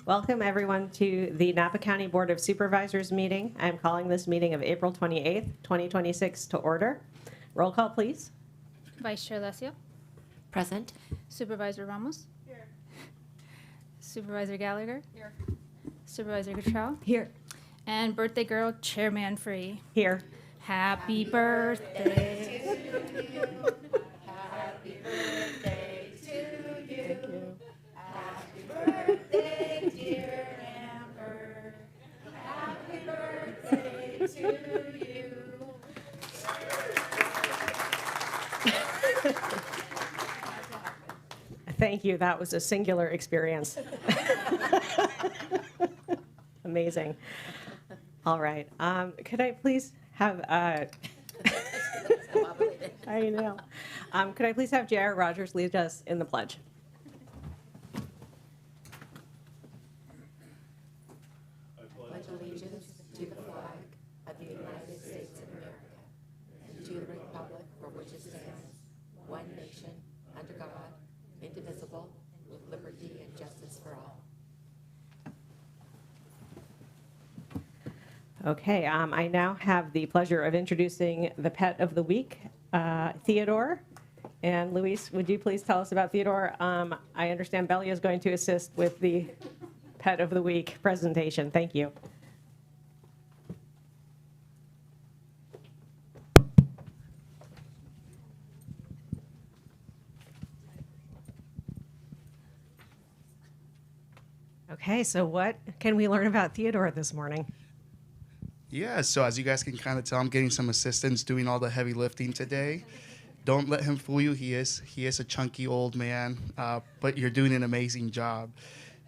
Welcome everyone to the Napa County Board of Supervisors meeting. I'm calling this meeting of April 28th, 2026 to order. Roll call, please. Vice Chair Alessio. Present. Supervisor Ramos. Here. Supervisor Gallagher. Here. Supervisor Cottrell. Here. And birthday girl, Chairman Free. Here. Happy birthday. Happy birthday to you. Happy birthday, dear Amber. Happy birthday to you. Thank you. That was a singular experience. Amazing. All right. Could I please have, I know. Could I please have J.R. Rogers lead us in the pledge? Pledge allegiance to the flag of the United States of America and to the republic for which it stands, one nation, under God, indivisible, with liberty and justice for all. Okay, I now have the pleasure of introducing the pet of the week, Theodore. And Luis, would you please tell us about Theodore? I understand Belly is going to assist with the pet of the week presentation. Thank you. Okay, so what can we learn about Theodore this morning? Yeah, so as you guys can kind of tell, I'm getting some assistance doing all the heavy lifting today. Don't let him fool you. He is a chunky old man, but you're doing an amazing job.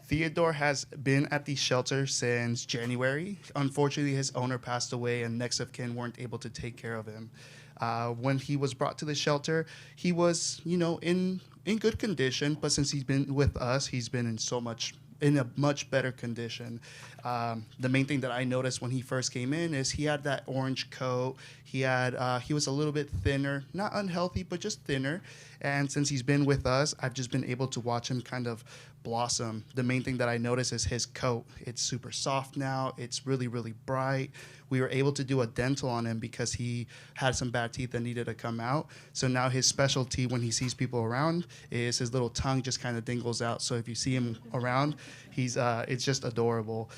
Theodore has been at the shelter since January. Unfortunately, his owner passed away and next of kin weren't able to take care of him. When he was brought to the shelter, he was, in good condition, but since he's been with us, he's been in a much better condition. The main thing that I noticed when he first came in is he had that orange coat. He was a little bit thinner, not unhealthy, but just thinner. And since he's been with us, I've just been able to watch him kind of blossom. The main thing that I noticed is his coat. It's super soft now. It's really, really bright. We were able to do a dental on him because he had some bad teeth that needed to come out. So now his specialty when he sees people around is his little tongue just kind of dingles out. So if you see him around, it's just adorable.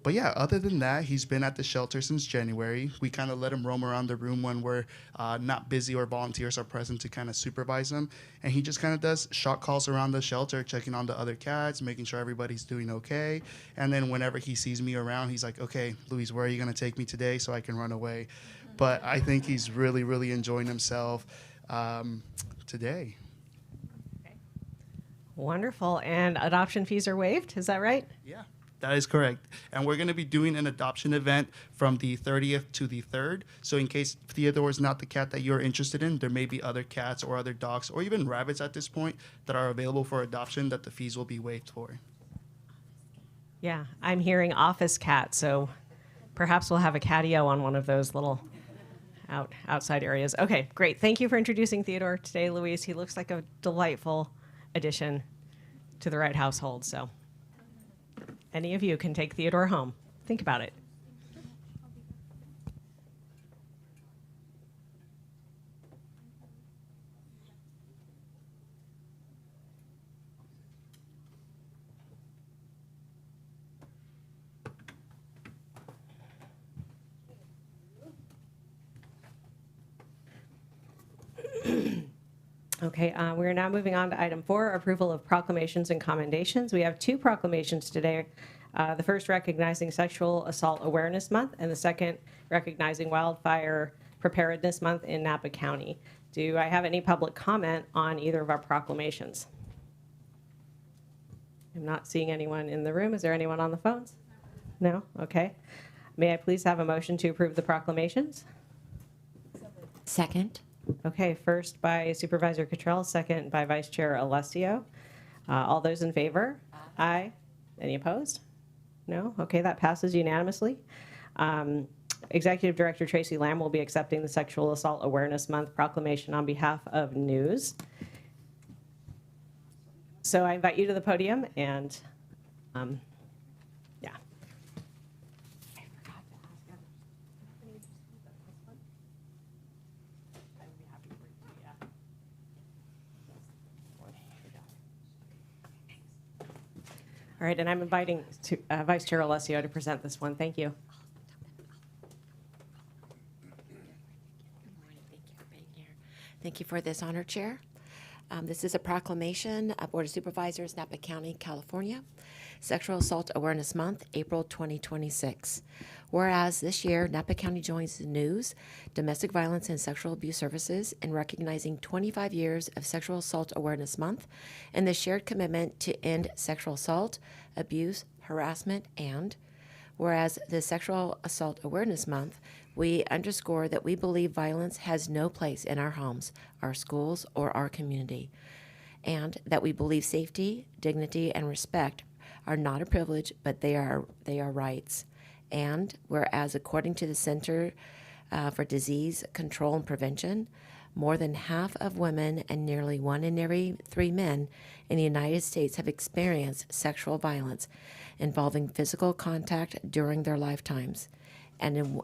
But yeah, other than that, he's been at the shelter since January. We kind of let him roam around the room when we're not busy or volunteers are present to kind of supervise him. And he just kind of does shot calls around the shelter, checking on the other cats, making sure everybody's doing okay. And then whenever he sees me around, he's like, okay, Luis, where are you going to take me today so I can run away? But I think he's really, really enjoying himself today. Wonderful. And adoption fees are waived, is that right? Yeah. That is correct. And we're going to be doing an adoption event from the 30th to the 3rd. So in case Theodore is not the cat that you're interested in, there may be other cats or other dogs or even rabbits at this point that are available for adoption that the fees will be waived for. Yeah, I'm hearing office cat, so perhaps we'll have a catio on one of those little outside areas. Okay, great. Thank you for introducing Theodore today, Luis. He looks like a delightful addition to the right household, so any of you can take Theodore home. Think about it. Okay, we're now moving on to item 4, approval of proclamations and commendations. We have 2 proclamations today. The first recognizing Sexual Assault Awareness Month, and the second recognizing Wildfire Preparedness Month in Napa County. Do I have any public comment on either of our proclamations? I'm not seeing anyone in the room. Is there anyone on the phones? No? Okay. May I please have a motion to approve the proclamations? Second. Okay, first by Supervisor Cottrell, second by Vice Chair Alessio. All those in favor? Aye. Any opposed? No? Okay, that passes unanimously. Executive Director Tracy Lamb will be accepting the Sexual Assault Awareness Month proclamation on behalf of News. So I invite you to the podium and Yeah. All right, and I'm inviting Vice Chair Alessio to present this one. Thank you. Good morning. Thank you for being here. Thank you for this honor, Chair. This is a proclamation of Board of Supervisors, Napa County, California. Sexual Assault Awareness Month, April 2026. Whereas this year, Napa County joins the news, domestic violence and sexual abuse services in recognizing 25 years of Sexual Assault Awareness Month and the shared commitment to end sexual assault, abuse, harassment, and whereas the Sexual Assault Awareness Month, we underscore that we believe violence has no place in our homes, our schools, or our community, and that we believe safety, dignity, and respect are not a privilege, but they are rights. And whereas according to the Center for Disease Control and Prevention, more than half of women and nearly 1 in every 3 men in the United States have experienced sexual violence involving physical contact during their lifetimes. And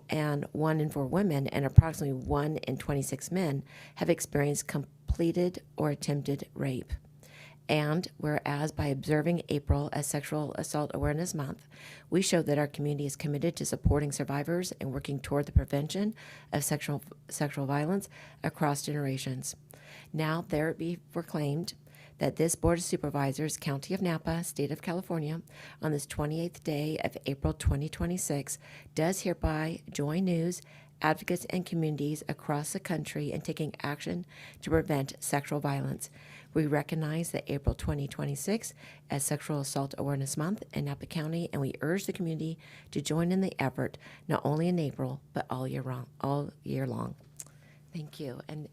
1 in 4 women and approximately 1 in 26 men have experienced completed or attempted rape. And whereas by observing April as Sexual Assault Awareness Month, we show that our community is committed to supporting survivors and working toward the prevention of sexual violence across generations. Now, there it be proclaimed that this Board of Supervisors, County of Napa, State of California, on this 28th day of April 2026, does hereby join news, advocates, and communities across the country in taking action to prevent sexual violence. We recognize that April 2026 as Sexual Assault Awareness Month in Napa County, and we urge the community to join in the effort, not only in April, but all year long. Thank you. And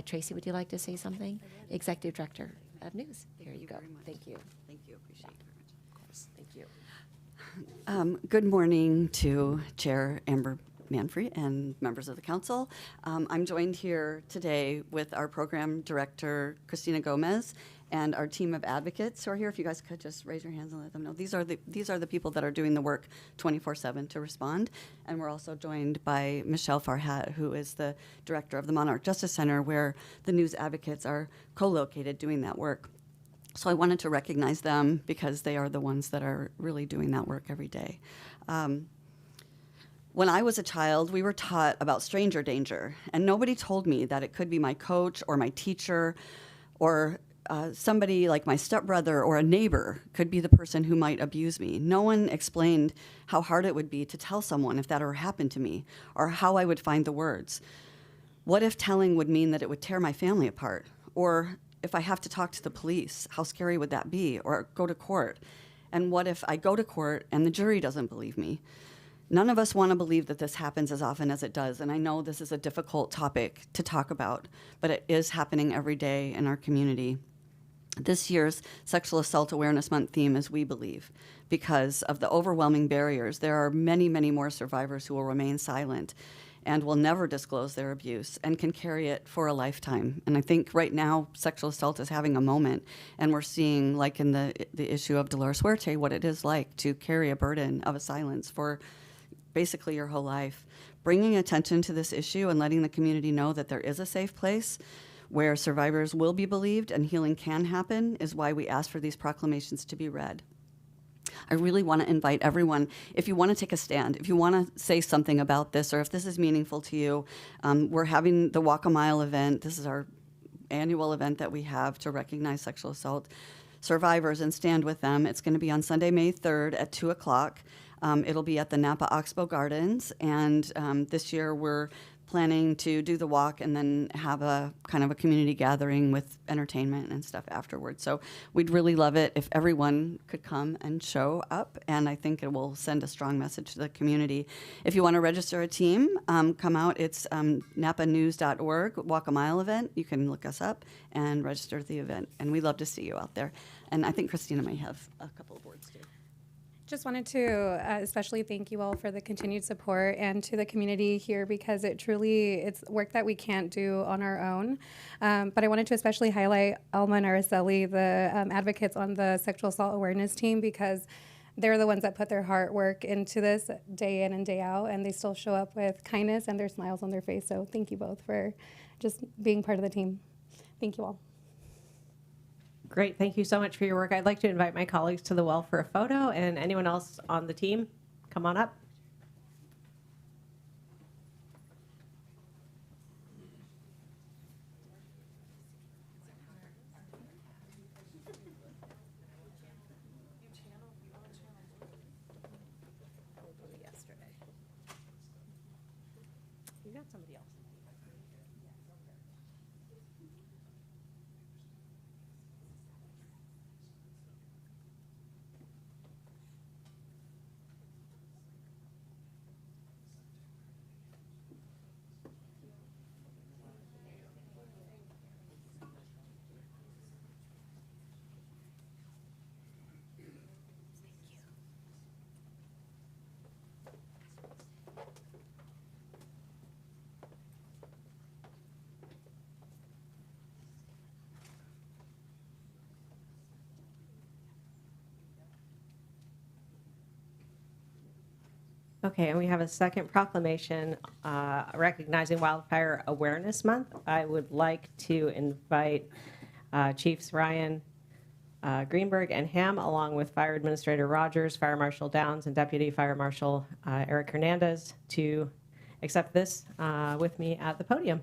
Tracy, would you like to say something? Executive Director of News. Here you go. Thank you. Thank you. Appreciate it very much. Of course. Thank you. Good morning to Chair Amber Manfrey and members of the council. I'm joined here today with our program director, Christina Gomez, and our team of advocates who are here. If you guys could just raise your hands and let them know. These are the people that are doing the work 24/7 to respond. And we're also joined by Michelle Farhat, who is the director of the Monarch Justice Center, where the news advocates are co-located doing that work. So I wanted to recognize them because they are the ones that are really doing that work every day. When I was a child, we were taught about stranger danger, and nobody told me that it could be my coach or my teacher or somebody like my stepbrother or a neighbor could be the person who might abuse me. No one explained how hard it would be to tell someone if that ever happened to me, or how I would find the words. What if telling would mean that it would tear my family apart? Or if I have to talk to the police, how scary would that be? Or go to court? And what if I go to court and the jury doesn't believe me? None of us want to believe that this happens as often as it does, and I know this is a difficult topic to talk about, but it is happening every day in our community. This year's Sexual Assault Awareness Month theme is We Believe. Because of the overwhelming barriers, there are many, many more survivors who will remain silent and will never disclose their abuse and can carry it for a lifetime. And I think right now sexual assault is having a moment, and we're seeing, like in the issue of Dolores Huerta, what it is like to carry a burden of a silence for basically your whole life. Bringing attention to this issue and letting the community know that there is a safe place where survivors will be believed and healing can happen is why we ask for these proclamations to be read. I really want to invite everyone, if you want to take a stand, if you want to say something about this, or if this is meaningful to you, we're having the Walk a Mile event. This is our annual event that we have to recognize sexual assault survivors and stand with them. It's going to be on Sunday, May 3rd at 2 o'clock. It'll be at the Napa Oxbow Gardens, and this year we're planning to do the walk and then have a kind of a community gathering with entertainment and stuff afterwards. So we'd really love it if everyone could come and show up, and I think it will send a strong message to the community. If you want to register a team, come out. It's napanews.org, Walk a Mile event. You can look us up and register the event, and we'd love to see you out there. And I think Christina may have a couple of words too. Just wanted to especially thank you all for the continued support, and to the community here, because it's work that we can't do on our own. But I wanted to especially highlight Alma and Araceli, the advocates on the sexual assault awareness team, because they're the ones that put their hard work into this day in and day out, and they still show up with kindness and their smiles on their face. So thank you both for just being part of the team. Thank you all. Great. Thank you so much for your work. I'd like to invite my colleagues to the well for a photo, and anyone else on the team, come on up. You got somebody else. Okay, and we have a second proclamation recognizing Wildfire Awareness Month. I would like to invite Chiefs Ryan Greenberg and Ham, along with Fire Administrator Rogers, Fire Marshal Downs, and Deputy Fire Marshal Eric Hernandez to accept this with me at the podium.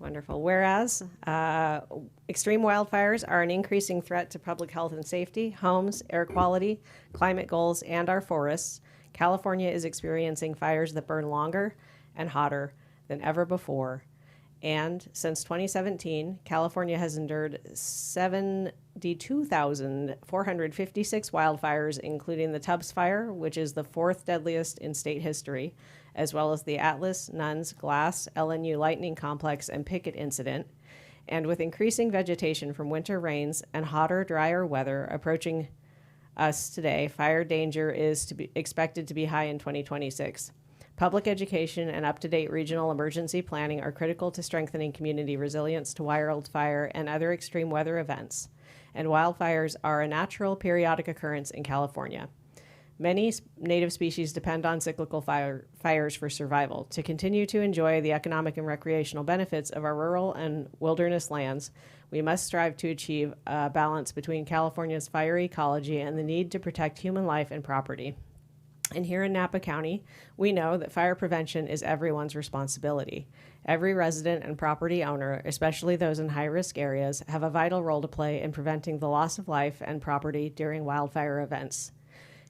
Wonderful. Whereas extreme wildfires are an increasing threat to public health and safety, homes, air quality, climate goals, and our forests, California is experiencing fires that burn longer and hotter than ever before. And since 2017, California has endured 72,456 wildfires, including the Tubbs Fire, which is the fourth deadliest in state history, as well as the Atlas, Nuns, Glass, LNU Lightning Complex, and Pickett incident. And with increasing vegetation from winter rains and hotter, drier weather approaching us today, fire danger is expected to be high in 2026. Public education and up-to-date regional emergency planning are critical to strengthening community resilience to wildfire and other extreme weather events. And wildfires are a natural periodic occurrence in California. Many native species depend on cyclical fires for survival. To continue to enjoy the economic and recreational benefits of our rural and wilderness lands, we must strive to achieve a balance between California's fire ecology and the need to protect human life and property. And here in Napa County, we know that fire prevention is everyone's responsibility. Every resident and property owner, especially those in high-risk areas, have a vital role to play in preventing the loss of life and property during wildfire events.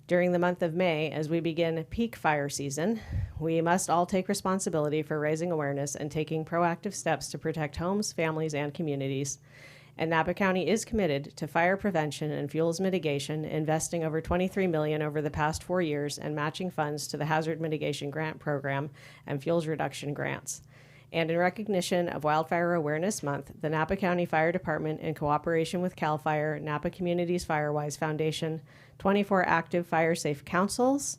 During the month of May, as we begin peak fire season, we must all take responsibility for raising awareness and taking proactive steps to protect homes, families, and communities. And Napa County is committed to fire prevention and fuels mitigation, investing over $23 million over the past 4 years and matching funds to the Hazard Mitigation Grant Program and fuels reduction grants. And in recognition of Wildfire Awareness Month, the Napa County Fire Department, in cooperation with CAL FIRE, Napa Communities Firewise Foundation, 24 active fire safe councils,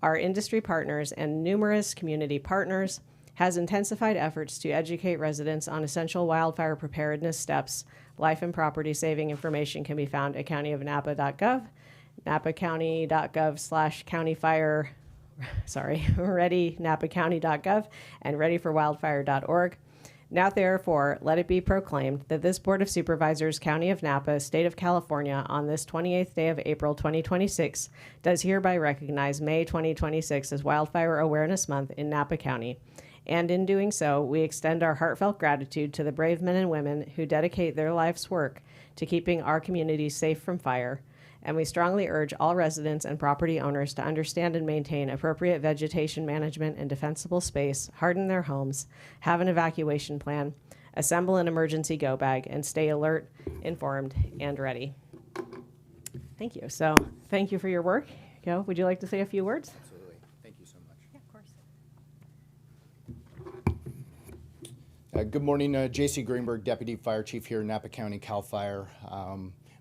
our industry partners, and numerous community partners, has intensified efforts to educate residents on essential wildfire preparedness steps. Life and property saving information can be found at countyofnapa.gov, napacounty.gov/countyfire, ready, napacounty.gov, and readyforwildfire.org. Now, therefore, let it be proclaimed that this Board of Supervisors, County of Napa, State of California, on this 28th day of April 2026, does hereby recognize May 2026 as Wildfire Awareness Month in Napa County. And in doing so, we extend our heartfelt gratitude to the brave men and women who dedicate their life's work to keeping our communities safe from fire. And we strongly urge all residents and property owners to understand and maintain appropriate vegetation management and defensible space, harden their homes, have an evacuation plan, assemble an emergency go bag, and stay alert, informed, and ready. Thank you. So thank you for your work. Joe, would you like to say a few words? Absolutely. Thank you so much. Yeah, of course. Good morning, J.C. Greenberg, Deputy Fire Chief here in Napa County, CAL FIRE.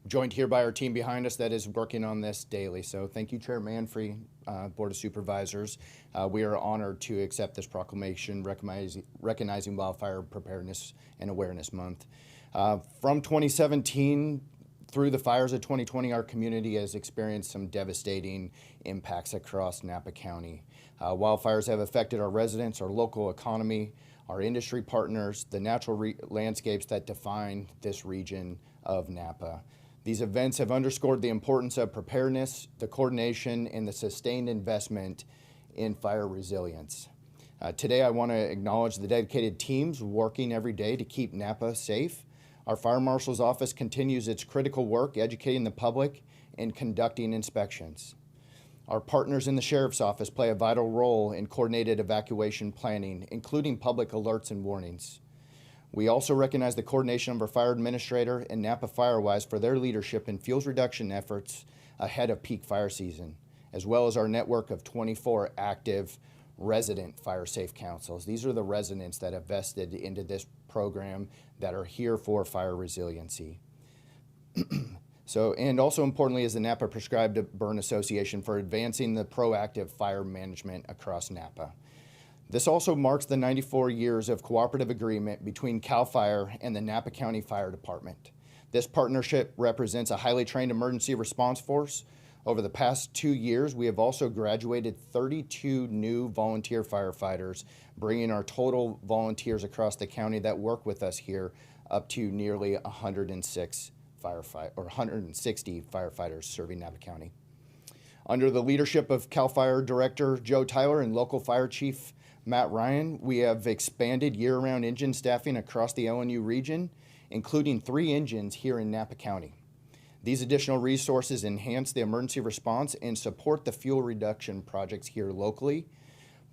Joined here by our team behind us that is working on this daily. So thank you, Chair Manfrey, Board of Supervisors. We are honored to accept this proclamation recognizing Wildfire Preparedness and Awareness Month. From 2017 through the fires of 2020, our community has experienced some devastating impacts across Napa County. Wildfires have affected our residents, our local economy, our industry partners, the natural landscapes that define this region of Napa. These events have underscored the importance of preparedness, the coordination, and the sustained investment in fire resilience. Today, I want to acknowledge the dedicated teams working every day to keep Napa safe. Our Fire Marshal's Office continues its critical work educating the public and conducting inspections. Our partners in the Sheriff's Office play a vital role in coordinated evacuation planning, including public alerts and warnings. We also recognize the coordination of our Fire Administrator and Napa FireWise for their leadership in fuels reduction efforts ahead of peak fire season, as well as our network of 24 active resident fire safe councils. These are the residents that have vested into this program that are here for fire resiliency. And also importantly is the Napa Prescribed Burn Association for advancing the proactive fire management across Napa. This also marks the 94 years of cooperative agreement between CAL FIRE and the Napa County Fire Department. This partnership represents a highly trained emergency response force. Over the past 2 years, we have also graduated 32 new volunteer firefighters, bringing our total volunteers across the county that work with us here up to nearly 160 firefighters serving Napa County. Under the leadership of CAL FIRE Director Joe Tyler and local fire chief Matt Ryan, we have expanded year-round engine staffing across the LNU region, including 3 engines here in Napa County. These additional resources enhance the emergency response and support the fuel reduction projects here locally.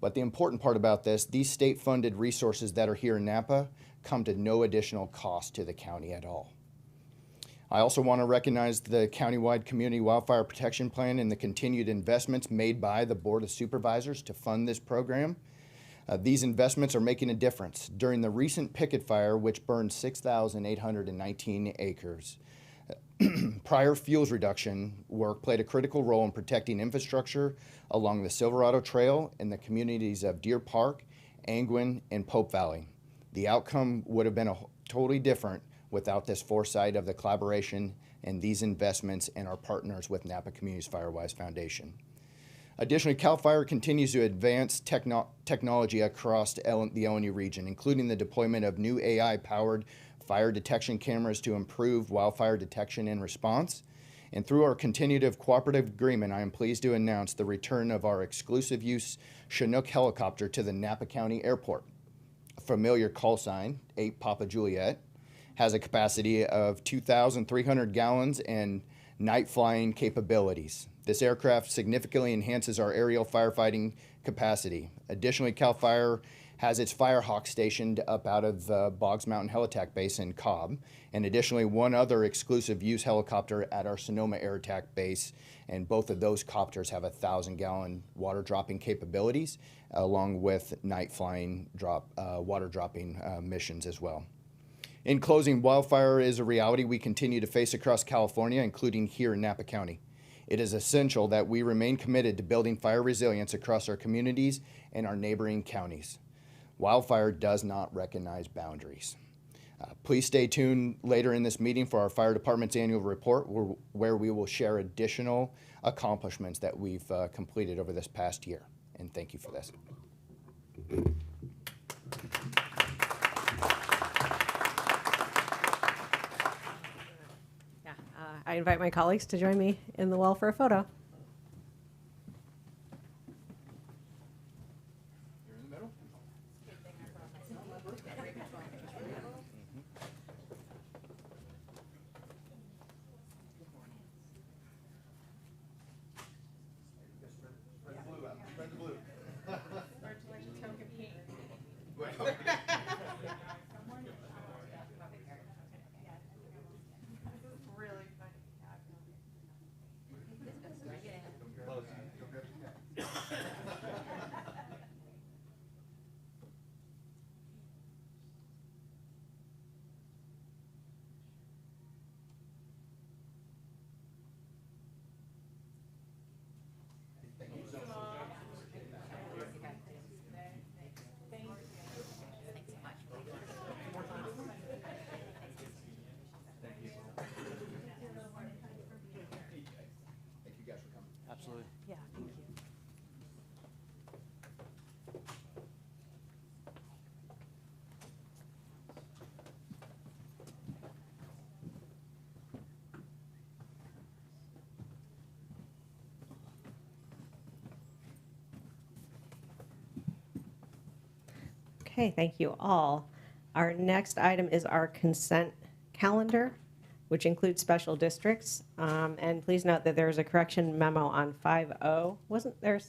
But the important part about this, these state-funded resources that are here in Napa come to no additional cost to the county at all. I also want to recognize the countywide Community Wildfire Protection Plan and the continued investments made by the Board of Supervisors to fund this program. These investments are making a difference. During the recent picket fire, which burned 6,819 acres, prior fuels reduction work played a critical role in protecting infrastructure along the Silverado Trail in the communities of Deer Park, Angwin, and Pope Valley. The outcome would have been totally different without this foresight of the collaboration and these investments and our partners with Napa Communities Firewise Foundation. Additionally, CAL FIRE continues to advance technology across the LNU region, including the deployment of new AI-powered fire detection cameras to improve wildfire detection and response. And through our continued cooperative agreement, I am pleased to announce the return of our exclusive use Chinook helicopter to the Napa County Airport. A familiar call sign, 8 Papa Juliet, has a capacity of 2,300 gallons and night flying capabilities. This aircraft significantly enhances our aerial firefighting capacity. Additionally, CAL FIRE has its Firehawk stationed up out of the Boggs Mountain Helitack Base in Cobb, and additionally 1 other exclusive use helicopter at our Sonoma Air Attack Base, and both of those copters have 1,000-gallon water dropping capabilities, along with night flying water dropping missions as well. In closing, wildfire is a reality we continue to face across California, including here in Napa County. It is essential that we remain committed to building fire resilience across our communities and our neighboring counties. Wildfire does not recognize boundaries. Please stay tuned later in this meeting for our fire department's annual report where we will share additional accomplishments that we've completed over this past year. And thank you for this. I invite my colleagues to join me in the well for a photo. You're in the middle. Okay, thank you all. Our next item is our consent calendar, which includes special districts. And please note that there's a correction memo on 5.0. Wasn't there a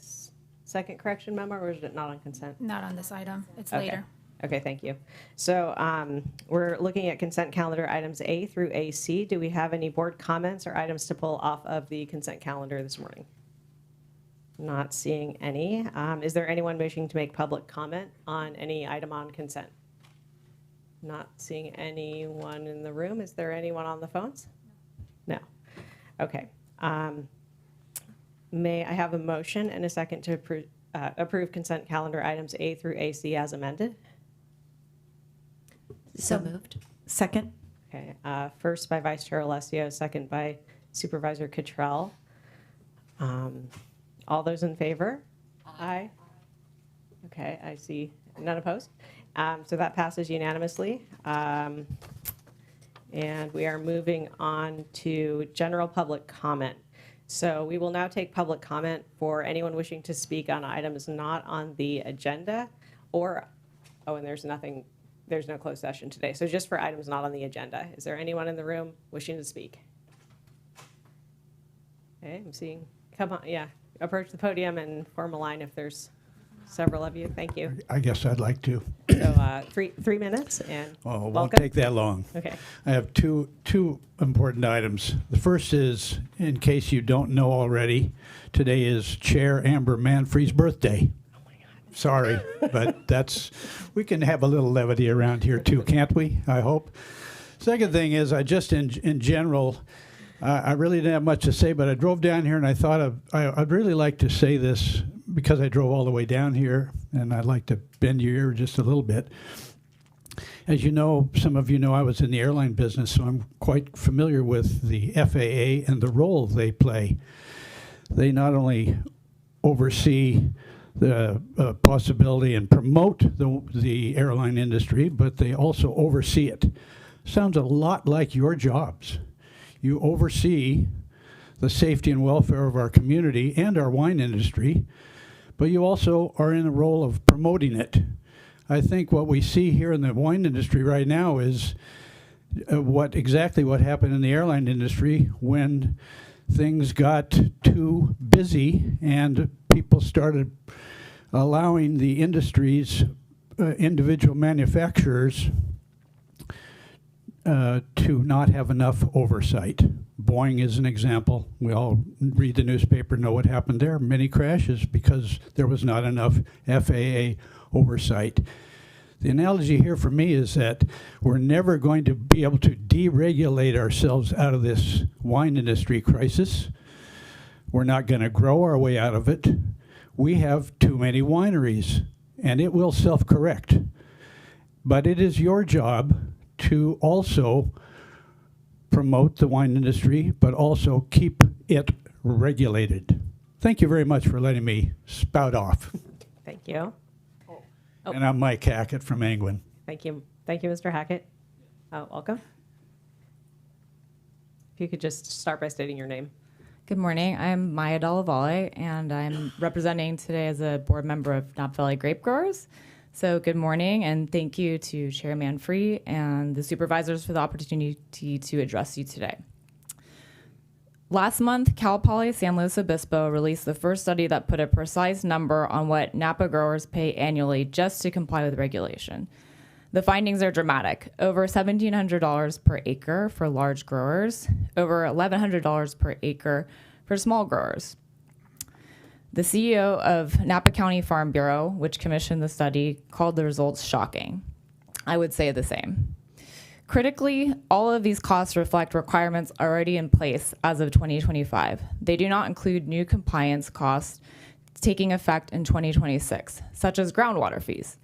second correction memo, or is it not on consent? Not on this item. It's Okay. later. Okay, thank you. So we're looking at consent calendar items A through AC. Do we have any board comments or items to pull off of the consent calendar this morning? Not seeing any. Is there anyone wishing to make public comment on any item on consent? Not seeing anyone in the room. Is there anyone on the phones? No. Okay. May I have a motion and a second to approve consent calendar items A through AC as amended? So moved. Second. Okay. First by Vice Chair Alessio, second by Supervisor Cottrell. All those in favor? Aye. Okay, I see none opposed. So that passes unanimously. And we are moving on to general public comment. So we will now take public comment for anyone wishing to speak on items not on the agenda or, oh, and there's no closed session today. So just for items not on the agenda. Is there anyone in the room wishing to speak? Okay, I'm seeing, come on, yeah, approach the podium and form a line if there's several of you. Thank you. I guess I'd like to. So 3 minutes and Oh, it won't welcome. take that long. Okay. I have two important items. The first is, in case you don't know already, today is Chair Amber Manfree's birthday. Oh my God. Sorry, but we can have a little levity around here too, can't we? I hope. Second thing is, I just in general, I really didn't have much to say, but I drove down here and I thought I'd really like to say this because I drove all the way down here, and I'd like to bend your ear just a little bit. As you know, some of you know I was in the airline business, so I'm quite familiar with the FAA and the role they play. They not only oversee the possibility and promote the airline industry, but they also oversee it. Sounds a lot like your jobs. You oversee the safety and welfare of our community and our wine industry, but you also are in a role of promoting it. I think what we see here in the wine industry right now is exactly what happened in the airline industry when things got too busy and people started allowing the industry's individual manufacturers to not have enough oversight. Boeing is an example. We all read the newspaper, know what happened there. Many crashes because there was not enough FAA oversight. The analogy here for me is that we're never going to be able to deregulate ourselves out of this wine industry crisis. We're not going to grow our way out of it. We have too many wineries, and it will self-correct. But it is your job to also promote the wine industry, but also keep it regulated. Thank you very much for letting me spout off. Thank you. Oh. And I'm Mike Hackett from Angwin. Thank you. Thank you, Mr. Hackett. Welcome. If you could just start by stating your name. Good morning. I'm Maya Dallavalle, and I'm representing today as a board member of Napa Valley Grape Growers. So good morning, and thank you to Chairman Free and the supervisors for the opportunity to address you today. Last month, Cal Poly San Luis Obispo released the first study that put a precise number on what Napa growers pay annually just to comply with regulation. The findings are dramatic. Over $1,700 per acre for large growers, over $1,100 per acre for small growers. The CEO of Napa County Farm Bureau, which commissioned the study, called the results shocking. I would say the same. Critically, all of these costs reflect requirements already in place as of 2025. They do not include new compliance costs taking effect in 2026, such as groundwater fees.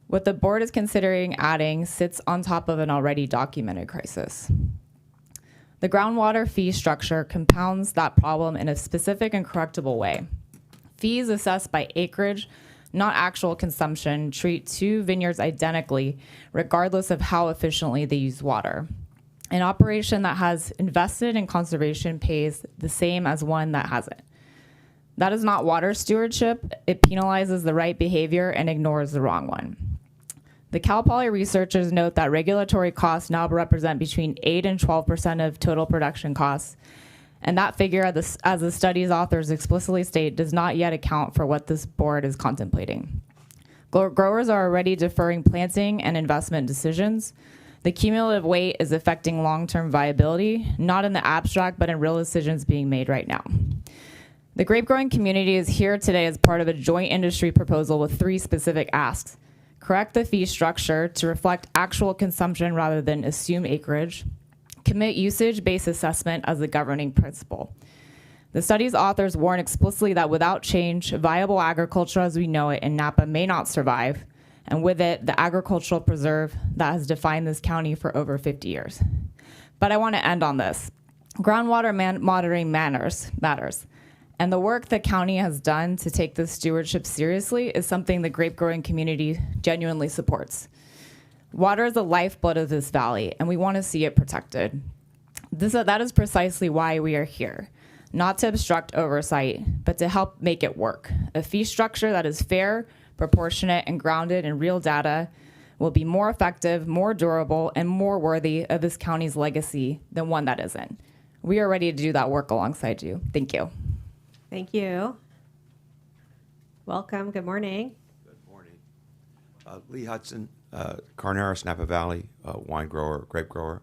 What the board is considering adding sits on top of an already documented crisis. The groundwater fee structure compounds that problem in a specific and correctable way. Fees assessed by acreage, not actual consumption, treat two vineyards identically, regardless of how efficiently they use water. An operation that has invested in conservation pays the same as one that hasn't. That is not water stewardship. It penalizes the right behavior and ignores the wrong one. The Cal Poly researchers note that regulatory costs now represent between 8 and 12% of total production costs, and that figure, as the study's authors explicitly state, does not yet account for what this board is contemplating. Growers are already deferring planting and investment decisions. The cumulative weight is affecting long-term viability, not in the abstract, but in real decisions being made right now. The grape growing community is here today as part of a joint industry proposal with 3 specific asks. Correct the fee structure to reflect actual consumption rather than assume acreage. Commit usage-based assessment as the governing principle. The study's authors warn explicitly that without change, viable agriculture as we know it in Napa may not survive, and with it, the agricultural preserve that has defined this county for over 50 years. But I want to end on this. Groundwater monitoring matters. And the work the county has done to take this stewardship seriously is something the grape growing community genuinely supports. Water is the lifeblood of this valley, and we want to see it protected. That is precisely why we are here, not to obstruct oversight, but to help make it work. A fee structure that is fair, proportionate, and grounded in real data will be more effective, more durable, and more worthy of this county's legacy than one that isn't. We are ready to do that work alongside you. Thank you. Thank you. Welcome. Good morning. Good morning. Lee Hudson, Carneros, Napa Valley, wine grower, grape grower.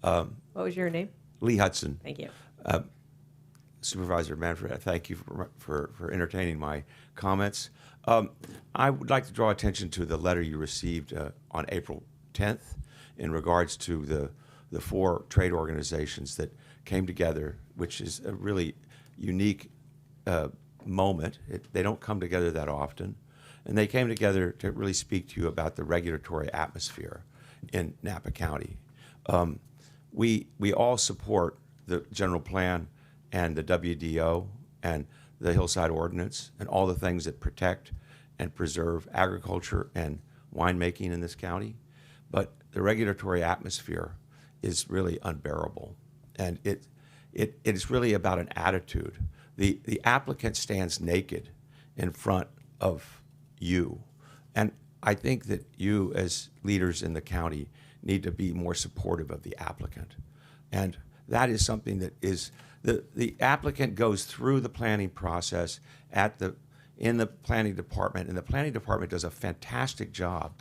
What was your name? Lee Hudson. Thank you. Supervisor Manfred, thank you for entertaining my comments. I would like to draw attention to the letter you received on April 10th in regards to the 4 trade organizations that came together, which is a really unique moment. They don't come together that often. And they came together to really speak to you about the regulatory atmosphere in Napa County. We all support the general plan and the WDO and the Hillside Ordinance and all the things that protect and preserve agriculture and winemaking in this county. But the regulatory atmosphere is really unbearable. And it is really about an attitude. The applicant stands naked in front of you. And I think that you as leaders in the county need to be more supportive of the applicant. And that is something that is, the applicant goes through the planning process in the planning department, and the planning department does a fantastic job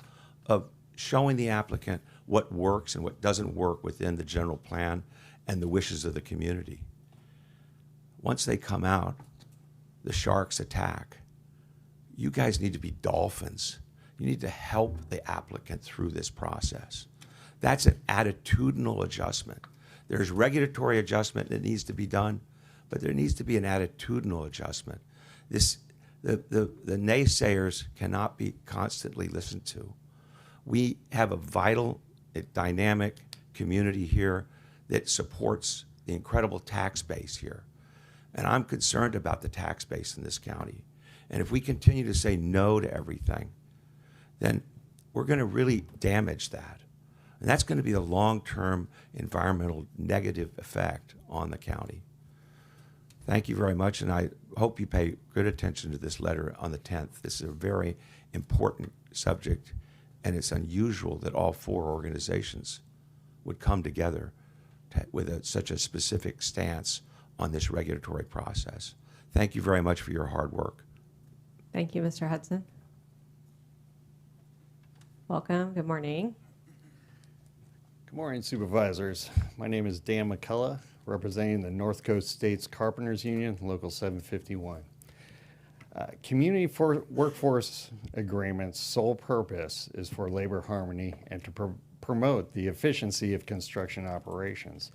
of showing the applicant what works and what doesn't work within the general plan and the wishes of the community. Once they come out, the sharks attack. You guys need to be dolphins. You need to help the applicant through this process. That's an attitudinal adjustment. There's regulatory adjustment that needs to be done, but there needs to be an attitudinal adjustment. The naysayers cannot be constantly listened to. We have a vital, dynamic community here that supports the incredible tax base here. And I'm concerned about the tax base in this county. And if we continue to say no to everything, then we're going to really damage that. And that's going to be a long-term environmental negative effect on the county. Thank you very much, and I hope you pay good attention to this letter on the 10th. This is a very important subject, and it's unusual that all 4 organizations would come together with such a specific stance on this regulatory process. Thank you very much for your hard work. Thank you, Mr. Hudson. Welcome. Good morning. Good morning, Supervisors. My name is Dan McCullough, representing the North Coast States Carpenters Union, Local 751. Community workforce agreements' sole purpose is for labor harmony and to promote the efficiency of construction operations.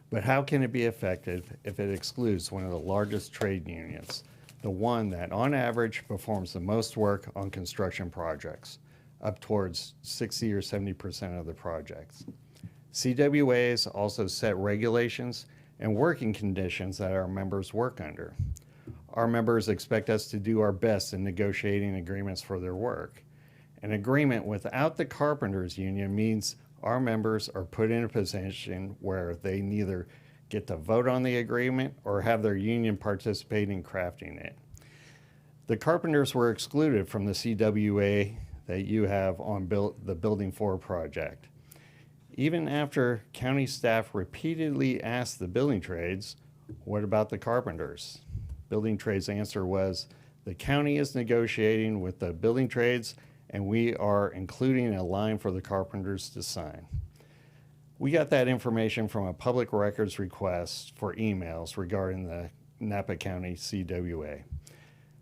But how can it be effective if it excludes one of the largest trade unions, the one that on average performs the most work on construction projects, up towards 60 or 70% of the projects? CWAs also set regulations and working conditions that our members work under. Our members expect us to do our best in negotiating agreements for their work. An agreement without the Carpenters Union means our members are put in a position where they neither get to vote on the agreement or have their union participate in crafting it. The carpenters were excluded from the CWA that you have on the Building 4 project. Even after county staff repeatedly asked the building trades, what about the carpenters? Building trades' answer was, the county is negotiating with the building trades and we are including a line for the carpenters to sign. We got that information from a public records request for emails regarding the Napa County CWA.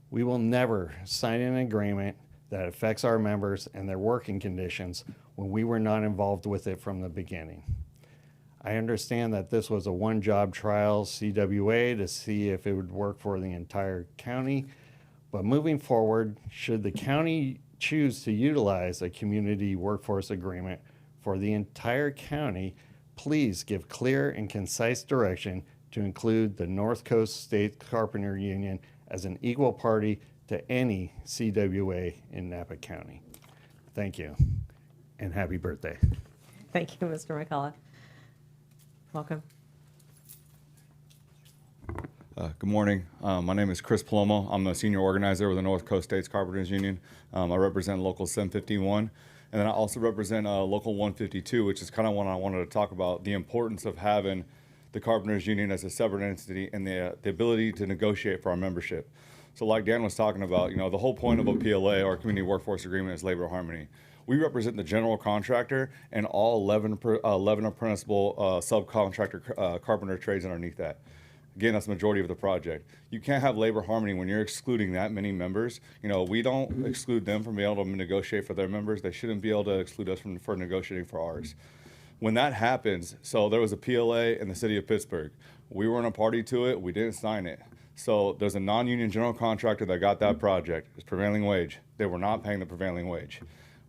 We will never sign an agreement that affects our members and their working conditions when we were not involved with it from the beginning. I understand that this was a one-job trial CWA to see if it would work for the entire county, but moving forward, should the county choose to utilize a community workforce agreement for the entire county, please give clear and concise direction to include the North Coast State Carpenter Union as an equal party to any CWA in Napa County. Thank you, and happy birthday. Thank you, Mr. McCullough. Welcome. Good morning. My name is Chris Palomo. I'm the senior organizer with the North Coast States Carpenters Union. I represent Local 751, and then I also represent Local 152, which is kind of what I wanted to talk about, the importance of having the Carpenters Union as a separate entity and the ability to negotiate for our membership. So like Dan was talking about, the whole point of a PLA or Community Workforce Agreement is labor harmony. We represent the general contractor and all 11 apprenticeable subcontractor carpenter trades underneath that. Again, that's the majority of the project. You can't have labor harmony when you're excluding that many members. We don't exclude them from being able to negotiate for their members. They shouldn't be able to exclude us for negotiating for ours. When that happens, so there was a PLA in the city of Pittsburgh. We weren't a party to it. We didn't sign it. So there's a non-union general contractor that got that project. It's prevailing wage. They were not paying the prevailing wage.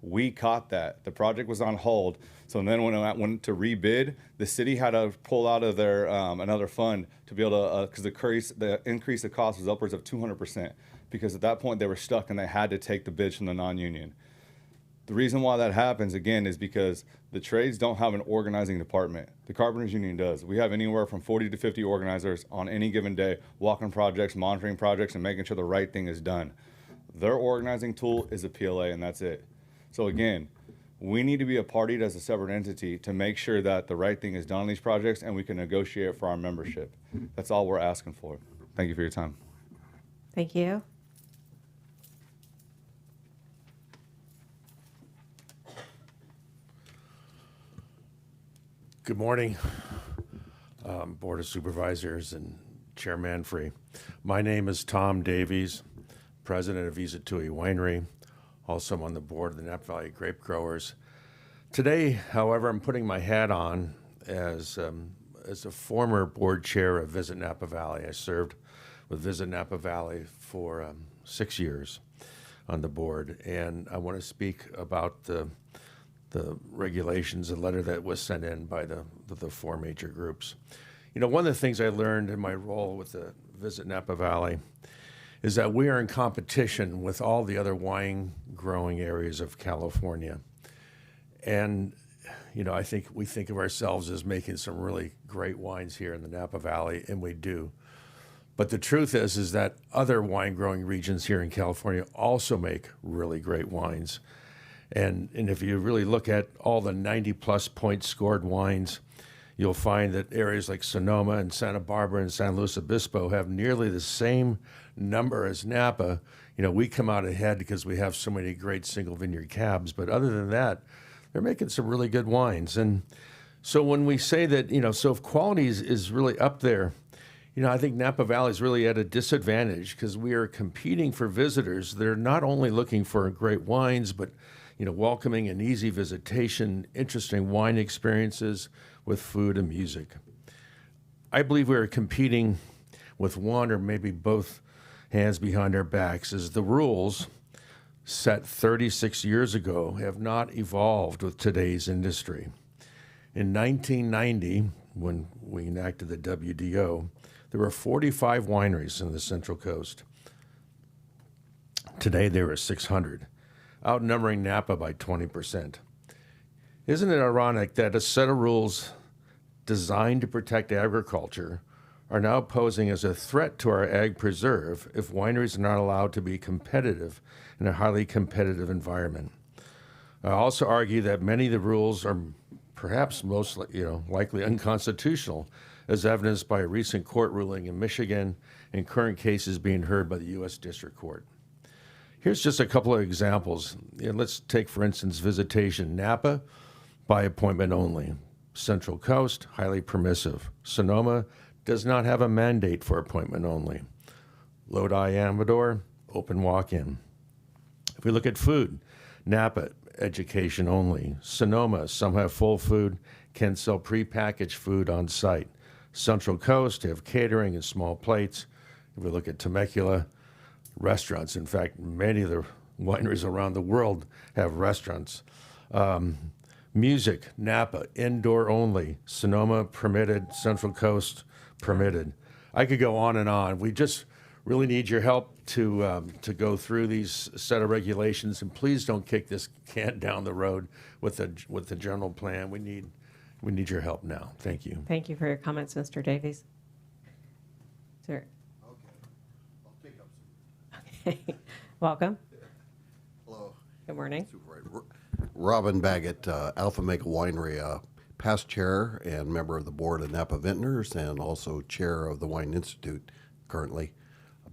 We caught that. The project was on hold. So then when it went to rebid, the city had to pull out of their another fund to be able to, because the increase of cost was upwards of 200%. Because at that point they were stuck and they had to take the bids from the non-union. The reason why that happens, again, is because the trades don't have an organizing department. The Carpenters Union does. We have anywhere from 40 to 50 organizers on any given day, walking projects, monitoring projects, and making sure the right thing is done. Their organizing tool is a PLA, and that's it. So again, we need to be a party as a separate entity to make sure that the right thing is done on these projects and we can negotiate for our membership. That's all we're asking for. Thank you for your time. Thank you. Good morning, Board of Supervisors and Chair Manfree. My name is Tom Davies, President of Visa Tui Winery. Also, I'm on the board of the Napa Valley Grape Growers. Today, however, I'm putting my hat on as a former board chair of Visit Napa Valley. I served with Visit Napa Valley for 6 years on the board, and I want to speak about the regulations, the letter that was sent in by the four major groups. One of the things I learned in my role with the Visit Napa Valley is that we are in competition with all the other wine growing areas of California. And, I think we think of ourselves as making some really great wines here in the Napa Valley, and we do. But the truth is that other wine growing regions here in California also make really great wines. And if you really look at all the 90-plus point scored wines, you'll find that areas like Sonoma and Santa Barbara and San Luis Obispo have nearly the same number as Napa. We come out ahead because we have so many great single vineyard cabs, but other than that, they're making some really good wines. And so when we say that, so if quality is really up there, I think Napa Valley is really at a disadvantage because we are competing for visitors. They're not only looking for great wines, but welcoming and easy visitation, interesting wine experiences with food and music. I believe we're competing with one or maybe both hands behind our backs, as the rules set 36 years ago have not evolved with today's industry. In 1990, when we enacted the WDO, there were 45 wineries in the Central Coast. Today there are 600. Outnumbering Napa by 20%. Isn't it ironic that a set of rules designed to protect agriculture are now posing as a threat to our ag preserve if wineries are not allowed to be competitive in a highly competitive environment? I also argue that many of the rules are perhaps most likely unconstitutional, as evidenced by a recent court ruling in Michigan and current cases being heard by the U.S. District Court. Here's just a couple of examples. Let's take, for instance, visitation. Napa, by appointment only. Central Coast, highly permissive. Sonoma does not have a mandate for appointment only. Lodi, Amador, open walk-in. If we look at food, Napa, education only. Sonoma, some have full food, can sell prepackaged food on site. Central Coast have catering and small plates. If we look at Temecula, restaurants. In fact, many of the wineries around the world have restaurants. Music, Napa, indoor only. Sonoma, permitted. Central Coast, permitted. I could go on and on. We just really need your help to go through these set of regulations, and please don't kick this can down the road with the general plan. We need your help now. Thank you. Thank you for your comments, Mr. Davies. Sir. I'll take up some. Okay. Welcome. Hello. Good morning. Robin Baggett, Alpha Mega Winery, past chair and member of the board of Napa Vintners, and also chair of the Wine Institute currently,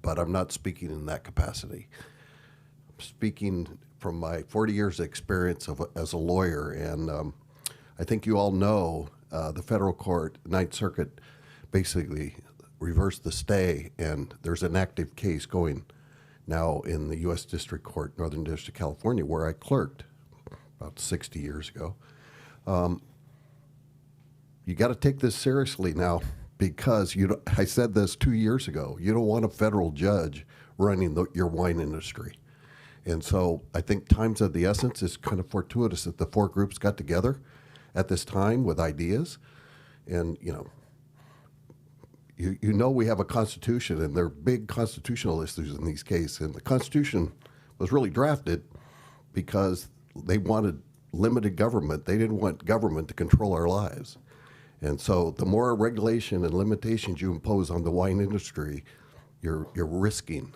but I'm not speaking in that capacity. I'm speaking from my 40 years experience as a lawyer, and I think you all know the federal court, Ninth Circuit, basically reversed the stay, and there's an active case going now in the U.S. District Court, Northern District of California, where I clerked about 60 years ago. You got to take this seriously now, because I said this 2 years ago. You don't want a federal judge running your wine industry. And so I think time's of the essence. It's kind of fortuitous that the four groups got together at this time with ideas. And, you know we have a constitution, and there are big constitutional issues in these cases. And the Constitution was really drafted because they wanted limited government. They didn't want government to control our lives. And so the more regulation and limitations you impose on the wine industry, you're risking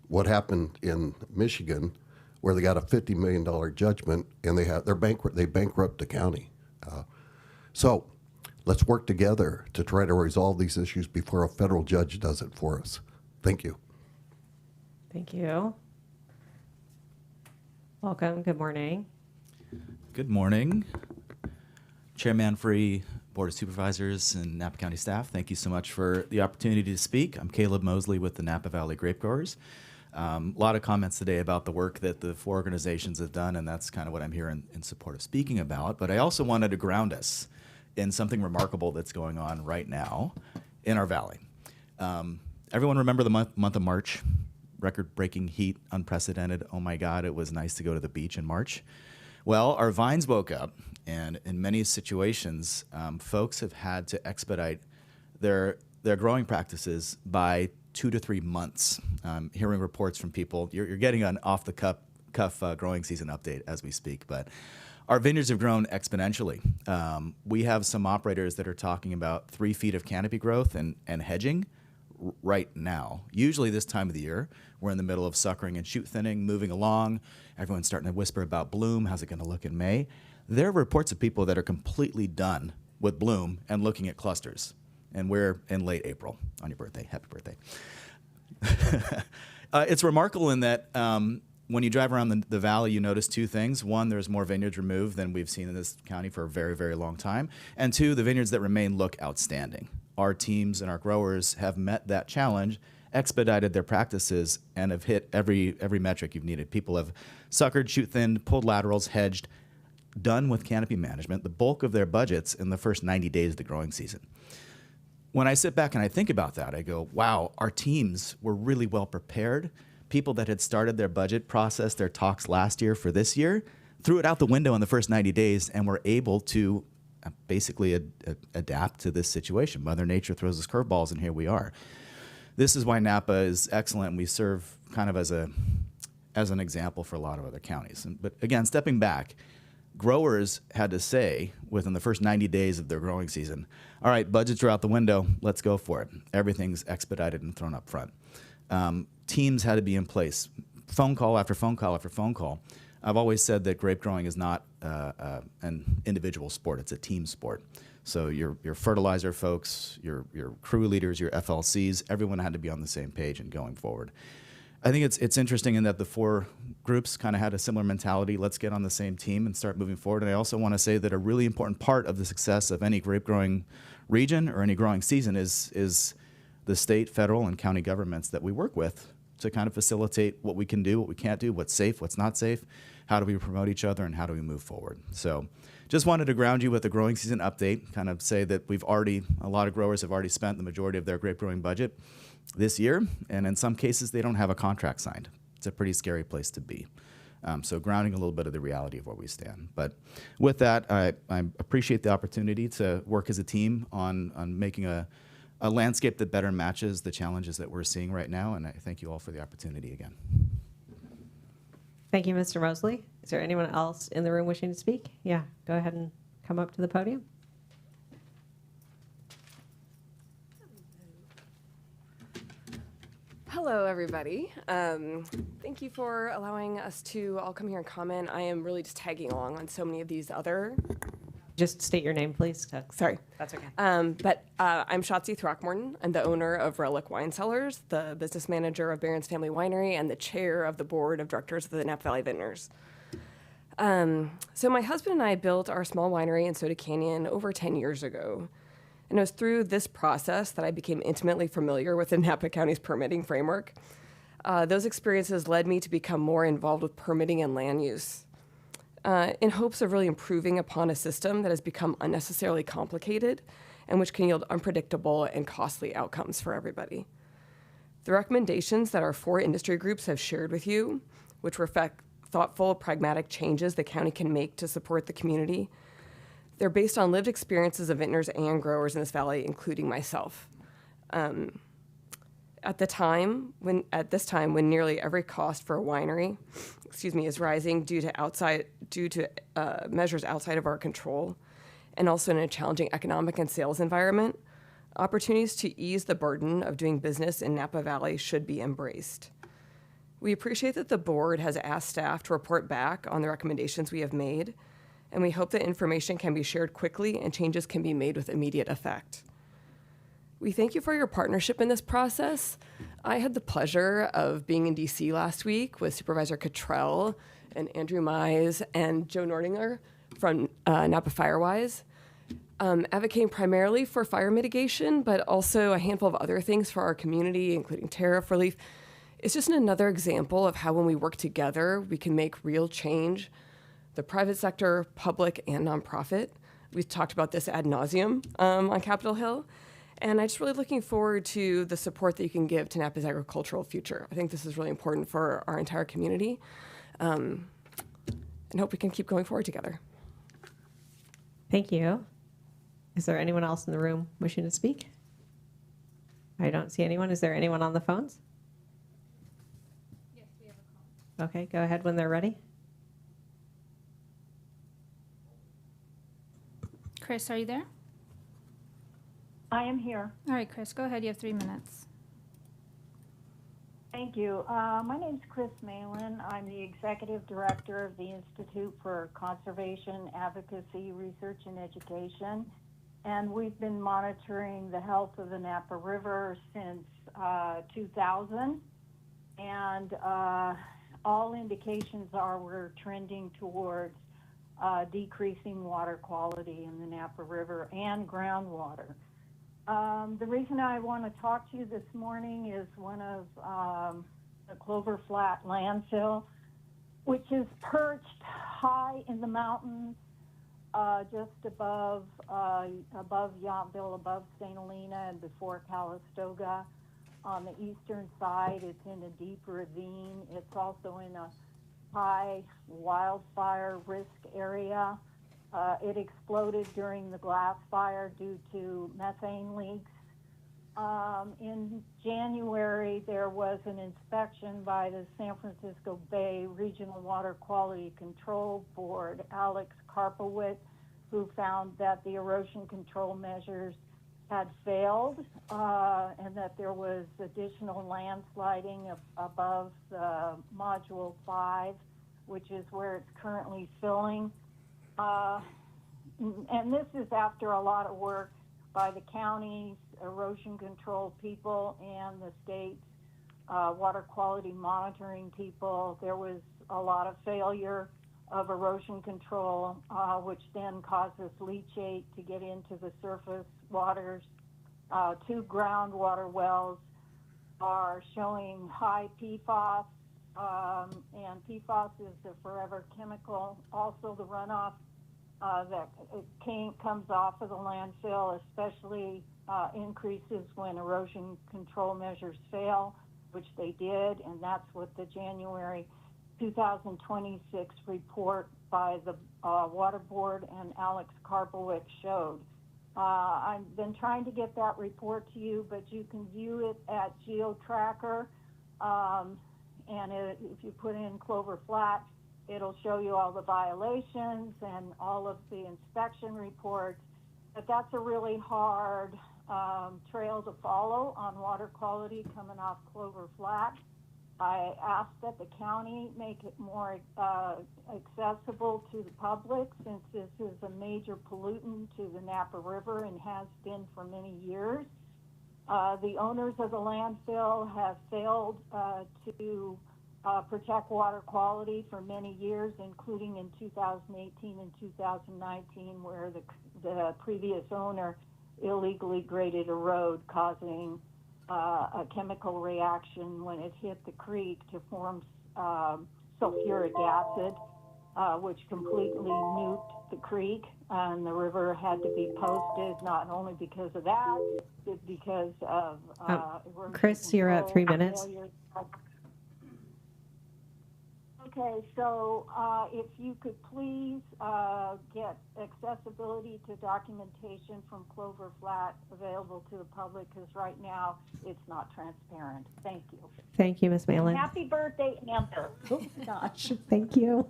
what happened in Michigan, where they got a $50 million judgment, and they bankrupt the county. So let's work together to try to resolve these issues before a federal judge does it for us. Thank you. Thank you. Welcome. Good morning. Good morning. Chairman Free, Board of Supervisors, and Napa County staff, thank you so much for the opportunity to speak. I'm Caleb Mosley with the Napa Valley Grape Growers. A lot of comments today about the work that the four organizations have done, and that's kind of what I'm here in support of speaking about. But I also wanted to ground us in something remarkable that's going on right now in our valley. Everyone remember the month of March? Record-breaking heat, unprecedented. Oh my God, it was nice to go to the beach in March. Well, our vines woke up, and in many situations, folks have had to expedite their growing practices by 2 to 3 months. Hearing reports from people, you're getting an off-the-cuff growing season update as we speak, but our vineyards have grown exponentially. We have some operators that are talking about 3 feet of canopy growth and hedging right now. Usually this time of the year, we're in the middle of suckering and shoot thinning, moving along. Everyone's starting to whisper about bloom. How's it going to look in May? There are reports of people that are completely done with bloom and looking at clusters. And we're in late April on your birthday. Happy birthday. It's remarkable in that when you drive around the valley, you notice 2 things. 1, there's more vineyards removed than we've seen in this county for a very, very long time. And 2, the vineyards that remain look outstanding. Our teams and our growers have met that challenge, expedited their practices, and have hit every metric you've needed. People have suckered, shoot thinned, pulled laterals, hedged, done with canopy management, the bulk of their budgets in the first 90 days of the growing season. When I sit back and I think about that, I go, wow, our teams were really well prepared. People that had started their budget process, their talks last year for this year, threw it out the window in the first 90 days and were able to basically adapt to this situation. Mother Nature throws us curveballs, and here we are. This is why Napa is excellent, and we serve kind of as an example for a lot of other counties. But again, stepping back, growers had to say within the first 90 days of their growing season, all right, budgets are out the window, let's go for it. Everything's expedited and thrown up front. Teams had to be in place, phone call after phone call after phone call. I've always said that grape growing is not an individual sport; it's a team sport. So your fertilizer folks, your crew leaders, your FLCs, everyone had to be on the same page and going forward. I think it's interesting in that the four groups kind of had a similar mentality. Let's get on the same team and start moving forward. And I also want to say that a really important part of the success of any grape growing region or any growing season is the state, federal, and county governments that we work with to kind of facilitate what we can do, what we can't do, what's safe, what's not safe, how do we promote each other, and how do we move forward. So just wanted to ground you with a growing season update, kind of say that a lot of growers have already spent the majority of their grape growing budget this year, and in some cases they don't have a contract signed. It's a pretty scary place to be. So grounding a little bit of the reality of where we stand. But with that, I appreciate the opportunity to work as a team on making a landscape that better matches the challenges that we're seeing right now, and I thank you all for the opportunity again. Thank you, Mr. Mosley. Is there anyone else in the room wishing to speak? Yeah, go ahead and come up to the podium. Hello, everybody. Thank you for allowing us to all come here and comment. I am really just tagging along on so many of these other. Just state your name, please. Sorry. That's okay. I'm Shotzi Throckmorton. I'm the owner of Relic Wine Cellars, the business manager of Barron's Family Winery, and the chair of the board of directors of the Napa Valley Vintners. So my husband and I built our small winery in Soda Canyon over 10 years ago. And it was through this process that I became intimately familiar with the Napa County's permitting framework. Those experiences led me to become more involved with permitting and land use, in hopes of really improving upon a system that has become unnecessarily complicated and which can yield unpredictable and costly outcomes for everybody. The recommendations that our four industry groups have shared with you, which reflect thoughtful, pragmatic changes the county can make to support the community, they're based on lived experiences of vintners and growers in this valley, including myself. At this time, when nearly every cost for a winery, is rising due to measures outside of our control, and also in a challenging economic and sales environment, opportunities to ease the burden of doing business in Napa Valley should be embraced. We appreciate that the board has asked staff to report back on the recommendations we have made, and we hope that information can be shared quickly and changes can be made with immediate effect. We thank you for your partnership in this process. I had the pleasure of being in DC last week with Supervisor Cottrell and Andrew Mize and Joe Nordinger from Napa Firewise, advocating primarily for fire mitigation, but also a handful of other things for our community, including tariff relief. It's just another example of how when we work together, we can make real change. The private sector, public, and nonprofit. We've talked about this ad nauseum on Capitol Hill. And I'm just really looking forward to the support that you can give to Napa's agricultural future. I think this is really important for our entire community, and hope we can keep going forward together. Thank you. Is there anyone else in the room wishing to speak? I don't see anyone. Is there anyone on the phones? Yes, we have a call. Okay, go ahead when they're ready. Chris, are you there? I am here. All right, Chris, go ahead. You have 3 minutes. Thank you. My name is Chris Malin. I'm the Executive Director of the Institute for Conservation, Advocacy, Research, and Education. And we've been monitoring the health of the Napa River since 2000. And all indications are we're trending towards decreasing water quality in the Napa River and groundwater. The reason I want to talk to you this morning is one of the Clover Flat landfill, which is perched high in the mountains, just above Yountville, above St. Helena, and before Calistoga. On the eastern side, it's in a deep ravine. It's also in a high wildfire risk area. It exploded during the glass fire due to methane leaks. In January, there was an inspection by the San Francisco Bay Regional Water Quality Control Board, Alex Karpowitz, who found that the erosion control measures had failed and that there was additional landsliding above Module 5, which is where it's currently filling. And this is after a lot of work by the county's erosion control people and the state's water quality monitoring people. There was a lot of failure of erosion control, which then causes leachate to get into the surface waters. 2 groundwater wells are showing high PFAS, and PFAS is a forever chemical. Also, the runoff that comes off of the landfill especially increases when erosion control measures fail, which they did, and that's what the January 2026 report by the Water Board and Alex Karpowicz showed. I've been trying to get that report to you, but you can view it at GeoTracker, and if you put in Clover Flat, it'll show you all the violations and all of the inspection reports. But that's a really hard trail to follow on water quality coming off Clover Flat. I asked that the county make it more accessible to the public, since this is a major pollutant to the Napa River and has been for many years. The owners of the landfill have failed to protect water quality for many years, including in 2018 and 2019, where the previous owner illegally graded a road, causing a chemical reaction when it hit the creek to form sulfuric acid, which completely nuked the creek, and the river had to be posted, not only because of that, but because of Chris, you're at 3 minutes. failures. Okay, so if you could please get accessibility to documentation from Clover Flat available to the public, because right now it's not transparent. Thank you. Thank you, Ms. Malin. Happy birthday, Amber. Oh, gosh. Thank you.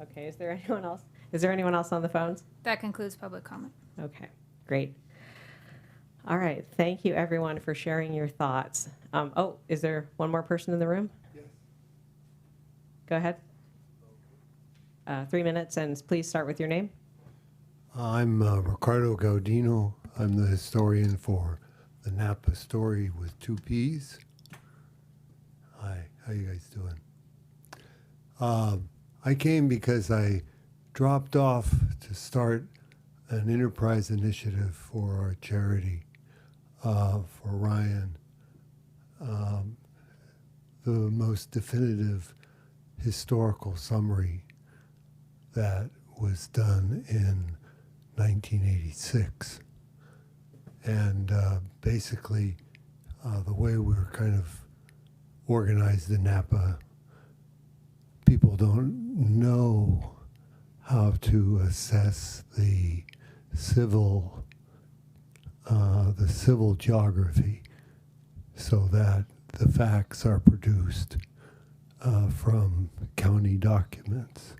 Okay, is there anyone else? Is there anyone else on the phones? That concludes public comment. Okay, great. All right, thank you everyone for sharing your thoughts. Oh, is there one more person in the room? Yes. Go ahead. 3 minutes, and please start with your name. I'm Ricardo Gaudino. I'm the historian for the Napa Story with 2 Ps. Hi, how you guys doing? I came because I dropped off to start an enterprise initiative for our charity, for Ryan. The most definitive historical summary that was done in 1986. And basically, the way we're kind of organized in Napa, people don't know how to assess the civil geography, so that the facts are produced from county documents.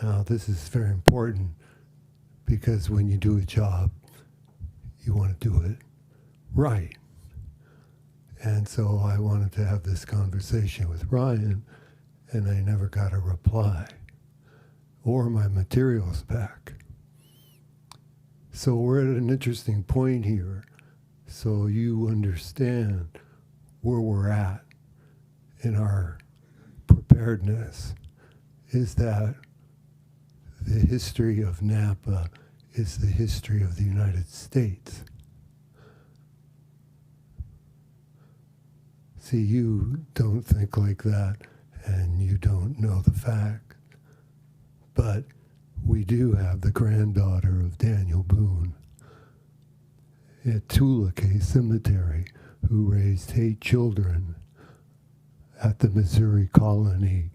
Now, this is very important, because when you do a job, you want to do it right. And so I wanted to have this conversation with Ryan, and I never got a reply or my materials back. So we're at an interesting point here, so you understand where we're at in our preparedness, is that the history of Napa is the history of the United States. See, you don't think like that, and you don't know the fact. But we do have the granddaughter of Daniel Boone at Tulakay Cemetery, who raised 8 children at the Missouri Colony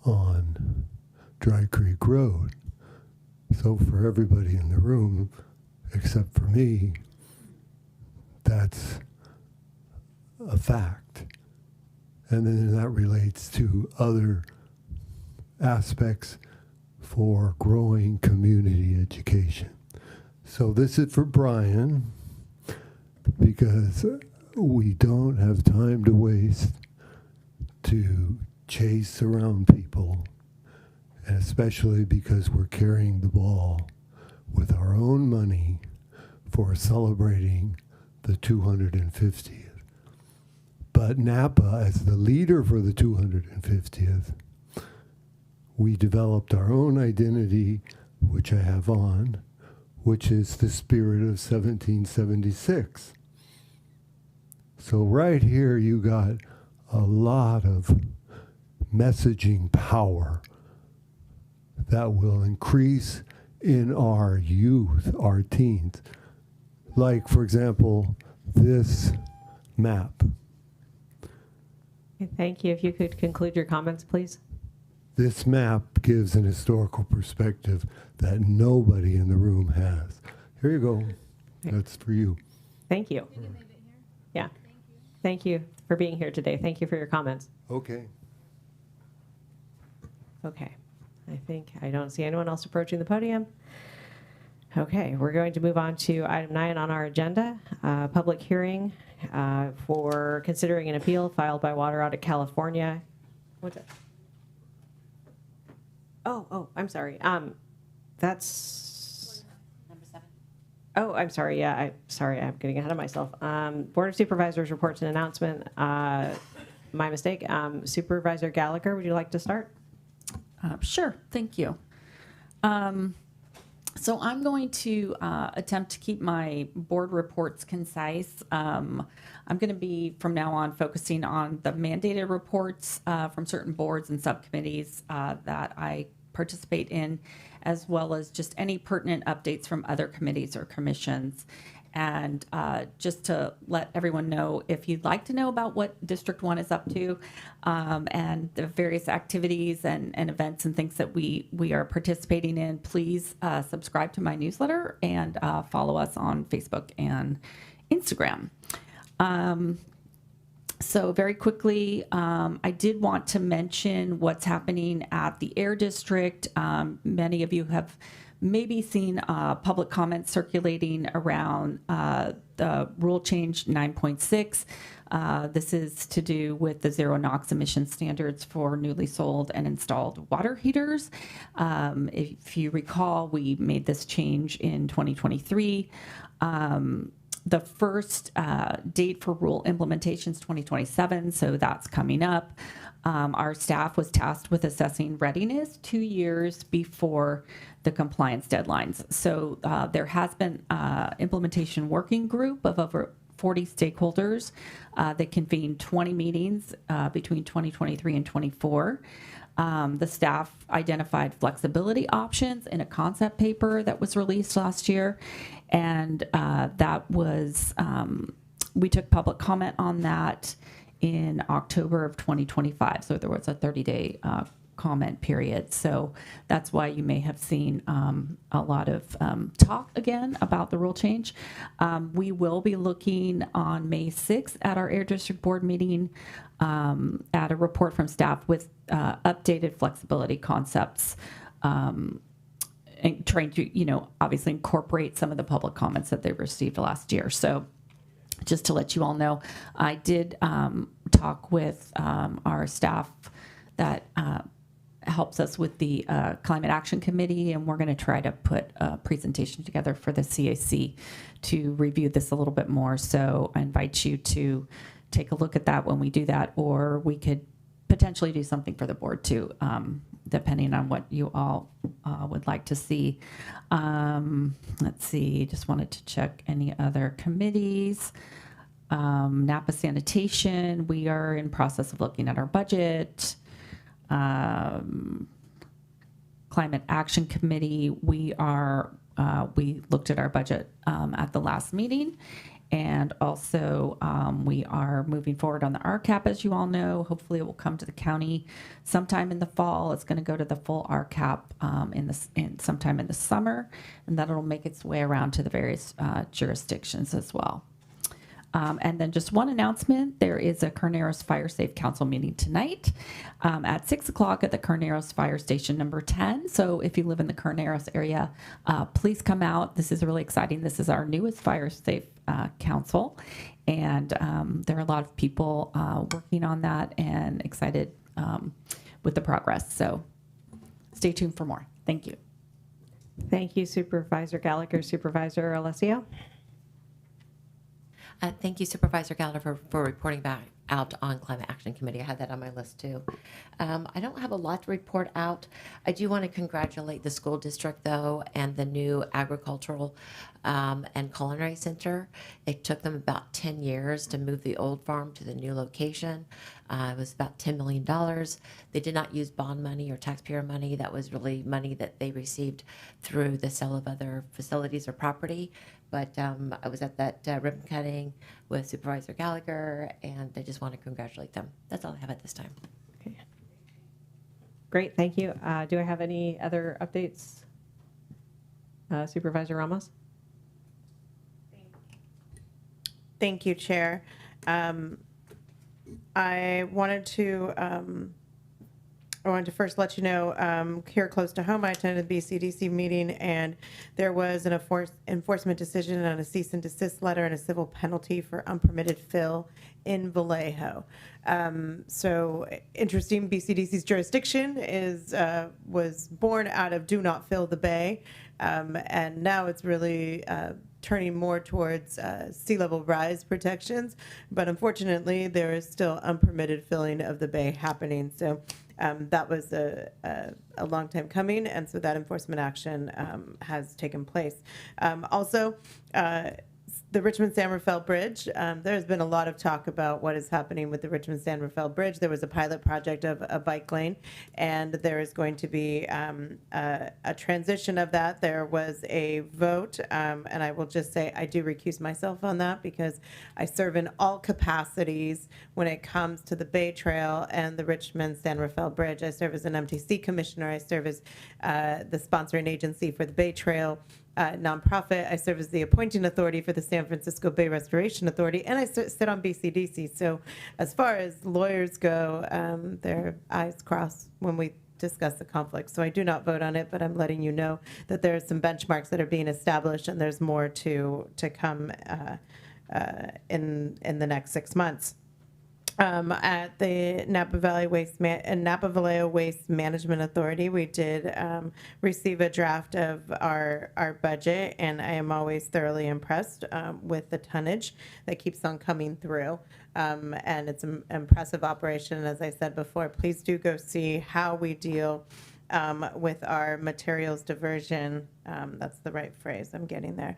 on Dry Creek Road. So for everybody in the room, except for me, that's a fact. And then that relates to other aspects for growing community education. So this is for Brian, because we don't have time to waste to chase around people, and especially because we're carrying the ball with our own money for celebrating the 250th. But Napa, as the leader for the 250th, we developed our own identity, which I have on, which is the spirit of 1776. So right here you got a lot of messaging power that will increase in our youth, our teens. Like, for example, this map. Okay, thank you. If you could conclude your comments, please. This map gives an historical perspective that nobody in the room has. Here you go. That's for you. Thank you. Yeah. Thank you for being here today. Thank you for your comments. Okay. Okay. I don't see anyone else approaching the podium. Okay, we're going to move on to item 9 on our agenda, public hearing for considering an appeal filed by Water Audit California. What's it? Oh, I'm sorry. That's Number 7. Oh, I'm sorry. Yeah, I'm getting ahead of myself. Board of Supervisors reports and announcement. My mistake. Supervisor Gallagher, would you like to start? Sure, thank you. So I'm going to attempt to keep my board reports concise. I'm going to be, from now on, focusing on the mandated reports from certain boards and subcommittees that I participate in, as well as just any pertinent updates from other committees or commissions. And just to let everyone know, if you'd like to know about what District 1 is up to and the various activities and events and things that we are participating in, please subscribe to my newsletter and follow us on Facebook and Instagram. So very quickly, I did want to mention what's happening at the Air District. Many of you have maybe seen public comments circulating around the rule change 9.6. This is to do with the zero NOx emission standards for newly sold and installed water heaters. If you recall, we made this change in 2023. The first date for rule implementation is 2027, so that's coming up. Our staff was tasked with assessing readiness 2 years before the compliance deadlines. So there has been implementation working group of over 40 stakeholders that convened 20 meetings between 2023 and 24. The staff identified flexibility options in a concept paper that was released last year. And that was, we took public comment on that in October of 2025. So there was a 30-day comment period. So that's why you may have seen a lot of talk again about the rule change. We will be looking on May 6th at our Air District Board meeting at a report from staff with updated flexibility concepts and trying to, obviously incorporate some of the public comments that they received last year. So just to let you all know, I did talk with our staff that helps us with the Climate Action Committee, and we're going to try to put a presentation together for the CAC to review this a little bit more. So I invite you to take a look at that when we do that, or we could potentially do something for the board too, depending on what you all would like to see. Let's see, just wanted to check any other committees. Napa Sanitation, we are in process of looking at our budget. Climate Action Committee, we looked at our budget at the last meeting, and also we are moving forward on the RCAP, as you all know. Hopefully it will come to the county sometime in the fall. It's going to go to the full RCAP sometime in the summer, and that'll make its way around to the various jurisdictions as well. And then just one announcement, there is a Carneros Fire Safe Council meeting tonight at 6 o'clock at the Carneros Fire Station number 10. So if you live in the Carneros area, please come out. This is really exciting. This is our newest Fire Safe Council. And there are a lot of people working on that and excited with the progress. So stay tuned for more. Thank you. Thank you, Supervisor Gallagher. Supervisor Alessio? Thank you, Supervisor Gallagher, for reporting back out on Climate Action Committee. I had that on my list too. I don't have a lot to report out. I do want to congratulate the school district though and the new agricultural and culinary center. It took them about 10 years to move the old farm to the new location. It was about $10 million. They did not use bond money or taxpayer money. That was really money that they received through the sale of other facilities or property. But I was at that ribbon cutting with Supervisor Gallagher, and I just want to congratulate them. That's all I have at this time. Okay. Great, thank you. Do I have any other updates? Supervisor Ramos? Thank you, Chair. I wanted to first let you know, here close to home, I attended the BCDC meeting, and there was an enforcement decision on a cease and desist letter and a civil penalty for unpermitted fill in Vallejo. So interesting, BCDC's jurisdiction was born out of do not fill the bay, and now it's really turning more towards sea level rise protections, but unfortunately there is still unpermitted filling of the bay happening. So that was a long time coming, and so that enforcement action has taken place. Also, the Richmond-San Rafael Bridge, there's been a lot of talk about what is happening with the Richmond-San Rafael Bridge. There was a pilot project of a bike lane, and there is going to be a transition of that. There was a vote, and I will just say I do recuse myself on that because I serve in all capacities when it comes to the Bay Trail and the Richmond-San Rafael Bridge. I serve as an MTC commissioner. I serve as the sponsoring agency for the Bay Trail nonprofit. I serve as the appointing authority for the San Francisco Bay Restoration Authority, and I sit on BCDC. So as far as lawyers go, their eyes cross when we discuss the conflict. So I do not vote on it, but I'm letting you know that there are some benchmarks that are being established, and there's more to come in the next 6 months. At the Napa Valley Napa Vallejo Waste Management Authority, we did receive a draft of our budget, and I am always thoroughly impressed with the tonnage that keeps on coming through. And it's an impressive operation. As I said before, please do go see how we deal with our materials diversion, that's the right phrase, I'm getting there,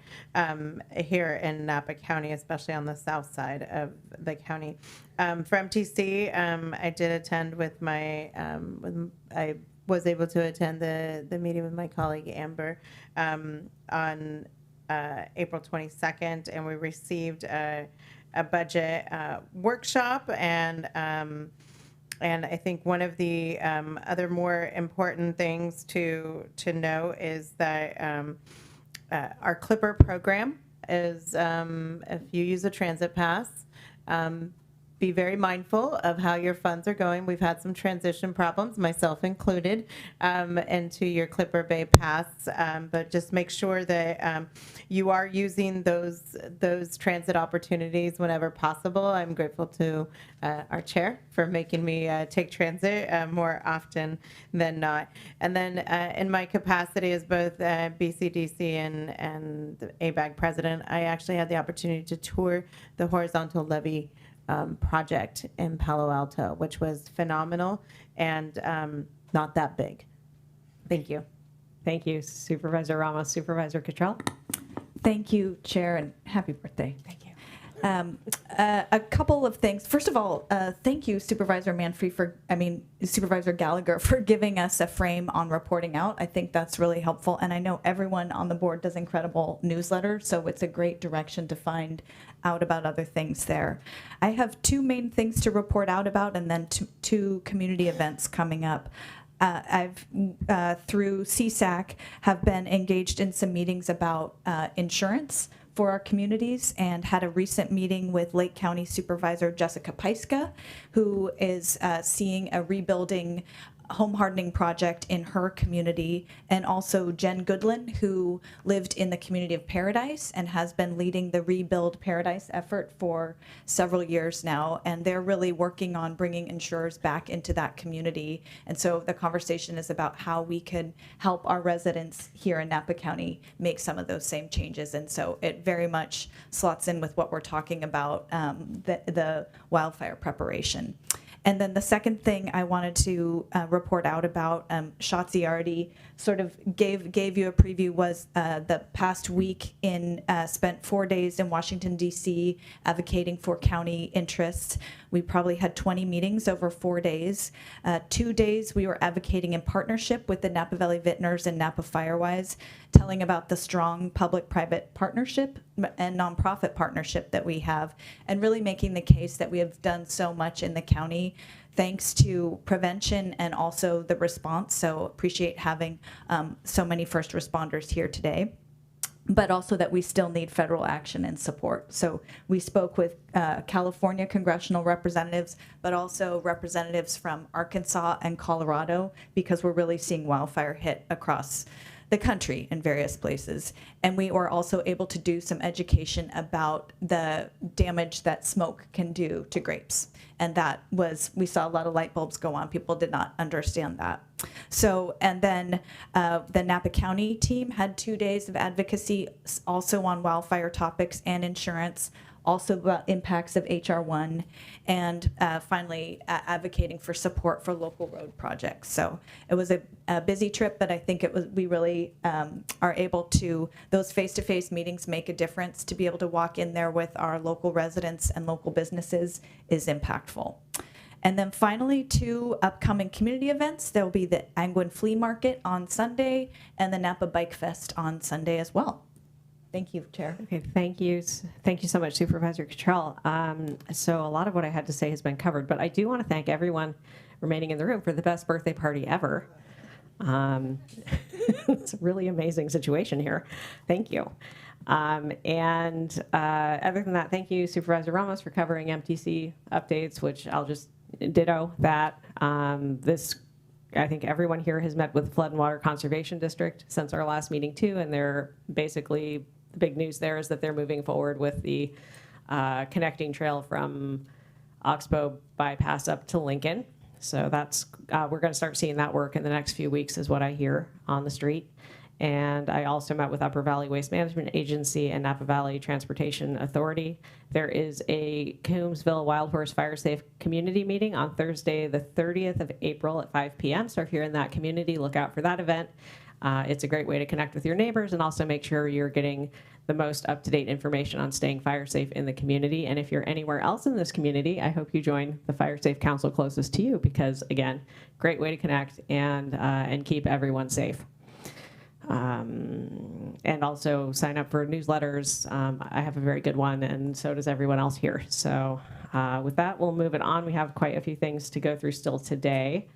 here in Napa County, especially on the south side of the county. For MTC, I did attend with my, I was able to attend the meeting with my colleague Amber on April 22nd, and we received a budget workshop, and I think one of the other more important things to know is that our Clipper program is, if you use a transit pass, be very mindful of how your funds are going. We've had some transition problems, myself included, into your Clipper Bay Pass, but just make sure that you are using those transit opportunities whenever possible. I'm grateful to our chair for making me take transit more often than not. And then in my capacity as both BCDC and the ABAG president, I actually had the opportunity to tour the horizontal levee project in Palo Alto, which was phenomenal and not that big. Thank you. Thank you, Supervisor Ramos. Supervisor Cottrell? Thank you, Chair, and happy birthday. Thank you. A couple of things. First of all, thank you, Supervisor Supervisor Gallagher, for giving us a frame on reporting out. I think that's really helpful, and I know everyone on the board does incredible newsletter, so it's a great direction to find out about other things there. I have two main things to report out about, and then two community events coming up. I've, through CSAC, have been engaged in some meetings about insurance for our communities, and had a recent meeting with Lake County Supervisor Jessica Peiska, who is seeing a rebuilding home hardening project in her community, and also Jen Goodlin, who lived in the community of Paradise and has been leading the Rebuild Paradise effort for several years now. And they're really working on bringing insurers back into that community. And so the conversation is about how we can help our residents here in Napa County make some of those same changes. And so it very much slots in with what we're talking about, the wildfire preparation. And then the second thing I wanted to report out about, Shotzi already sort of gave you a preview, was the past week spent 4 days in Washington, D.C. advocating for county interests. We probably had 20 meetings over 4 days. 2 days we were advocating in partnership with the Napa Valley Vintners and Napa Firewise, telling about the strong public-private partnership and nonprofit partnership that we have, and really making the case that we have done so much in the county thanks to prevention and also the response. So appreciate having so many first responders here today, but also that we still need federal action and support. So we spoke with California congressional representatives, but also representatives from Arkansas and Colorado, because we're really seeing wildfire hit across the country in various places. And we were also able to do some education about the damage that smoke can do to grapes. And that was, we saw a lot of light bulbs go on. People did not understand that. So, and then the Napa County team had 2 days of advocacy also on wildfire topics and insurance, also about impacts of HR1, and finally advocating for support for local road projects. So it was a busy trip, but I think it was, we really are able to, those face-to-face meetings make a difference. To be able to walk in there with our local residents and local businesses is impactful. And then finally, 2 upcoming community events. There will be the Angwin Flea Market on Sunday and the Napa Bike Fest on Sunday as well. Thank you, Chair. Okay, thank you. Thank you so much, Supervisor Cottrell. So a lot of what I had to say has been covered, but I do want to thank everyone remaining in the room for the best birthday party ever. It's a really amazing situation here. Thank you. Other than that, thank you, Supervisor Ramos, for covering MTC updates, which I'll just ditto that. I think everyone here has met with Flood and Water Conservation District since our last meeting too, and they're basically, the big news there is that they're moving forward with the connecting trail from Oxbow bypass up to Lincoln. So that's, we're going to start seeing that work in the next few weeks is what I hear on the street. And I also met with Upper Valley Waste Management Agency and Napa Valley Transportation Authority. There is a Coombsville Wild Horse Fire Safe community meeting on Thursday, the 30th of April at 5 p.m. So if you're in that community, look out for that event. It's a great way to connect with your neighbors and also make sure you're getting the most up-to-date information on staying fire safe in the community. And if you're anywhere else in this community, I hope you join the Fire Safe Council closest to you, because again, great way to connect and keep everyone safe. And also sign up for newsletters. I have a very good one, and so does everyone else here. So with that, we'll move it on. We have quite a few things to go through still today.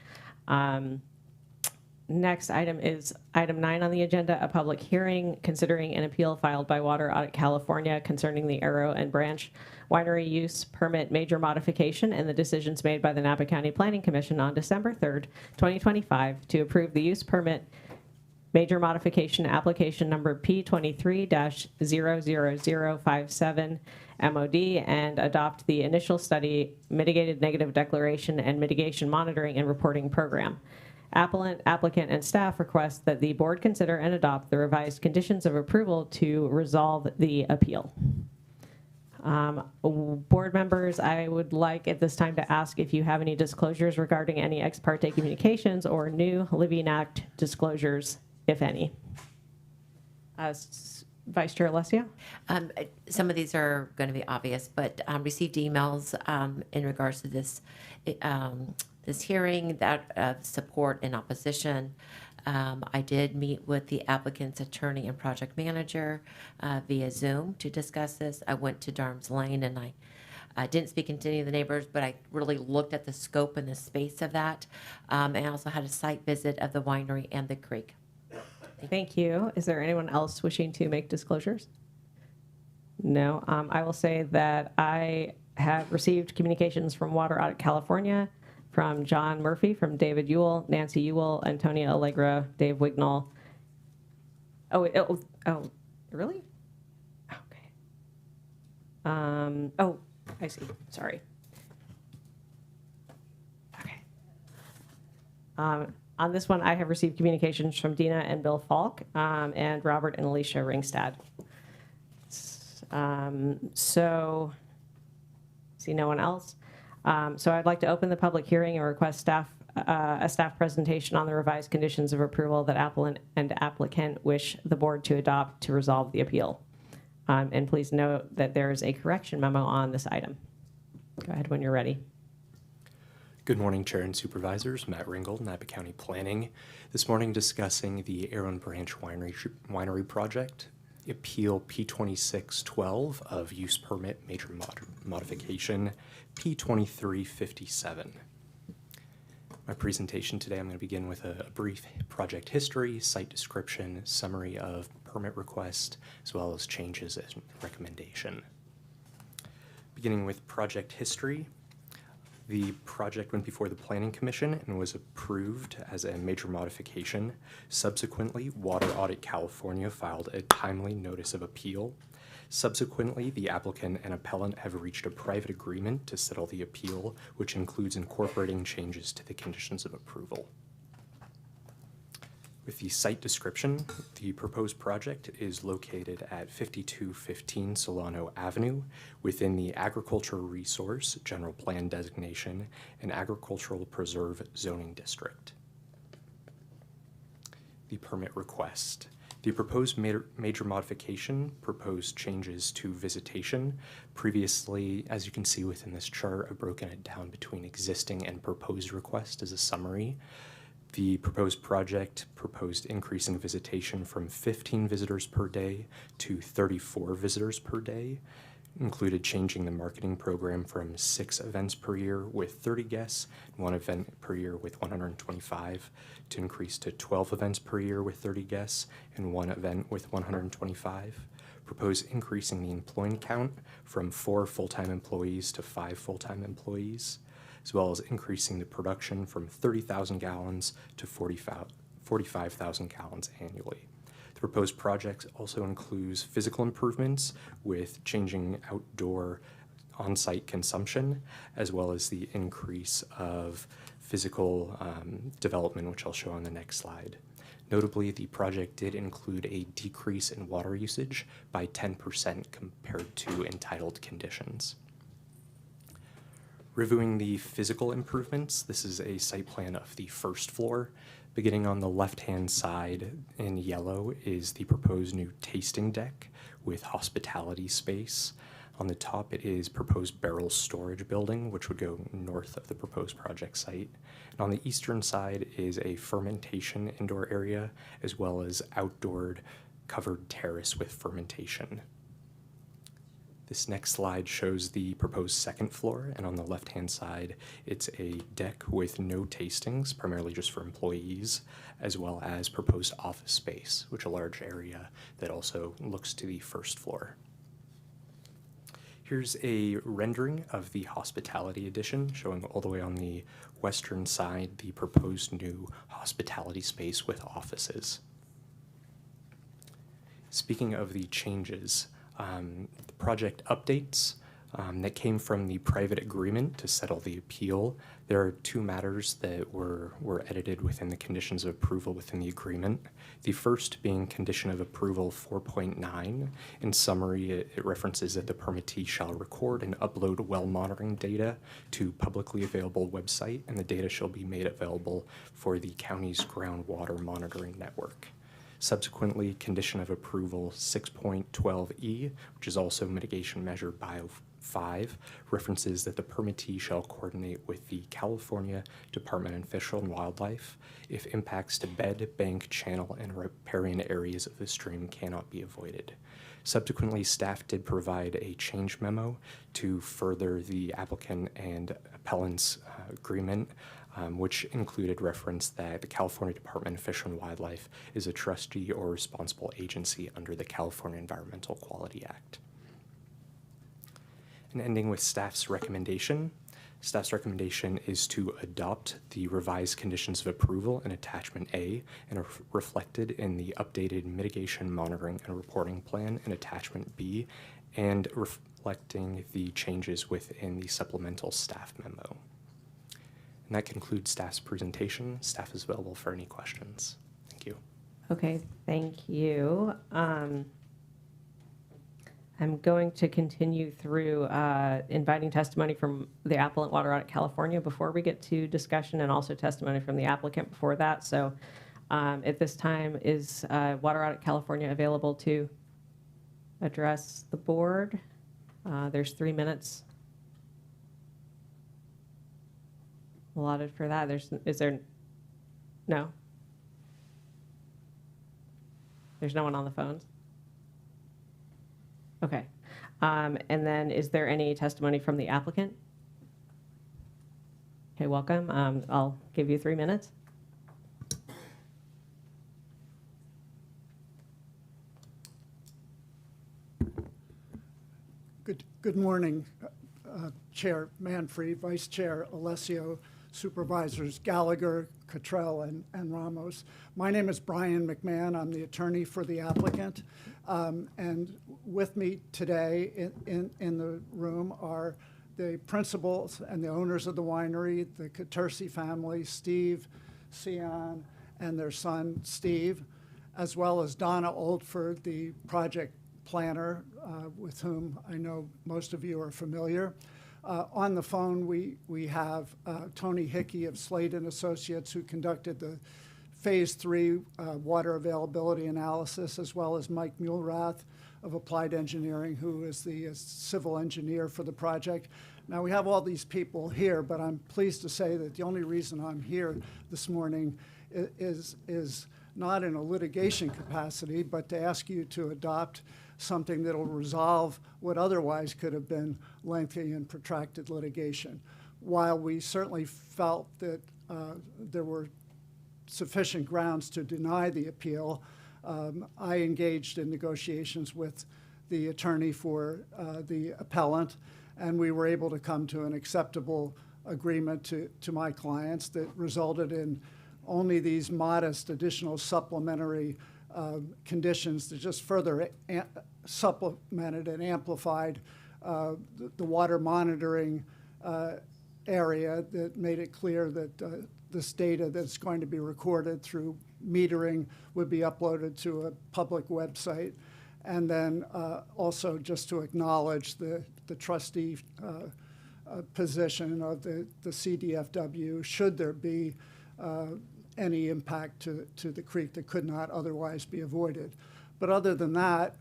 Next item is item 9 on the agenda, a public hearing considering an appeal filed by Water Audit California concerning the Arrow and Branch Winery Use Permit Major Modification and the decisions made by the Napa County Planning Commission on December 3rd, 2025 to approve the use permit Major Modification Application Number P23-00057 MOD and adopt the initial study, Mitigated Negative Declaration and Mitigation Monitoring and Reporting Program. Applicant, and staff request that the board consider and adopt the revised conditions of approval to resolve the appeal. Board members, I would like at this time to ask if you have any disclosures regarding any ex parte communications or new Living Act disclosures, if any. Vice Chair Alessio? Some of these are going to be obvious, but received emails in regards to this this hearing that support and opposition. I did meet with the applicant's attorney and project manager via Zoom to discuss this. I went to Darms Lane and I didn't speak to any of the neighbors, but I really looked at the scope and the space of that. And I also had a site visit of the winery and the creek. Thank you. Is there anyone else wishing to make disclosures? No. I will say that I have received communications from Water Audit California, from John Murphy, from David Ewell, Nancy Ewell, Antonia Allegra, Dave Wignall. Oh, really? Okay. Oh, I see. Sorry. Okay. On this one, I have received communications from Dina and Bill Falk, and Robert and Alicia Ringstad. So, see no one else. So I'd like to open the public hearing and request a staff presentation on the revised conditions of approval that applicant wish the board to adopt to resolve the appeal. And please note that there is a correction memo on this item. Go ahead when you're ready. Good morning, Chair and Supervisors. Matt Ringgold, Napa County Planning. This morning discussing the Aaron Branch Winery Project, Appeal P2612 of Use Permit Major Modification P2357. My presentation today, I'm going to begin with a brief project history, site description, summary of permit request, as well as changes and recommendation. Beginning with project history, the project went before the Planning Commission and was approved as a major modification. Subsequently, Water Audit California filed a timely notice of appeal. Subsequently, the applicant and appellant have reached a private agreement to settle the appeal, which includes incorporating changes to the conditions of approval. With the site description, the proposed project is located at 5215 Solano Avenue within the Agricultural Resource General Plan Designation and Agricultural Preserve Zoning District. The permit request. The proposed major modification proposed changes to visitation. Previously, as you can see within this chart, I've broken it down between existing and proposed request as a summary. The proposed project proposed increase in visitation from 15 visitors per day to 34 visitors per day, included changing the marketing program from 6 events per year with 30 guests, 1 event per year with 125, to increase to 12 events per year with 30 guests and 1 event with 125. Propose increasing the employee count from 4 full-time employees to 5 full-time employees, as well as increasing the production from 30,000 gallons to 45,000 gallons annually. The proposed project also includes physical improvements with changing outdoor on-site consumption, as well as the increase of physical development, which I'll show on the next slide. Notably, the project did include a decrease in water usage by 10% compared to entitled conditions. Reviewing the physical improvements, this is a site plan of the first floor. Beginning on the left-hand side in yellow is the proposed new tasting deck with hospitality space. On the top, it is proposed barrel storage building, which would go north of the proposed project site. And on the eastern side is a fermentation indoor area, as well as outdoor covered terrace with fermentation. This next slide shows the proposed second floor, and on the left-hand side, it's a deck with no tastings, primarily just for employees, as well as proposed office space, which is a large area that also looks to the first floor. Here's a rendering of the hospitality addition, showing all the way on the western side the proposed new hospitality space with offices. Speaking of the changes, the project updates that came from the private agreement to settle the appeal. There are 2 matters that were edited within the conditions of approval within the agreement. The first being condition of approval 4.9. In summary, it references that the permittee shall record and upload well monitoring data to publicly available website, and the data shall be made available for the county's groundwater monitoring network. Subsequently, condition of approval 6.12E, which is also mitigation measure bio 5, references that the permittee shall coordinate with the California Department of Fish and Wildlife if impacts to bed, bank, channel, and riparian areas of the stream cannot be avoided. Subsequently, staff did provide a change memo to further the applicant and appellant's agreement, which included reference that the California Department of Fish and Wildlife is a trustee or responsible agency under the California Environmental Quality Act. And ending with staff's recommendation, Staff's recommendation is to adopt the revised conditions of approval in Attachment A and are reflected in the updated mitigation, monitoring, and reporting plan in Attachment B, and reflecting the changes within the supplemental staff memo. And that concludes staff's presentation. Staff is available for any questions. Thank you. Okay, thank you. I'm going to continue through inviting testimony from the appellant, Water Audit California, before we get to discussion, and also testimony from the applicant before that. So at this time, is Water Audit California available to address the board? There's 3 minutes allotted for that. Is there? No? There's no one on the phones? Okay. And then is there any testimony from the applicant? Okay, welcome. I'll give you 3 minutes. Good morning, Chair Manfree, Vice Chair Alessio, Supervisors Gallagher, Cottrell, and Ramos. My name is Brian McMahon. I'm the attorney for the applicant. And with me today in the room are the principals and the owners of the winery, the Catersi family, Steve, Sion, and their son, Steve, as well as Donna Oldford, the project planner, with whom I know most of you are familiar. On the phone, we have Tony Hickey of Slade and Associates, who conducted the Phase 3 water availability analysis, as well as Mike Muhlrath of Applied Engineering, who is the civil engineer for the project. Now, we have all these people here, but I'm pleased to say that the only reason I'm here this morning is not in a litigation capacity, but to ask you to adopt something that will resolve what otherwise could have been lengthy and protracted litigation. While we certainly felt that there were sufficient grounds to deny the appeal, I engaged in negotiations with the attorney for the appellant, and we were able to come to an acceptable agreement to my clients that resulted in only these modest additional supplementary conditions that just further supplemented and amplified the water monitoring area, that made it clear that this data that's going to be recorded through metering would be uploaded to a public website. And then also just to acknowledge the trustee position of the CDFW, should there be any impact to the creek that could not otherwise be avoided. But other than that,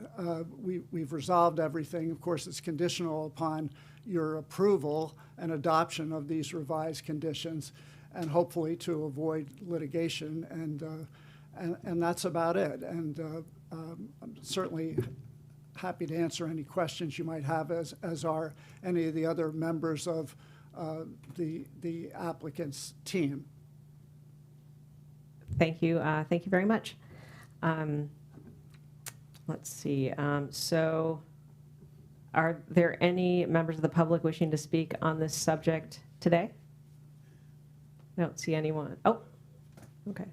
we've resolved everything. Of course, it's conditional upon your approval and adoption of these revised conditions, and hopefully to avoid litigation. And that's about it. And I'm certainly happy to answer any questions you might have, as are any of the other members of the applicant's team. Thank you. Thank you very much. Let's see. So are there any members of the public wishing to speak on this subject today? I don't see anyone. Oh, okay.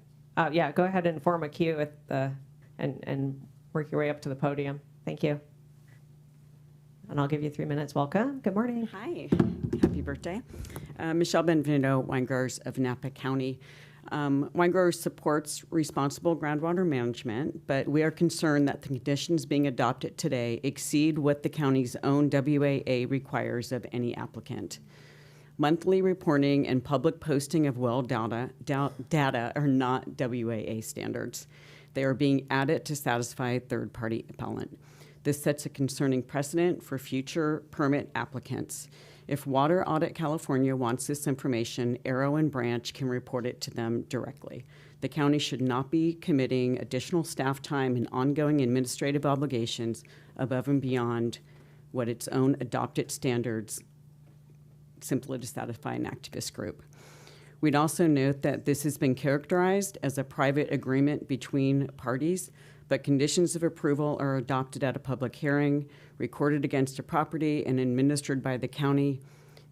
Yeah, go ahead and form a queue at the, and work your way up to the podium. Thank you. And I'll give you 3 minutes. Welcome. Good morning. Hi. Happy birthday. Michelle Benvenuto, Wine Growers of Napa County. Wine Growers supports responsible groundwater management, but we are concerned that the conditions being adopted today exceed what the county's own WAA requires of any applicant. Monthly reporting and public posting of well data are not WAA standards. They are being added to satisfy a third-party appellant. This sets a concerning precedent for future permit applicants. If Water Audit California wants this information, Arrow and Branch can report it to them directly. The county should not be committing additional staff time and ongoing administrative obligations above and beyond what its own adopted standards simply to satisfy an activist group. We'd also note that this has been characterized as a private agreement between parties, but conditions of approval are adopted at a public hearing, recorded against a property, and administered by the county.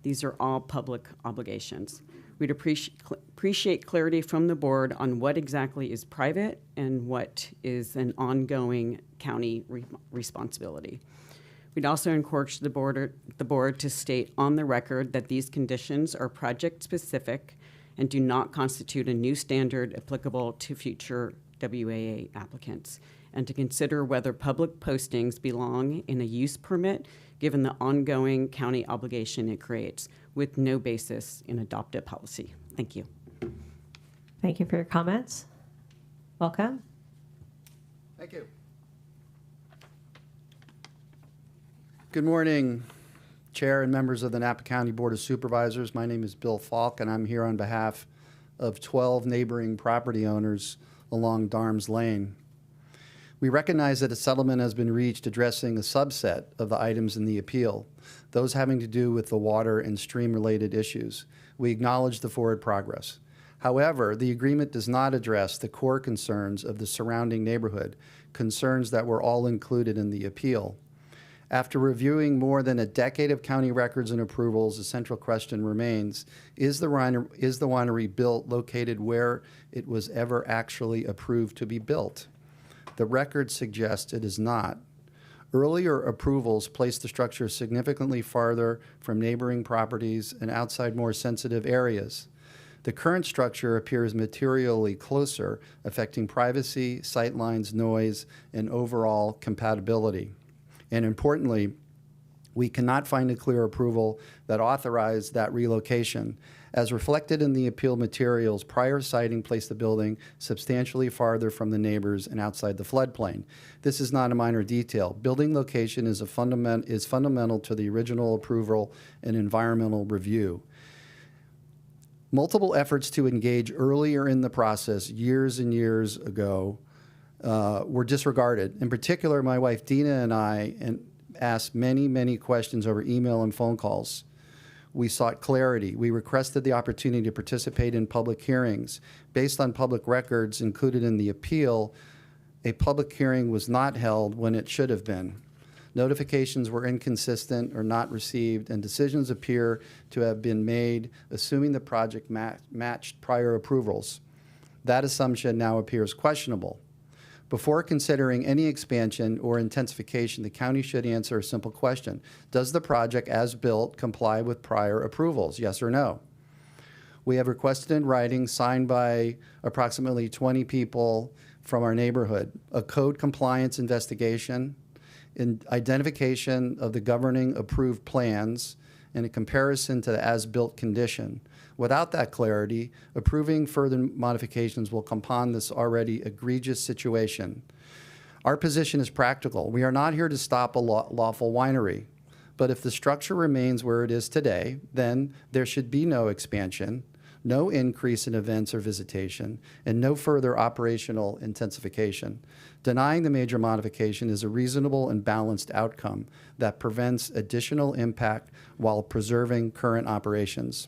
These are all public obligations. We'd appreciate clarity from the board on what exactly is private and what is an ongoing county responsibility. We'd also encourage the board to state on the record that these conditions are project-specific and do not constitute a new standard applicable to future WAA applicants, and to consider whether public postings belong in a use permit given the ongoing county obligation it creates, with no basis in adopted policy. Thank you. Thank you for your comments. Welcome. Thank you. Good morning, Chair and members of the Napa County Board of Supervisors. My name is Bill Falk, and I'm here on behalf of 12 neighboring property owners along Darms Lane. We recognize that a settlement has been reached addressing a subset of the items in the appeal, those having to do with the water and stream-related issues. We acknowledge the forward progress. However, the agreement does not address the core concerns of the surrounding neighborhood, concerns that were all included in the appeal. After reviewing more than a decade of county records and approvals, the central question remains, is the winery built located where it was ever actually approved to be built? The record suggests it is not. Earlier approvals placed the structure significantly farther from neighboring properties and outside more sensitive areas. The current structure appears materially closer, affecting privacy, sightlines, noise, and overall compatibility. And importantly, we cannot find a clear approval that authorized that relocation. As reflected in the appeal materials, prior siting placed the building substantially farther from the neighbors and outside the floodplain. This is not a minor detail. Building location is fundamental to the original approval and environmental review. Multiple efforts to engage earlier in the process, years and years ago, were disregarded. In particular, my wife Dina and I asked many questions over email and phone calls. We sought clarity. We requested the opportunity to participate in public hearings. Based on public records included in the appeal, a public hearing was not held when it should have been. Notifications were inconsistent or not received, and decisions appear to have been made assuming the project matched prior approvals. That assumption now appears questionable. Before considering any expansion or intensification, the county should answer a simple question. Does the project as built comply with prior approvals? Yes or no? We have requested in writing, signed by approximately 20 people from our neighborhood, a code compliance investigation, an identification of the governing approved plans, and a comparison to the as-built condition. Without that clarity, approving further modifications will compound this already egregious situation. Our position is practical. We are not here to stop a lawful winery, but if the structure remains where it is today, then there should be no expansion, no increase in events or visitation, and no further operational intensification. Denying the major modification is a reasonable and balanced outcome that prevents additional impact while preserving current operations.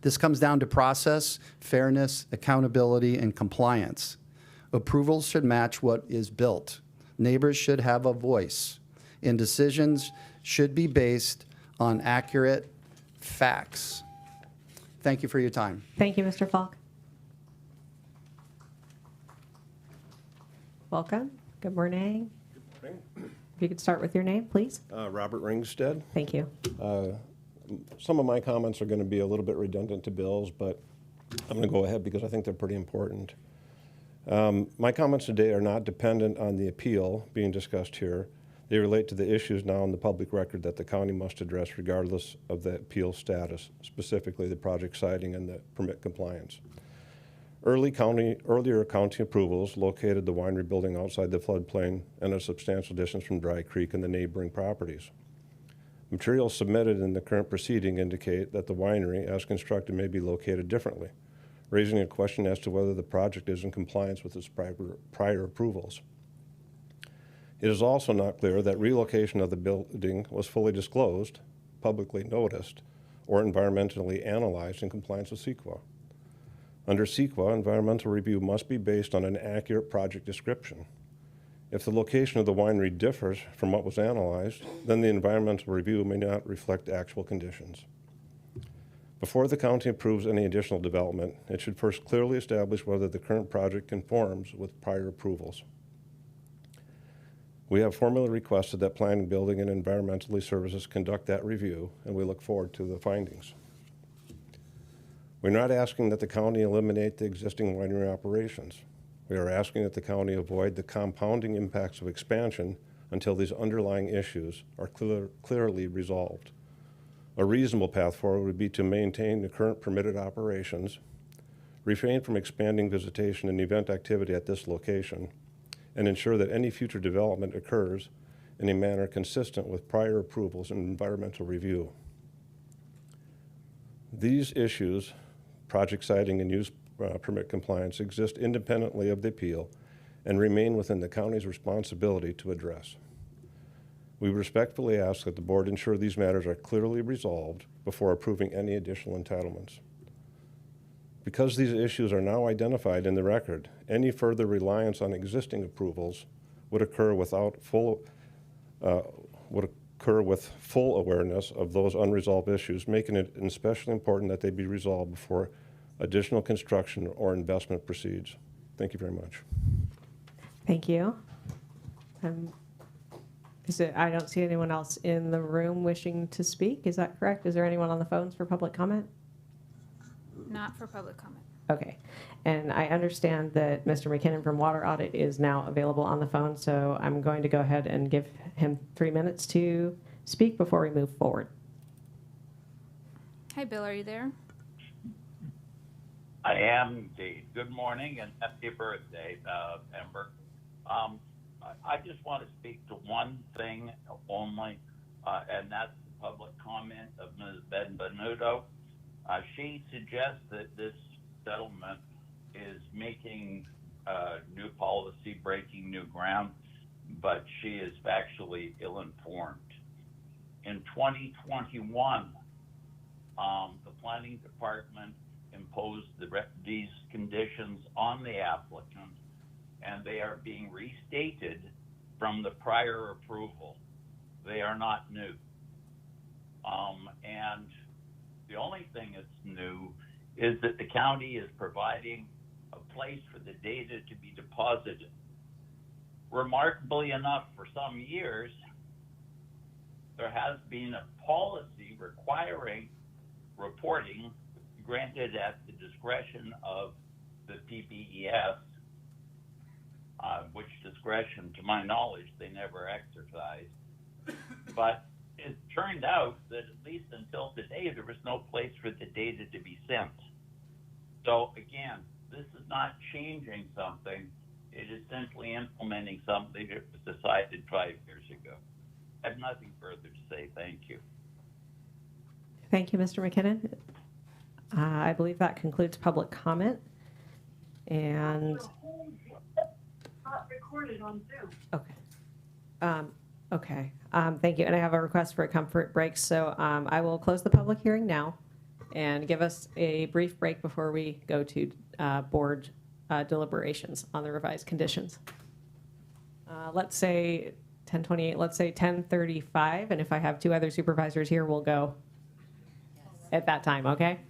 This comes down to process, fairness, accountability, and compliance. Approvals should match what is built. Neighbors should have a voice, and decisions should be based on accurate facts. Thank you for your time. Thank you, Mr. Falk. Welcome. Good morning. Good morning. If you could start with your name, please. Robert Ringstead. Thank you. Some of my comments are going to be a little bit redundant to Bill's, but I'm going to go ahead because I think they're pretty important. My comments today are not dependent on the appeal being discussed here. They relate to the issues now in the public record that the county must address regardless of the appeal status, specifically the project siting and the permit compliance. Earlier county approvals located the winery building outside the floodplain and a substantial distance from Dry Creek and the neighboring properties. Materials submitted in the current proceeding indicate that the winery, as constructed, may be located differently, raising a question as to whether the project is in compliance with its prior approvals. It is also not clear that relocation of the building was fully disclosed, publicly noticed, or environmentally analyzed in compliance with CEQA. Under CEQA, environmental review must be based on an accurate project description. If the location of the winery differs from what was analyzed, then the environmental review may not reflect actual conditions. Before the county approves any additional development, it should first clearly establish whether the current project conforms with prior approvals. We have formally requested that Planning, Building, and Environmentally Services conduct that review, and we look forward to the findings. We're not asking that the county eliminate the existing winery operations. We are asking that the county avoid the compounding impacts of expansion until these underlying issues are clearly resolved. A reasonable path forward would be to maintain the current permitted operations, refrain from expanding visitation and event activity at this location, and ensure that any future development occurs in a manner consistent with prior approvals and environmental review. These issues, project siting and use permit compliance, exist independently of the appeal and remain within the county's responsibility to address. We respectfully ask that the board ensure these matters are clearly resolved before approving any additional entitlements. Because these issues are now identified in the record, any further reliance on existing approvals would occur with full awareness of those unresolved issues, making it especially important that they be resolved before additional construction or investment proceeds. Thank you very much. Thank you. I don't see anyone else in the room wishing to speak. Is that correct? Is there anyone on the phones for public comment? Not for public comment. Okay. And I understand that Mr. McKinnon from Water Audit is now available on the phone, so I'm going to go ahead and give him 3 minutes to speak before we move forward. Hi, Bill, are you there? I am indeed. Good morning and happy birthday, Ember. I just want to speak to one thing only, and that's the public comment of Ms. Benvenuto. She suggests that this settlement is making new policy, breaking new ground, but she is factually ill-informed. In 2021, the planning department imposed these conditions on the applicant, and they are being restated from the prior approval. They are not new. And the only thing that's new is that the county is providing a place for the data to be deposited. Remarkably enough, for some years, there has been a policy requiring reporting granted at the discretion of the PBES, which discretion, to my knowledge, they never exercised. But it turned out that at least until today, there was no place for the data to be sent. So again, this is not changing something. It is simply implementing something that was decided 5 years ago. I have nothing further to say. Thank you. Thank you, Mr. McKinnon. I believe that concludes public comment. And recorded on Zoom. okay. Okay. Thank you. And I have a request for a comfort break. So I will close the public hearing now and give us a brief break before we go to board deliberations on the revised conditions. Let's say 10:28, let's say 10:35. And if I have 2 other supervisors here, we'll go at that time, okay?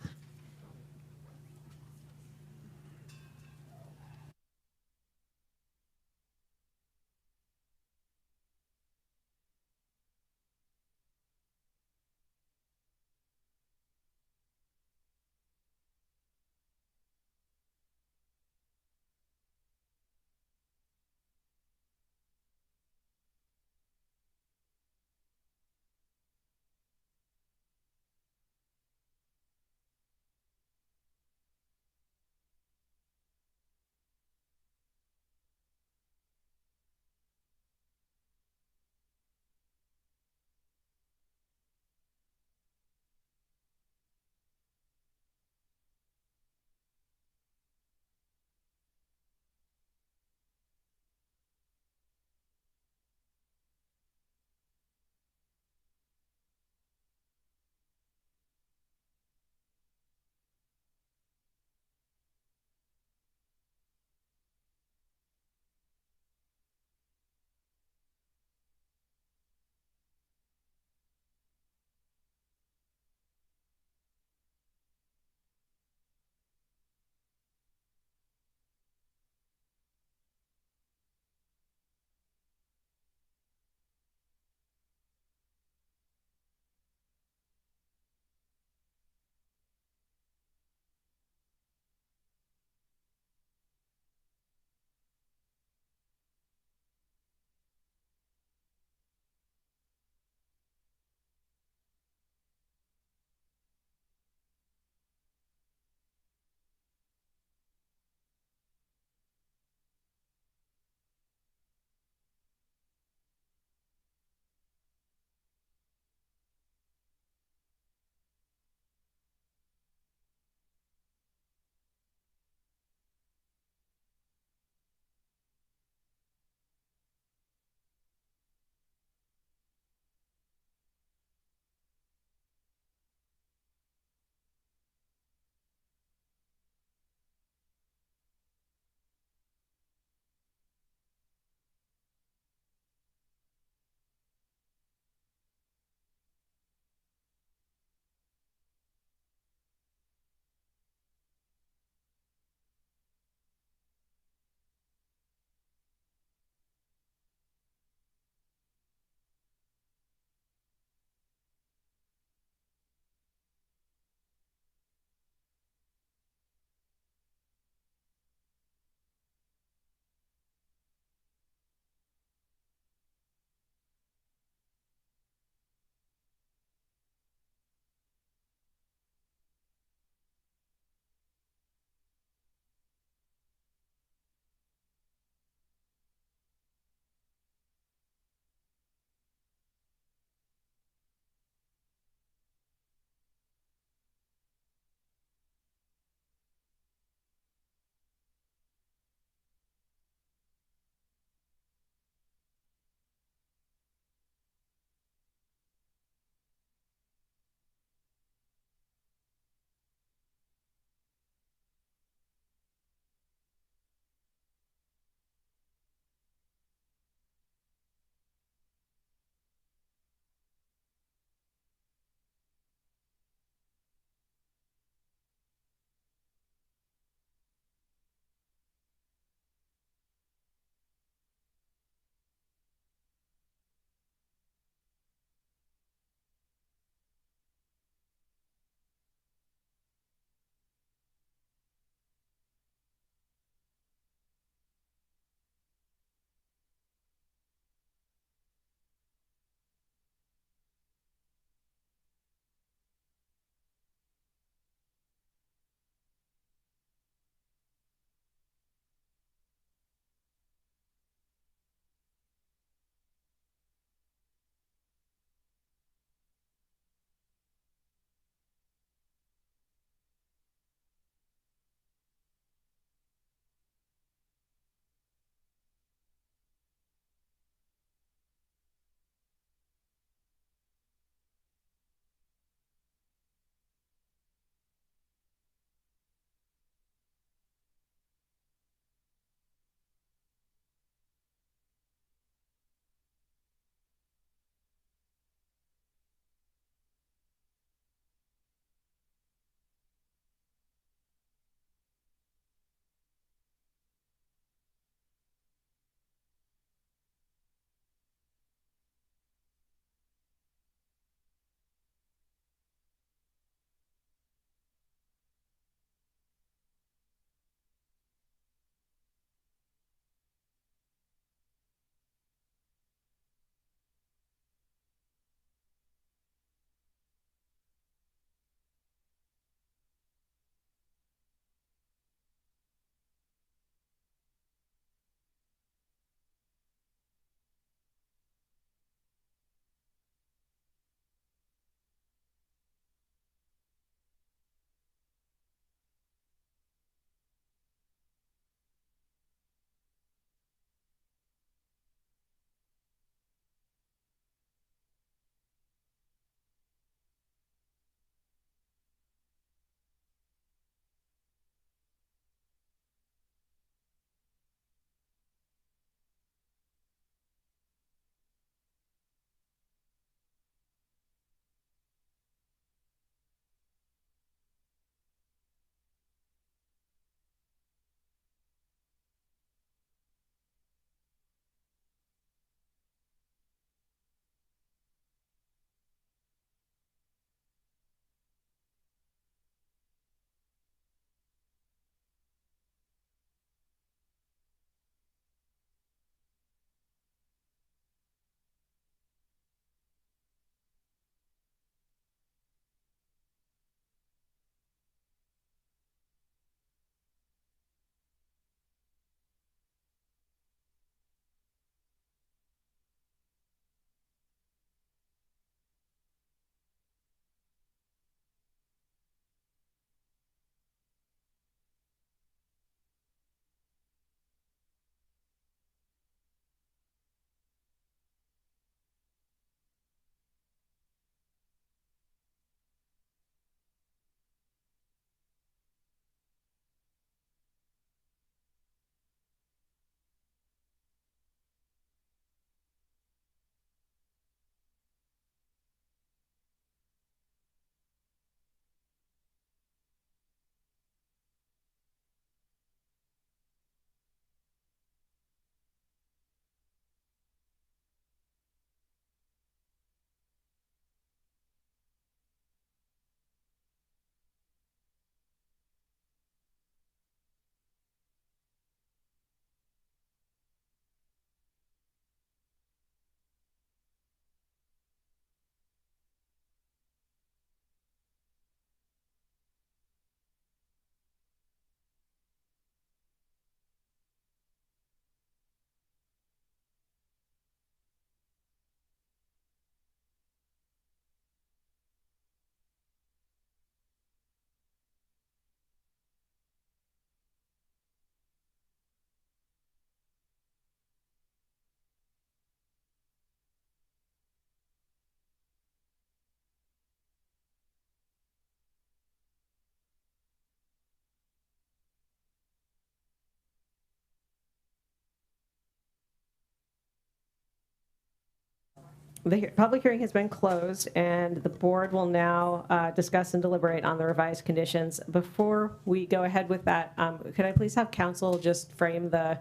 public hearing has been closed, and the board will now discuss and deliberate on the revised conditions. Before we go ahead with that, could I please have council just frame the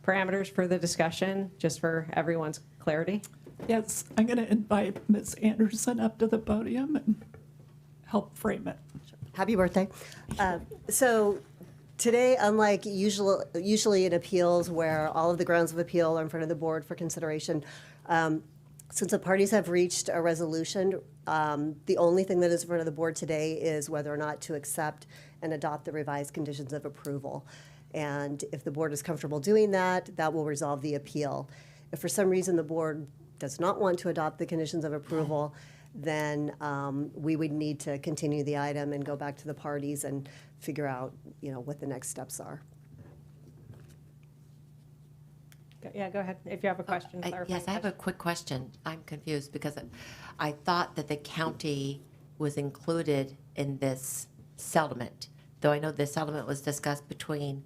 parameters for the discussion, just for everyone's clarity? Yes, I'm going to invite Ms. Anderson up to the podium and help frame it. Happy birthday. So today, unlike usually in appeals where all of the grounds of appeal are in front of the board for consideration, since the parties have reached a resolution, the only thing that is in front of the board today is whether or not to accept and adopt the revised conditions of approval. And if the board is comfortable doing that, that will resolve the appeal. If for some reason the board does not want to adopt the conditions of approval, then we would need to continue the item and go back to the parties and figure out, what the next steps are. Yeah, go ahead. If you have a question, Yes, I have a quick question. I'm confused because I thought that the county was included in this settlement, though I know the settlement was discussed between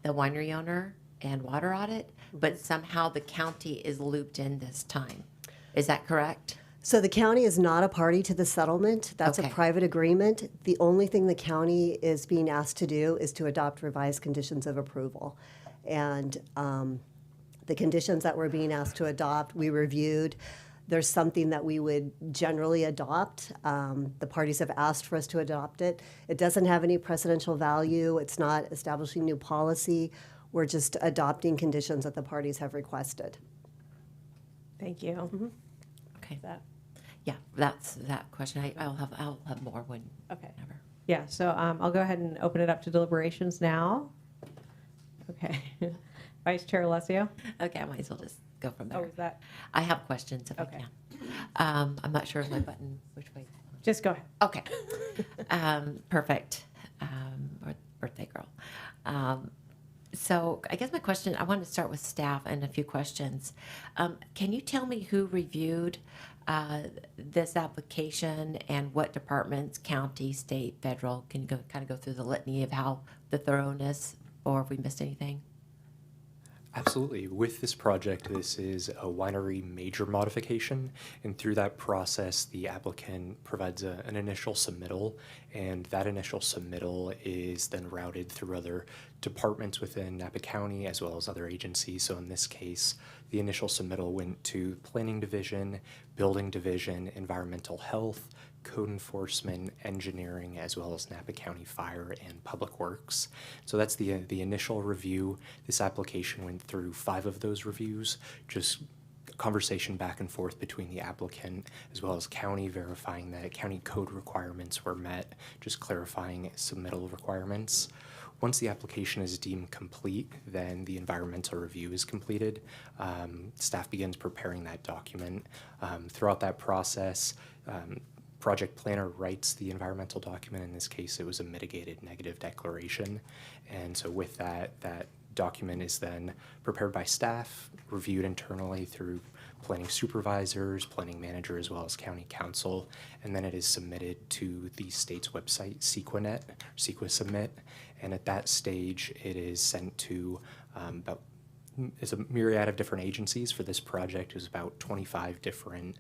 the winery owner and water audit, but somehow the county is looped in this time. Is that correct? So the county is not a party to the settlement. That's Okay. a private agreement. The only thing the county is being asked to do is to adopt revised conditions of approval. And the conditions that we're being asked to adopt, we reviewed. There's something that we would generally adopt. The parties have asked for us to adopt it. It doesn't have any precedential value. It's not establishing new policy. We're just adopting conditions that the parties have requested. Thank you. Okay. Yeah, that's that question. I'll have more when. Okay. Yeah, so I'll go ahead and open it up to deliberations now. Okay. Vice Chair Alessio? Okay, I might as well just go from there. Oh, is that? I have questions if I can. I'm not sure if my button, which way? Just go ahead. Okay. Perfect. Birthday girl. So I guess my question, I want to start with staff and a few questions. Can you tell me who reviewed this application and what departments, county, state, federal? Can you kind of go through the litany of how the thoroughness, or if we missed anything? Absolutely. With this project, this is a winery major modification, and through that process, the applicant provides an initial submittal, and that initial submittal is then routed through other departments within Napa County as well as other agencies. So in this case, the initial submittal went to Planning Division, Building Division, Environmental Health, Code Enforcement, Engineering, as well as Napa County Fire and Public Works. So that's the initial review. This application went through 5 of those reviews, just conversation back and forth between the applicant as well as county, verifying that county code requirements were met, just clarifying submittal requirements. Once the application is deemed complete, then the environmental review is completed. Staff begins preparing that document. Throughout that process, project planner writes the environmental document. In this case, it was a mitigated negative declaration. And so with that, that document is then prepared by staff, reviewed internally through planning supervisors, planning manager, as well as county council, and then it is submitted to the state's website, Sequinet, Sequisubmit, and at that stage, it is sent to it's a myriad of different agencies. For this project, it was about 25 different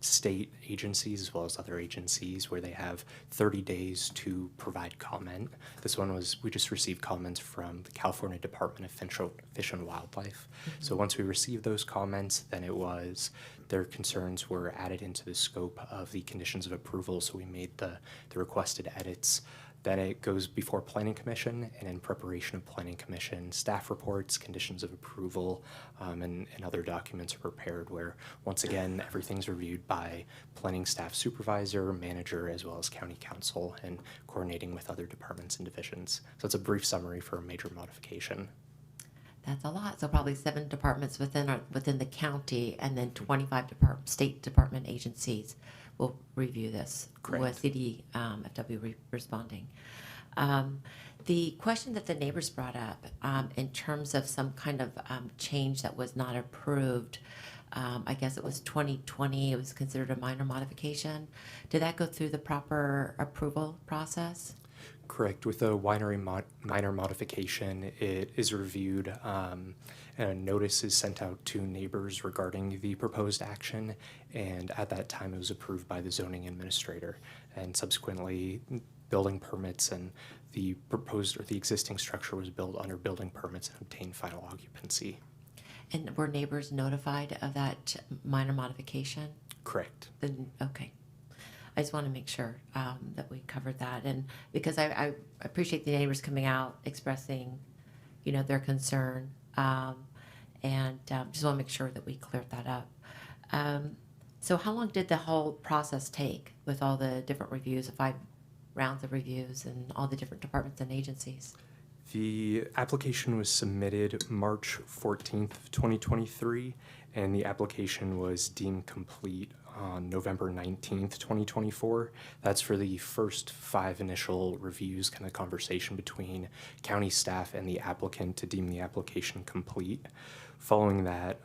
state agencies as well as other agencies where they have 30 days to provide comment. This one was, we just received comments from the California Department of Fish and Wildlife. So once we received those comments, then it was, their concerns were added into the scope of the conditions of approval. So we made the requested edits. Then it goes before Planning Commission, and in preparation of Planning Commission, staff reports, conditions of approval, and other documents are prepared where, once again, everything's reviewed by planning staff supervisor, manager, as well as county council, and coordinating with other departments and divisions. So it's a brief summary for a major modification. That's a lot. So probably 7 departments within the county, and then 25 state department agencies will review this. Correct. With CDFW responding. The question that the neighbors brought up in terms of some kind of change that was not approved, I guess it was 2020, it was considered a minor modification. Did that go through the proper approval process? Correct. With a winery minor modification, it is reviewed and a notice is sent out to neighbors regarding the proposed action. And at that time, it was approved by the zoning administrator. And subsequently, building permits and the proposed or the existing structure was built under building permits and obtained final occupancy. And were neighbors notified of that minor modification? Correct. Then, okay. I just want to make sure that we covered that, and because I appreciate the neighbors coming out expressing, their concern, and just want to make sure that we cleared that up. So, how long did the whole process take with all the different reviews, the 5 rounds of reviews, and all the different departments and agencies? The application was submitted March 14th, 2023, and the application was deemed complete on November 19th, 2024. That's for the first 5 initial reviews, kind of conversation between county staff and the applicant to deem the application complete. Following that,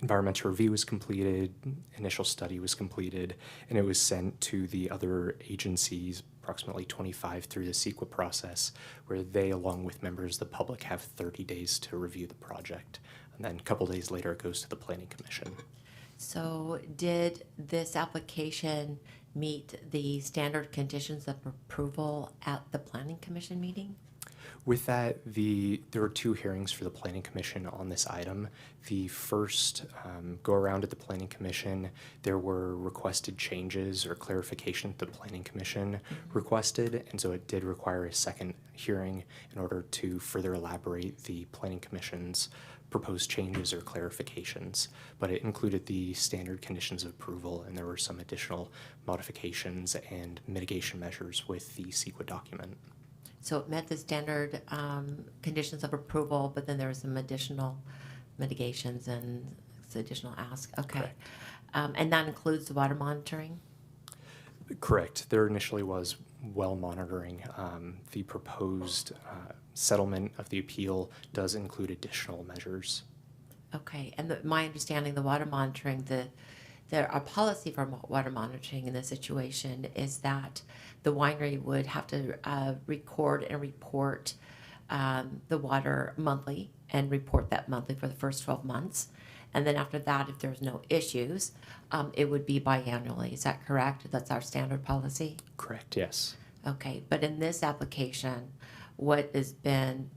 environmental review was completed, initial study was completed, and it was sent to the other agencies, approximately 25 through the CEQA process, where they, along with members of the public, have 30 days to review the project. And then a couple days later, it goes to the Planning Commission. So did this application meet the standard conditions of approval at the Planning Commission meeting? With that, there were 2 hearings for the Planning Commission on this item. The first go around at the Planning Commission, there were requested changes or clarification that the Planning Commission requested, and so it did require a second hearing in order to further elaborate the Planning Commission's proposed changes or clarifications. But it included the standard conditions of approval, and there were some additional modifications and mitigation measures with the CEQA document. So it met the standard conditions of approval, but then there were some additional mitigations and additional asks. Okay. And that includes the water monitoring? Correct. There initially was well monitoring. The proposed settlement of the appeal does include additional measures. Okay. And my understanding, the water monitoring, our policy for water monitoring in this situation is that the winery would have to record and report the water monthly and report that monthly for the first 12 months. And then after that, if there's no issues, it would be biannually. Is that correct? That's our standard policy? Correct, yes. Okay. But in this application, what has been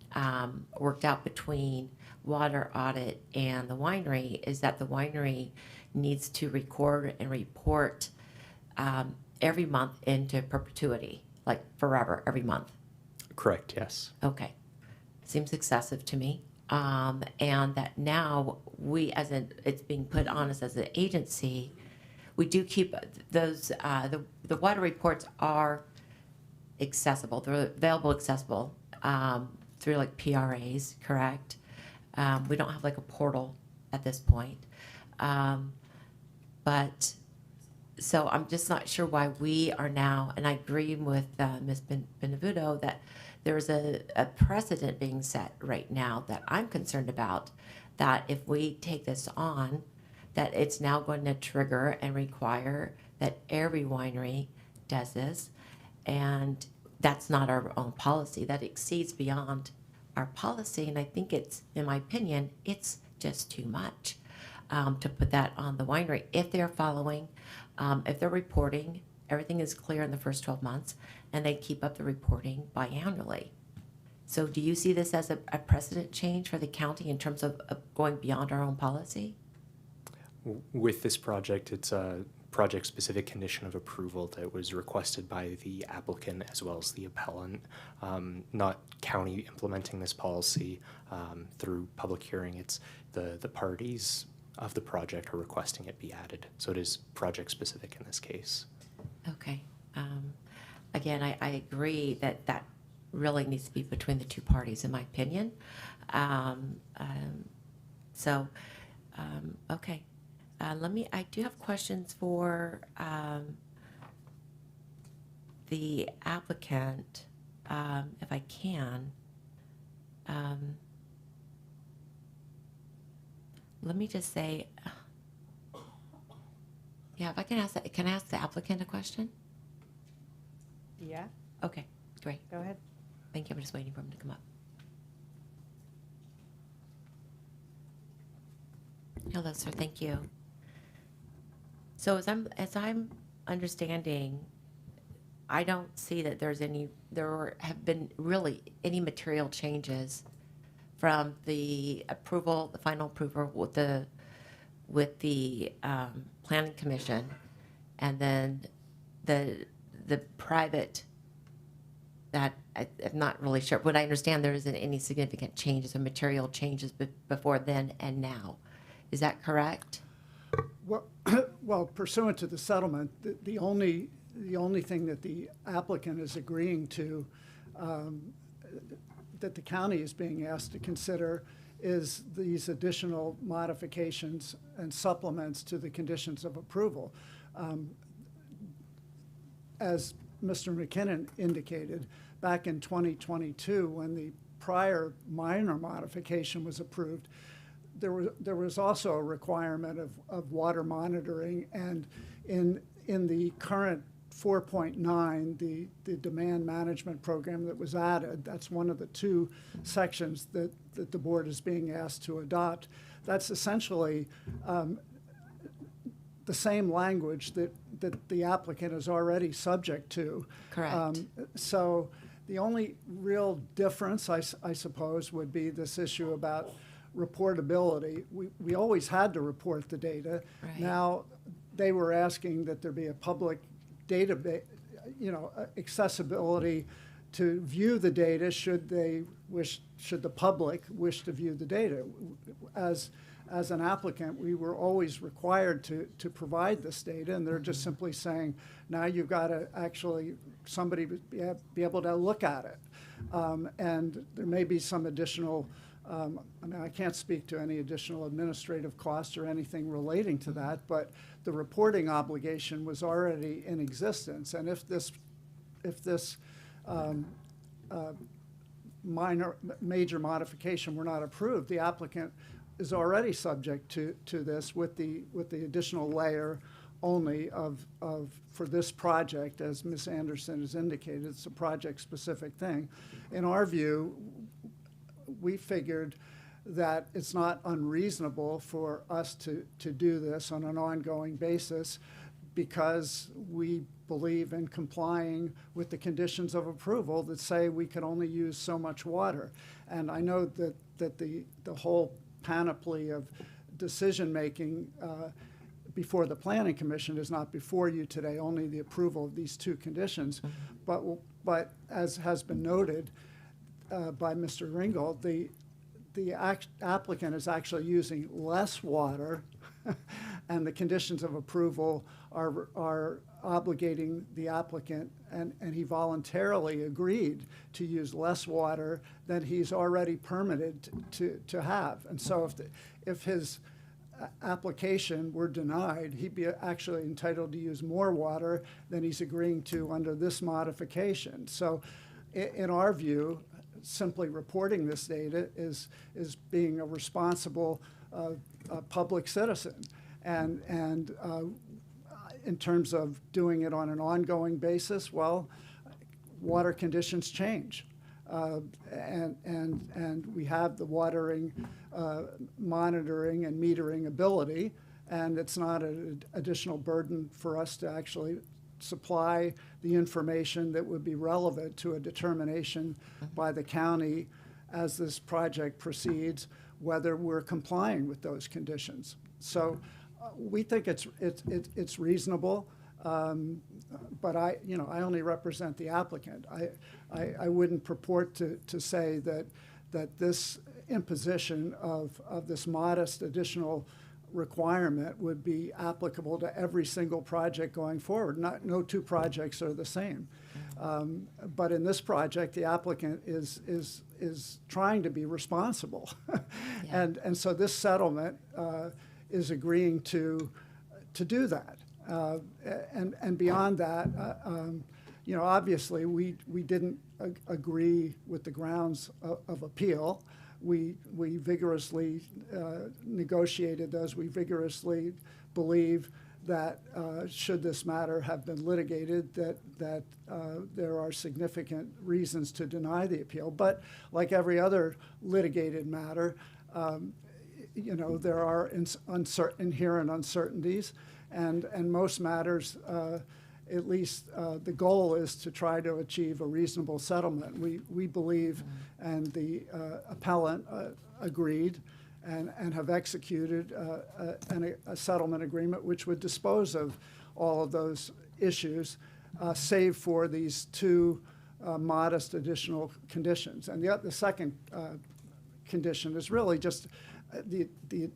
worked out between water audit and the winery is that the winery needs to record and report every month into perpetuity, like forever, every month. Correct, yes. Okay. Seems excessive to me. And that now it's being put on us as an agency, we do keep those, the water reports are accessible. They're available, accessible through like PRAs, correct? We don't have like a portal at this point. But so I'm just not sure why we are now, and I agree with Ms. Benevuto that there's a precedent being set right now that I'm concerned about, that if we take this on, that it's now going to trigger and require that every winery does this, and that's not our own policy. That exceeds beyond our policy, and I think it's, in my opinion, it's just too much to put that on the winery. If they're following, if they're reporting, everything is clear in the first 12 months, and they keep up the reporting biannually. So do you see this as a precedent change for the county in terms of going beyond our own policy? With this project, it's a project-specific condition of approval that was requested by the applicant as well as the appellant, not county implementing this policy through public hearing. It's the parties of the project are requesting it be added. So it is project-specific in this case. Okay. Again, I agree that really needs to be between the two parties, in my opinion. Okay. I do have questions for the applicant, if I can. Let me just say, if I can ask that, can I ask the applicant a question? Yeah. Okay, great. Go ahead. Thank you. I'm just waiting for him to come up. Hello, sir. Thank you. So as I'm understanding, I don't see that there have been really any material changes from the approval, the final approval with the planning commission, and then the private. That I'm not really sure. What I understand, there isn't any significant changes or material changes before then and now. Is that correct? Well, pursuant to the settlement, the only thing that the applicant is agreeing to, that the county is being asked to consider, is these additional modifications and supplements to the conditions of approval. As Mr. McKinnon indicated, back in 2022, when the prior minor modification was approved, there was also a requirement of water monitoring, and in the current 4.9, the demand management program that was added, that's one of the two sections that the board is being asked to adopt. That's essentially the same language that the applicant is already subject to. Correct. So the only real difference, I suppose, would be this issue about reportability. We always had to report the data. Right. Now they were asking that there be a public database, accessibility to view the data should the public wish to view the data. As an applicant, we were always required to provide this data, and they're just simply saying, now you've got to actually, somebody be able to look at it. And there may be some additional, I can't speak to any additional administrative costs or anything relating to that, but the reporting obligation was already in existence. And if this major modification were not approved, the applicant is already subject to this with the additional layer only for this project, as Ms. Anderson has indicated. It's a project-specific thing. In our view, we figured that it's not unreasonable for us to do this on an ongoing basis because we believe in complying with the conditions of approval that say we can only use so much water. And I know that the whole panoply of decision-making before the Planning Commission is not before you today, only the approval of these two conditions. But as has been noted by Mr. Ringgold, the applicant is actually using less water and the conditions of approval are obligating the applicant, and he voluntarily agreed to use less water than he's already permitted to have. And so if his application were denied, he'd be actually entitled to use more water than he's agreeing to under this modification. So in our view, simply reporting this data is being a responsible public citizen. And in terms of doing it on an ongoing basis, well, water conditions change. And we have the watering, monitoring and metering ability, and it's not an additional burden for us to actually supply the information that would be relevant to a determination by the county as this project proceeds, whether we're complying with those conditions. So we think it's reasonable, but I only represent the applicant. I wouldn't purport to say that this imposition of this modest additional requirement would be applicable to every single project going forward. No two projects are the same. But in this project, the applicant is trying to be responsible. Yeah. And so this settlement is agreeing to do that. And beyond that, obviously we didn't agree with the grounds of appeal. We vigorously negotiated those. We vigorously believe that should this matter have been litigated, that there are significant reasons to deny the appeal. But like every other litigated matter, you know, there are inherent uncertainties, and most matters, at least the goal is to try to achieve a reasonable settlement. We believe, and the appellant agreed, and have executed a settlement agreement which would dispose of all of those issues, save for these two modest additional conditions. And the second condition is really just the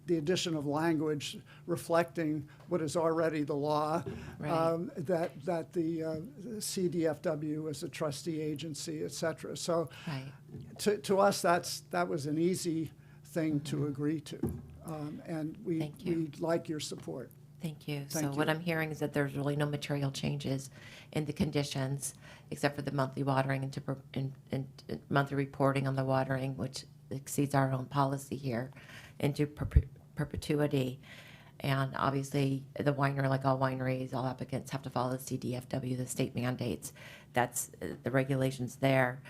addition of language reflecting what is already the law, that the CDFW is a trustee agency, et cetera. So to us, that was an easy thing to agree to, and we like your support. Thank you. Thank So you. what I'm hearing is that there's really no material changes in the conditions, except for the monthly watering and monthly reporting on the watering, which exceeds our own policy here, into perpetuity. And obviously, the winery, like all wineries, all applicants have to follow the CDFW, the state mandates. That's the regulations there.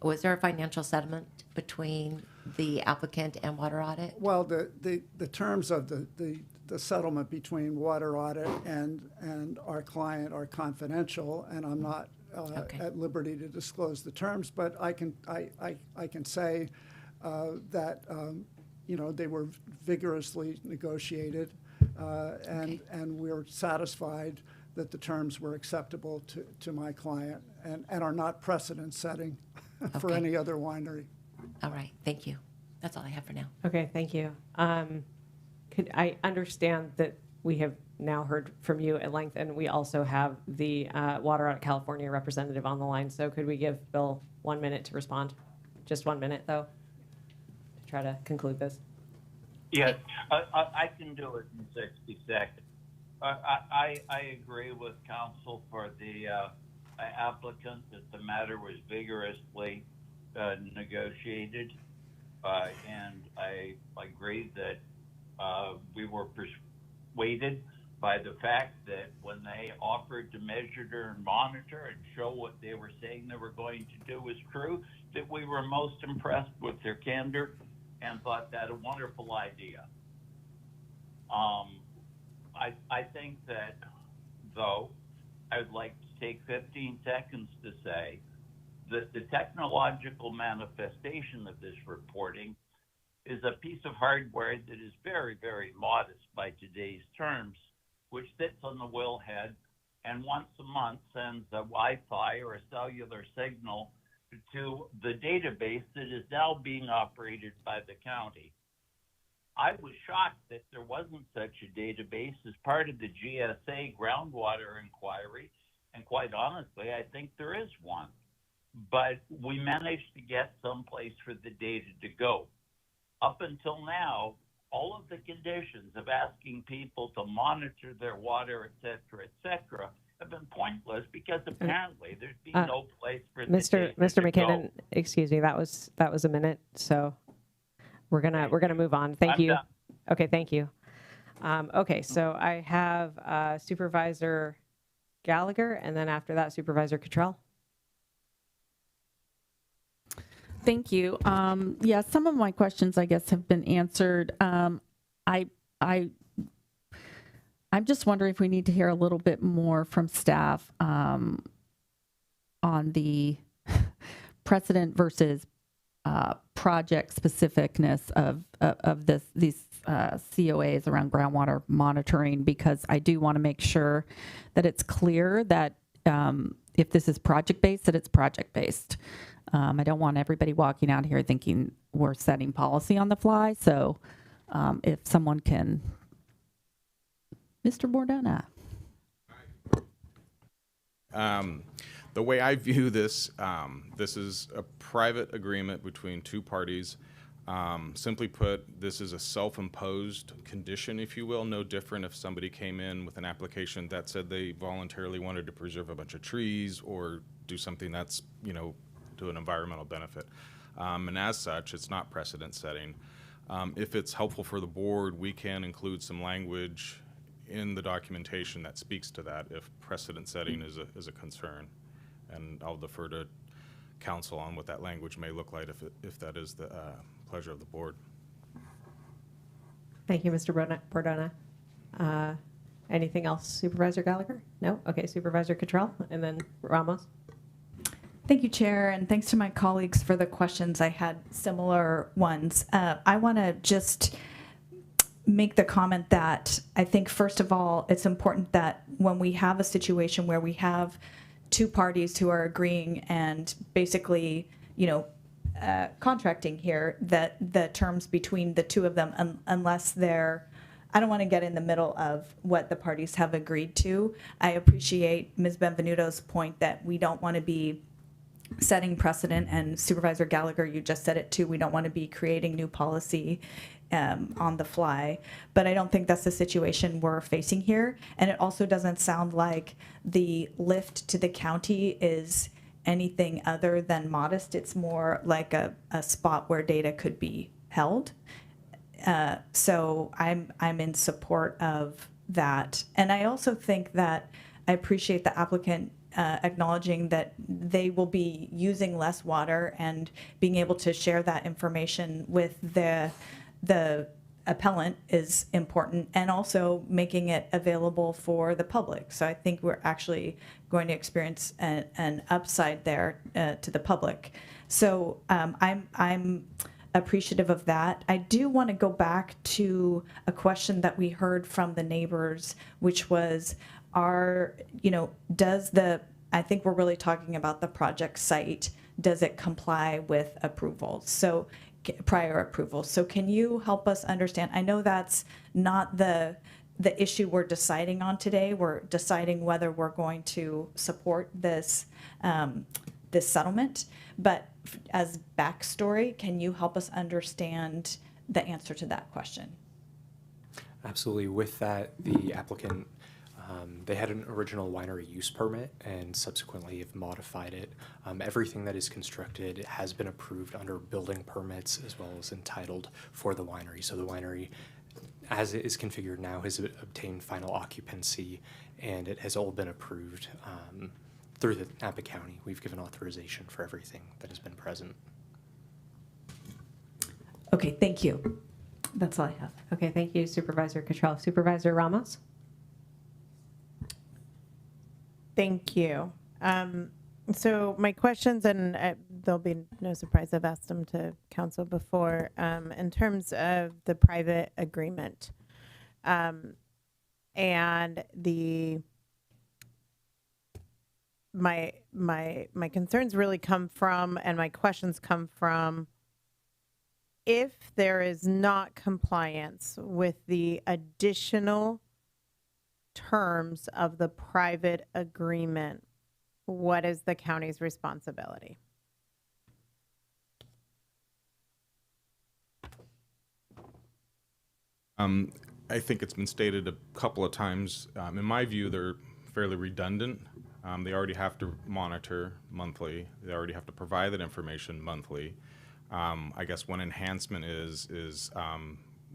Was there a financial settlement between the applicant and Water Audit? Well, the terms of the settlement between Water Audit and our client are confidential, and I'm not at liberty to disclose the terms. But I can say that you know, they were vigorously negotiated, and we're satisfied that the terms were acceptable to my client and are not precedent-setting for any other winery. All right, thank you. That's all I have for now. Okay, thank you. Could I understand that we have now heard from you at length, and we also have the Water Audit California representative on the line. So could we give Bill 1 minute to respond? Just 1 minute, though, to try to conclude this. Yes, I can do it in 60 seconds. I agree with counsel for the applicant that the matter was vigorously negotiated, and I agree that we were persuaded by the fact that when they offered to measure and monitor and show what they were saying they were going to do was true, that we were most impressed with their candor and thought that a wonderful idea. I think that, though, I would like to take 15 seconds to say that the technological manifestation of this reporting is a piece of hardware that is very, very modest by today's terms, which sits on the wellhead and once a month sends a Wi-Fi or a cellular signal to the database that is now being operated by the county. I was shocked that there wasn't such a database as part of the GSA groundwater inquiry, and quite honestly, I think there is one. But we managed to get someplace for the data to go. Up until now, all of the conditions of asking people to monitor their water, et cetera, have been pointless because apparently there's been no place for the data Mr. to McKinnon, go. excuse me, that was a minute, so we're gonna move on. Thank I'm you. done. Okay, thank you. Okay, so I have Supervisor Gallagher, and then after that, Supervisor Cottrell. Thank you. Yeah, some of my questions, I guess, have been answered. I'm just wondering if we need to hear a little bit more from staff on the precedent versus project specificness of these COAs around groundwater monitoring, because I do want to make sure that it's clear that if this is project-based, that it's project-based. I don't want everybody walking out here thinking we're setting policy on the fly. So if someone can, Mr. Bordona. The way I view this, this is a private agreement between two parties. Simply put, this is a self-imposed condition, if you will, no different if somebody came in with an application that said they voluntarily wanted to preserve a bunch of trees or do something that's, you know, to an environmental benefit. And as such, it's not precedent setting. If it's helpful for the board, we can include some language in the documentation that speaks to that if precedent setting is a concern. And I'll defer to council on what that language may look like if that is the pleasure of the board. Thank you, Mr. Bordona. Anything else, Supervisor Gallagher? No? Okay, Supervisor Cottrell, and then Ramos. Thank you, Chair, and thanks to my colleagues for the questions. I had similar ones. I want to just make the comment that I think, first of all, it's important that when we have a situation where we have two parties who are agreeing and basically, contracting here, that the terms between the two of them, unless they're, I don't want to get in the middle of what the parties have agreed to. I appreciate Ms. Benvenuto's point that we don't want to be setting precedent, and Supervisor Gallagher, you just said it too, we don't want to be creating new policy on the fly, but I don't think that's the situation we're facing here. And it also doesn't sound like the lift to the county is anything other than modest. It's more like a spot where data could be held. So I'm in support of that. And I also think that I appreciate the applicant acknowledging that they will be using less water and being able to share that information with the appellant is important, and also making it available for the public. So I think we're actually going to experience an upside there to the public. So I'm appreciative of that. I do want to go back to a question that we heard from the neighbors, which was, I think we're really talking about the project site. Does it comply with approvals? So prior approvals. So can you help us understand? I know that's not the issue we're deciding on today. We're deciding whether we're going to support this this settlement. But as backstory, can you help us understand the answer to that question? Absolutely. With that, the applicant, they had an original winery use permit and subsequently have modified it. Everything that is constructed has been approved under building permits as well as entitled for the winery. So the winery, as it is configured now, has obtained final occupancy, and it has all been approved through the Napa County. We've given authorization for everything that has been present. Okay, thank you. That's all I have. Okay, thank you, Supervisor Cottrell. Supervisor Ramos? Thank you. So my questions, and there'll be no surprise, I've asked them to council before, in terms of the private agreement, and my concerns really come from, and my questions come from, if there is not compliance with the additional terms of the private agreement, what is the county's responsibility? I think it's been stated a couple of times. In my view, they're fairly redundant. They already have to monitor monthly. They already have to provide that information monthly. I guess one enhancement is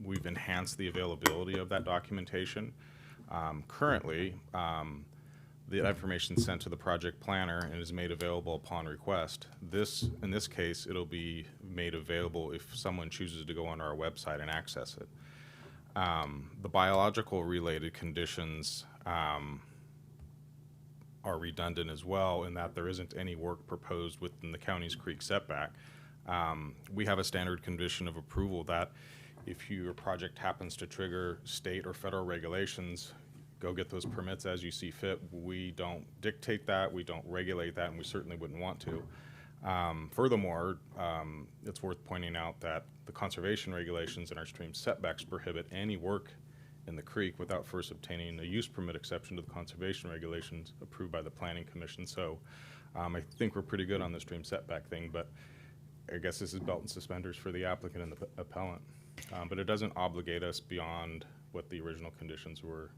we've enhanced the availability of that documentation. Currently, the information sent to the project planner and is made available upon request. In this case, it'll be made available if someone chooses to go on our website and access it. The biological related conditions are redundant as well, in that there isn't any work proposed within the county's creek setback. We have a standard condition of approval that if your project happens to trigger state or federal regulations, go get those permits as you see fit. We don't dictate that, we don't regulate that, and we certainly wouldn't want to. Furthermore, it's worth pointing out that the conservation regulations in our stream setbacks prohibit any work in the creek without first obtaining a use permit exception to the conservation regulations approved by the Planning Commission. So I think we're pretty good on the stream setback thing, but I guess this is belt and suspenders for the applicant and the appellant. But it doesn't obligate us beyond what the original conditions were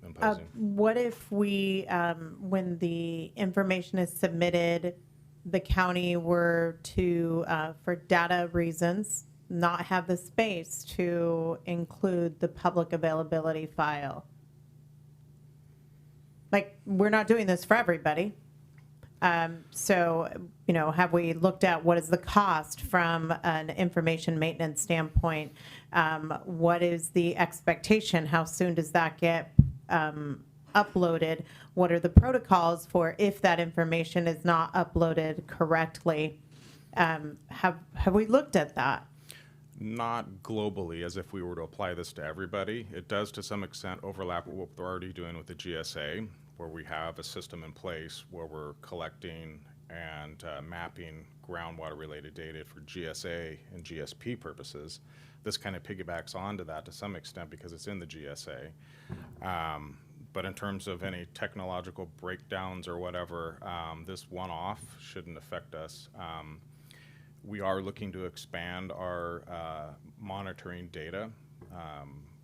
imposing. What if we, when the information is submitted, the county were to, for data reasons, not have the space to include the public availability file? Like, we're not doing this for everybody. So, have we looked at what is the cost from an information maintenance standpoint? What is the expectation? How soon does that get uploaded? What are the protocols for if that information is not uploaded correctly? Have we looked at that? Not globally, as if we were to apply this to everybody. It does, to some extent, overlap with what we're already doing with the GSA, where we have a system in place where we're collecting and mapping groundwater-related data for GSA and GSP purposes. This kind of piggybacks onto that to some extent because it's in the GSA. But in terms of any technological breakdowns or whatever, this one-off shouldn't affect us. We are looking to expand our monitoring data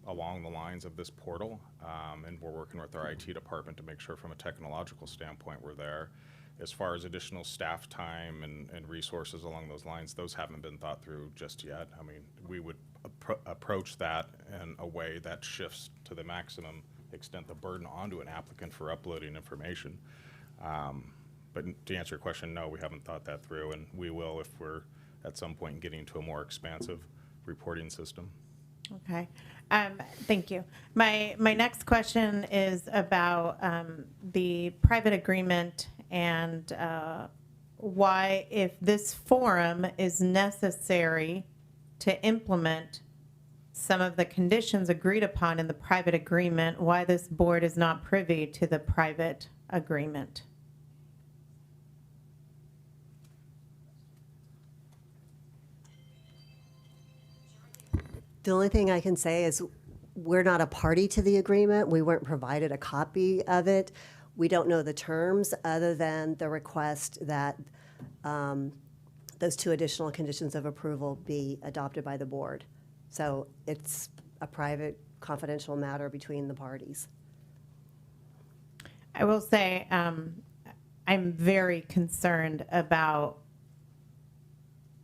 along the lines of this portal, and we're working with our IT department to make sure from a technological standpoint we're there. As far as additional staff time and resources along those lines, those haven't been thought through just yet. I mean, we would approach that in a way that shifts to the maximum extent the burden onto an applicant for uploading information. But to answer your question, no, we haven't thought that through, and we will if we're at some point getting to a more expansive reporting system. Okay, thank you. My next question is about the private agreement and why, if this forum is necessary to implement some of the conditions agreed upon in the private agreement, why this board is not privy to the private agreement. The only thing I can say is we're not a party to the agreement. We weren't provided a copy of it. We don't know the terms other than the request that those 2 additional conditions of approval be adopted by the board. So it's a private, confidential matter between the parties. I will say I'm very concerned about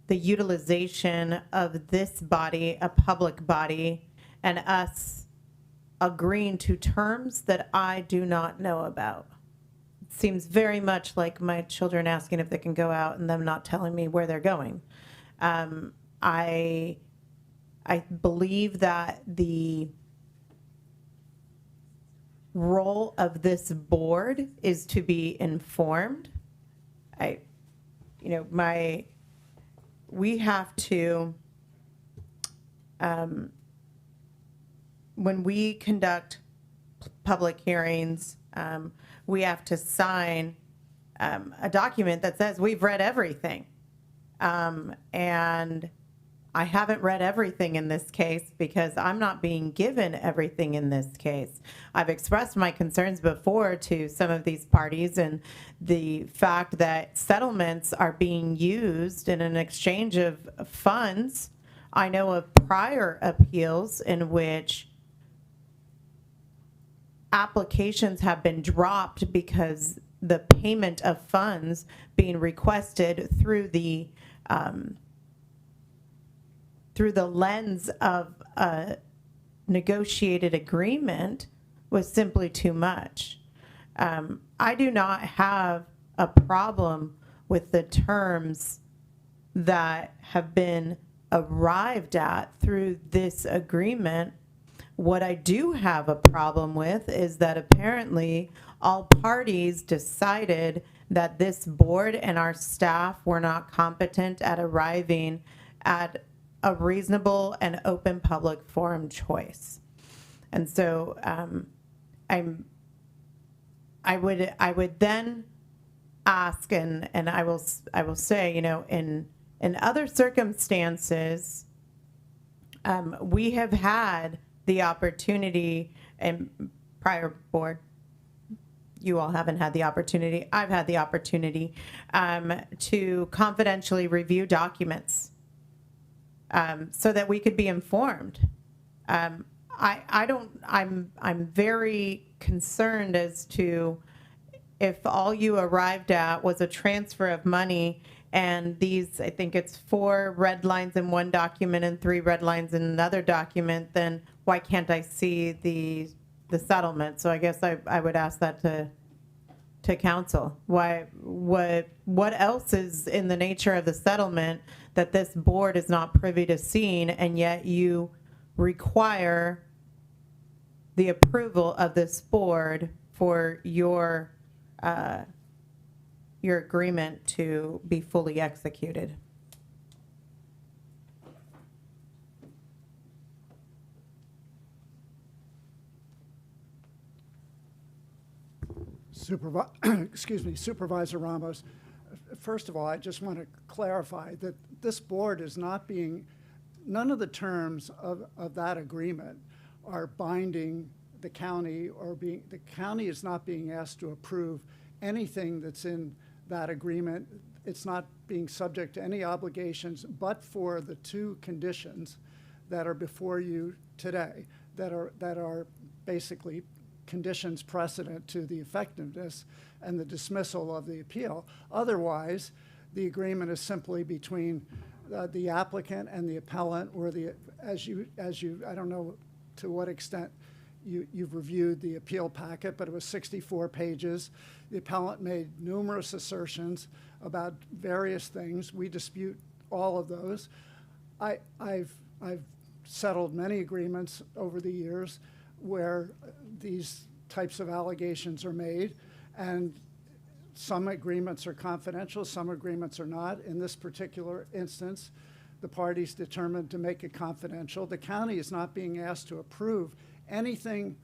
the utilization of this body, a public body, and us agreeing to terms that I do not know about. It seems very much like my children asking if they can go out and them not telling me where they're going. I believe that the role of this board is to be informed. We have to, when we conduct public hearings, we have to sign a document that says we've read everything. And I haven't read everything in this case because I'm not being given everything in this case. I've expressed my concerns before to some of these parties and the fact that settlements are being used in an exchange of funds. I know of prior appeals in which applications have been dropped because the payment of funds being requested through the lens of a negotiated agreement was simply too much. I do not have a problem with the terms that have been arrived at through this agreement. What I do have a problem with is that apparently all parties decided that this board and our staff were not competent at arriving at a reasonable and open public forum choice. And so I would then ask, and I will say, in other circumstances, we have had the opportunity, and prior board, you all haven't had the opportunity, I've had the opportunity to confidentially review documents so that we could be informed. I'm very concerned as to if all you arrived at was a transfer of money And these, I think it's 4 red lines in one document and 3 red lines in another document, then why can't I see the settlement? So I guess I would ask that to council. What else is in the nature of the settlement that this board is not privy to seeing, and yet you require the approval of this board for your agreement to be fully executed? Supervisor Ramos, first of all, I just want to clarify that this board is not being, none of the terms of that agreement are binding the county, or the county is not being asked to approve anything that's in that agreement. It's not being subject to any obligations but for the 2 conditions that are before you today, that are basically conditions precedent to the effectiveness and the dismissal of the appeal. Otherwise, the agreement is simply between the applicant and the appellant, or as you I don't know to what extent you've reviewed the appeal packet, but it was 64 pages. The appellant made numerous assertions about various things. We dispute all of those. I've settled many agreements over the years where these types of allegations are made, and some agreements are confidential, some agreements are not. In this particular instance, the parties determined to make it confidential. The county is not being asked to approve anything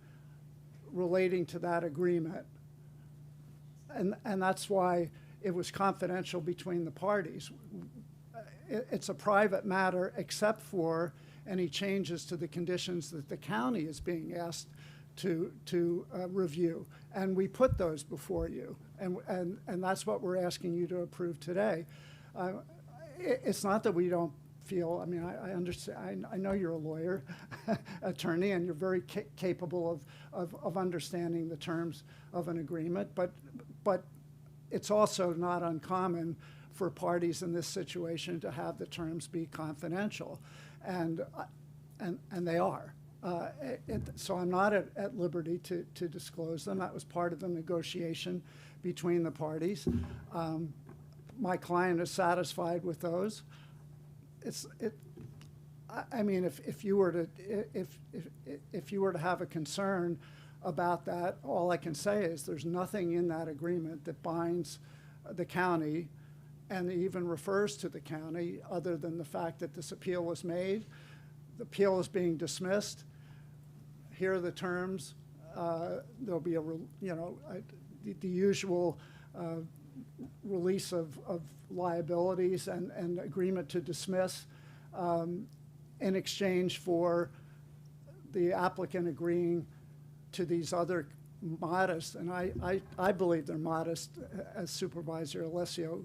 relating to that agreement, and that's why it was confidential between the parties. It's a private matter except for any changes to the conditions that the county is being asked to review, and we put those before you, and that's what we're asking you to approve today. It's not that we don't feel, I mean, I understand, I know you're a lawyer, attorney, and you're very capable of understanding the terms of an agreement, but it's also not uncommon for parties in this situation to have the terms be confidential, and they are. So I'm not at liberty to disclose them. That was part of the negotiation between the parties. My client is satisfied with those. I mean, if you were to have a concern about that, all I can say is there's nothing in that agreement that binds the county and even refers to the county, other than the fact that this appeal was made. The appeal is being dismissed. Here are the terms. There'll be the usual release of liabilities and agreement to dismiss in exchange for the applicant agreeing to these other modest, and I believe they're modest, as Supervisor Alessio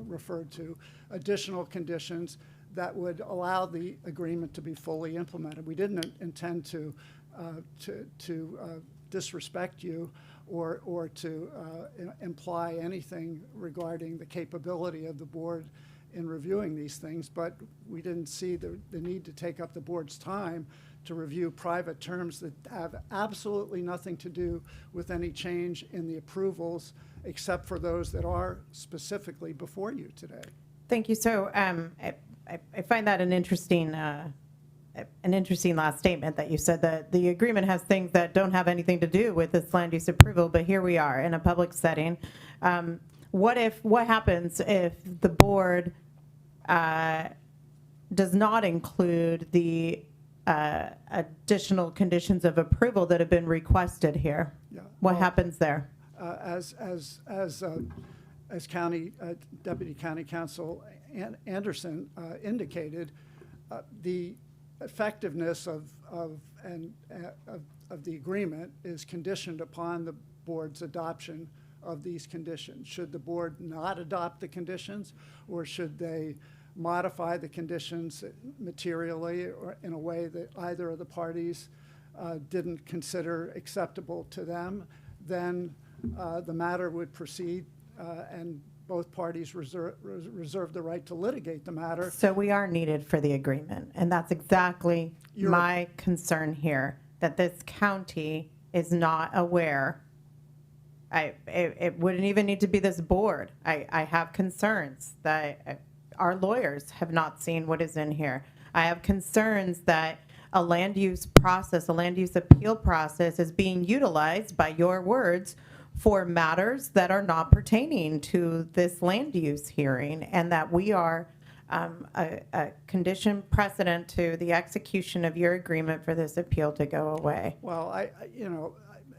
referred to, additional conditions that would allow the agreement to be fully implemented. We didn't intend to disrespect you or to imply anything regarding the capability of the board in reviewing these things, but we didn't see the need to take up the board's time to review private terms that have absolutely nothing to do with any change in the approvals, except for those that are specifically before you today. Thank you. So I find that an interesting last statement that you said, that the agreement has things that don't have anything to do with this land use approval, but here we are in a public setting. What happens if the board does not include the additional conditions of approval that have been requested here? Yeah. What happens there? As Deputy County Counsel Anderson indicated, the effectiveness of the agreement is conditioned upon the board's adoption of these conditions. Should the board not adopt the conditions, or should they modify the conditions materially or in a way that either of the parties didn't consider acceptable to them, then the matter would proceed and both parties reserve the right to litigate the matter. So we are needed for the agreement, and that's exactly my concern here, that this county is not aware. It wouldn't even need to be this board. I have concerns that our lawyers have not seen what is in here. I have concerns that a land use process, a land use appeal process is being utilized, by your words, for matters that are not pertaining to this land use hearing, and that we are a condition precedent to the execution of your agreement for this appeal to go away. Well,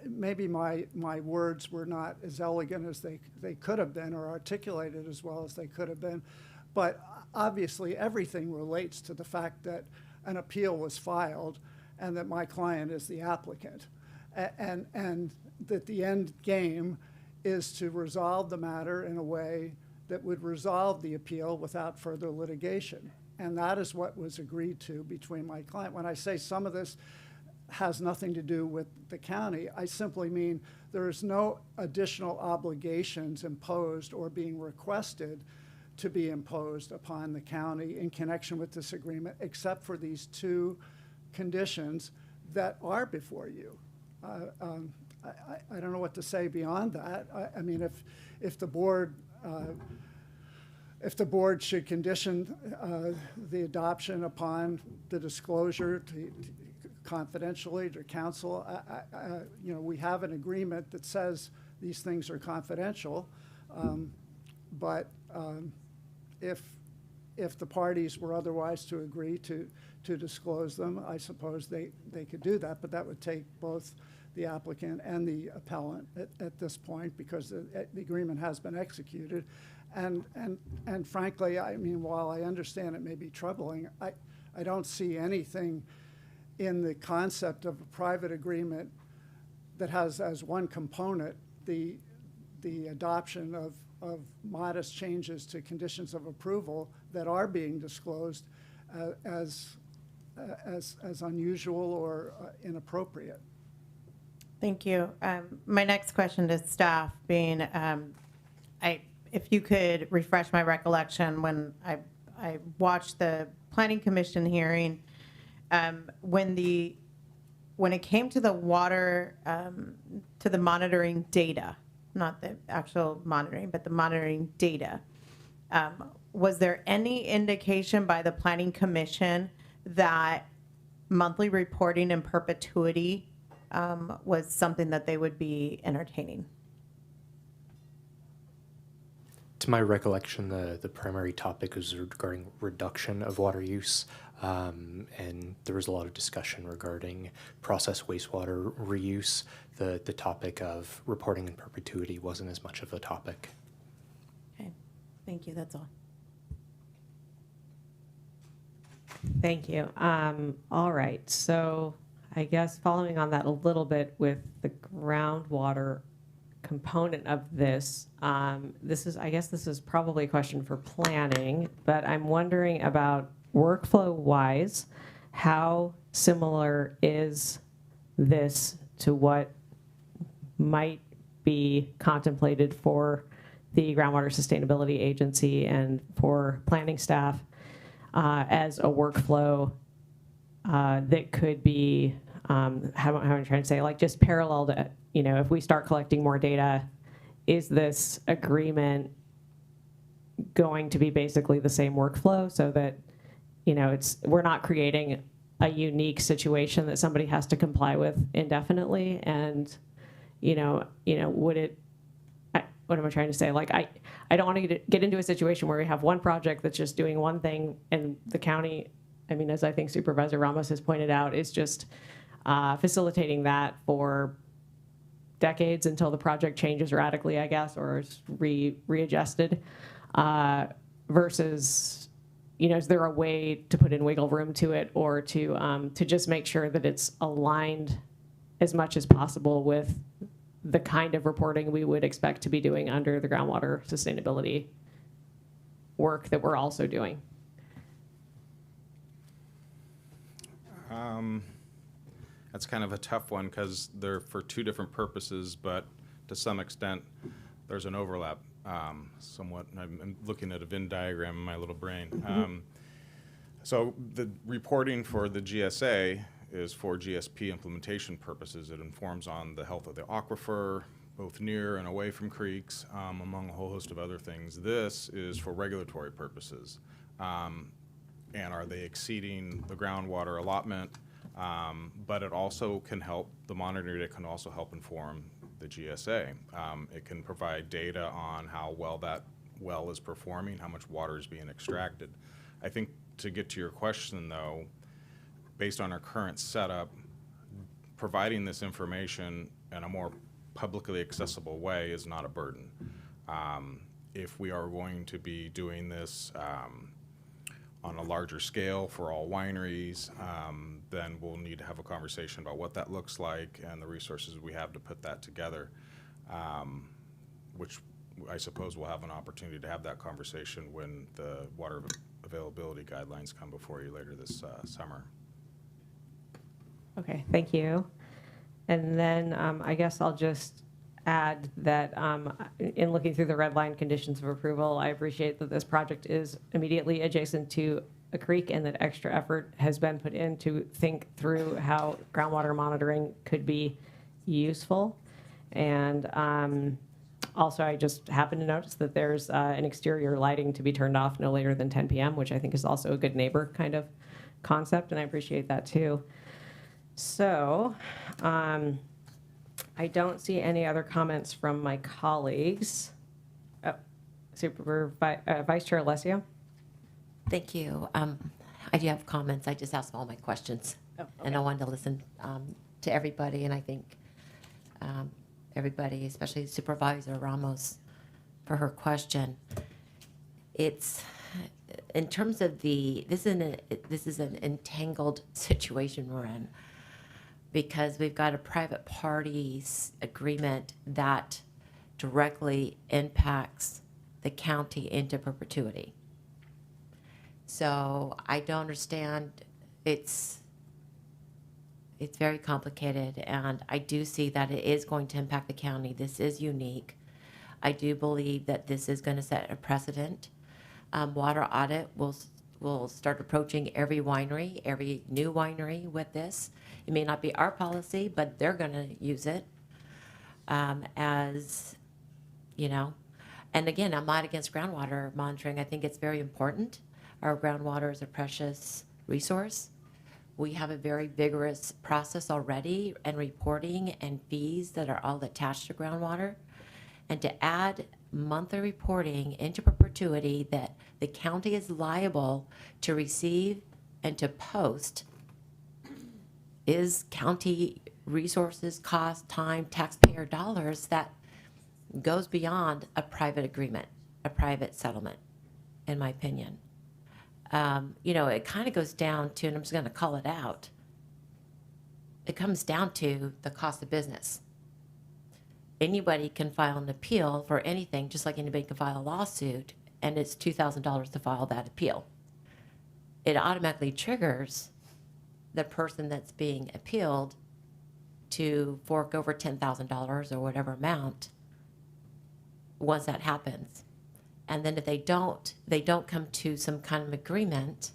maybe my words were not as elegant as they could have been, or articulated as well as they could have been, but obviously everything relates to the fact that an appeal was filed and that my client is the applicant, and that the end game is to resolve the matter in a way that would resolve the appeal without further litigation. And that is what was agreed to between my client. When I say some of this has nothing to do with the county, I simply mean there is no additional obligations imposed or being requested to be imposed upon the county in connection with this agreement, except for these two conditions that are before you. I don't know what to say beyond that. I mean, if the board should condition the adoption upon the disclosure confidentially to council, we have an agreement that says these things are confidential, but if the parties were otherwise to agree to disclose them, I suppose they could do that, but that would take both the applicant and the appellant at this point, because the agreement has been executed. And frankly, I mean, while I understand it may be troubling, I don't see anything in the concept of a private agreement that has as one component the adoption of modest changes to conditions of approval that are being disclosed as unusual or inappropriate. Thank you. My next question to staff being, if you could refresh my recollection, when I watched the Planning Commission hearing, when it came to the water, to the monitoring data, not the actual monitoring, but the monitoring data, was there any indication by the Planning Commission that monthly reporting in perpetuity was something that they would be entertaining? To my recollection, the primary topic was regarding reduction of water use, and there was a lot of discussion regarding processed wastewater reuse. The topic of reporting in perpetuity wasn't as much of a topic. Okay, thank you, that's all. Thank you. All right, so I guess following on that a little bit with the groundwater component of this, this is probably a question for planning, but I'm wondering about workflow-wise, how similar is this to what might be contemplated for the Groundwater Sustainability Agency and for planning staff as a workflow that could be, how I'm trying to say, like just parallel to, if we start collecting more data, is this agreement going to be basically the same workflow so that, we're not creating a unique situation that somebody has to comply with indefinitely? And, would it, what am I trying to say? Like, I don't want to get into a situation where we have one project that's just doing one thing and the county, I mean, as I think Supervisor Ramos has pointed out, is just facilitating that for decades until the project changes radically, I guess, or is readjusted, versus, is there a way to put in wiggle room to it, or to just make sure that it's aligned as much as possible with the kind of reporting we would expect to be doing under the groundwater sustainability work that we're also doing? That's kind of a tough one because they're for two different purposes, but to some extent there's an overlap. somewhat. I'm looking at a Venn diagram in my little brain. So the reporting for the GSA is for GSP implementation purposes. It informs on the health of the aquifer, both near and away from creeks, among a whole host of other things. This is for regulatory purposes. And are they exceeding the groundwater allotment? But it also can help, the monitoring data can also help inform the GSA. It can provide data on how well that well is performing, how much water is being extracted. I think to get to your question though, based on our current setup, providing this information in a more publicly accessible way is not a burden. If we are going to be doing this on a larger scale for all wineries, then we'll need to have a conversation about what that looks like and the resources we have to put that together, which I suppose we'll have an opportunity to have that conversation when the water availability guidelines come before you later this summer. Okay, thank you. And then I guess I'll just add that in looking through the red line conditions of approval, I appreciate that this project is immediately adjacent to a creek and that extra effort has been put in to think through how groundwater monitoring could be useful. And also, I just happened to notice that there's an exterior lighting to be turned off no later than 10 p.m., which I think is also a good neighbor kind of concept, and I appreciate that too. So, I don't see any other comments from my colleagues. Oh, Vice Chair Alessio? Thank you. I do have comments. I just asked all my questions. Oh, okay. And I wanted to listen to everybody, and I think everybody, especially Supervisor Ramos, for her question. It's, in terms of this is an entangled situation we're in, because we've got a private parties agreement that directly impacts the county into perpetuity. So I don't understand. It's very complicated, and I do see that it is going to impact the county. This is unique. I do believe that this is going to set a precedent. Water audit will start approaching every winery, every new winery with this. It may not be our policy, but they're going to use it as, you know. And again, I'm not against groundwater monitoring. I think it's very important. Our groundwater is a precious resource. We have a very vigorous process already, and reporting and fees that are all attached to groundwater. And to add monthly reporting into perpetuity that the county is liable to receive and to post is county resources, cost, time, taxpayer dollars that goes beyond a private agreement, a private settlement, in my opinion. You know, it kind of goes down to, and I'm just going to call it out, it comes down to the cost of business. Anybody can file an appeal for anything, just like anybody can file a lawsuit, and it's $2,000 to file that appeal. It automatically triggers the person that's being appealed to fork over $10,000 or whatever amount once that happens. And then if they don't come to some kind of agreement,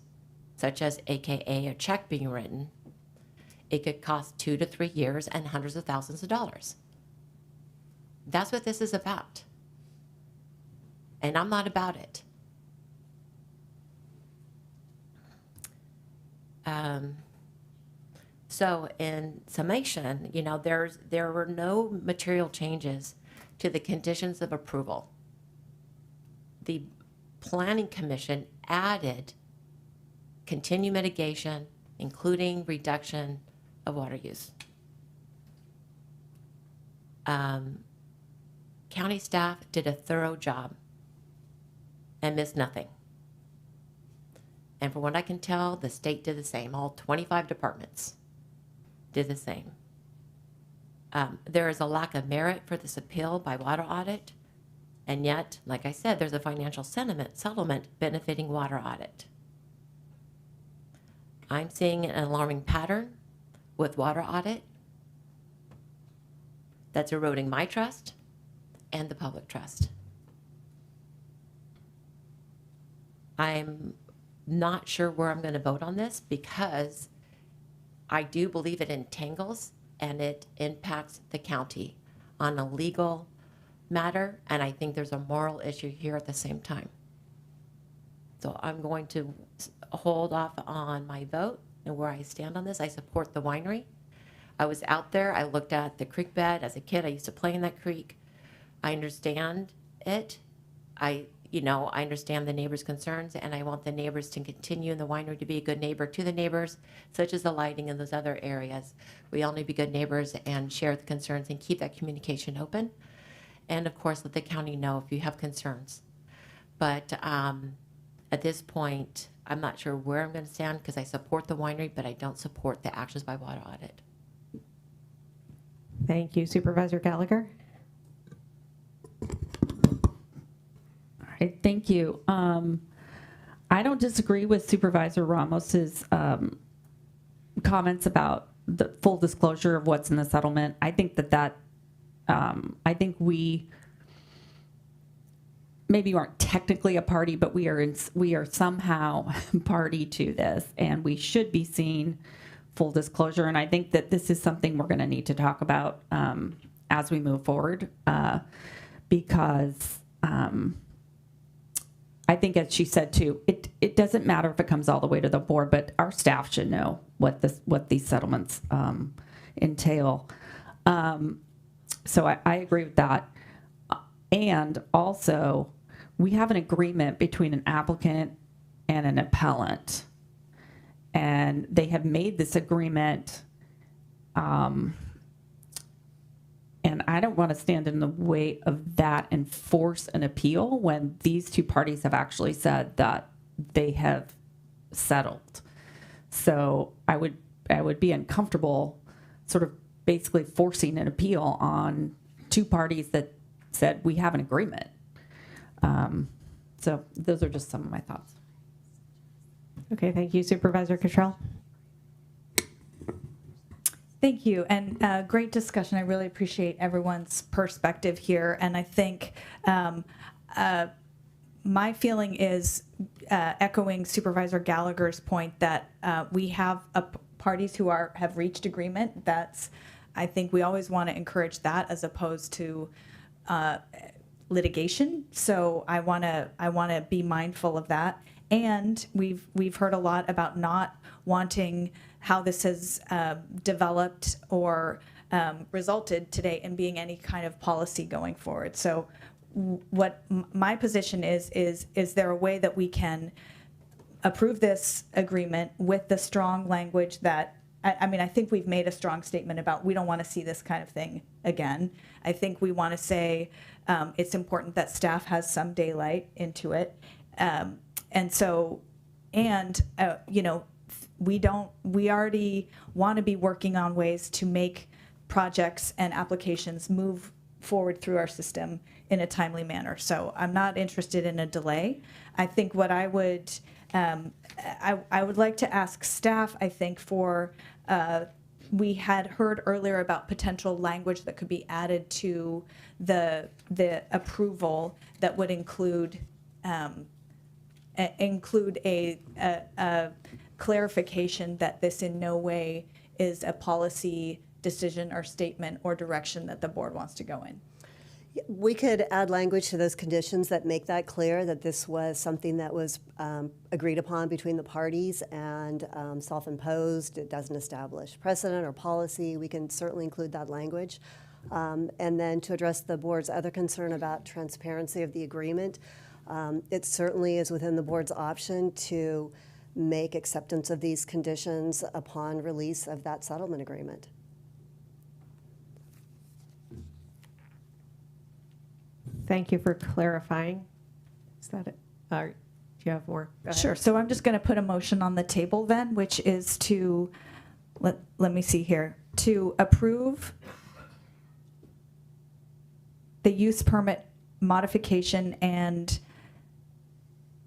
such as AKA a check being written, it could cost 2 to 3 years and hundreds of thousands of dollars. That's what this is about. And I'm not about it. So in summation, you know, there were no material changes to the conditions of approval. The Planning Commission added continued mitigation, including reduction of water use. County staff did a thorough job and missed nothing. And from what I can tell, the state did the same. All 25 departments did the same. There is a lack of merit for this appeal by water audit. And yet, like I said, there's a financial settlement benefiting water audit. I'm seeing an alarming pattern with water audit that's eroding my trust and the public trust. I'm not sure where I'm going to vote on this because I do believe it entangles and it impacts the county on a legal matter, and I think there's a moral issue here at the same time. So I'm going to hold off on my vote and where I stand on this. I support the winery. I was out there. I looked at the creek bed as a kid. I used to play in that creek. I understand it. I understand the neighbors' concerns, and I want the neighbors to continue and the winery to be a good neighbor to the neighbors, such as the lighting and those other areas. We all need to be good neighbors and share the concerns and keep that communication open. And of course, let the county know if you have concerns. But at this point, I'm not sure where I'm going to stand because I support the winery, but I don't support the actions by water audit. Thank you. Supervisor Gallagher? All right, thank you. I don't disagree with Supervisor Ramos's comments about the full disclosure of what's in the settlement. I think I think we maybe aren't technically a party, but we are somehow party to this, and we should be seeing full disclosure. And I think that this is something we're going to need to talk about as we move forward, because I think, as she said too, it doesn't matter if it comes all the way to the board, but our staff should know what these settlements entail. So I agree with that. And also, we have an agreement between an applicant and an appellant. And they have made this agreement, and I don't want to stand in the way of that and force an appeal when these two parties have actually said that they have settled. So I would be uncomfortable sort of basically forcing an appeal on two parties that said we have an agreement. So those are just some of my thoughts. Okay, thank you. Supervisor Cottrell? Thank you, and great discussion. I really appreciate everyone's perspective here, and I think my feeling is echoing Supervisor Gallagher's point that we have parties who have reached agreement. I think we always want to encourage that as opposed to litigation. So I want to be mindful of that. And we've heard a lot about not wanting how this has developed or resulted today in being any kind of policy going forward. So what my position is there a way that we can approve this agreement with the strong language that, I mean, I think we've made a strong statement about we don't want to see this kind of thing again. I think we want to say it's important that staff has some daylight into it. We already want to be working on ways to make projects and applications move forward through our system in a timely manner. So I'm not interested in a delay. I think what I would like to ask staff, I think we had heard earlier about potential language that could be added to the approval that would include a clarification that this in no way is a policy decision or statement or direction that the board wants to go in. We could add language to those conditions that make that clear, that this was something that was agreed upon between the parties and self-imposed. It doesn't establish precedent or policy. We can certainly include that language. And then to address the board's other concern about transparency of the agreement, it certainly is within the board's option to make acceptance of these conditions upon release of that settlement agreement. Thank you for clarifying. Is that it? Do you have more? Sure. So I'm just going to put a motion on the table then, which is to, let me see here, to approve the use permit modification and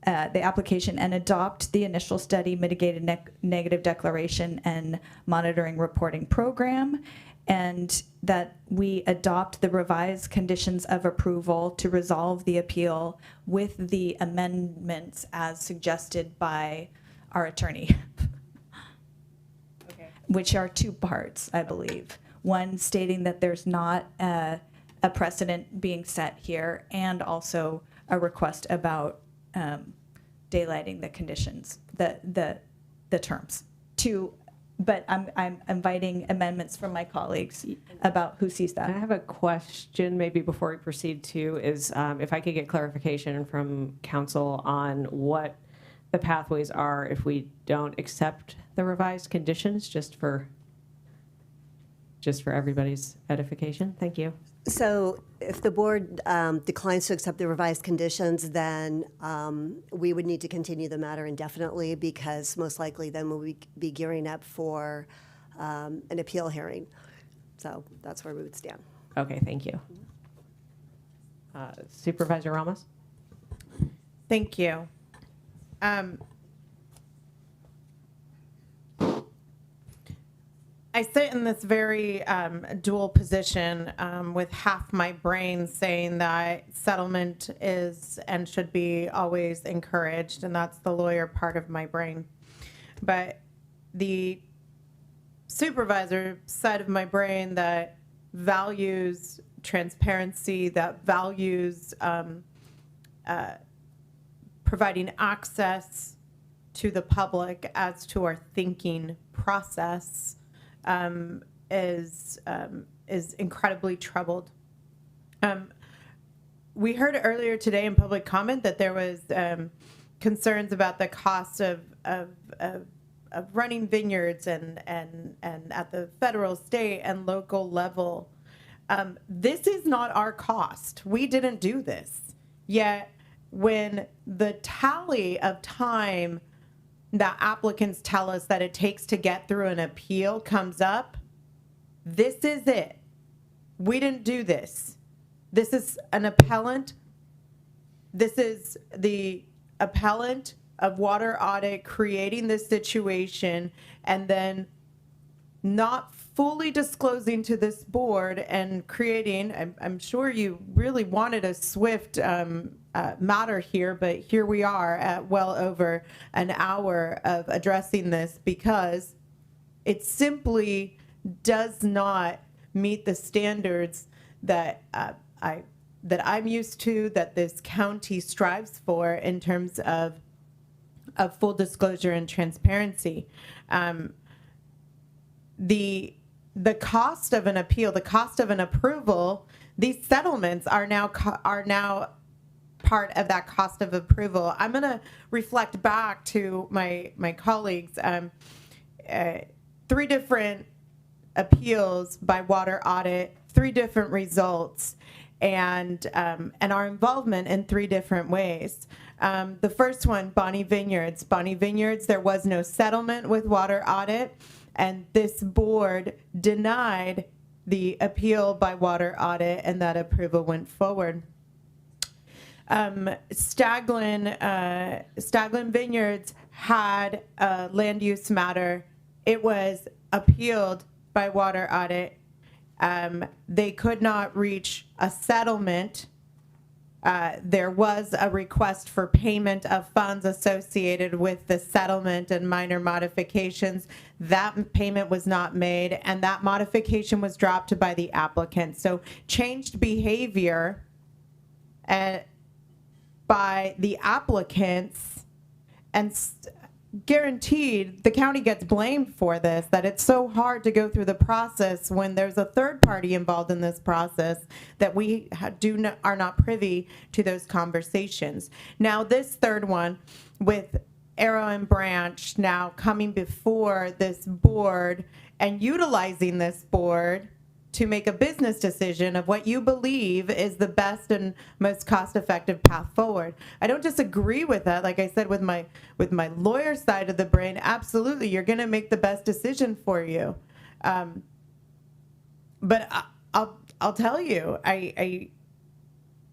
the application and adopt the initial study mitigated negative declaration and monitoring reporting program, and that we adopt the revised conditions of approval to resolve the appeal with the amendments as suggested by our attorney. Okay. Which are two parts, I believe. One stating that there's not a precedent being set here, and also a request about daylighting the conditions, the terms. But I'm inviting amendments from my colleagues about who sees that. I have a question maybe before we proceed to is if I could get clarification from council on what the pathways are if we don't accept the revised conditions, just for everybody's edification. Thank you. So if the board declines to accept the revised conditions, then we would need to continue the matter indefinitely, because most likely then we'll be gearing up for an appeal hearing. So that's where we would stand. Okay, thank you. Supervisor Ramos? Thank you. I sit in this very dual position with half my brain saying that settlement is and should be always encouraged, and that's the lawyer part of my brain. But the supervisor side of my brain that values transparency, that values providing access to the public as to our thinking process, is incredibly troubled. We heard earlier today in public comment that there was concerns about the cost of running vineyards and at the federal, state, and local level. This is not our cost. We didn't do this. Yet when the tally of time that applicants tell us that it takes to get through an appeal comes up, this is it. We didn't do this. This is an appellant. This is the appellant of water audit creating this situation and then not fully disclosing to this board and creating, I'm sure you really wanted a swift matter here, but here we are at well over an hour of addressing this because it simply does not meet the standards that I'm used to, that this county strives for in terms of full disclosure and transparency. The cost of an appeal, the cost of an approval, these settlements are now part of that cost of approval. I'm going to reflect back to my colleagues. 3 different appeals by water audit, 3 different results, and our involvement in 3 different ways. The first one, Bonnie Vineyards. Bonnie Vineyards, there was no settlement with water audit, and this board denied the appeal by water audit, and that approval went forward. Staglin Vineyards had a land use matter. It was appealed by water audit. They could not reach a settlement. There was a request for payment of funds associated with the settlement and minor modifications. That payment was not made, and that modification was dropped by the applicant. So changed behavior by the applicants, and guaranteed the county gets blamed for this, that it's so hard to go through the process when there's a third party involved in this process, that we are not privy to those conversations. Now this third one with Arrow and Branch now coming before this board and utilizing this board to make a business decision of what you believe is the best and most cost-effective path forward. I don't disagree with that. Like I said, with my lawyer side of the brain, absolutely, you're going to make the best decision for you. But I'll tell you, I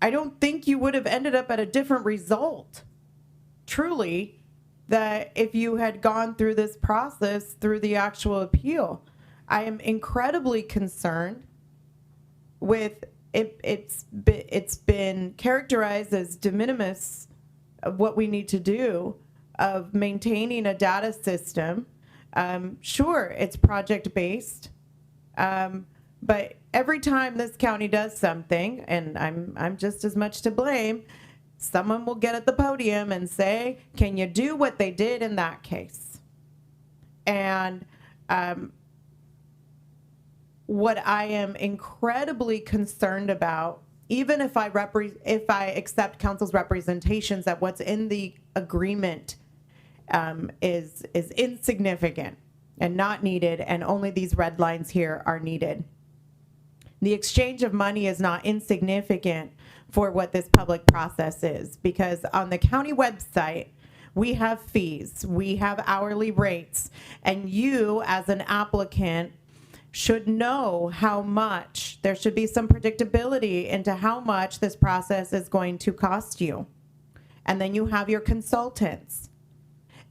don't think you would have ended up at a different result, truly, that if you had gone through this process through the actual appeal. I am incredibly concerned with it. It's been characterized as de minimis of what we need to do of maintaining a data system. Sure, it's project based, but every time this county does something, and I'm just as much to blame, someone will get at the podium and say, "Can you do what they did in that case?" And what I am incredibly concerned about, even if I accept council's representations that what's in the agreement is insignificant and not needed, and only these red lines here are needed. The exchange of money is not insignificant for what this public process is, because on the county website, we have fees, we have hourly rates, and you as an applicant should know how much. There should be some predictability into how much this process is going to cost you. And then you have your consultants.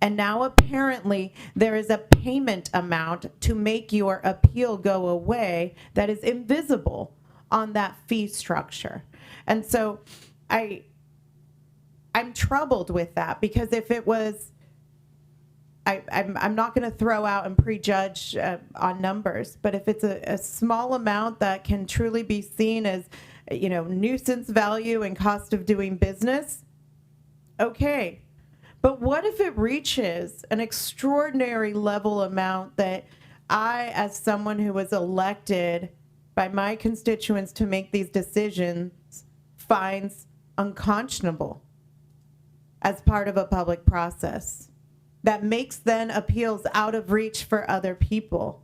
And now apparently there is a payment amount to make your appeal go away that is invisible on that fee structure. And so I'm troubled with that, because if it was, I'm not going to throw out and prejudge on numbers, but if it's a small amount that can truly be seen as, nuisance value and cost of doing business, okay. But what if it reaches an extraordinary level amount that I, as someone who was elected by my constituents to make these decisions, finds unconscionable as part of a public process that makes then appeals out of reach for other people?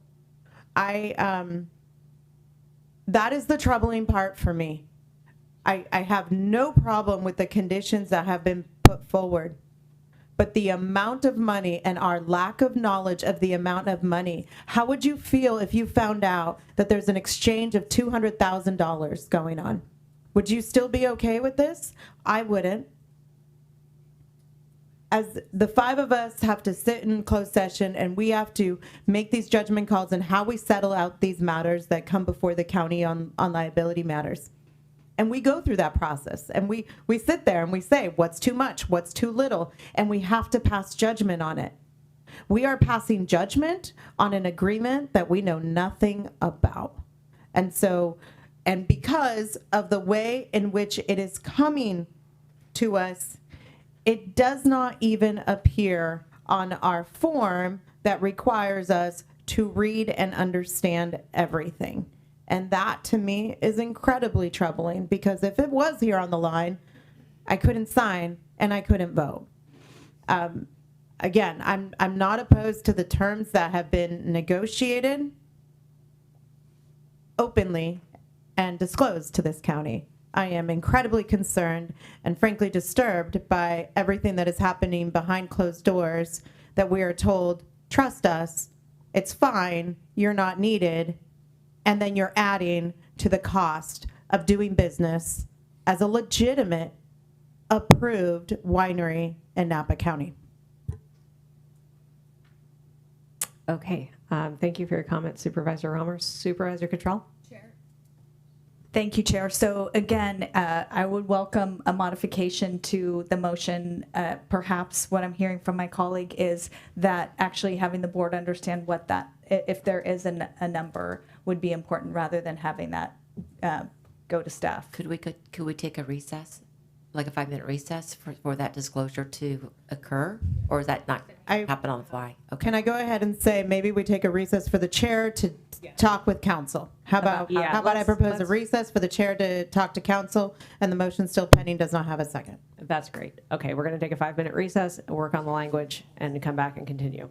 That is the troubling part for me. I have no problem with the conditions that have been put forward, but the amount of money and our lack of knowledge of the amount of money. How would you feel if you found out that there's an exchange of $200,000 going on? Would you still be okay with this? I wouldn't. As the five of us have to sit in closed session and we have to make these judgment calls on how we settle out these matters that come before the county on liability matters. And we go through that process, and we sit there and we say, what's too much, what's too little, and we have to pass judgment on it. We are passing judgment on an agreement that we know nothing about. And so, and because of the way in which it is coming to us, it does not even appear on our form that requires us to read and understand everything. And that, to me, is incredibly troubling, because if it was here on the line, I couldn't sign and I couldn't vote. Again, I'm not opposed to the terms that have been negotiated openly and disclosed to this county. I am incredibly concerned and frankly disturbed by everything that is happening behind closed doors, that we are told, trust us, it's fine, you're not needed, and then you're adding to the cost of doing business as a legitimate, approved winery in Napa County. Okay, thank you for your comment, Supervisor Romer. Supervisor Cottrell? Thank you, Chair. So again, I would welcome a modification to the motion. Perhaps what I'm hearing from my colleague is that actually having the board understand what that, if there is a number, would be important, rather than having that go to staff. Could we take a recess, like a 5-minute recess for that disclosure to occur, or is that not happen on the fly? Okay. Can I go ahead and say maybe we take a recess for the chair to talk with council? How about I propose a recess for the chair to talk to council, and the motion still pending does not have a second? That's great. Okay, we're going to take a 5-minute recess, work on the language, and come back and continue.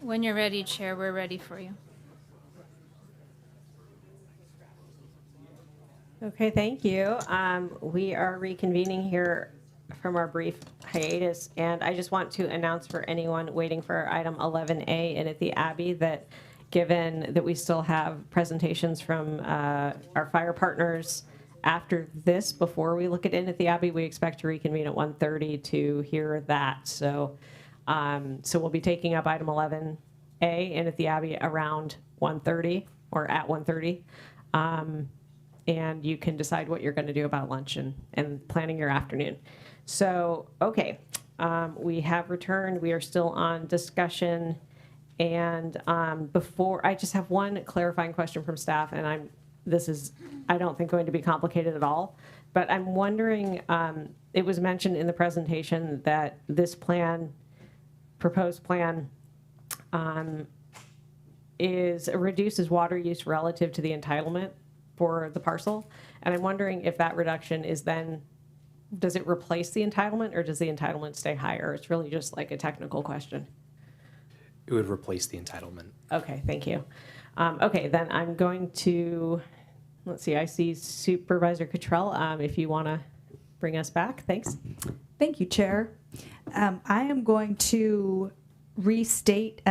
When you're ready, Chair, we're ready for you. Okay, thank you. We are reconvening here from our brief hiatus, and I just want to announce for anyone waiting for item 11A in at the Abbey that given that we still have presentations from our fire partners after this, before we look at in at the Abbey, we expect to reconvene at 1:30 to hear that. So we'll be taking up item 11A in at the Abbey around 1:30 or at 1:30. And you can decide what you're going to do about lunch and planning your afternoon. So, okay, we have returned. We are still on discussion. And before, I just have one clarifying question from staff, and this is, I don't think, going to be complicated at all. But I'm wondering, it was mentioned in the presentation that this plan, proposed plan, reduces water use relative to the entitlement for the parcel. And I'm wondering if that reduction is then, does it replace the entitlement or does the entitlement stay higher? It's really just like a technical question. It would replace the entitlement. Okay, thank you. Okay, then I'm going to, let's see, I see Supervisor Cottrell, if you want to bring us back. Thanks. Thank you, Chair. I am going to restate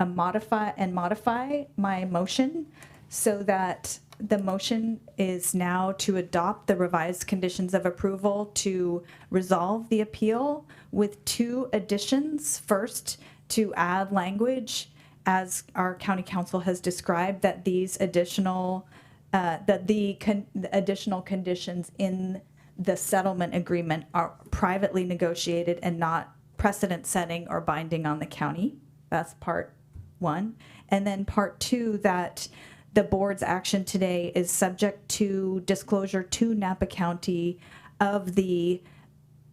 modify my motion so that the motion is now to adopt the revised conditions of approval to resolve the appeal with 2 additions. First, to add language, as our county council has described, that these additional, additional conditions in the settlement agreement are privately negotiated and not precedent setting or binding on the county. That's part 1. And then part 2, that the board's action today is subject to disclosure to Napa County of the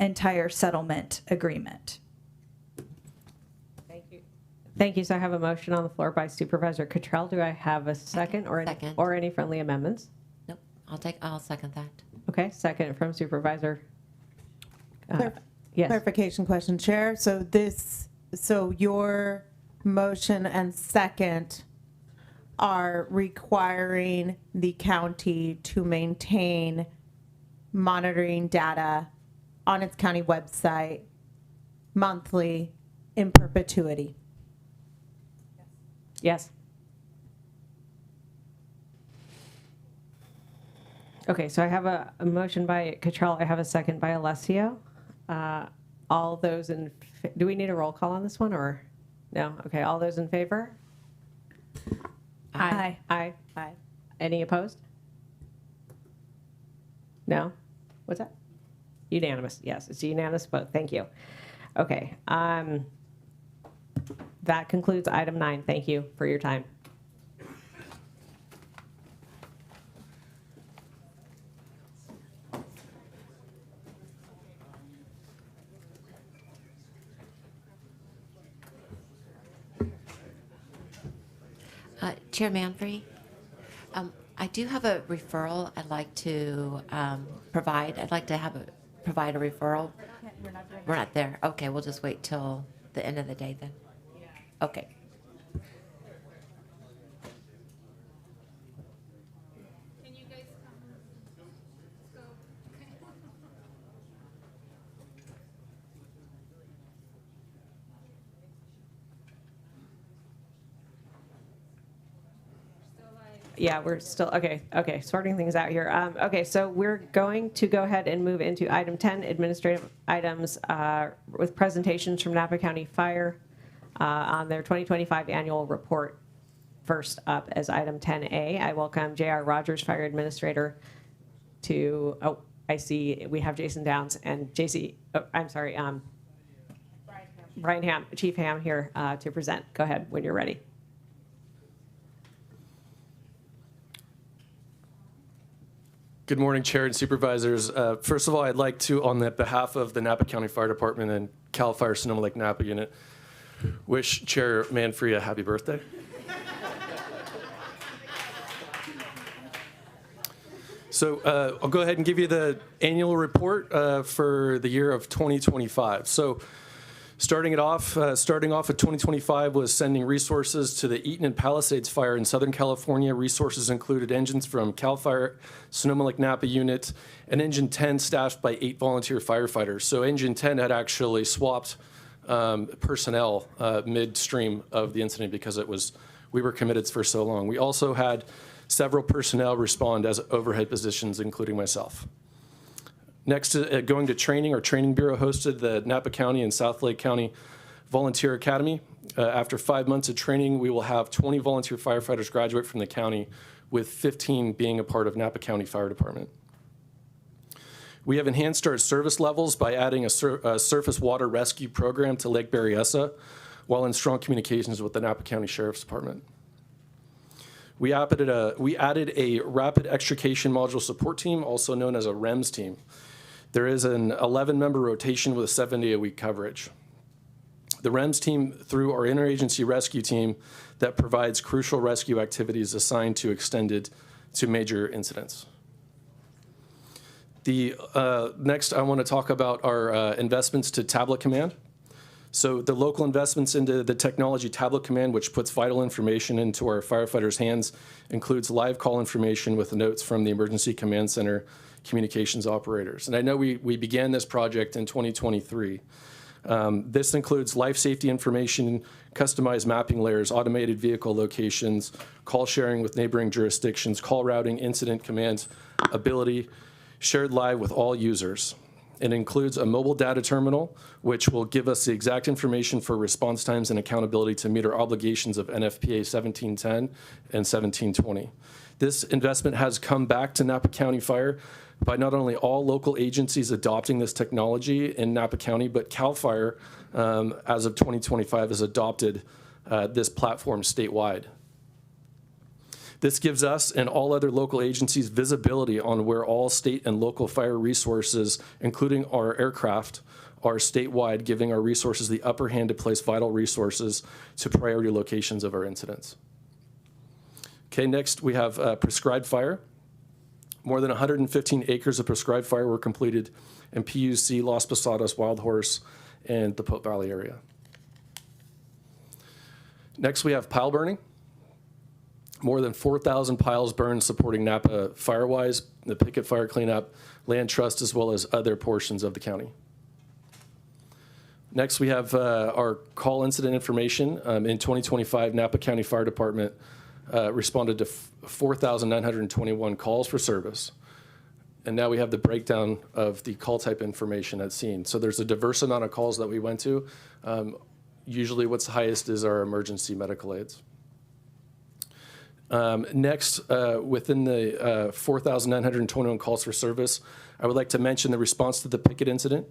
entire settlement agreement. Thank you. Thank you. So I have a motion on the floor by Supervisor Cottrell. Do I have a second or any friendly amendments? Nope. I'll second that. Okay, second from Supervisor. Yes. Clarification question, Chair. So your motion and second are requiring the county to maintain monitoring data on its county website monthly in perpetuity. Yes. Okay, so I have a motion by Cottrell. I have a second by Alessio. All those in, do we need a roll call on this one or no? Okay, all those in favor? Aye. Aye. Any opposed? No? What's that? Unanimous. Yes, it's a unanimous vote. Thank you. Okay. That concludes item 9. Thank you for your time. Chair Manfrey, I do have a referral I'd like to provide. I'd like to provide a referral. We're not there. Okay, we'll just wait till the end of the day then. Okay. Can you guys go? Yeah, we're still, okay, sorting things out here. Okay, so we're going to go ahead and move into item 10, administrative items with presentations from Napa County Fire on their 2025 annual report. First up as item 10A, I welcome J.R. Rogers, Fire Administrator, to, I see we have Jason Downs and Brian Ham, Chief Ham here to present. Go ahead when you're ready. Good morning, Chair and Supervisors. First of all, I'd like to, on the behalf of the Napa County Fire Department and Cal Fire Sonoma Lake Napa Unit, wish Chair Manfrey a happy birthday. So I'll go ahead and give you the annual report for the year of 2025. So Starting off at 2025 was sending resources to the Eaton and Palisades fire in Southern California. Resources included engines from CAL FIRE, Sonoma Lake Napa unit, and Engine 10 staffed by 8 volunteer firefighters. So Engine 10 had actually swapped personnel midstream of the incident because we were committed for so long. We also had several personnel respond as overhead positions, including myself. Next, going to training, our training bureau hosted the Napa County and South Lake County Volunteer Academy. After 5 months of training, we will have 20 volunteer firefighters graduate from the county, with 15 being a part of Napa County Fire Department. We have enhanced our service levels by adding a surface water rescue program to Lake Berryessa, while in strong communications with the Napa County Sheriff's Department. We added a rapid extrication module support team, also known as a REMS team. There is an 11-member rotation with a 7-day-a-week coverage. The REMS team, through our interagency rescue team, that provides crucial rescue activities assigned to extended to major incidents. Next, I want to talk about our investments to Tablet Command. So the local investments into the technology Tablet Command, which puts vital information into our firefighters' hands, includes live call information with notes from the Emergency Command Center communications operators. And I know we began this project in 2023. This includes life safety information, customized mapping layers, automated vehicle locations, call sharing with neighboring jurisdictions, call routing, incident command ability, shared live with all users. It includes a mobile data terminal, which will give us the exact information for response times and accountability to meet our obligations of NFPA 1710 and 1720. This investment has come back to Napa County Fire by not only all local agencies adopting this technology in Napa County, but CAL FIRE, as of 2025, has adopted this platform statewide. This gives us and all other local agencies visibility on where all state and local fire resources, including our aircraft, are statewide, giving our resources the upper hand to place vital resources to priority locations of our incidents. Okay, next we have prescribed fire. More than 115 acres of prescribed fire were completed in PUC, Las Posadas, Wild Horse, and the Pope Valley area. Next we have pile burning. More than 4,000 piles burned supporting Napa Firewise, the Picket Fire Cleanup, Land Trust, as well as other portions of the county. Next, we have our call incident information. In 2025, Napa County Fire Department responded to 4,921 calls for service. And now we have the breakdown of the call type information at scene. So there's a diverse amount of calls that we went to. Usually what's highest is our emergency medical aids. Next, within the 4,921 calls for service, I would like to mention the response to the Picket incident.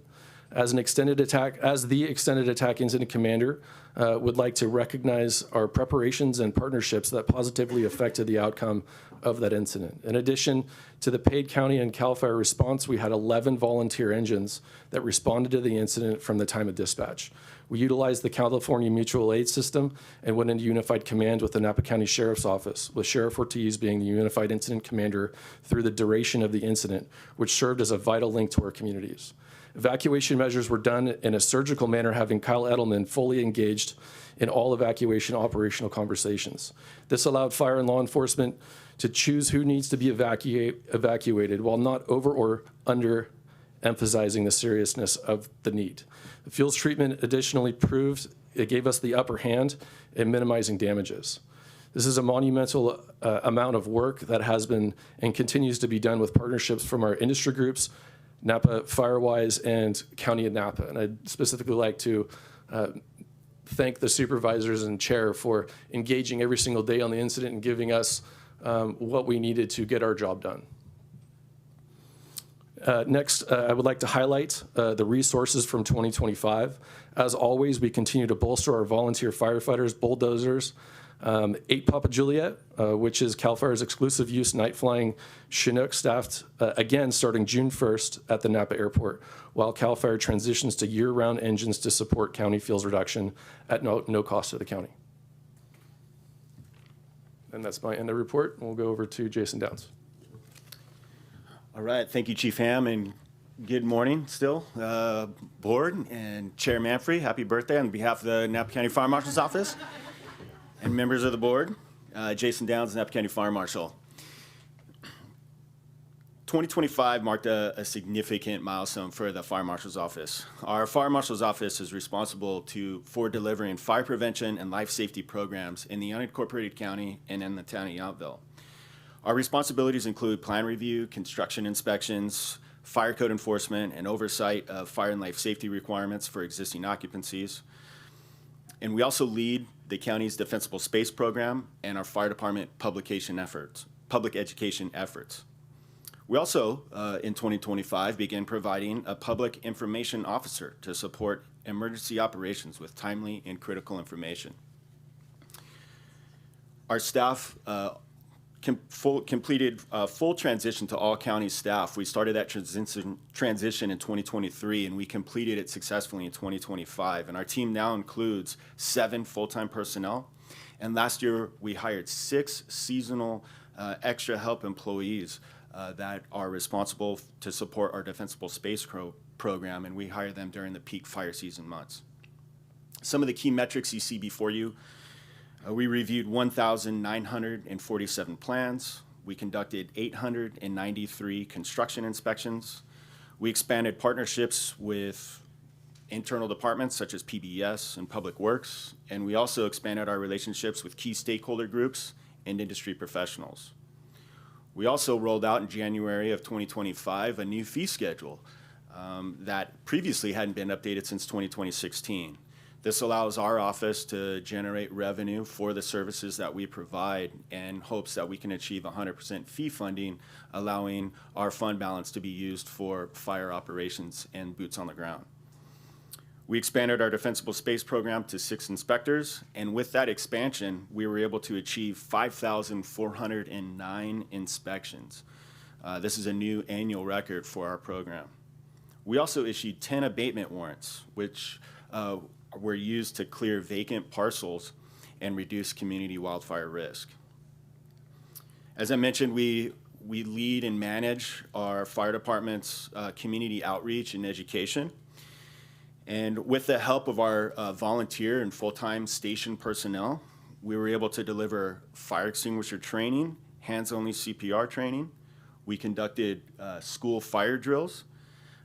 As the extended attack incident commander, would like to recognize our preparations and partnerships that positively affected the outcome of that incident. In addition to the paid county and CAL FIRE response, we had 11 volunteer engines that responded to the incident from the time of dispatch. We utilized the California Mutual Aid System and went into unified command with the Napa County Sheriff's Office, with Sheriff Ortiz being the unified incident commander through the duration of the incident, which served as a vital link to our communities. Evacuation measures were done in a surgical manner, having Kyle Edelman fully engaged in all evacuation operational conversations. This allowed fire and law enforcement to choose who needs to be evacuated while not over or under emphasizing the seriousness of the need. The fuels treatment additionally proved it gave us the upper hand in minimizing damages. This is a monumental amount of work that has been and continues to be done with partnerships from our industry groups, Napa Firewise, and County of Napa. And I'd specifically like to thank the supervisors and chair for engaging every single day on the incident and giving us what we needed to get our job done. Next, I would like to highlight the resources from 2025. As always, we continue to bolster our volunteer firefighters, bulldozers, 8 Papa Juliet, which is CAL FIRE's exclusive use night flying Chinook, staffed again starting June 1st at the Napa airport, while CAL FIRE transitions to year-round engines to support county fuels reduction at no cost to the county. And that's my end of report. We'll go over to Jason Downs. All right, thank you, Chief Ham, and Good morning still, board and Chair Manfrey. Happy birthday on behalf of the Napa County Fire Marshal's Office and members of the board. Jason Downs, Napa County Fire Marshal. 2025 marked a significant milestone for the Fire Marshal's Office. Our Fire Marshal's Office is responsible for delivering fire prevention and life safety programs in the unincorporated county and in the town of Yountville. Our responsibilities include plan review, construction inspections, fire code enforcement, and oversight of fire and life safety requirements for existing occupancies. And we also lead the county's defensible space program and our fire department public education efforts. We also, in 2025, began providing a public information officer to support emergency operations with timely and critical information. Our staff completed full transition to all county staff. We started that transition in 2023, and we completed it successfully in 2025. And our team now includes 7 full-time personnel. And last year, we hired 6 seasonal extra help employees that are responsible to support our defensible space program, and we hire them during the peak fire season months. Some of the key metrics you see before you: we reviewed 1,947 plans. We conducted 893 construction inspections. We expanded partnerships with internal departments such as PBS and Public Works, and we also expanded our relationships with key stakeholder groups and industry professionals. We also rolled out in January of 2025 a new fee schedule that previously hadn't been updated since 2016. This allows our office to generate revenue for the services that we provide in hopes that we can achieve 100% fee funding, allowing our fund balance to be used for fire operations and boots on the ground. We expanded our defensible space program to 6 inspectors, and with that expansion, we were able to achieve 5,409 inspections. This is a new annual record for our program. We also issued 10 abatement warrants, which were used to clear vacant parcels and reduce community wildfire risk. As I mentioned, we lead and manage our fire department's community outreach and education. And with the help of our volunteer and full-time station personnel, we were able to deliver fire extinguisher training, hands-only CPR training. We conducted school fire drills,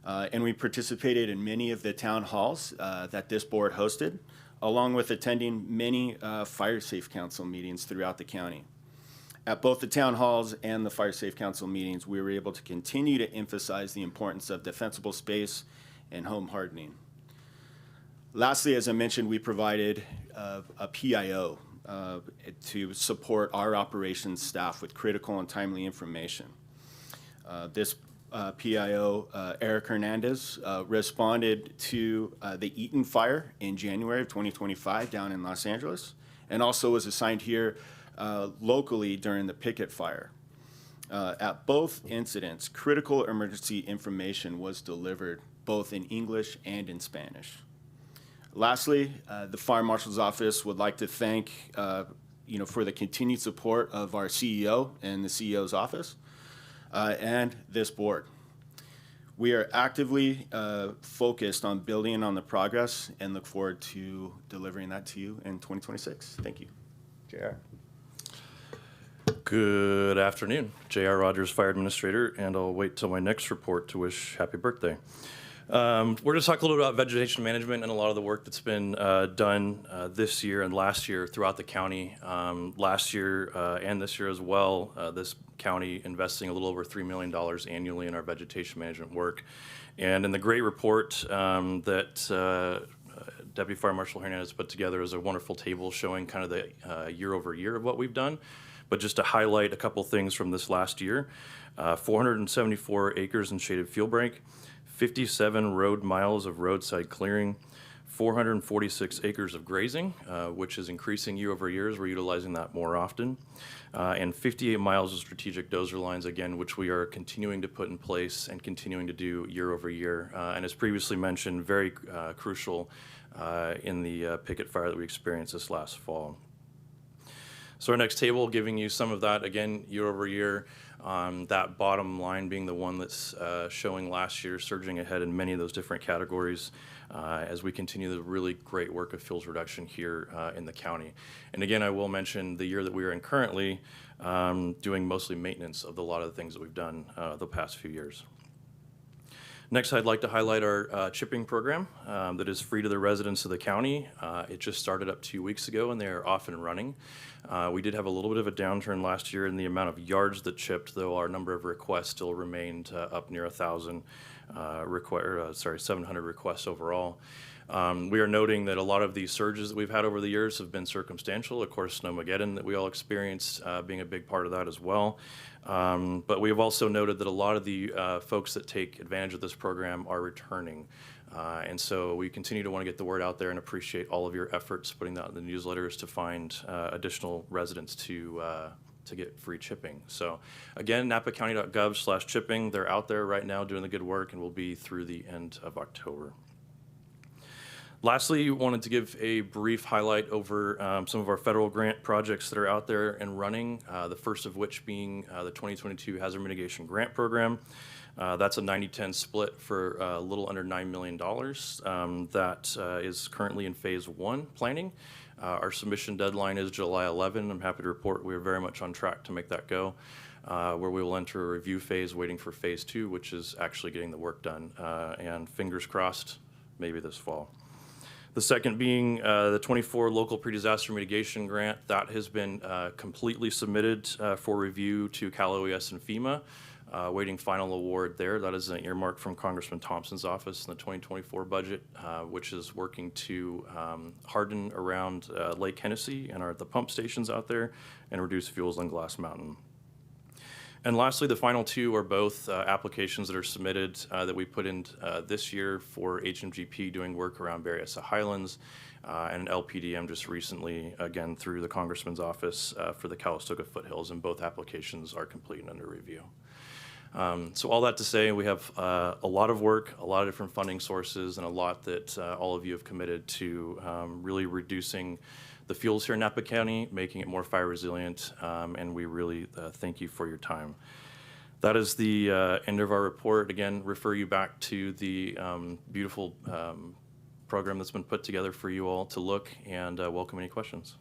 and we participated in many of the town halls that this board hosted, along with attending many Fire Safe Council meetings throughout the county. At both the town halls and the Fire Safe Council meetings, we were able to continue to emphasize the importance of defensible space and home hardening. Lastly, as I mentioned, we provided a PIO to support our operations staff with critical and timely information. This PIO, Eric Hernandez, responded to the Eaton fire in January of 2025 down in Los Angeles, and also was assigned here locally during the Pickett fire. At both incidents, critical emergency information was delivered both in English and in Spanish. Lastly, the Fire Marshal's Office would like to thank for the continued support of our CEO and the CEO's office and this board. We are actively focused on building on the progress and look forward to delivering that to you in 2026. Thank you. JR. Good afternoon. JR Rogers, Fire Administrator, and I'll wait till my next report to wish happy birthday. We're going to talk a little bit about vegetation management and a lot of the work that's been done this year and last year throughout the county. Last year and this year as well, this county investing a little over $3 million annually in our vegetation management work. And in the great report that Deputy Fire Marshal Hernandez put together is a wonderful table showing kind of the year over year of what we've done. But just to highlight a couple things from this last year, 474 acres in shaded field break, 57 road miles of roadside clearing, 446 acres of grazing, which is increasing year over year as we're utilizing that more often, and 58 miles of strategic dozer lines, again, which we are continuing to put in place and continuing to do year over year. And as previously mentioned, very crucial in the Pickett fire that we experienced this last fall. So our next table giving you some of that, again, year over year, that bottom line being the one that's showing last year surging ahead in many of those different categories as we continue the really great work of fuels reduction here in the county. And again, I will mention the year that we are in currently doing mostly maintenance of a lot of the things that we've done the past few years. Next, I'd like to highlight our chipping program that is free to the residents of the county. It just started up 2 weeks ago, and they are off and running. We did have a little bit of a downturn last year in the amount of yards that chipped, though our number of requests still remained up near 1,000, 700 requests overall. We are noting that a lot of these surges that we've had over the years have been circumstantial. Of course, Snowmageddon that we all experienced being a big part of that as well. But we have also noted that a lot of the folks that take advantage of this program are returning. And so we continue to want to get the word out there and appreciate all of your efforts putting that in the newsletters to find additional residents to get free chipping. So again, napacounty.gov/chipping. They're out there right now doing the good work and will be through the end of October. Lastly, wanted to give a brief highlight over some of our federal grant projects that are out there and running, the first of which being the 2022 Hazard Mitigation Grant Program. That's a 90-10 split for a little under $9 million. That is currently in phase 1 planning. Our submission deadline is July 11. I'm happy to report we are very much on track to make that go, where we will enter a review phase waiting for phase 2, which is actually getting the work done. And fingers crossed, maybe this fall. The second being the 24 Local Pre-Disaster Mitigation Grant. That has been completely submitted for review to Cal OES and FEMA, waiting final award there. That is an earmark from Congressman Thompson's office in the 2024 budget, which is working to harden around Lake Hennessy and the pump stations out there and reduce fuels on Glass Mountain. And lastly, the final two are both applications that are submitted that we put in this year for HMGP doing work around Berryessa Highlands and an LPDM just recently, again, through the Congressman's office for the Calistoga Foothills, and both applications are complete and under review. So all that to say, we have a lot of work, a lot of different funding sources, and a lot that all of you have committed to really reducing the fuels here in Napa County, making it more fire resilient, and we really thank you for your time. That is the end of our report. Again, refer you back to the beautiful program that's been put together for you all to look, and welcome any questions.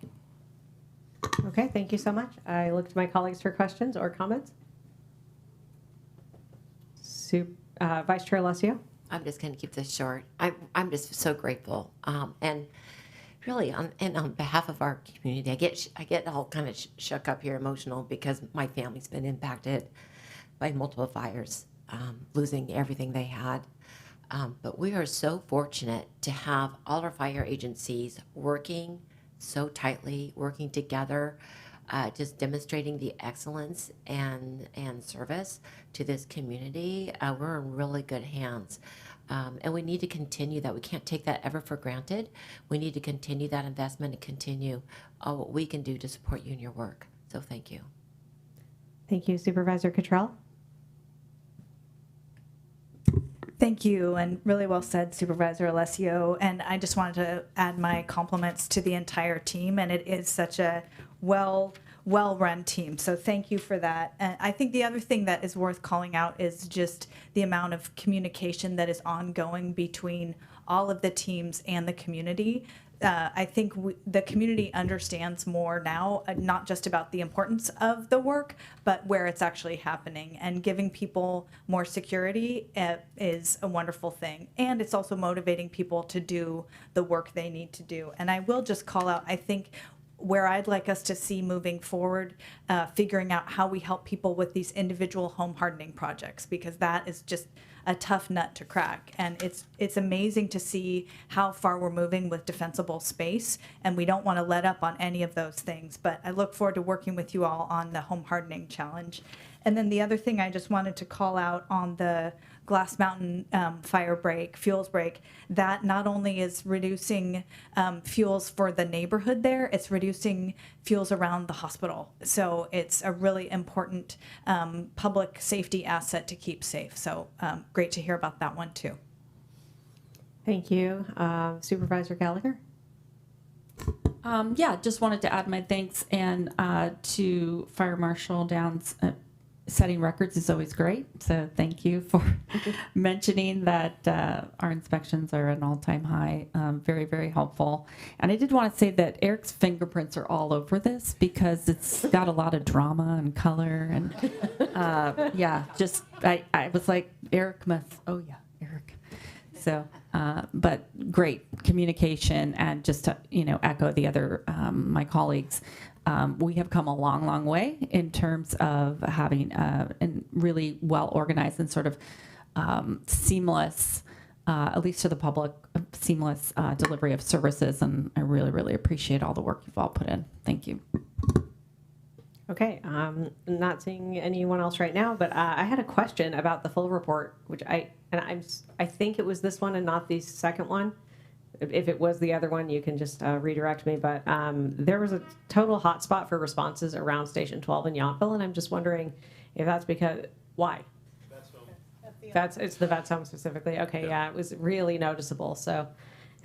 Okay, thank you so much. I look to my colleagues for questions or comments. Vice Chair Alessio? I'm just going to keep this short. I'm just so grateful. And really, on behalf of our community, I get all kind of shook up here, emotional, because my family's been impacted by multiple fires, losing everything they had. But we are so fortunate to have all our fire agencies working so tightly, working together, just demonstrating the excellence and service to this community. We're in really good hands. And we need to continue that. We can't take that ever for granted. We need to continue that investment and continue what we can do to support you in your work. So thank you. Thank you. Supervisor Cottrell? Thank you, and really well said, Supervisor Alessio. And I just wanted to add my compliments to the entire team, and it is such a well-run team. So thank you for that. And I think the other thing that is worth calling out is just the amount of communication that is ongoing between all of the teams and the community. I think the community understands more now, not just about the importance of the work, but where it's actually happening. And giving people more security is a wonderful thing. And it's also motivating people to do the work they need to do. And I will just call out, I think, where I'd like us to see moving forward, figuring out how we help people with these individual home hardening projects, because that is just a tough nut to crack. And it's amazing to see how far we're moving with defensible space, and we don't want to let up on any of those things. But I look forward to working with you all on the home hardening challenge. And then the other thing I just wanted to call out on the Glass Mountain fuels break, that not only is reducing fuels for the neighborhood there, it's reducing fuels around the hospital. So it's a really important public safety asset to keep safe. So great to hear about that one too. Thank you. Supervisor Gallagher? Yeah, just wanted to add my thanks and to Fire Marshal Downs. Setting records is always great, so thank you for mentioning that our inspections are at an all-time high. Very, very helpful. And I did want to say that Eric's fingerprints are all over this because it's got a lot of drama and color. And yeah, just I was like, Eric must, oh yeah, Eric. So, but great communication, and just to, echo the other, my colleagues, we have come a long, long way in terms of having a really well organized and sort of seamless, at least to the public, seamless delivery of services. And I really, really appreciate all the work you've all put in. Thank you. Okay, not seeing anyone else right now, but I had a question about the full report, which I think it was this one and not the second one. If it was the other one, you can just redirect me. But there was a total hotspot for responses around Station 12 in Yountville, and I'm just wondering if that's because why? It's the vet's home specifically. Okay, yeah, it was really noticeable. So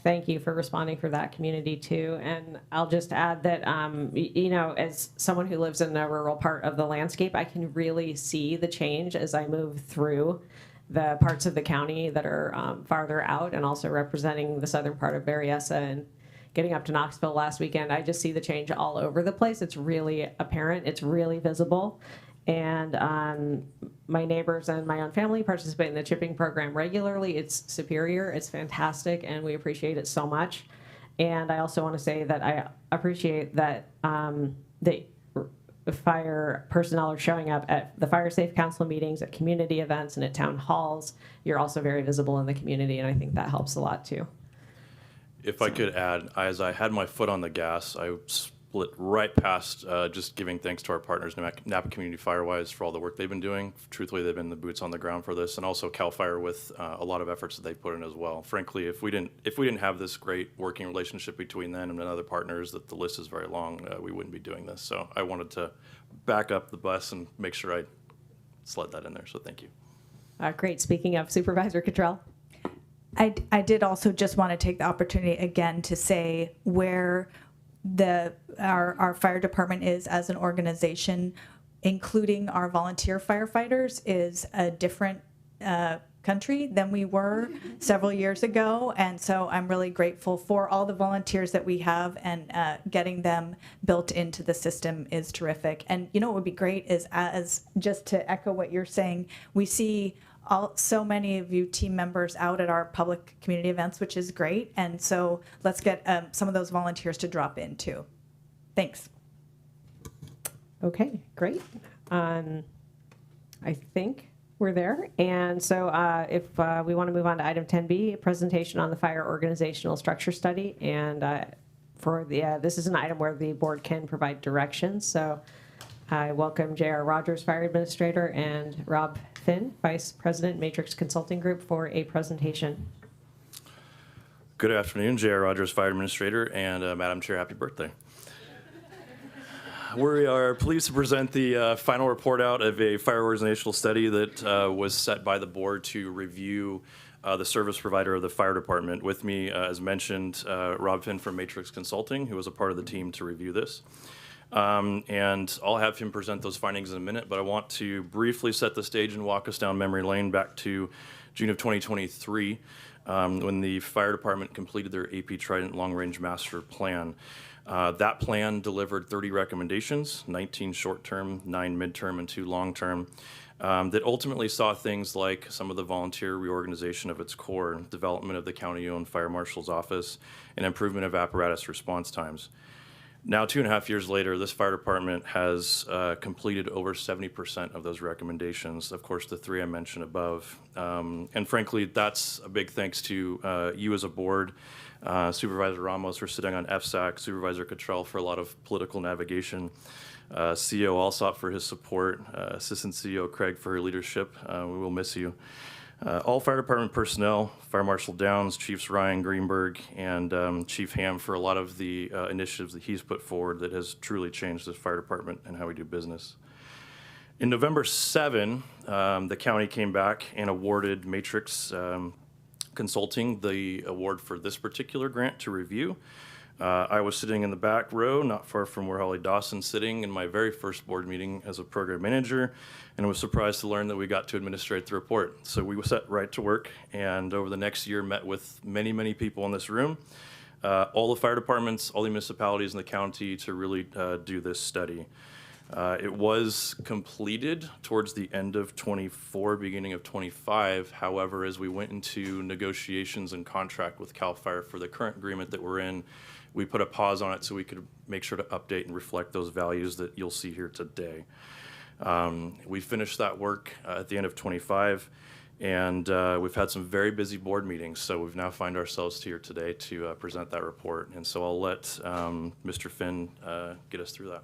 thank you for responding for that community too. And I'll just add that, as someone who lives in a rural part of the landscape, I can really see the change as I move through the parts of the county that are farther out, and also representing the southern part of Berryessa and getting up to Knoxville last weekend. I just see the change all over the place. It's really apparent. It's really visible. And my neighbors and my own family participate in the chipping program regularly. It's superior. It's fantastic, and we appreciate it so much. And I also want to say that I appreciate that the fire personnel are showing up at the Fire Safe Council meetings, at community events, and at town halls. You're also very visible in the community, and I think that helps a lot too. If I could add, as I had my foot on the gas, I split right past just giving thanks to our partners, Napa Community Firewise, for all the work they've been doing. Truthfully, they've been the boots on the ground for this, and also CAL FIRE with a lot of efforts that they put in as well. Frankly, if we didn't have this great working relationship between them and other partners, that the list is very long, we wouldn't be doing this. So I wanted to back up the bus and make sure I slid that in there. So thank you. Great. Speaking of, Supervisor Cottrell. I did also just want to take the opportunity again to say where our fire department is as an organization, including our volunteer firefighters, is a different country than we were several years ago. And so I'm really grateful for all the volunteers that we have, and getting them built into the system is terrific. And what would be great is, as just to echo what you're saying, we see so many of you team members out at our public community events, which is great. And so let's get some of those volunteers to drop in too. Thanks. Okay, great. I think we're there. And so if we want to move on to item 10B, a presentation on the fire organizational structure study. And this is an item where the board can provide directions. So I welcome J.R. Rogers, Fire Administrator, and Rob Finn, Vice President, Matrix Consulting Group, for a presentation. Good afternoon, J.R. Rogers, Fire Administrator, and Madam Chair, happy birthday. We are pleased to present the final report out of a fire organizational study that was set by the board to review the service provider of the fire department. With me, as mentioned, Rob Finn from Matrix Consulting, who was a part of the team to review this. And I'll have him present those findings in a minute, but I want to briefly set the stage and walk us down memory lane back to June of 2023, when the fire department completed their AP Trident Long Range Master Plan. That plan delivered 30 recommendations, 19 short-term, 9 mid-term, and 2 long-term, that ultimately saw things like some of the volunteer reorganization of its core, development of the county-owned fire marshal's office, and improvement of apparatus response times. Now, 2.5 years later, this fire department has completed over 70% of those recommendations. Of course, the 3 I mentioned above. And frankly, that's a big thanks to you as a board, Supervisor Ramos for sitting on FSAC, Supervisor Cottrell for a lot of political navigation, CEO Alsop for his support, Assistant CEO Craig for her leadership. We will miss you. All fire department personnel, Fire Marshal Downs, Chiefs Ryan Greenberg, and Chief Ham for a lot of the initiatives that he's put forward that has truly changed this fire department and how we do business. In November 7, the county came back and awarded Matrix Consulting the award for this particular grant to review. I was sitting in the back row, not far from where Holly Dawson's sitting in my very first board meeting as a program manager, and was surprised to learn that we got to administrate the report. So we set right to work, and over the next year met with many, many people in this room, all the fire departments, all the municipalities in the county to really do this study. It was completed towards the end of 24, beginning of 25. However, as we went into negotiations and contract with CAL FIRE for the current agreement that we're in, we put a pause on it so we could make sure to update and reflect those values that you'll see here today. We finished that work at the end of 25, and we've had some very busy board meetings, so we've now find ourselves here today to present that report. And so I'll let Mr. Finn get us through that.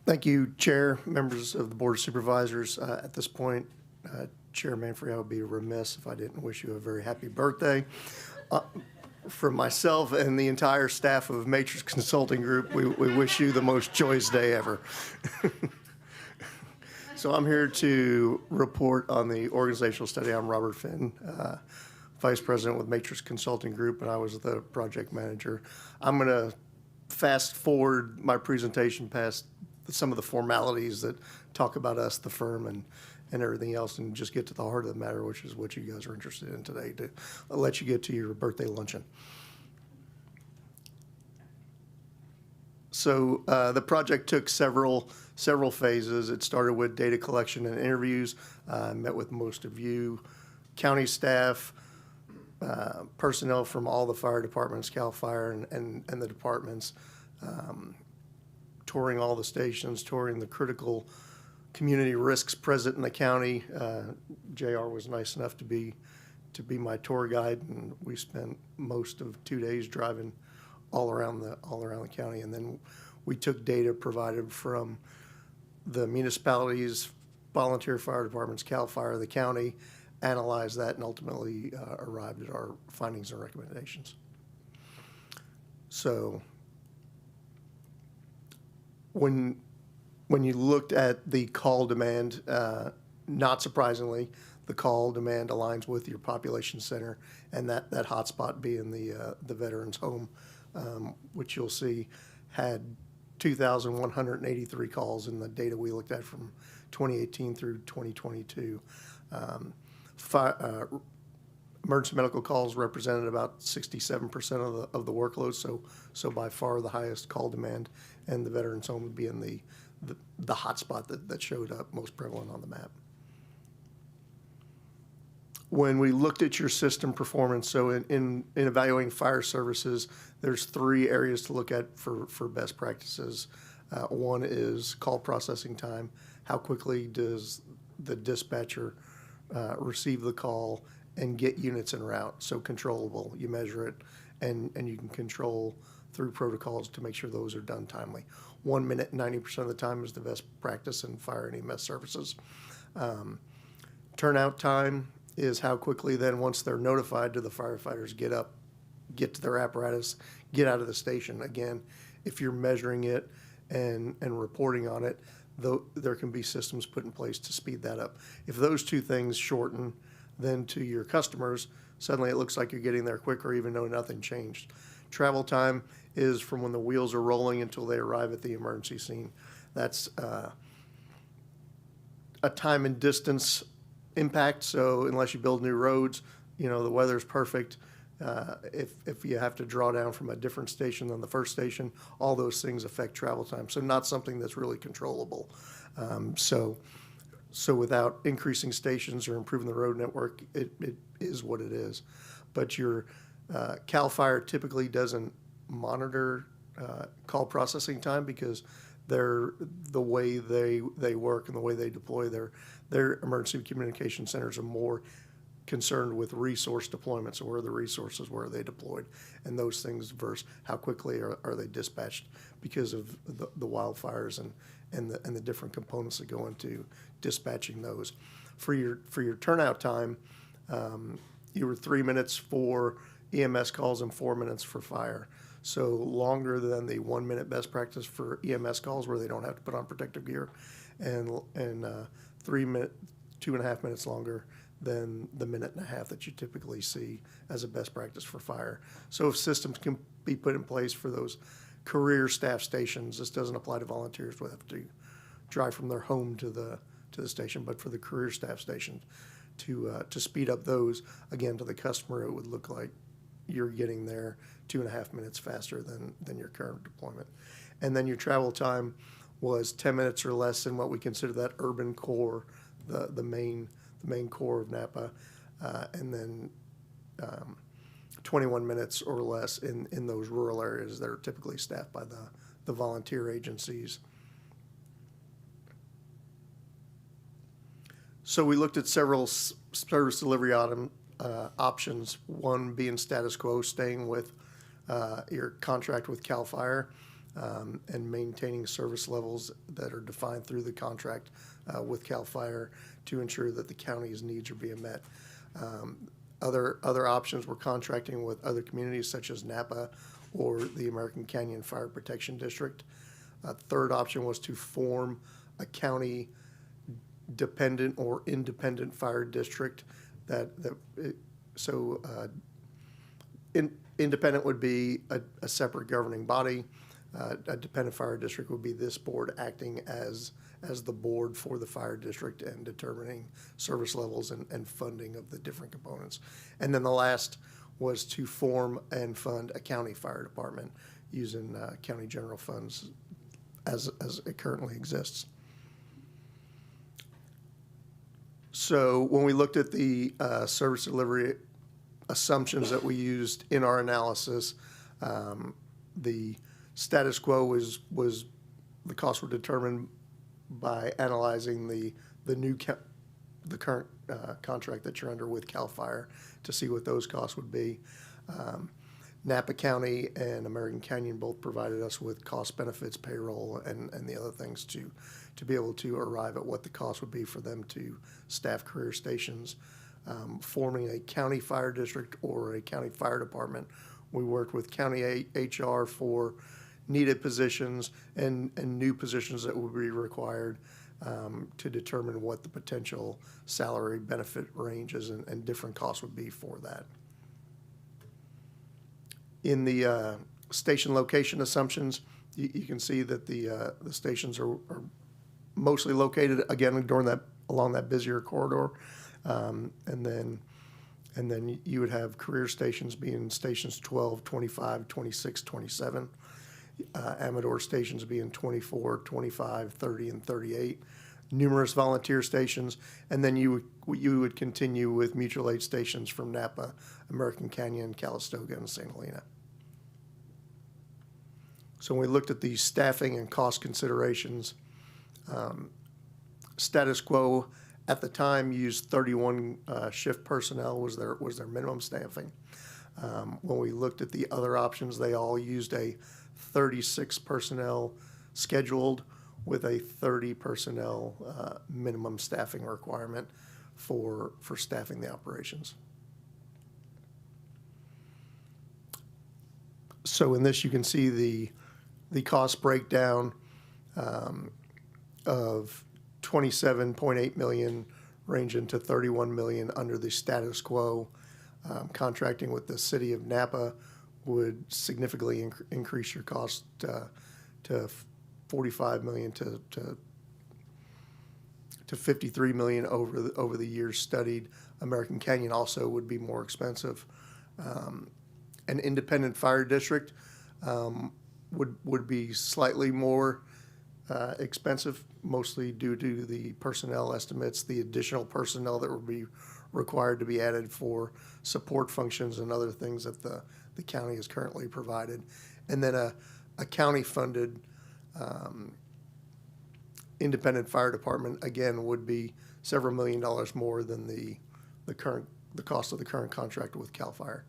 Thank you, Chair, members of the Board of Supervisors. At this point, Chair Manfrey, I would be remiss if I didn't wish you a very happy birthday. From myself and the entire staff of Matrix Consulting Group, we wish you the most joyous day ever. So I'm here to report on the organizational study. I'm Robert Finn, Vice President with Matrix Consulting Group, and I was the project manager. I'm going to fast forward my presentation past some of the formalities that talk about us, the firm, and everything else, and just get to the heart of the matter, which is what you guys are interested in today, to let you get to your birthday luncheon. So the project took several phases. It started with data collection and interviews. Met with most of you, county staff, personnel from all the fire departments, CAL FIRE and the departments, touring all the stations, touring the critical community risks present in the county. JR was nice enough to be my tour guide, and we spent most of 2 days driving all around the county. And then we took data provided from the municipalities, volunteer fire departments, CAL FIRE, the county, analyzed that, and ultimately arrived at our findings and recommendations. So when you looked at the call demand, not surprisingly, the call demand aligns with your population center, and that hotspot being the veterans home, which you'll see had 2,183 calls in the data we looked at from 2018 through 2022. Emergency medical calls represented about 67% of the workload, so by far the highest call demand, and the veterans home being the hotspot that showed up most prevalent on the map. When we looked at your system performance, so in evaluating fire services, there's 3 areas to look at for best practices. One is call processing time. How quickly does the dispatcher receive the call and get units en route? So controllable, you measure it, and you can control through protocols to make sure those are done timely. 1 minute, 90% of the time is the best practice in fire and EMS services. Turnout time is how quickly then, once they're notified, do the firefighters get to their apparatus, get out of the station. Again, if you're measuring it and reporting on it, there can be systems put in place to speed that up. If those 2 things shorten, then to your customers, suddenly it looks like you're getting there quicker even though nothing changed. Travel time is from when the wheels are rolling until they arrive at the emergency scene. That's a time and distance impact. So unless you build new roads, the weather's perfect. If you have to draw down from a different station than the first station, all those things affect travel time. So not something that's really controllable. So without increasing stations or improving the road network, it is what it is. But your CAL FIRE typically doesn't monitor call processing time because the way they work and the way they deploy their emergency communication centers are more concerned with resource deployment. So where are the resources, where are they deployed, and those things versus how quickly are they dispatched because of the wildfires and the different components that go into dispatching those. For your turnout time, you were 3 minutes for EMS calls and 4 minutes for fire. So longer than the 1 minute best practice for EMS calls where they don't have to put on protective gear, and 2.5 minutes longer than the minute and a half that you typically see as a best practice for fire. So if systems can be put in place for those career staff stations, this doesn't apply to volunteers who have to drive from their home to the station, but for the career staff stations, to speed up those, again, to the customer, it would look like you're getting there 2.5 minutes faster than your current deployment. And then your travel time was 10 minutes or less in what we consider that urban core, the main core of Napa, and then 21 minutes or less in those rural areas that are typically staffed by the volunteer agencies. So we looked at several service delivery options, one being status quo, staying with your contract with CAL FIRE and maintaining service levels that are defined through the contract with CAL FIRE to ensure that the county's needs are being met. Other options were contracting with other communities such as Napa or the American Canyon Fire Protection District. Third option was to form a county dependent or independent fire district independent would be a separate governing body. A dependent fire district would be this board acting as the board for the fire district and determining service levels and funding of the different components. And then the last was to form and fund a county fire department using county general funds as it currently exists. So when we looked at the service delivery assumptions that we used in our analysis, the status quo was the costs were determined by analyzing the current contract that you're under with CAL FIRE to see what those costs would be. Napa County and American Canyon both provided us with cost benefits, payroll, and the other things to be able to arrive at what the cost would be for them to staff career stations. Forming a county fire district or a county fire department, we worked with county HR for needed positions and new positions that would be required to determine what the potential salary benefit ranges and different costs would be for that. In the station location assumptions, you can see that the stations are mostly located again along that busier corridor, and then you would have career stations being stations 12, 25, 26, 27. Amador stations being 24, 25, 30, and 38. Numerous volunteer stations, and then you would continue with mutual aid stations from Napa, American Canyon, Calistoga, and St. Helena. So when we looked at these staffing and cost considerations, status quo at the time used 31 shift personnel was their minimum staffing. When we looked at the other options, they all used a 36 personnel scheduled with a 30 personnel minimum staffing requirement for staffing the operations. So in this, you can see the cost breakdown of 27.8 million ranging to 31 million under the status quo. Contracting with the city of Napa would significantly increase your cost to 45 million to 53 million over the years studied. American Canyon also would be more expensive. An independent fire district would be slightly more expensive, mostly due to the personnel estimates, the additional personnel that would be required to be added for support functions and other things that the county is currently provided. And then a county-funded independent fire department, again, would be several $1 million more than the cost of the current contract with CAL FIRE.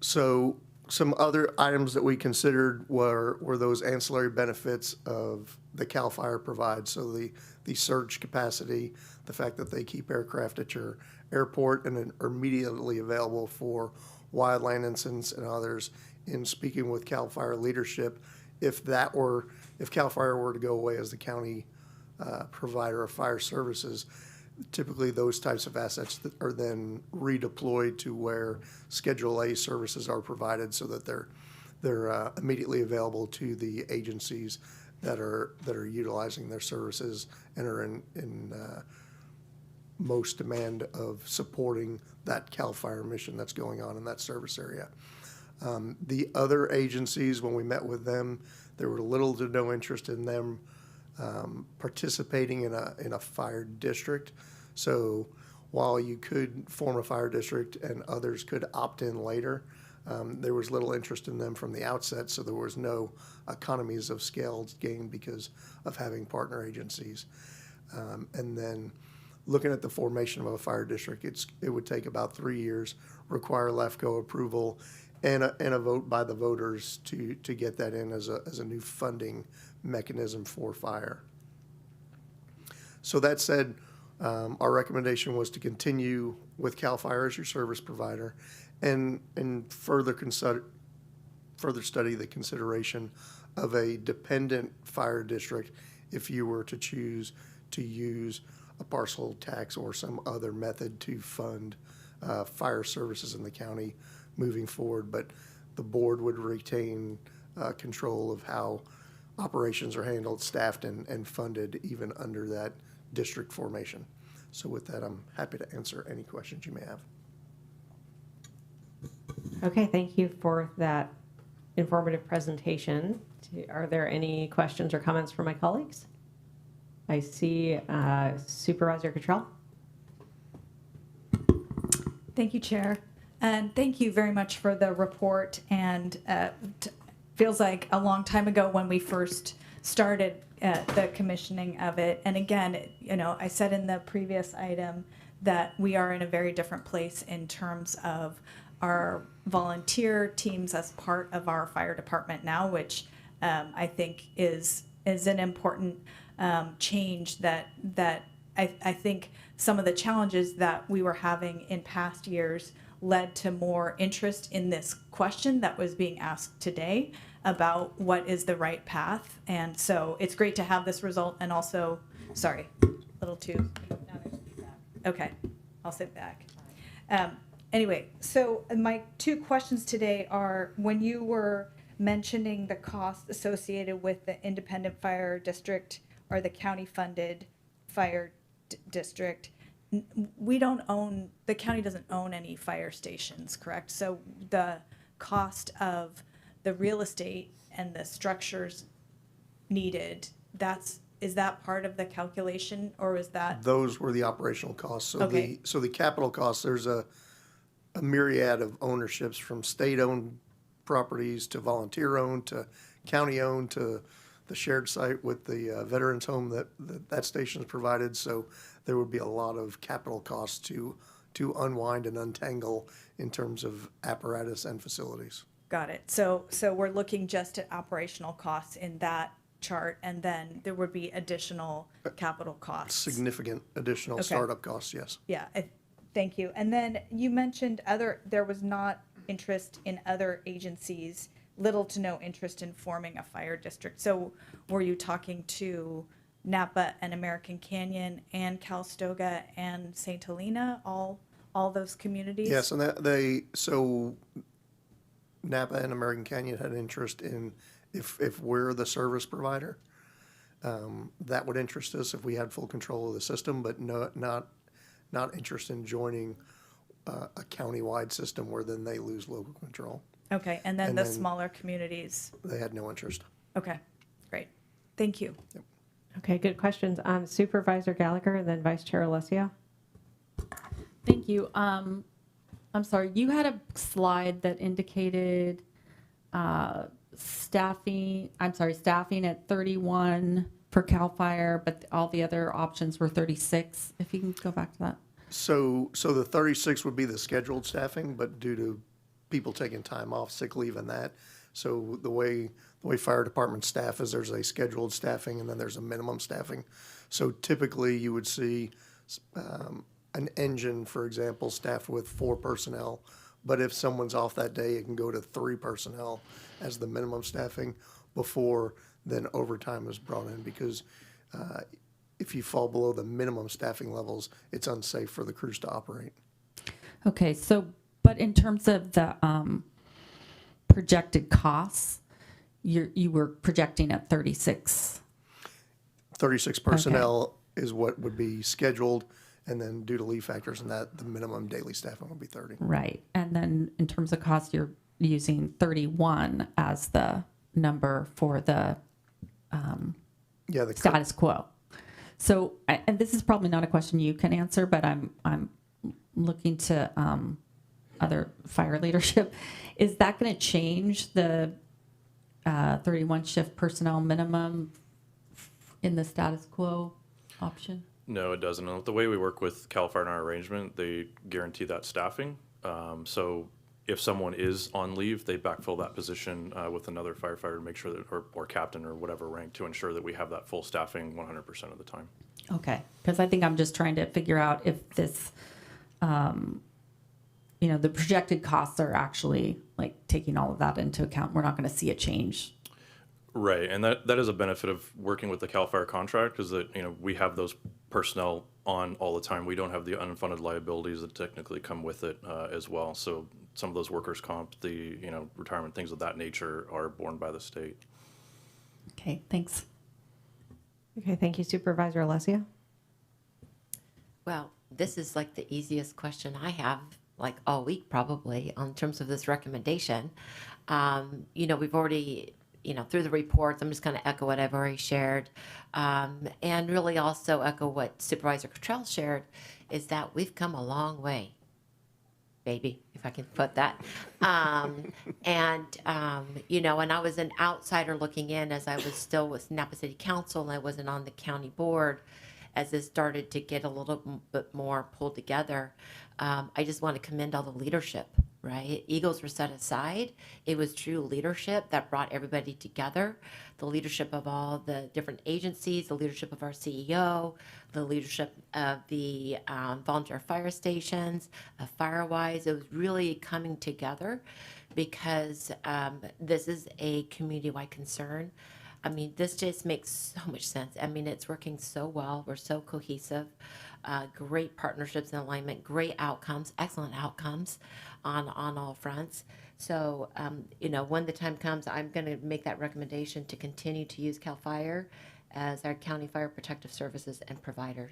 So some other items that we considered were those ancillary benefits of the CAL FIRE provides. So the surge capacity, the fact that they keep aircraft at your airport and are immediately available for wildland incidents and others. In speaking with CAL FIRE leadership, if CAL FIRE were to go away as the county provider of fire services, typically those types of assets that are then redeployed to where Schedule A services are provided so that they're immediately available to the agencies that are utilizing their services and are in most demand of supporting that CAL FIRE mission that's going on in that service area. The other agencies, when we met with them, there were little to no interest in them participating in a fire district. So while you could form a fire district and others could opt in later, there was little interest in them from the outset, so there was no economies of scale gained because of having partner agencies. And then looking at the formation of a fire district, it would take about 3 years, require LEFCO approval, and a vote by the voters to get that in as a new funding mechanism for fire. So that said, our recommendation was to continue with CAL FIRE as your service provider and further study the consideration of a dependent fire district if you were to choose to use a parcel tax or some other method to fund fire services in the county moving forward. But the board would retain control of how operations are handled, staffed, and funded even under that district formation. So with that, I'm happy to answer any questions you may have. Okay, thank you for that informative presentation. Are there any questions or comments from my colleagues? I see Supervisor Cottrell. Thank you, Chair. And thank you very much for the report. And feels like a long time ago when we first started the commissioning of it. And again, you know, I said in the previous item that we are in a very different place in terms of our volunteer teams as part of our fire department now, which I think is an important change that I think some of the challenges that we were having in past years led to more interest in this question that was being asked today about what is the right path. And so it's great to have this result. And also, sorry, a little too. Okay, I'll sit back. Anyway, so my two questions today are, when you were mentioning the cost associated with the independent fire district or the county funded fire district, the county doesn't own any fire stations, correct? So the cost of the real estate and the structures needed, is that part of the calculation, or is that? Those were the operational costs. So Okay. the capital costs, there's a myriad of ownerships from state-owned properties to volunteer-owned to county-owned to the shared site with the veterans home that station is provided. So there would be a lot of capital costs to unwind and untangle in terms of apparatus and facilities. Got it. So we're looking just at operational costs in that chart, and then there would be additional capital costs. Significant additional Okay. startup costs, yes. Yeah, thank you. And then you mentioned there was not interest in other agencies, little to no interest in forming a fire district. So were you talking to Napa and American Canyon and Calistoga and St. Helena, all those communities? Yes, and so Napa and American Canyon had interest in if we're the service provider, that would interest us if we had full control of the system, but not interest in joining a county-wide system where then they lose local control. Okay, and then smaller communities? They had no interest. Okay, great. Thank you. Yep. Okay, good questions. Supervisor Gallagher and then Vice Chair Alessio. Thank you. I'm sorry, you had a slide that indicated staffing at 31 for CAL FIRE, but all the other options were 36. If you can go back to that. So the 36 would be the scheduled staffing, but due to people taking time off, sick leave and that. So the way fire department staff is, there's a scheduled staffing and then there's a minimum staffing. So typically you would see an engine, for example, staffed with 4 personnel. But if someone's off that day, it can go to 3 personnel as the minimum staffing before then overtime is brought in, because if you fall below the minimum staffing levels, it's unsafe for the crews to operate. Okay, so, but in terms of the projected costs, you were projecting at 36. 36 personnel is what would be scheduled, and then due to leave factors and that, the minimum daily staffing would be 30. Right, and then in terms of cost, you're using 31 as the number for the status quo. So, and this is probably not a question you can answer, but I'm looking to other fire leadership. Is that going to change the 31 shift personnel minimum in the status quo option? No, it doesn't. The way we work with CAL FIRE in our arrangement, they guarantee that staffing. So if someone is on leave, they backfill that position with another firefighter to make sure that, or captain or whatever rank, to ensure that we have that full staffing 100% of the time. Okay, because I think I'm just trying to figure out if this, the projected costs are actually like taking all of that into account. We're not going to see a change. Right, and that is a benefit of working with the CAL FIRE contract, is that we have those personnel on all the time. We don't have the unfunded liabilities that technically come with it as well. So some of those workers' comp, the retirement, things of that nature are borne by the state. Okay, thanks. Okay, thank you, Supervisor Alessio. Well, this is like the easiest question I have, like all week probably, in terms of this recommendation. We've already, through the reports, I'm just going to echo what I've already shared, and really also echo what Supervisor Cottrell shared, is that we've come a long way, baby, if I can put that. And I was an outsider looking in as I was still with Napa City Council, and I wasn't on the county board as this started to get a little bit more pulled together. I just want to commend all the leadership, right? Egos were set aside. It was true leadership that brought everybody together. The leadership of all the different agencies, the leadership of our CEO, the leadership of the volunteer fire stations, Firewise. It was really coming together because this is a community-wide concern. I mean, this just makes so much sense. I mean, it's working so well. We're so cohesive. Great partnerships and alignment, great outcomes, excellent outcomes on all fronts. So, when the time comes, I'm going to make that recommendation to continue to use CAL FIRE as our county fire protective services and provider.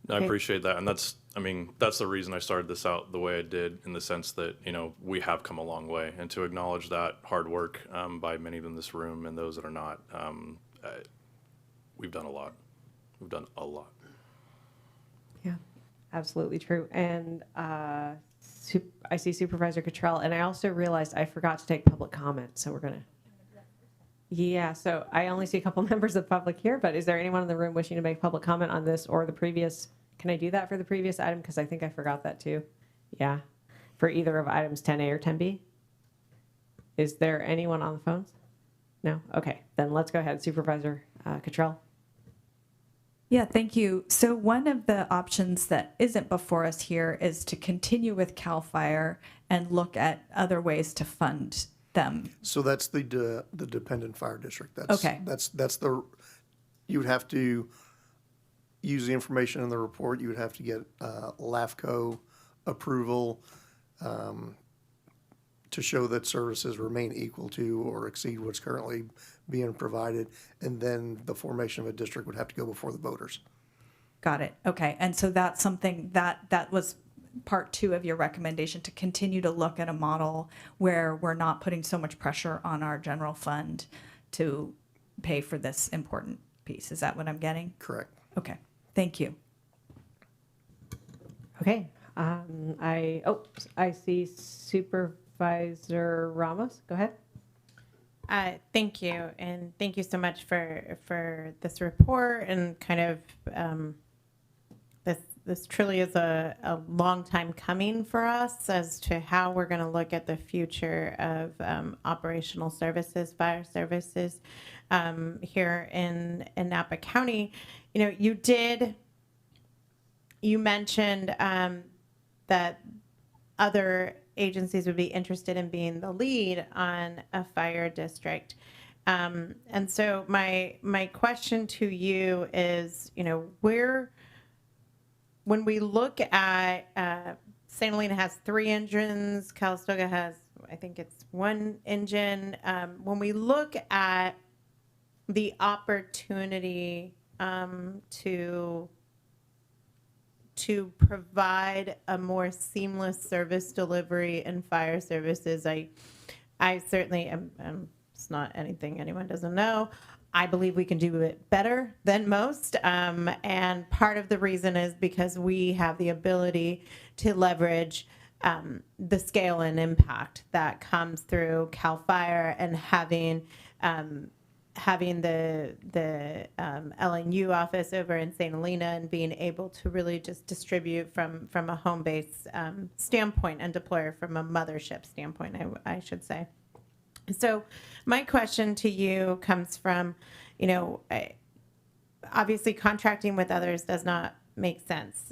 I appreciate that, and that's the reason I started this out the way I did, in the sense that we have come a long way, and to acknowledge that hard work by many in this room and those that are not, we've done a lot. We've done a lot. Yeah, absolutely true. And I see Supervisor Cottrell, and I also realized I forgot to take public comment, so we're gonna. Yeah, so I only see a couple members of the public here, but is there anyone in the room wishing to make public comment on this or the previous? Can I do that for the previous item? Because I think I forgot that too. Yeah, for either of items 10A or 10B. Is there anyone on the phones? No? Okay, then let's go ahead. Supervisor Cottrell. Yeah, thank you. So one of the options that isn't before us here is to continue with CAL FIRE and look at other ways to fund them. So that's the dependent fire district. Okay. You would have to use the information in the report. You would have to get LAFCO approval to show that services remain equal to or exceed what's currently being provided. And then the formation of a district would have to go before the voters. Got it. Okay. And so that's something that was part 2 of your recommendation, to continue to look at a model where we're not putting so much pressure on our general fund to pay for this important piece. Is that what I'm getting? Correct. Okay. Thank you. Okay. I see Supervisor Ramos. Go ahead. Thank you, and thank you so much for this report, and kind of this truly is a long time coming for us as to how we're going to look at the future of operational services, fire services here in Napa County. You mentioned that other agencies would be interested in being the lead on a fire district. And so my question to you is, when we look at St. Helena has 3 engines, Calistoga has, I think it's 1 engine. When we look at the opportunity to provide a more seamless service delivery and fire services, I certainly am. It's not anything anyone doesn't know. I believe we can do it better than most. And part of the reason is because we have the ability to leverage the scale and impact that comes through CAL FIRE and having the LNU office over in St. Helena and being able to really just distribute from a home base standpoint and deploy from a mothership standpoint, I should say. So my question to you comes from, obviously contracting with others does not make sense,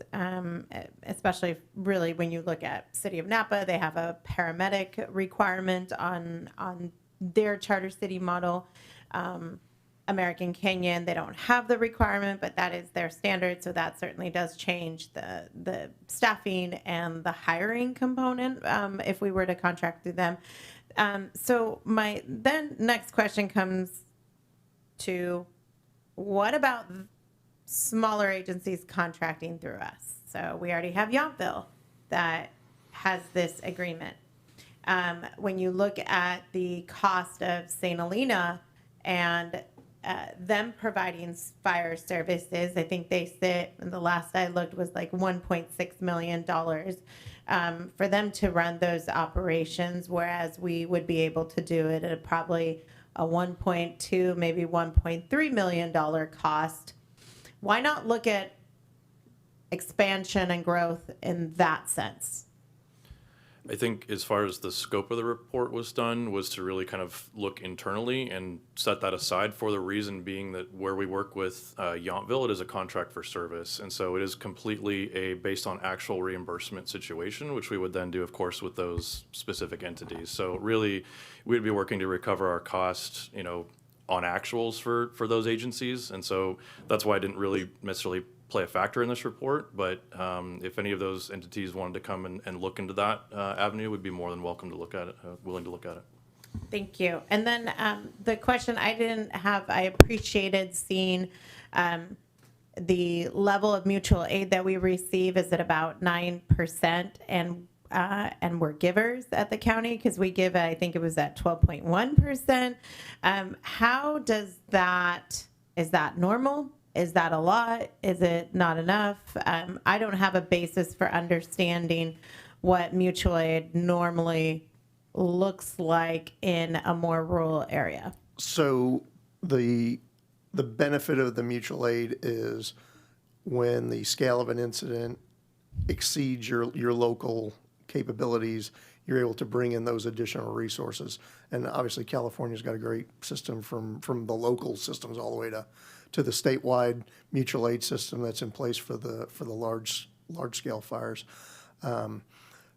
especially really when you look at City of Napa. They have a paramedic requirement on their charter city model. American Canyon, they don't have the requirement, but that is their standard. So that certainly does change the staffing and the hiring component if we were to contract through them. So my then next question comes to, what about smaller agencies contracting through us? So we already have Yountville that has this agreement. When you look at the cost of St. Helena and them providing fire services, I think they sit, and the last I looked was like $1.6 million for them to run those operations, whereas we would be able to do it at probably a $1.2, maybe $1.3 million cost. Why not look at expansion and growth in that sense? I think as far as the scope of the report was done was to really kind of look internally and set that aside, for the reason being that where we work with Yountville, it is a contract for service. And so it is completely based on actual reimbursement situation, which we would then do, of course, with those specific entities. So really, we'd be working to recover our costs, on actuals for those agencies. And so that's why I didn't really necessarily play a factor in this report, but if any of those entities wanted to come and look into that avenue, we'd be more than welcome to look at it, willing to look at it. Thank you. And then the question I appreciated seeing the level of mutual aid that we receive is at about 9%, and we're givers at the county because we give, I think it was at 12.1%. How does is that normal? Is that a lot? Is it not enough? I don't have a basis for understanding what mutual aid normally looks like in a more rural area. So the benefit of the mutual aid is when the scale of an incident exceeds your local capabilities, you're able to bring in those additional resources. And obviously California's got a great system from the local systems all the way to the statewide mutual aid system that's in place for the large scale fires.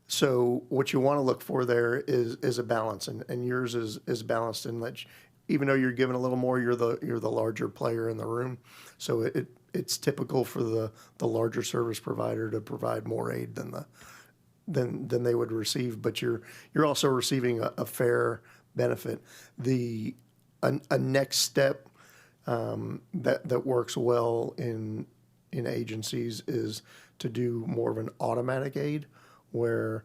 So what you want to look for there is a balance, and yours is balanced in that even though you're given a little more, you're the larger player in the room. So it's typical for the larger service provider to provide more aid than they would receive, but you're also receiving a fair benefit. A next step that works well in agencies is to do more of an automatic aid where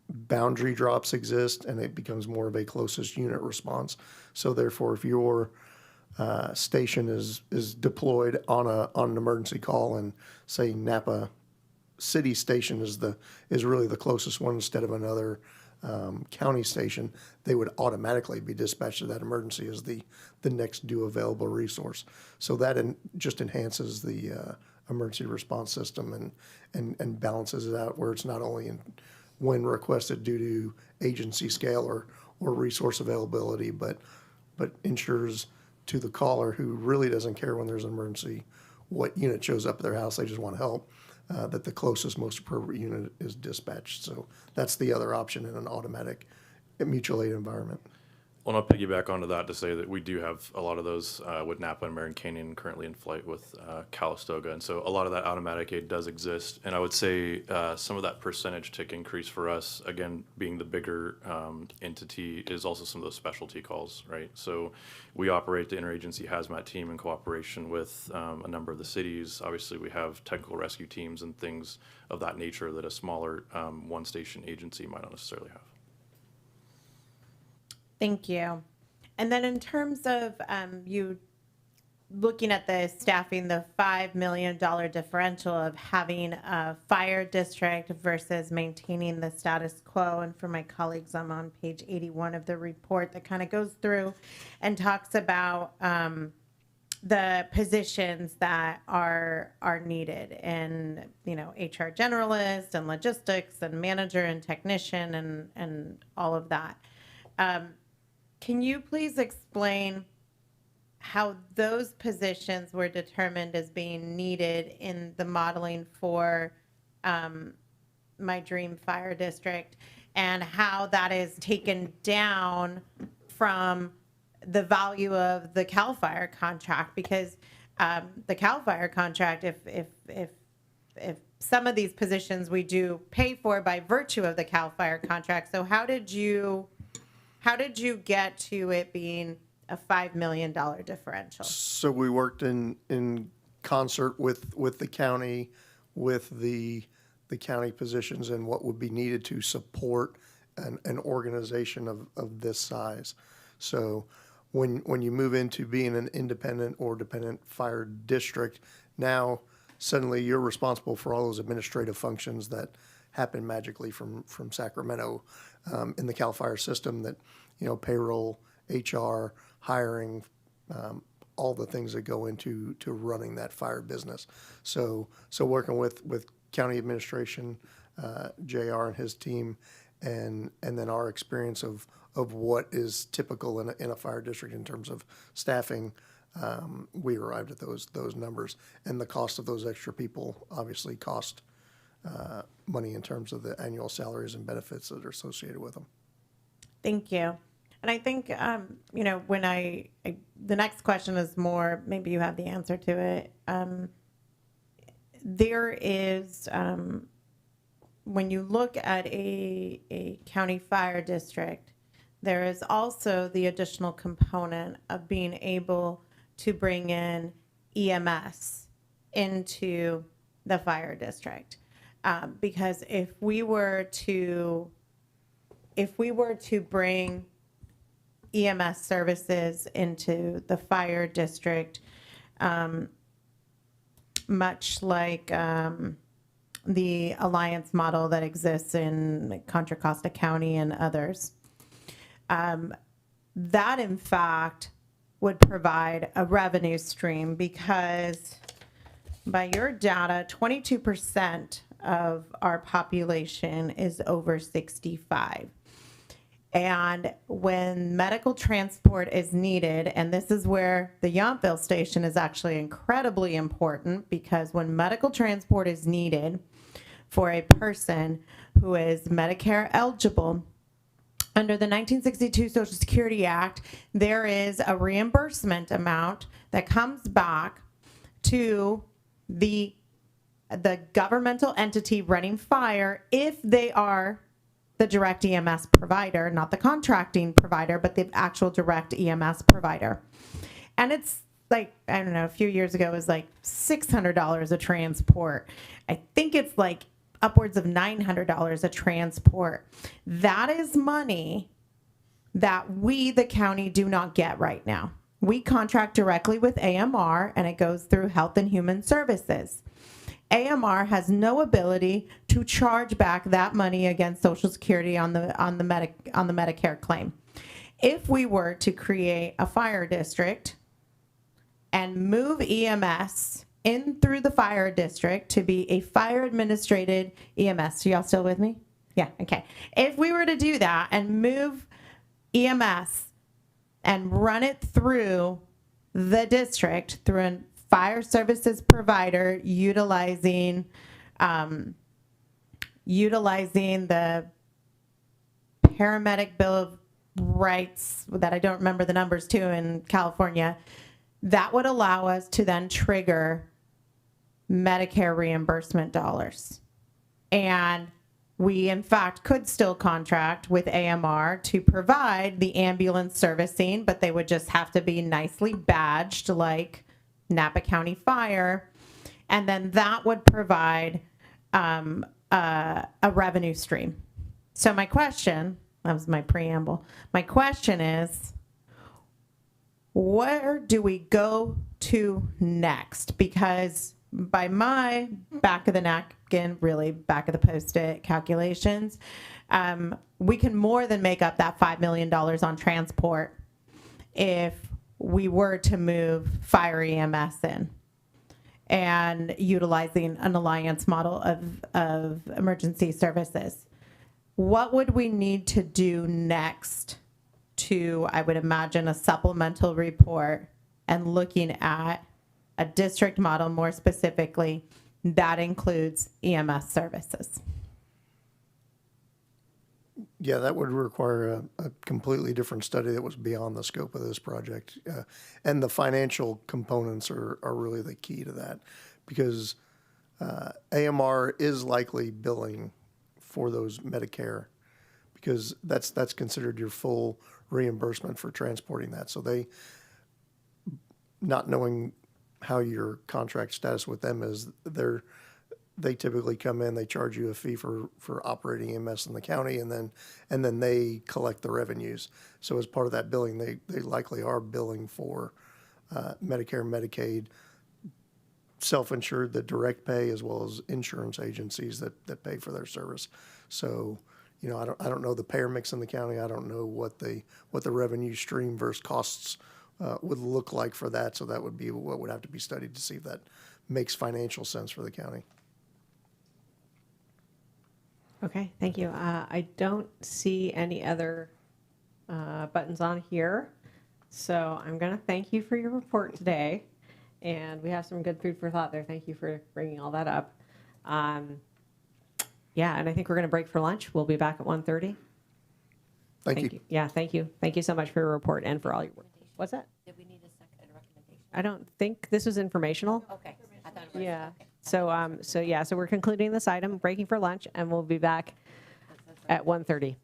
boundary drops exist and it becomes more of a closest unit response. So therefore, if your station is deployed on an emergency call, and say Napa City Station is really the closest one instead of another county station, they would automatically be dispatched to that emergency as the next due available resource. So that just enhances the emergency response system and balances it out, where it's not only when requested due to agency scale or resource availability, but ensures to the caller, who really doesn't care when there's an emergency what unit shows up at their house, they just want help, that the closest, most appropriate unit is dispatched. So that's the other option in an automatic mutual aid environment. Well, I'll piggyback onto that to say that we do have a lot of those with Napa and Marin Canyon currently in flight with Calistoga. And so a lot of that automatic aid does exist. And I would say some of that percentage tick increase for us, again, being the bigger entity, is also some of those specialty calls, right? So we operate the interagency hazmat team in cooperation with a number of the cities. Obviously, we have technical rescue teams and things of that nature that a smaller one-station agency might not necessarily have. Thank you. And then in terms of you looking at the staffing, the $5 million differential of having a fire district versus maintaining the status quo. And for my colleagues, I'm on page 81 of the report that kind of goes through and talks about the positions that are needed, and HR generalist and logistics and manager and technician and all of that. Can you please explain how those positions were determined as being needed in the modeling for my dream fire district, and how that is taken down from the value of the CAL FIRE contract? Because the CAL FIRE contract, if some of these positions we do pay for by virtue of the CAL FIRE contract, so how did you get to it being a $5 million differential? So we worked in concert with the county, with the county positions and what would be needed to support an organization of this size. So when you move into being an independent or dependent fire district, now suddenly you're responsible for all those administrative functions that happen magically from Sacramento in the CAL FIRE system, that, payroll, HR, hiring, all the things that go into running that fire business. So working with county administration, JR and his team, and then our experience of what is typical in a fire district in terms of staffing, we arrived at those numbers. And the cost of those extra people obviously cost money in terms of the annual salaries and benefits that are associated with them. Thank you. And I think, when the next question is more, maybe you have the answer to it. There is, when you look at a county fire district, there is also the additional component of being able to bring in EMS into the fire district. Because if we were to bring EMS services into the fire district, much like the alliance model that exists in Contra Costa County and others, that in fact would provide a revenue stream, because by your data, 22% of our population is over 65. And when medical transport is needed, and this is where the Yountville station is actually incredibly important, because when medical transport is needed for a person who is Medicare eligible, under the 1962 Social Security Act, there is a reimbursement amount that comes back to the governmental entity running fire if they are the direct EMS provider, not the contracting provider, but the actual direct EMS provider. And it's like, I don't know, a few years ago it was like $600 a transport. I think it's like upwards of $900 a transport. That is money that we, the county, do not get right now. We contract directly with AMR, and it goes through Health and Human Services. AMR has no ability to charge back that money against Social Security on the Medicare claim. If we were to create a fire district and move EMS in through the fire district to be a fire administrated EMS, are y'all still with me? Yeah, okay. If we were to do that and move EMS and run it through the district through a fire services provider utilizing the paramedic bill of rights that I don't remember the numbers to in California, that would allow us to then trigger Medicare reimbursement dollars. And we, in fact, could still contract with AMR to provide the ambulance servicing, but they would just have to be nicely badged like Napa County Fire. And then that would provide a revenue stream. So my question, that was my preamble. My question is, where do we go to next? Because by my back of the napkin, really back of the post-it calculations, we can more than make up that $5 million on transport if we were to move fire EMS in and utilizing an alliance model of emergency services. What would we need to do next to, I would imagine, a supplemental report and looking at a district model more specifically that includes EMS services? Yeah, that would require a completely different study that was beyond the scope of this project. And the financial components are really the key to that, because AMR is likely billing for those Medicare, because that's considered your full reimbursement for transporting that. So they, not knowing how your contract status with them is, they typically come in, they charge you a fee for operating EMS in the county, and then they collect the revenues. So as part of that billing, they likely are billing for Medicare, Medicaid, self-insured, the direct pay, as well as insurance agencies that pay for their service. So, you know, I don't know the payer mix in the county. I don't know what the revenue stream versus costs would look like for that. So that would be what would have to be studied to see if that makes financial sense for the county. Okay, thank you. I don't see any other buttons on here. So I'm going to thank you for your report today. And we have some good food for thought there. Thank you for bringing all that up. Yeah, and I think we're going to break for lunch. We'll be back at 1:30. Thank you. Yeah, thank you. Thank you so much for your report and for all your work. What's that? Did we need a second recommendation? I don't think this was informational. Okay. I thought it was. Yeah. Okay. So we're concluding this item, breaking for lunch, and we'll be back at 1:30.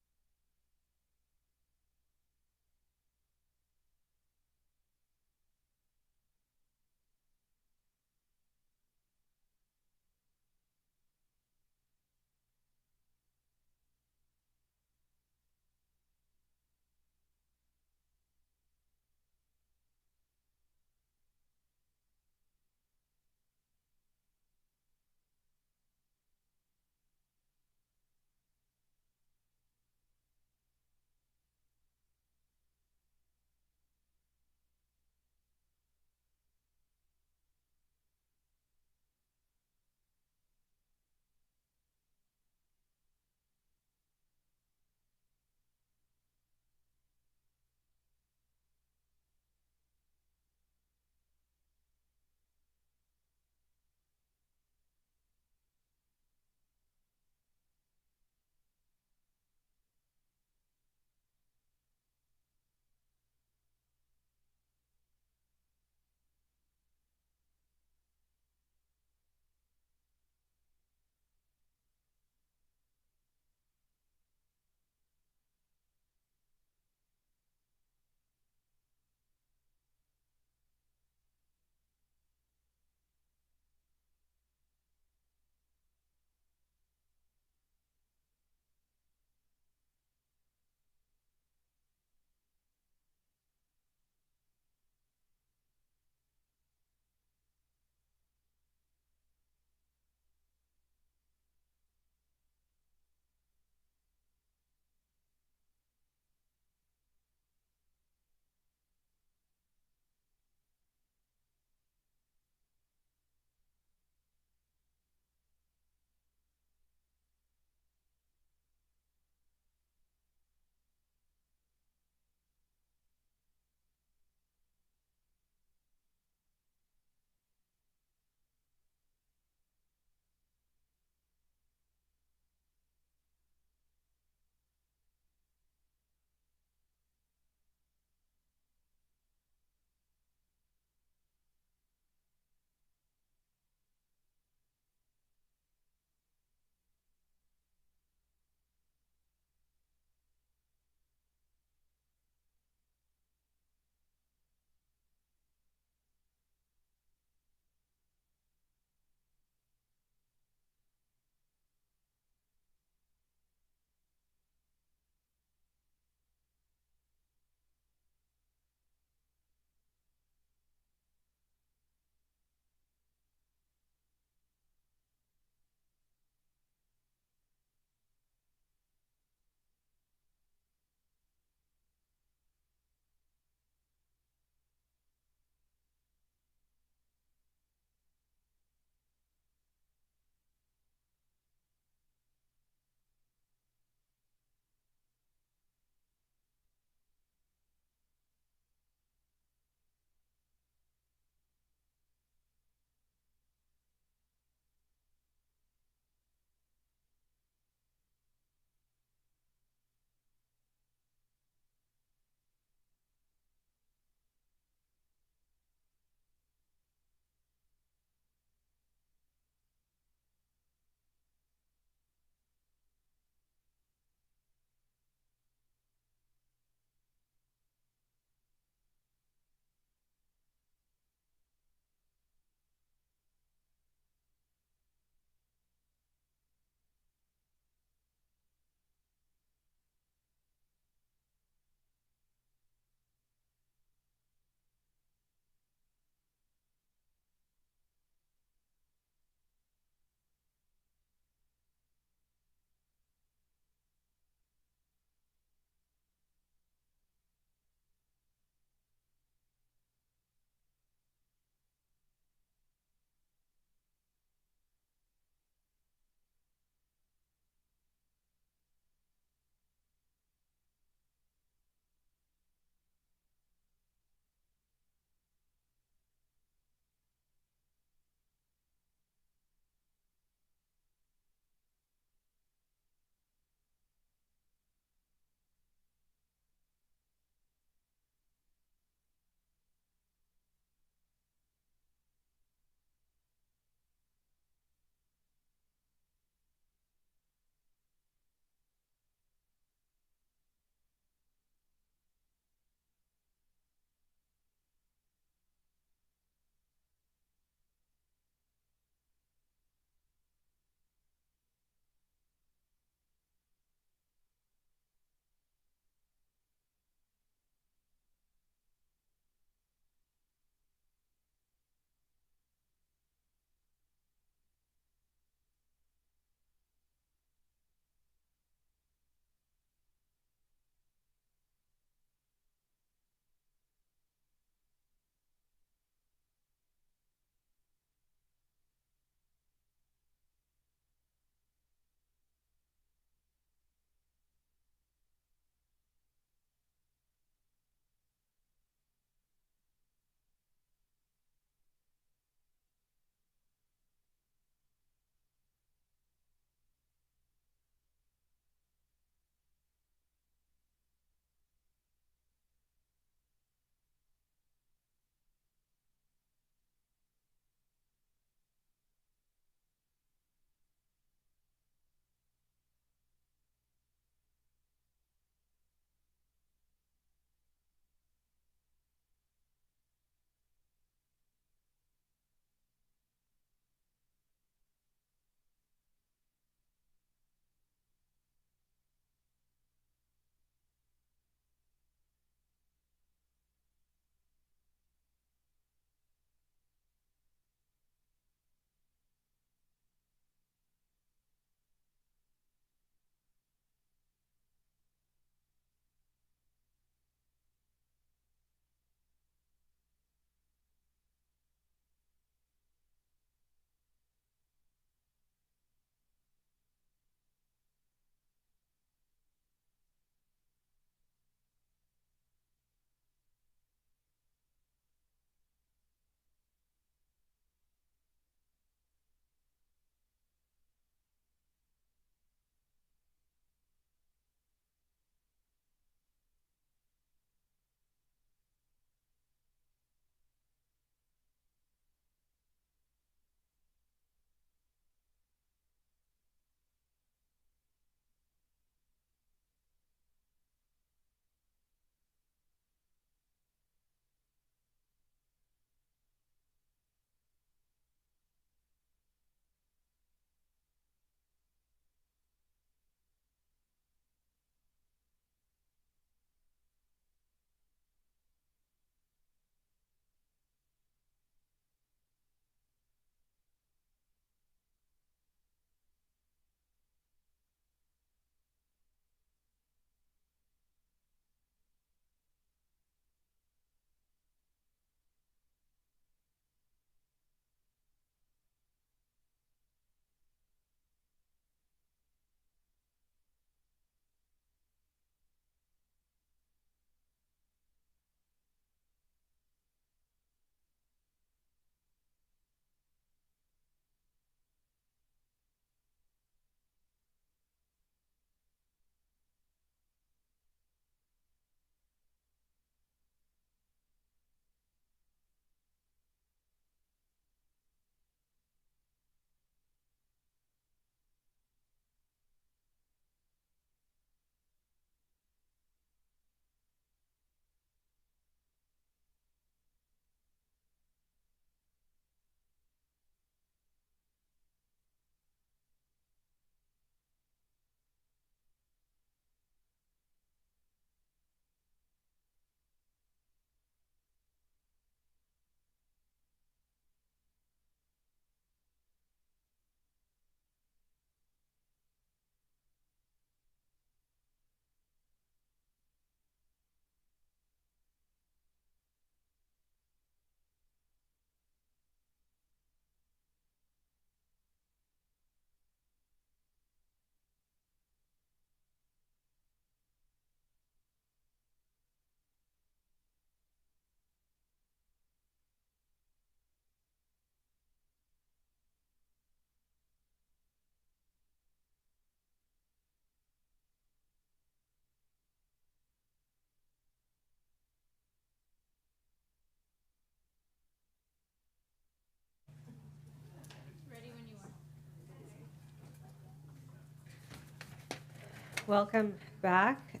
Welcome back.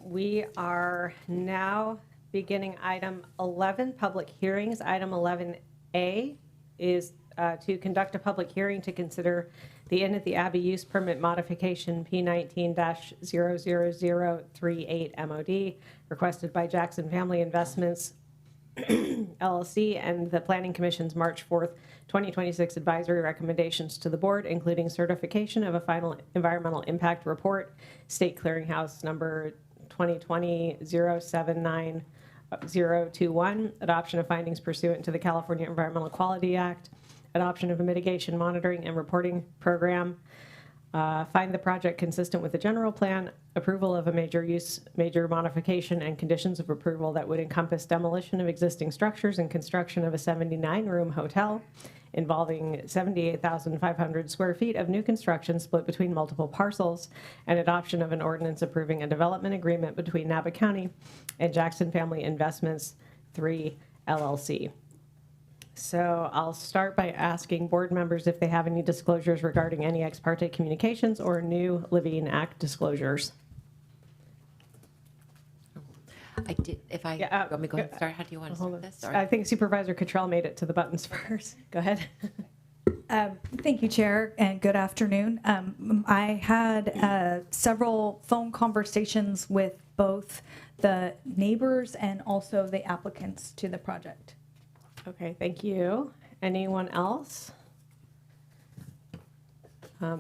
We are now beginning item 11, public hearings. Item 11A is to conduct a public hearing to consider the Inn at the Abbey use permit modification P19-00038 MOD requested by Jackson Family Investments LLC and the Planning Commission's March 4th, 2026 advisory recommendations to the board, including certification of a final environmental impact report, State Clearinghouse number 2020-079021, adoption of findings pursuant to the California Environmental Quality Act, adoption of a mitigation monitoring and reporting program, find the project consistent with the general plan, approval of a major modification and conditions of approval that would encompass demolition of existing structures and construction of a 79-room hotel involving 78,500 square feet of new construction split between multiple parcels, and adoption of an ordinance approving a development agreement between Napa County and Jackson Family Investments 3 LLC. So I'll start by asking board members if they have any disclosures regarding any ex parte communications or new Levine Act disclosures. I did, if I, want me to go ahead and start? How do you want to start this? Sorry. I think Supervisor Cottrell made it to the buttons first. Go ahead. Thank you, Chair, and good afternoon. I had several phone conversations with both the neighbors and also the applicants to the project. Okay, thank you. Anyone else?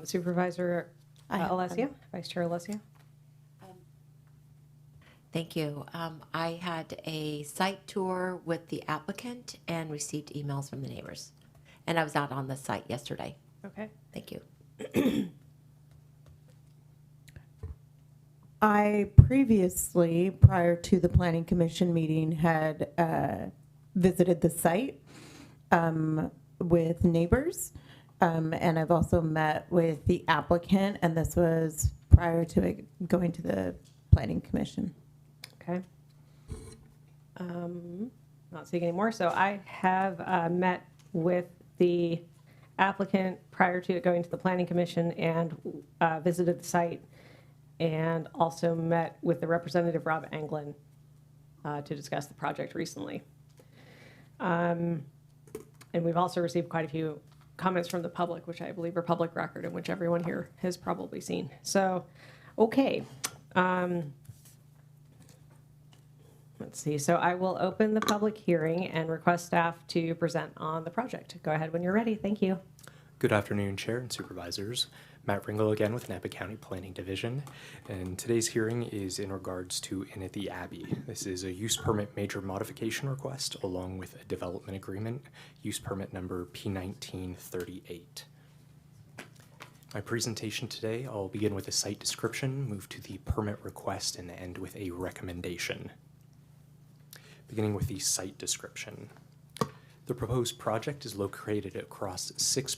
Supervisor Alessio, Vice Chair Alessio. Thank you. I had a site tour with the applicant and received emails from the neighbors. And I was out on the site yesterday. Okay. Thank you. I previously, prior to the Planning Commission meeting, had visited the site with neighbors. And I've also met with the applicant, and this was prior to it going to the Planning Commission. Okay. Not seeing any more. So I have met with the applicant prior to it going to the Planning Commission and visited the site, and also met with the representative Rob Anglin to discuss the project recently. And we've also received quite a few comments from the public, which I believe are public record and which everyone here has probably seen. So, okay. Let's see. So I will open the public hearing and request staff to present on the project. Go ahead when you're ready. Thank you. Good afternoon, Chair and Supervisors. Matt Ringel again with Napa County Planning Division, and today's hearing is in regards to Inn at the Abbey. This is a use permit major modification request along with a development agreement, use permit number P1938. My presentation today, I'll begin with a site description, move to the permit request, and end with a recommendation. Beginning with the site description. The proposed project is located across 6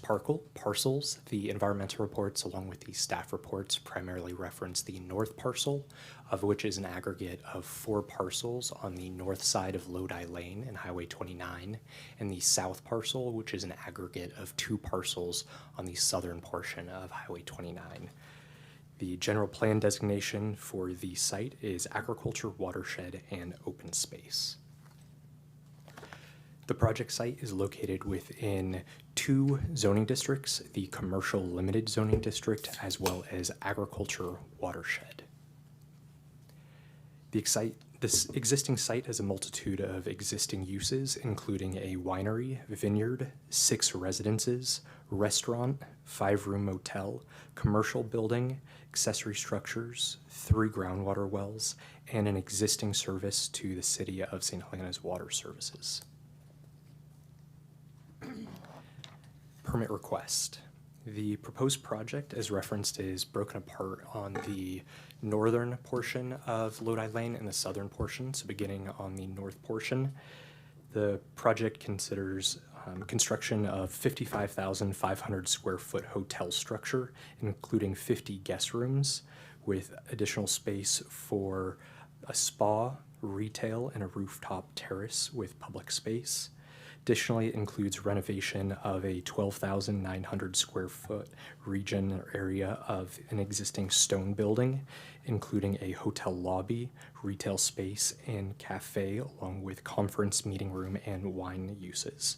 parcels. The environmental reports, along with the staff reports, primarily reference the north parcel, of which is an aggregate of 4 parcels on the north side of Lodi Lane and Highway 29, and the south parcel, which is an aggregate of 2 parcels on the southern portion of Highway 29. The general plan designation for the site is agriculture, watershed, and open space. The project site is located within 2 zoning districts, the commercial limited zoning district as well as agriculture watershed. This existing site has a multitude of existing uses, including a winery, vineyard, 6 residences, restaurant, 5-room motel, commercial building, accessory structures, 3 groundwater wells, and an existing service to the City of St. Helena's Water Services. Permit request. The proposed project, as referenced, is broken apart on the northern portion of Lodi Lane and the southern portion. So beginning on the north portion, the project considers construction of 55,500 square foot hotel structure, including 50 guest rooms with additional space for a spa, retail, and a rooftop terrace with public space. Additionally, it includes renovation of a 12,900 square foot region or area of an existing stone building, including a hotel lobby, retail space, and cafe, along with conference, meeting room, and wine uses.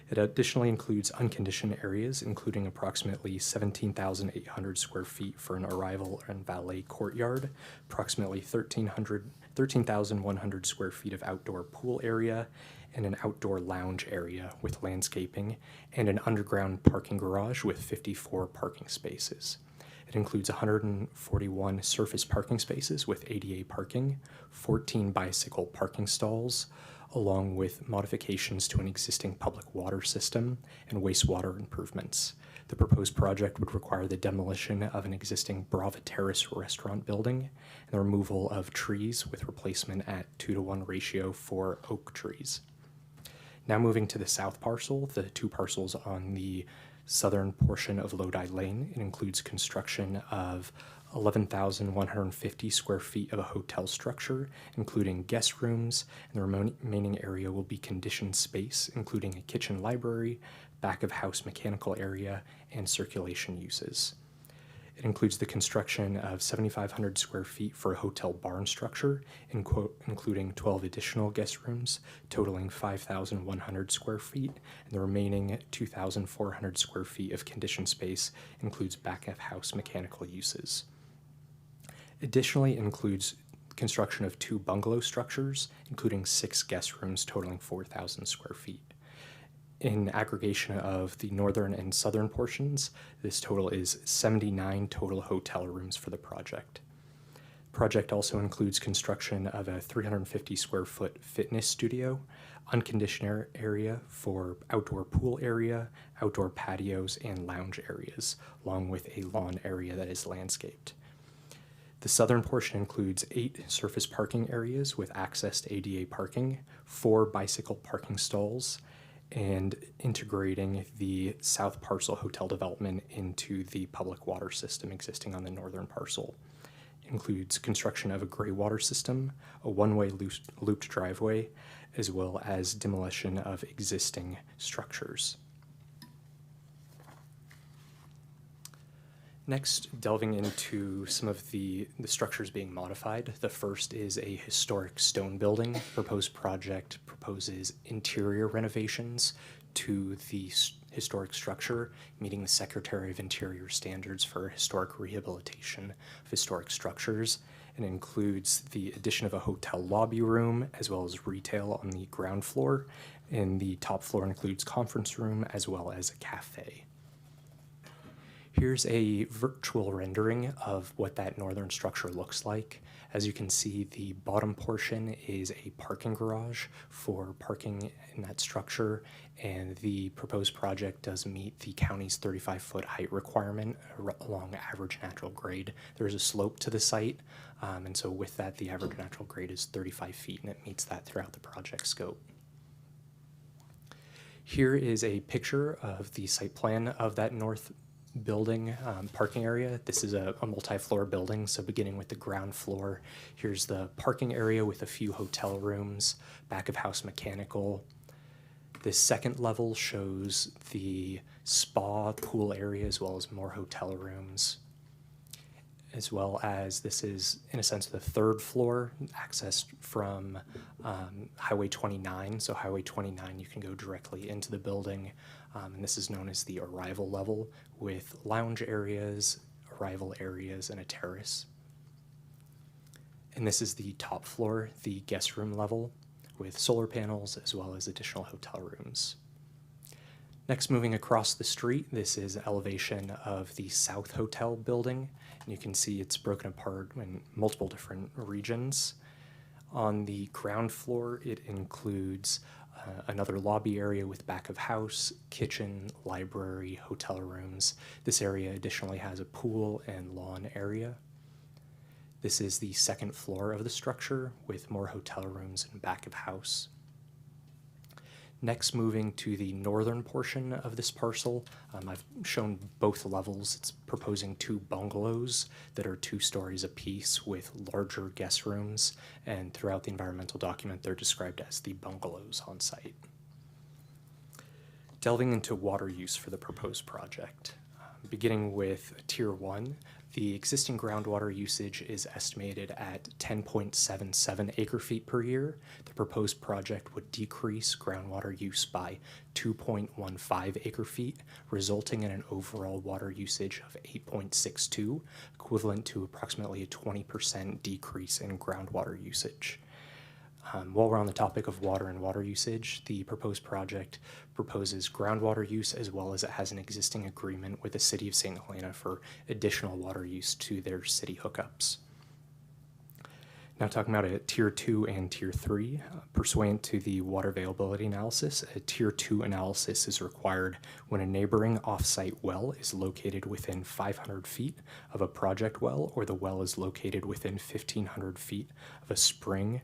It additionally includes unconditioned areas, including approximately 17,800 square feet for an arrival and valet courtyard, approximately 13,100 square feet of outdoor pool area, and an outdoor lounge area with landscaping, and an underground parking garage with 54 parking spaces. It includes 141 surface parking spaces with ADA parking, 14 bicycle parking stalls, along with modifications to an existing public water system and wastewater improvements. The proposed project would require the demolition of an existing Brava Terrace restaurant building and the removal of trees with replacement at 2-to-1 ratio for oak trees. Now moving to the south parcel, the two parcels on the southern portion of Lodi Lane. It includes construction of 11,150 square feet of a hotel structure, including guest rooms, and the remaining area will be conditioned space, including a kitchen library, back of house mechanical area, and circulation uses. It includes the construction of 7,500 square feet for a hotel barn structure, including 12 additional guest rooms, totaling 5,100 square feet, and the remaining 2,400 square feet of conditioned space includes back of house mechanical uses. Additionally, it includes construction of 2 bungalow structures, including 6 guest rooms totaling 4,000 square feet. In aggregation of the northern and southern portions, this total is 79 total hotel rooms for the project. The project also includes construction of a 350 square foot fitness studio, unconditioned area for outdoor pool area, outdoor patios, and lounge areas, along with a lawn area that is landscaped. The southern portion includes 8 surface parking areas with access to ADA parking, 4 bicycle parking stalls, and integrating the south parcel hotel development into the public water system existing on the northern parcel. It includes construction of a gray water system, a one-way looped driveway, as well as demolition of existing structures. Next, delving into some of the structures being modified. The first is a historic stone building. The proposed project proposes interior renovations to the historic structure, meeting the Secretary of Interior standards for historic rehabilitation of historic structures. It includes the addition of a hotel lobby room as well as retail on the ground floor, and the top floor includes conference room as well as a cafe. Here's a virtual rendering of what that northern structure looks like. As you can see, the bottom portion is a parking garage for parking in that structure, and the proposed project does meet the county's 35-foot height requirement along average natural grade. There's a slope to the site, and so with that, the average natural grade is 35 feet, and it meets that throughout the project scope. Here is a picture of the site plan of that north building parking area. This is a multi-floor building, so beginning with the ground floor, here's the parking area with a few hotel rooms, back of house mechanical. This second level shows the spa pool area as well as more hotel rooms, as well as this is, in a sense, the third floor, accessed from Highway 29. So Highway 29, you can go directly into the building, and this is known as the arrival level, with lounge areas, arrival areas, and a terrace. And this is the top floor, the guest room level, with solar panels as well as additional hotel rooms. Next, moving across the street, this is elevation of the South Hotel building. And you can see it's broken apart in multiple different regions. On the ground floor, it includes another lobby area with back of house, kitchen, library, hotel rooms. This area additionally has a pool and lawn area. This is the second floor of the structure with more hotel rooms and back of house. Next, moving to the northern portion of this parcel, I've shown both levels. It's proposing 2 bungalows that are 2 stories apiece with larger guest rooms, and throughout the environmental document, they're described as the bungalows on site. Delving into water use for the proposed project. Beginning with Tier 1, the existing groundwater usage is estimated at 10.77 acre-feet per year. The proposed project would decrease groundwater use by 2.15 acre-feet, resulting in an overall water usage of 8.62, equivalent to approximately a 20% decrease in groundwater usage. While we're on the topic of water and water usage, the proposed project proposes groundwater use as well as it has an existing agreement with the City of St. Helena for additional water use to their city hookups. Now talking about a Tier 2 and Tier 3, pursuant to the water availability analysis, a Tier 2 analysis is required when a neighboring off-site well is located within 500 feet of a project well, or the well is located within 1,500 feet of a spring,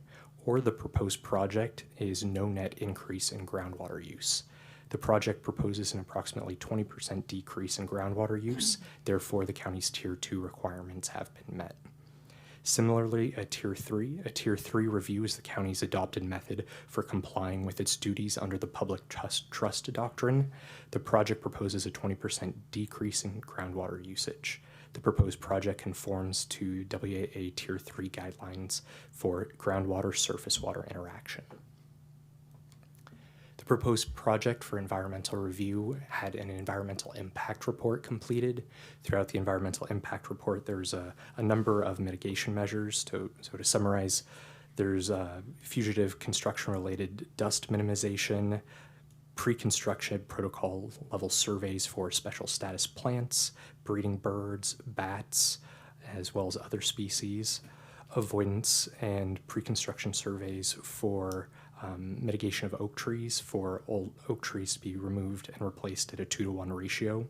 or the proposed project is no net increase in groundwater use. The project proposes an approximately 20% decrease in groundwater use, therefore the county's Tier 2 requirements have been met. Similarly, a Tier 3 review is the county's adopted method for complying with its duties under the Public Trust Doctrine. The project proposes a 20% decrease in groundwater usage. The proposed project conforms to WAA Tier 3 guidelines for groundwater surface water interaction. The proposed project for environmental review had an environmental impact report completed. Throughout the environmental impact report, there's a number of mitigation measures. To summarize, there's fugitive construction-related dust minimization, pre-construction protocol level surveys for special status plants, breeding birds, bats, as well as other species, avoidance and pre-construction surveys for mitigation of oak trees, for old oak trees to be removed and replaced at a 2-to-1 ratio,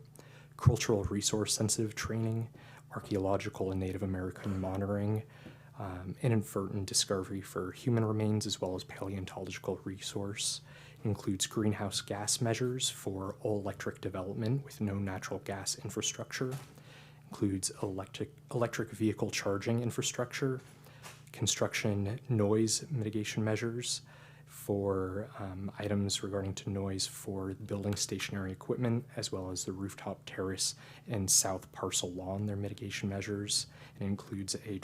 cultural resource sensitive training, archaeological and Native American monitoring, inadvertent discovery for human remains, as well as paleontological resource. Includes greenhouse gas measures for all-electric development with no natural gas infrastructure. Includes electric vehicle charging infrastructure, construction noise mitigation measures for items regarding to noise for building stationary equipment, as well as the rooftop terrace and south parcel lawn, their mitigation measures. It includes a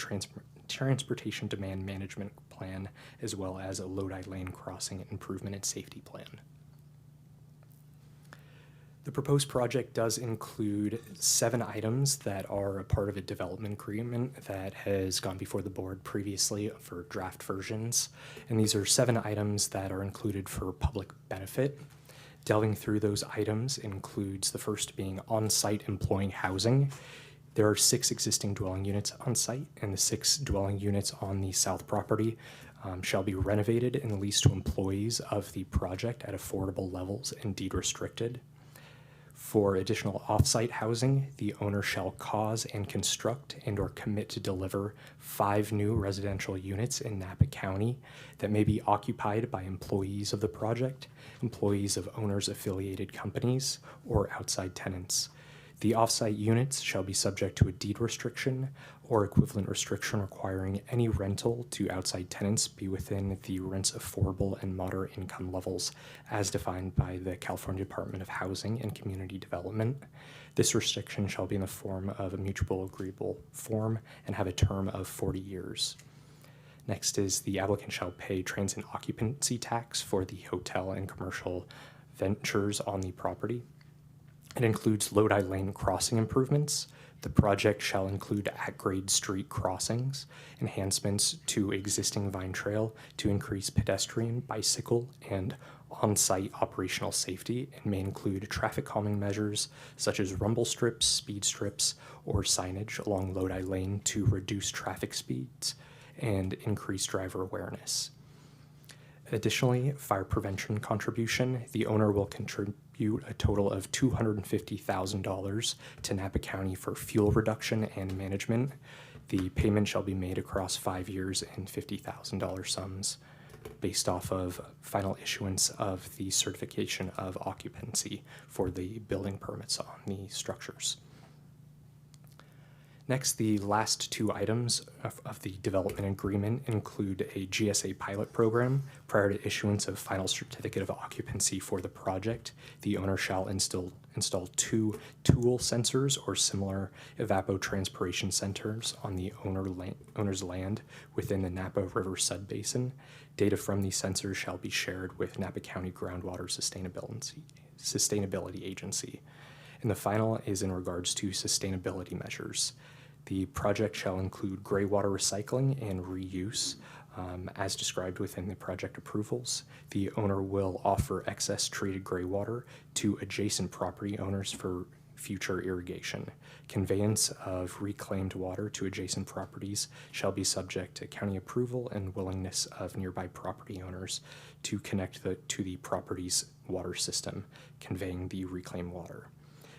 transportation demand management plan, as well as a Lodi lane crossing improvement and safety plan. The proposed project does include 7 items that are a part of a development agreement that has gone before the board previously for draft versions. And these are 7 items that are included for public benefit. Delving through those items includes the first being on-site employing housing. There are 6 existing dwelling units on site, and the 6 dwelling units on the south property shall be renovated and leased to employees of the project at affordable levels and deed restricted. For additional off-site housing, the owner shall cause and construct and/or commit to deliver 5 new residential units in Napa County that may be occupied by employees of the project, employees of owners' affiliated companies, or outside tenants. The off-site units shall be subject to a deed restriction or equivalent restriction requiring any rental to outside tenants be within the rent's affordable and moderate income levels as defined by the California Department of Housing and Community Development. This restriction shall be in the form of a mutual agreeable form and have a term of 40 years. Next is the applicant shall pay transient occupancy tax for the hotel and commercial ventures on the property. It includes Lodi Lane crossing improvements. The project shall include at-grade street crossings, enhancements to existing vine trail to increase pedestrian, bicycle, and on-site operational safety, and may include traffic calming measures such as rumble strips, speed strips, or signage along Lodi Lane to reduce traffic speeds and increase driver awareness. Additionally, fire prevention contribution. The owner will contribute a total of $250,000 to Napa County for fuel reduction and management. The payment shall be made across 5 years in $50,000 sums based off of final issuance of the certification of occupancy for the building permits on the structures. Next, the last two items of the development agreement include a GSA pilot program. Prior to issuance of final certificate of occupancy for the project, the owner shall install 2 tool sensors or similar evapotranspiration centers on the owner's land within the Napa River Sudbasin. Data from these sensors shall be shared with Napa County Groundwater Sustainability Agency. And the final is in regards to sustainability measures. The project shall include gray water recycling and reuse as described within the project approvals. The owner will offer excess treated gray water to adjacent property owners for future irrigation. Conveyance of reclaimed water to adjacent properties shall be subject to county approval and willingness of nearby property owners to connect to the property's water system, conveying the reclaimed water.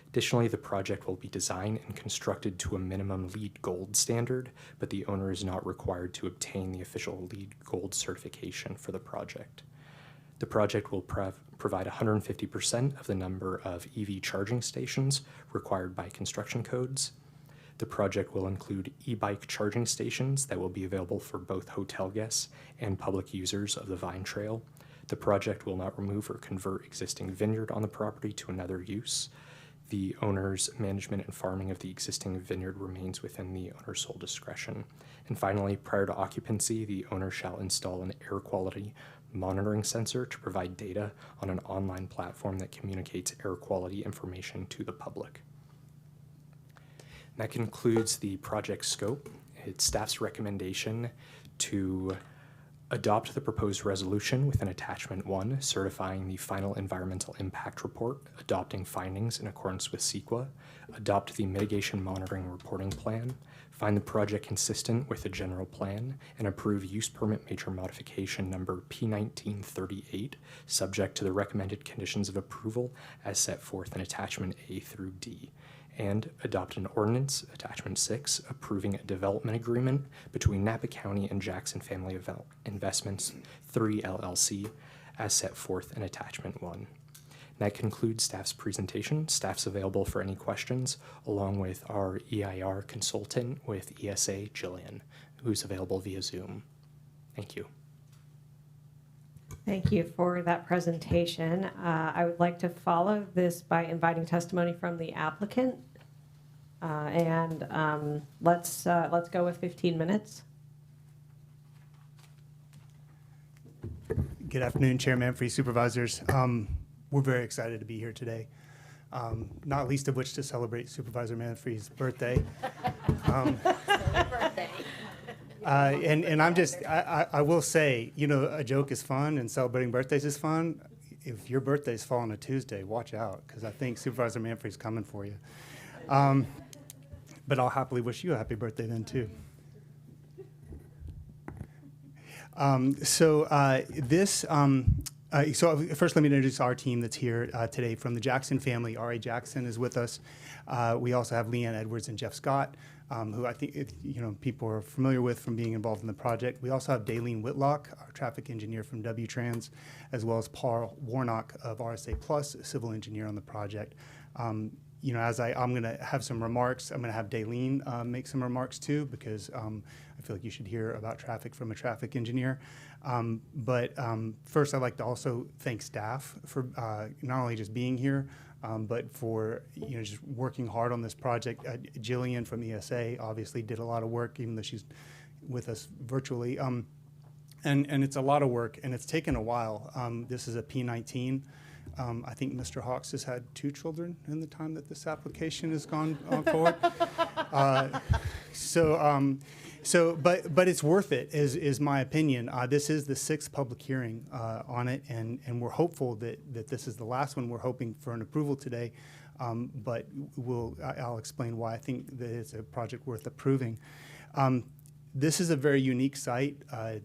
Additionally, the project will be designed and constructed to a minimum LEED Gold standard, but the owner is not required to obtain the official LEED Gold certification for the project. The project will provide 150% of the number of EV charging stations required by construction codes. The project will include e-bike charging stations that will be available for both hotel guests and public users of the Vine Trail. The project will not remove or convert existing vineyard on the property to another use. The owner's management and farming of the existing vineyard remains within the owner's sole discretion. And finally, prior to occupancy, the owner shall install an air quality monitoring sensor to provide data on an online platform that communicates air quality information to the public. And that concludes the project scope. It's staff's recommendation to adopt the proposed resolution with an attachment 1, certifying the final environmental impact report, adopting findings in accordance with CEQA, adopt the mitigation monitoring reporting plan, find the project consistent with the general plan, and approve use permit major modification number P1938, subject to the recommended conditions of approval as set forth in attachment A through D, and adopt an ordinance, attachment 6, approving a development agreement between Napa County and Jackson Family Investments 3 LLC as set forth in attachment 1. That concludes staff's presentation. Staff's available for any questions, along with our EIR consultant with ESA, Jillian, who's available via Zoom. Thank you. Thank you for that presentation. I would like to follow this by inviting testimony from the applicant. Let's go with 15 minutes. Good afternoon, Chair Manfrey, Supervisors. We're very excited to be here today, not least of which to celebrate Supervisor Manfrey's birthday. I will say, you know, a joke is fun and celebrating birthdays is fun. If your birthdays fall on a Tuesday, watch out, because I think Supervisor Manfrey's coming for you. But I'll happily wish you a happy birthday then, too. So first let me introduce our team that's here today from the Jackson family. R.A. Jackson is with us. We also have Leanne Edwards and Jeff Scott, who I think people are familiar with from being involved in the project. We also have Daleen Whitlock, our traffic engineer from W-Trans, as well as Paul Warnock of RSA Plus, a civil engineer on the project. I'm going to have some remarks. I'm going to have Daleen make some remarks too, because I feel like you should hear about traffic from a traffic engineer. First, I'd like to also thank staff for not only just being here, but for just working hard on this project. Jillian from ESA obviously did a lot of work, even though she's with us virtually. And it's a lot of work, and it's taken a while. This is a P19. I think Mr. Hawks has had 2 children in the time that this application has gone forward. But it's worth it, is my opinion. This is the 6th public hearing on it, and we're hopeful that this is the last one. We're hoping for an approval today, but I'll explain why I think that it's a project worth approving. This is a very unique site.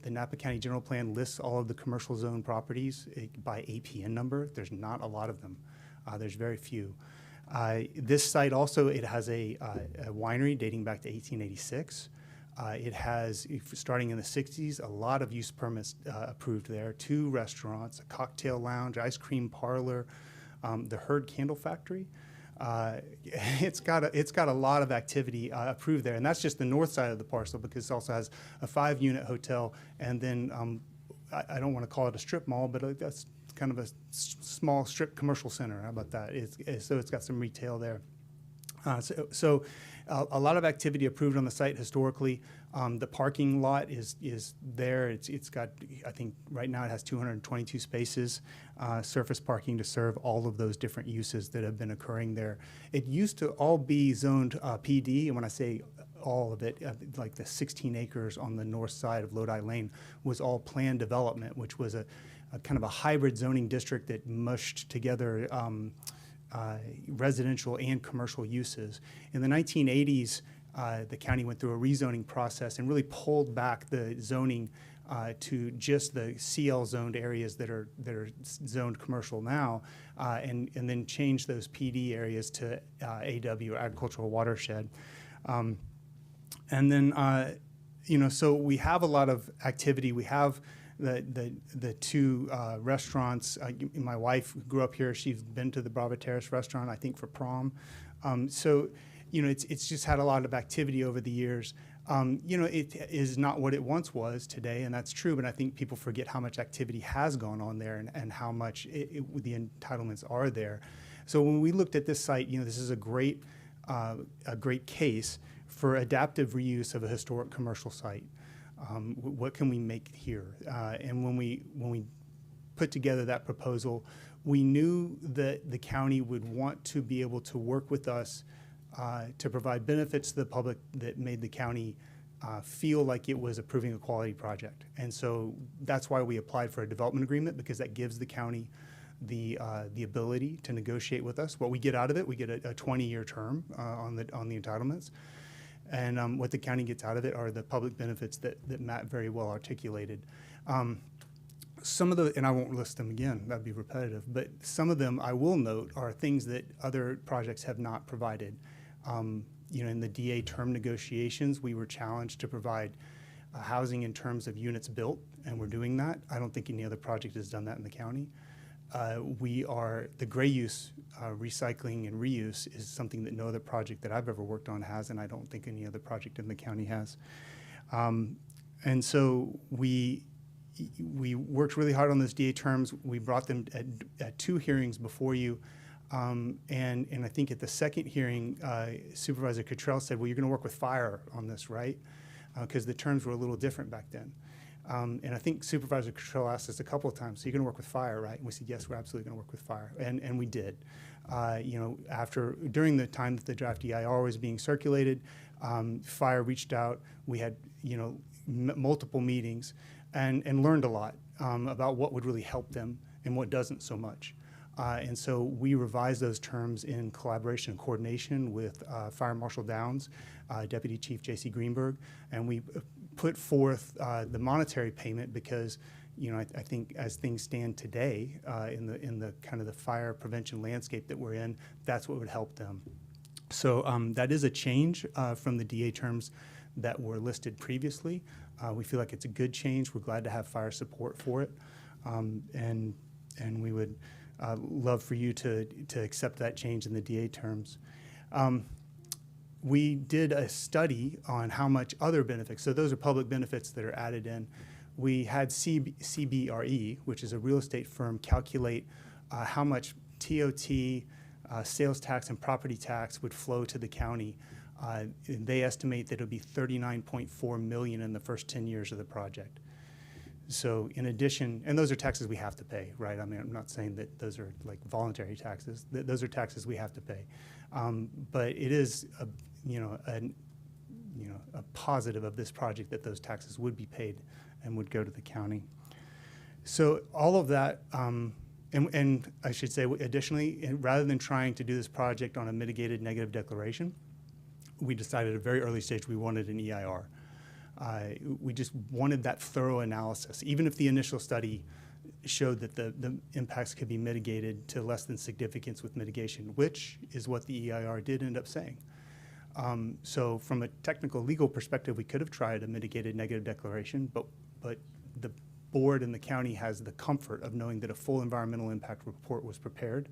The Napa County General Plan lists all of the commercial zone properties by APN number. There's not a lot of them. There's very few. This site also, it has a winery dating back to 1886. It has, starting in the 60s, a lot of use permits approved there. 2 restaurants, a cocktail lounge, ice cream parlor, the Herd Candle Factory. It's got a lot of activity approved there, and that's just the north side of the parcel because it also has a 5-unit hotel, and then I don't want to call it a strip mall, but that's kind of a small strip commercial center. How about that? So it's got some retail there. So a lot of activity approved on the site historically. The parking lot is there. It's got, I think right now it has 222 spaces, surface parking to serve all of those different uses that have been occurring there. It used to all be zoned PD, and when I say all of it, like the 16 acres on the north side of Lodi Lane was all planned development, which was a kind of a hybrid zoning district that mushed together residential and commercial uses. In the 1980s, the county went through a rezoning process and really pulled back the zoning to just the CL zoned areas that are zoned commercial now, and then changed those PD areas to AW, agricultural watershed. And then, so we have a lot of activity. We have the two restaurants. My wife grew up here. She's been to the Bravo Terrace restaurant, I think, for prom. So, it's just had a lot of activity over the years. It is not what it once was today, and that's true, but I think people forget how much activity has gone on there and how much the entitlements are there. So when we looked at this site, this is a great case for adaptive reuse of a historic commercial site. What can we make here? And when we put together that proposal, we knew that the county would want to be able to work with us to provide benefits to the public that made the county feel like it was approving a quality project. And so that's why we applied for a development agreement, because that gives the county the ability to negotiate with us. What we get out of it, we get a 20-year term on the entitlements. And what the county gets out of it are the public benefits that Matt very well articulated. Some of the, and I won't list them again, that'd be repetitive, but some of them I will note are things that other projects have not provided. In the DA term negotiations, we were challenged to provide housing in terms of units built, and we're doing that. I don't think any other project has done that in the county. The gray use recycling and reuse is something that no other project that I've ever worked on has, and I don't think any other project in the county has. And so we worked really hard on those DA terms. We brought them at 2 hearings before you. And I think at the second hearing, Supervisor Cottrell said, well, you're going to work with fire on this, right? Because the terms were a little different back then. And I think Supervisor Cottrell asked us a couple of times, so you're going to work with fire, right? And we said, yes, we're absolutely going to work with fire. And we did. During the time that the draft EIR was being circulated, fire reached out. We had, multiple meetings and learned a lot about what would really help them and what doesn't so much. And so we revised those terms in collaboration and coordination with Fire Marshal Downs, Deputy Chief J.C. Greenberg, and we put forth the monetary payment because, I think as things stand today in the kind of the fire prevention landscape that we're in, that's what would help them. So that is a change from the DA terms that were listed previously. We feel like it's a good change. We're glad to have fire support for it, and we would love for you to accept that change in the DA terms. We did a study on how much other benefits, so those are public benefits that are added in. We had CBRE, which is a real estate firm, calculate how much TOT, sales tax, and property tax would flow to the county. They estimate that it would be $39.4 million in the first 10 years of the project. So in addition, and those are taxes we have to pay, right? I mean, I'm not saying that those are like voluntary taxes. Those are taxes we have to pay. But it is a positive of this project that those taxes would be paid and would go to the county. So all of that, and I should say additionally, rather than trying to do this project on a mitigated negative declaration, we decided at a very early stage we wanted an EIR. We just wanted that thorough analysis. Even if the initial study showed that the impacts could be mitigated to less than significance with mitigation, which is what the EIR did end up saying. So from a technical legal perspective, we could have tried a mitigated negative declaration, but the board and the county has the comfort of knowing that a full environmental impact report was prepared.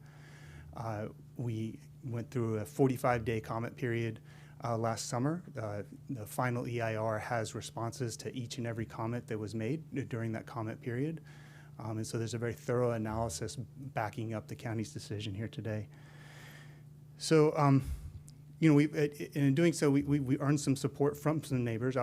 We went through a 45-day comment period last summer. The final EIR has responses to each and every comment that was made during that comment period. And so there's a very thorough analysis backing up the county's decision here today. So, you know, in doing so, we earned some support from some neighbors.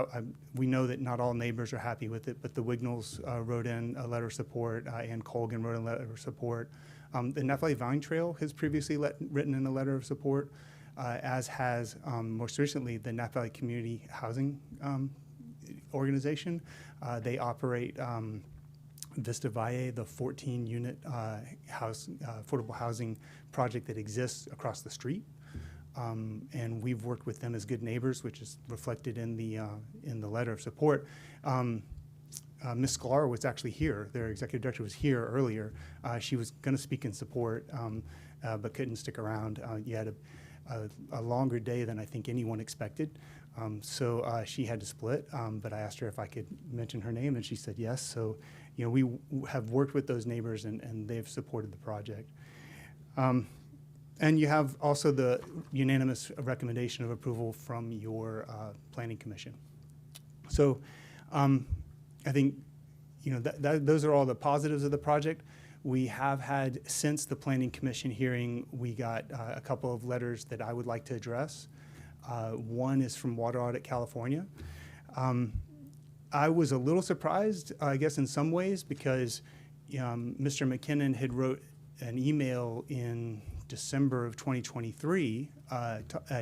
We know that not all neighbors are happy with it, but the Wignalls wrote in a letter of support, and Colgan wrote a letter of support. The Napa Valley Vine Trail has previously written in a letter of support, as has most recently the Napa Valley Community Housing Organization. They operate Vista Valle, the 14-unit affordable housing project that exists across the street. And we've worked with them as good neighbors, which is reflected in the letter of support. Ms. Sklar was actually here. Their executive director was here earlier. She was going to speak in support, but couldn't stick around. You had a longer day than I think anyone expected. So she had to split, but I asked her if I could mention her name, and she said yes. So, you know, we have worked with those neighbors, and they've supported the project. And you have also the unanimous recommendation of approval from your Planning Commission. So I think, you know, those are all the positives of the project. We have had, since the Planning Commission hearing, we got a couple of letters that I would like to address. One is from Water Audit California. I was a little surprised, I guess, in some ways, because Mr. McKinnon had wrote an email in December of 2023,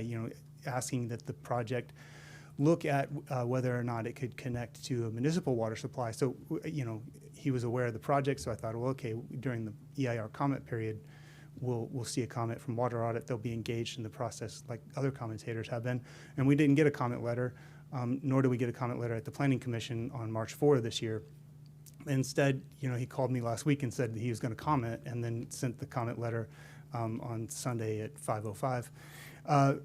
you know, asking that the project look at whether or not it could connect to a municipal water supply. So, you know, he was aware of the project, so I thought, well, okay, during the EIR comment period, we'll see a comment from Water Audit. They'll be engaged in the process like other commentators have been. And we didn't get a comment letter, nor did we get a comment letter at the Planning Commission on March 4 of this year. Instead, you know, he called me last week and said that he was going to comment, and then sent the comment letter on Sunday at 5:05.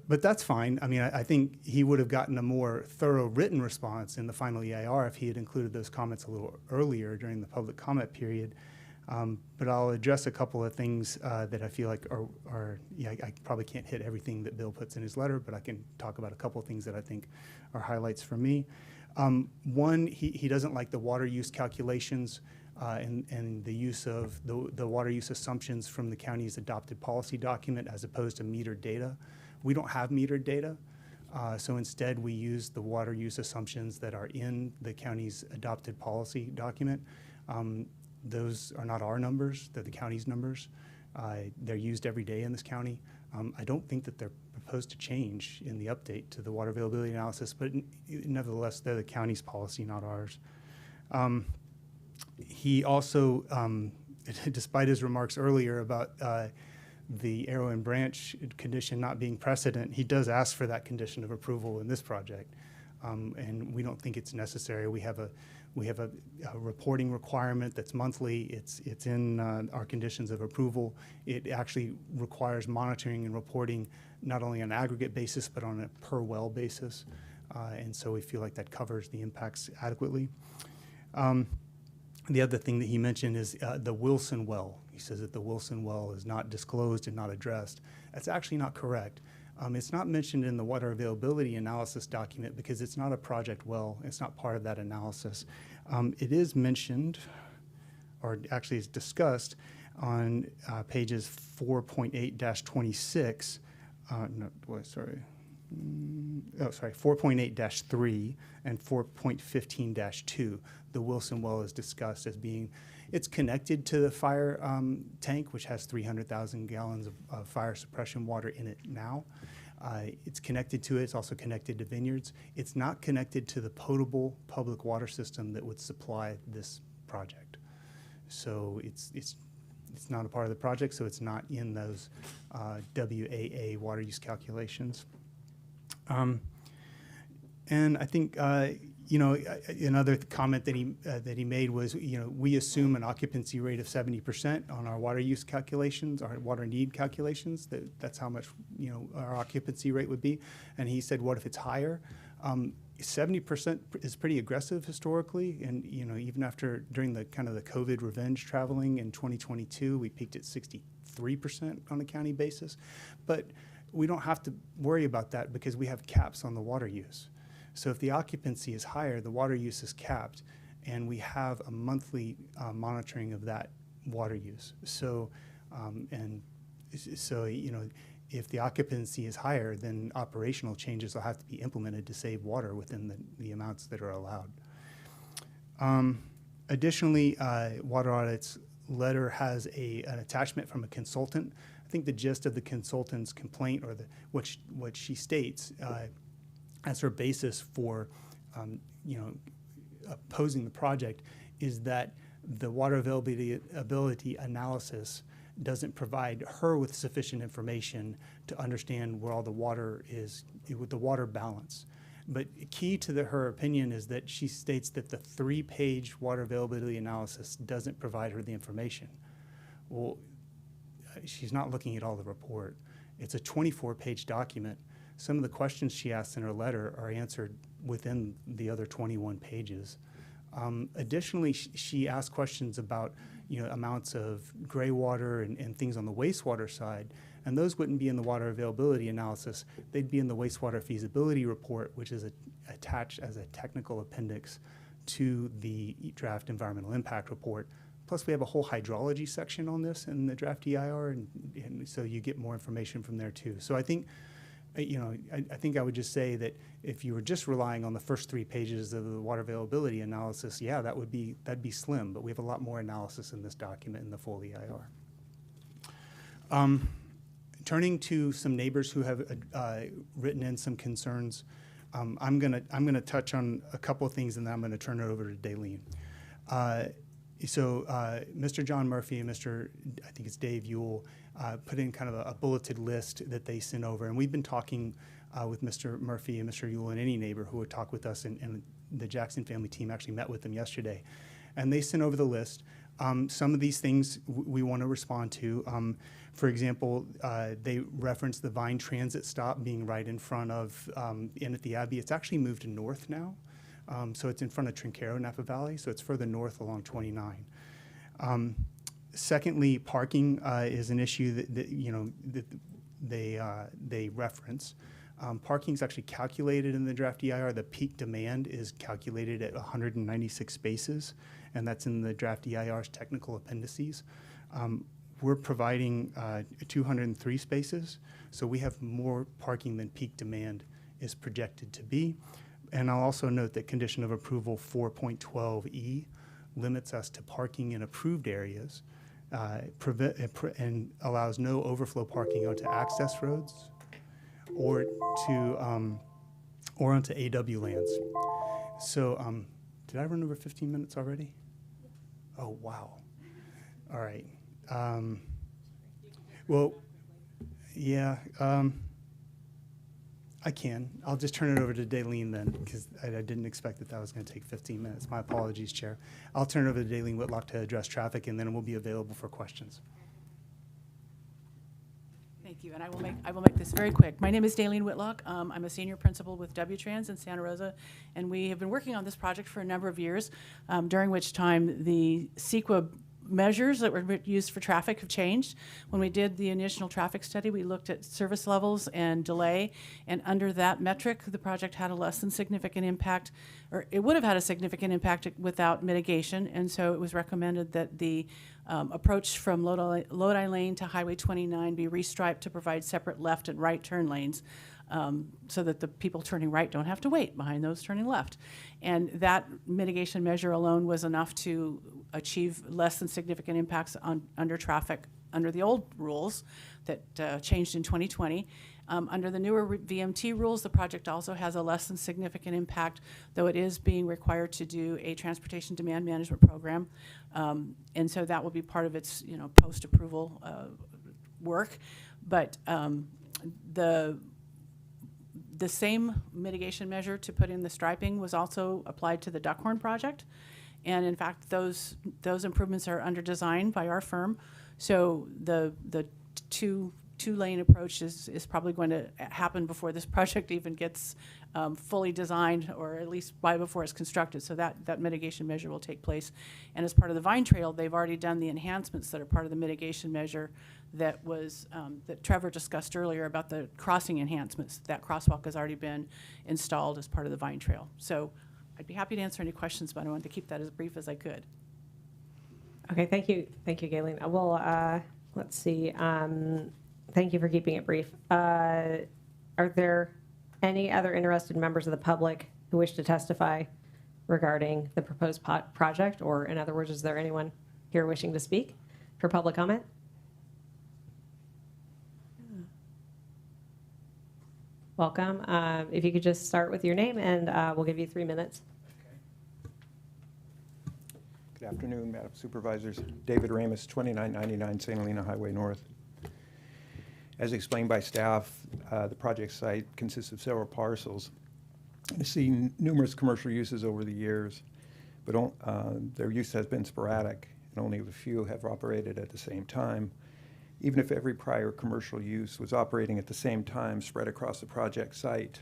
But that's fine. I mean, I think he would have gotten a more thorough written response in the final EIR if he had included those comments a little earlier during the public comment period. But I'll address a couple of things that I feel like are yeah, I probably can't hit everything that Bill puts in his letter, but I can talk about a couple of things that I think are highlights for me. One, he doesn't like the water use calculations and the use of the water use assumptions from the county's adopted policy document as opposed to metered data. We don't have metered data, so instead we use the water use assumptions that are in the county's adopted policy document. Those are not our numbers, they're the county's numbers. They're used every day in this county. I don't think that they're proposed to change in the update to the water availability analysis, but nevertheless, they're the county's policy, not ours. He also, despite his remarks earlier about the arrow and branch condition not being precedent, he does ask for that condition of approval in this project, and we don't think it's necessary. We have a reporting requirement that's monthly. It's in our conditions of approval. It actually requires monitoring and reporting not only on an aggregate basis but on a per well basis, and so we feel like that covers the impacts adequately. The other thing that he mentioned is the Wilson well. He says that the Wilson well is not disclosed and not addressed. That's actually not correct. It's not mentioned in the water availability analysis document because it's not a project well. It's not part of that analysis. It is mentioned, or actually is discussed, on pages 4.8-26. No, sorry. 4.8-3 and 4.15-2. The Wilson well is discussed as being, it's connected to the fire tank, which has 300,000 gallons of fire suppression water in it now. It's connected to it. It's also connected to vineyards. It's not connected to the potable public water system that would supply this project. So it's not a part of the project, so it's not in those WAA water use calculations. And I think, you know, another comment that he made was, you know, we assume an occupancy rate of 70% on our water use calculations, our water need calculations. That's how much, you know, our occupancy rate would be. And he said, what if it's higher? 70% is pretty aggressive historically, and even after during the kind of the COVID revenge traveling in 2022, we peaked at 63% on a county basis, but we don't have to worry about that because we have caps on the water use. So if the occupancy is higher, the water use is capped, and we have a monthly monitoring of that water use. So if the occupancy is higher, then operational changes will have to be implemented to save water within the amounts that are allowed. Additionally, Water Audit's letter has an attachment from a consultant. I think the gist of the consultant's complaint, or what she states as her basis for opposing the project, is that the water availability analysis doesn't provide her with sufficient information to understand where all the water is, with the water balance. But key to her opinion is that she states that the 3-page water availability analysis doesn't provide her the information. Well, she's not looking at all the report. It's a 24-page document. Some of the questions she asks in her letter are answered within the other 21 pages. Additionally, she asked questions about amounts of gray water and things on the wastewater side, and those wouldn't be in the water availability analysis. They'd be in the wastewater feasibility report, which is attached as a technical appendix to the draft environmental impact report. Plus, we have a whole hydrology section on this in the draft EIR, and so you get more information from there too. So I think, I think I would just say that if you were just relying on the first 3 pages of the water availability analysis, yeah, that'd be slim. But we have a lot more analysis in this document in the full EIR. Turning to some neighbors who have written in some concerns, I'm gonna touch on a couple of things, and then I'm gonna turn it over to Daleen. Mr. John Murphy and I think it's Dave Ewell, put in kind of a bulleted list that they sent over. And we've been talking with Mr. Murphy and Mr. Ewell and any neighbor who would talk with us, and the Jackson family team actually met with them yesterday. And they sent over the list. Some of these things we want to respond to. For example, they referenced the Vine Transit stop being right in front of Inn at the Abbey. It's actually moved north now. So it's in front of Trinquero, Napa Valley, so it's further north along 29. Secondly, parking is an issue that they reference. Parking is actually calculated in the draft EIR. The peak demand is calculated at 196 spaces, and that's in the draft EIR's technical appendices. We're providing 203 spaces, so we have more parking than peak demand is projected to be. And I'll also note that condition of approval 4.12E limits us to parking in approved areas and allows no overflow parking onto access roads or onto AW lands. So did I run over 15 minutes already? Oh, wow. All right. Well, yeah. I can. I'll just turn it over to Daleen then, because I didn't expect that was going to take 15 minutes. My apologies, Chair. I'll turn it over to Daleen Whitlock to address traffic, and then we'll be available for questions. Thank you, and I will make this very quick. My name is Daleen Whitlock. I'm a senior principal with W-Trans in Santa Rosa, and we have been working on this project for a number of years, during which time the CEQA measures that were used for traffic have changed. When we did the initial traffic study, we looked at service levels and delay, and under that metric, the project had a less than significant impact, or it would have had a significant impact without mitigation, and so it was recommended that the approach from Lodi Lane to Highway 29 be restriped to provide separate left and right turn lanes, so that the people turning right don't have to wait behind those turning left. And that mitigation measure alone was enough to achieve less than significant impacts under traffic under the old rules that changed in 2020. Under the newer VMT rules, the project also has a less than significant impact, though it is being required to do a transportation demand management program. And so that will be part of its post-approval work. But the same mitigation measure to put in the striping was also applied to the Duckhorn project. And in fact, those improvements are under design by our firm. So the two two-lane approach is probably going to happen before this project even gets fully designed, or at least before it's constructed. So that mitigation measure will take place. And as part of the Vine Trail, they've already done the enhancements that are part of the mitigation measure that was that Trevor discussed earlier about the crossing enhancements. That crosswalk has already been installed as part of the Vine Trail. So I'd be happy to answer any questions, but I wanted to keep that as brief as I could. Okay, thank you, Galen. Well, let's see. Thank you for keeping it brief. Are there any other interested members of the public who wish to testify regarding the proposed project? Or in other words, is there anyone here wishing to speak for public comment? Welcome. If you could just start with your name, and we'll give you 3 minutes. Good afternoon, Madam Supervisors. David Ramus, 2999 St. Helena Highway North. As explained by staff, the project site consists of several parcels. I've seen numerous commercial uses over the years, but their use has been sporadic, and only a few have operated at the same time. Even if every prior commercial use was operating at the same time spread across the project site,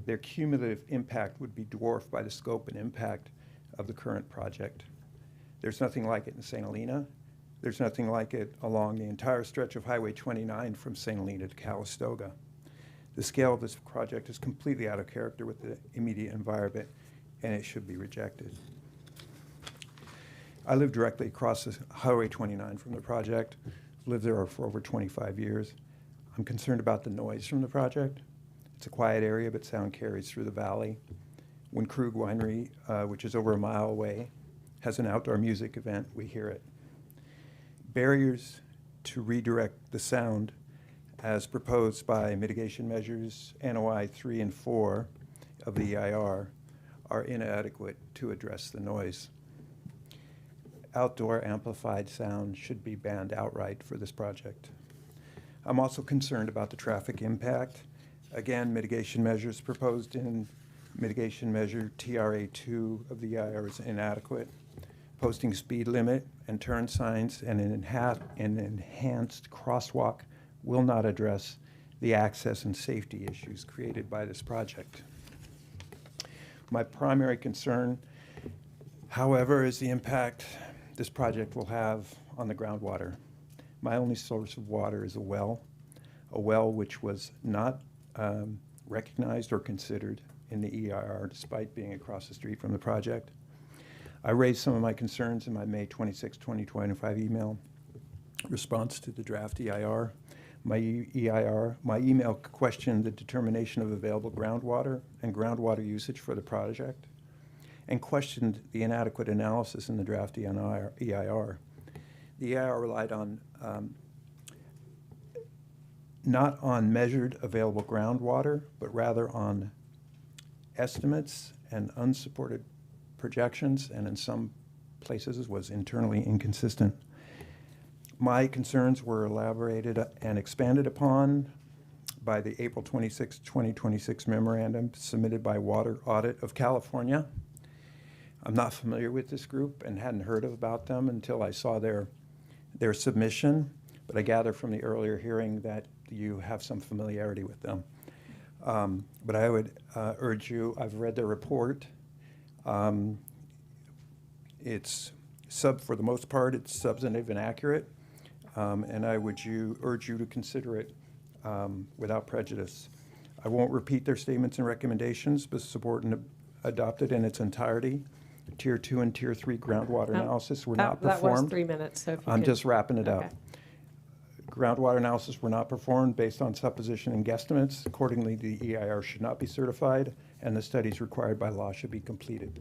their cumulative impact would be dwarfed by the scope and impact of the current project. There's nothing like it in St. Helena. There's nothing like it along the entire stretch of Highway 29 from St. Helena to Calistoga. The scale of this project is completely out of character with the immediate environment, and it should be rejected. I live directly across the Highway 29 from the project. Lived there for over 25 years. I'm concerned about the noise from the project. It's a quiet area, but sound carries through the valley. When Krug Winery, which is over a mile away, has an outdoor music event, we hear it. Barriers to redirect the sound, as proposed by mitigation measures NOI 3 and 4 of the EIR, are inadequate to address the noise. Outdoor amplified sound should be banned outright for this project. I'm also concerned about the traffic impact. Again, mitigation measures proposed in mitigation measure TRA2 of the EIR is inadequate. Posting speed limit and turn signs and an enhanced crosswalk will not address the access and safety issues created by this project. My primary concern, however, is the impact this project will have on the groundwater. My only source of water is a well which was not recognized or considered in the EIR despite being across the street from the project. I raised some of my concerns in my May 26, 2025 email response to the draft EIR. My email questioned the determination of available groundwater and groundwater usage for the project, and questioned the inadequate analysis in the draft EIR. The EIR relied on not on measured available groundwater, but rather on estimates and unsupported projections, and in some places was internally inconsistent. My concerns were elaborated and expanded upon by the April 26, 2026 memorandum submitted by Water Audit of California. I'm not familiar with this group and hadn't heard about them until I saw their submission, but I gather from the earlier hearing that you have some familiarity with them. But I would urge you, I've read their report. It's for the most part, it's substantive and accurate, and I would urge you to consider it without prejudice. I won't repeat their statements and recommendations, but support and adopt it in its entirety. Tier 2 and Tier 3 groundwater analysis were not performed. That was 3 minutes, so if you I'm could- just wrapping it okay. up. Groundwater analysis were not performed based on supposition and guesstimates. Accordingly, the EIR should not be certified, and the studies required by law should be completed.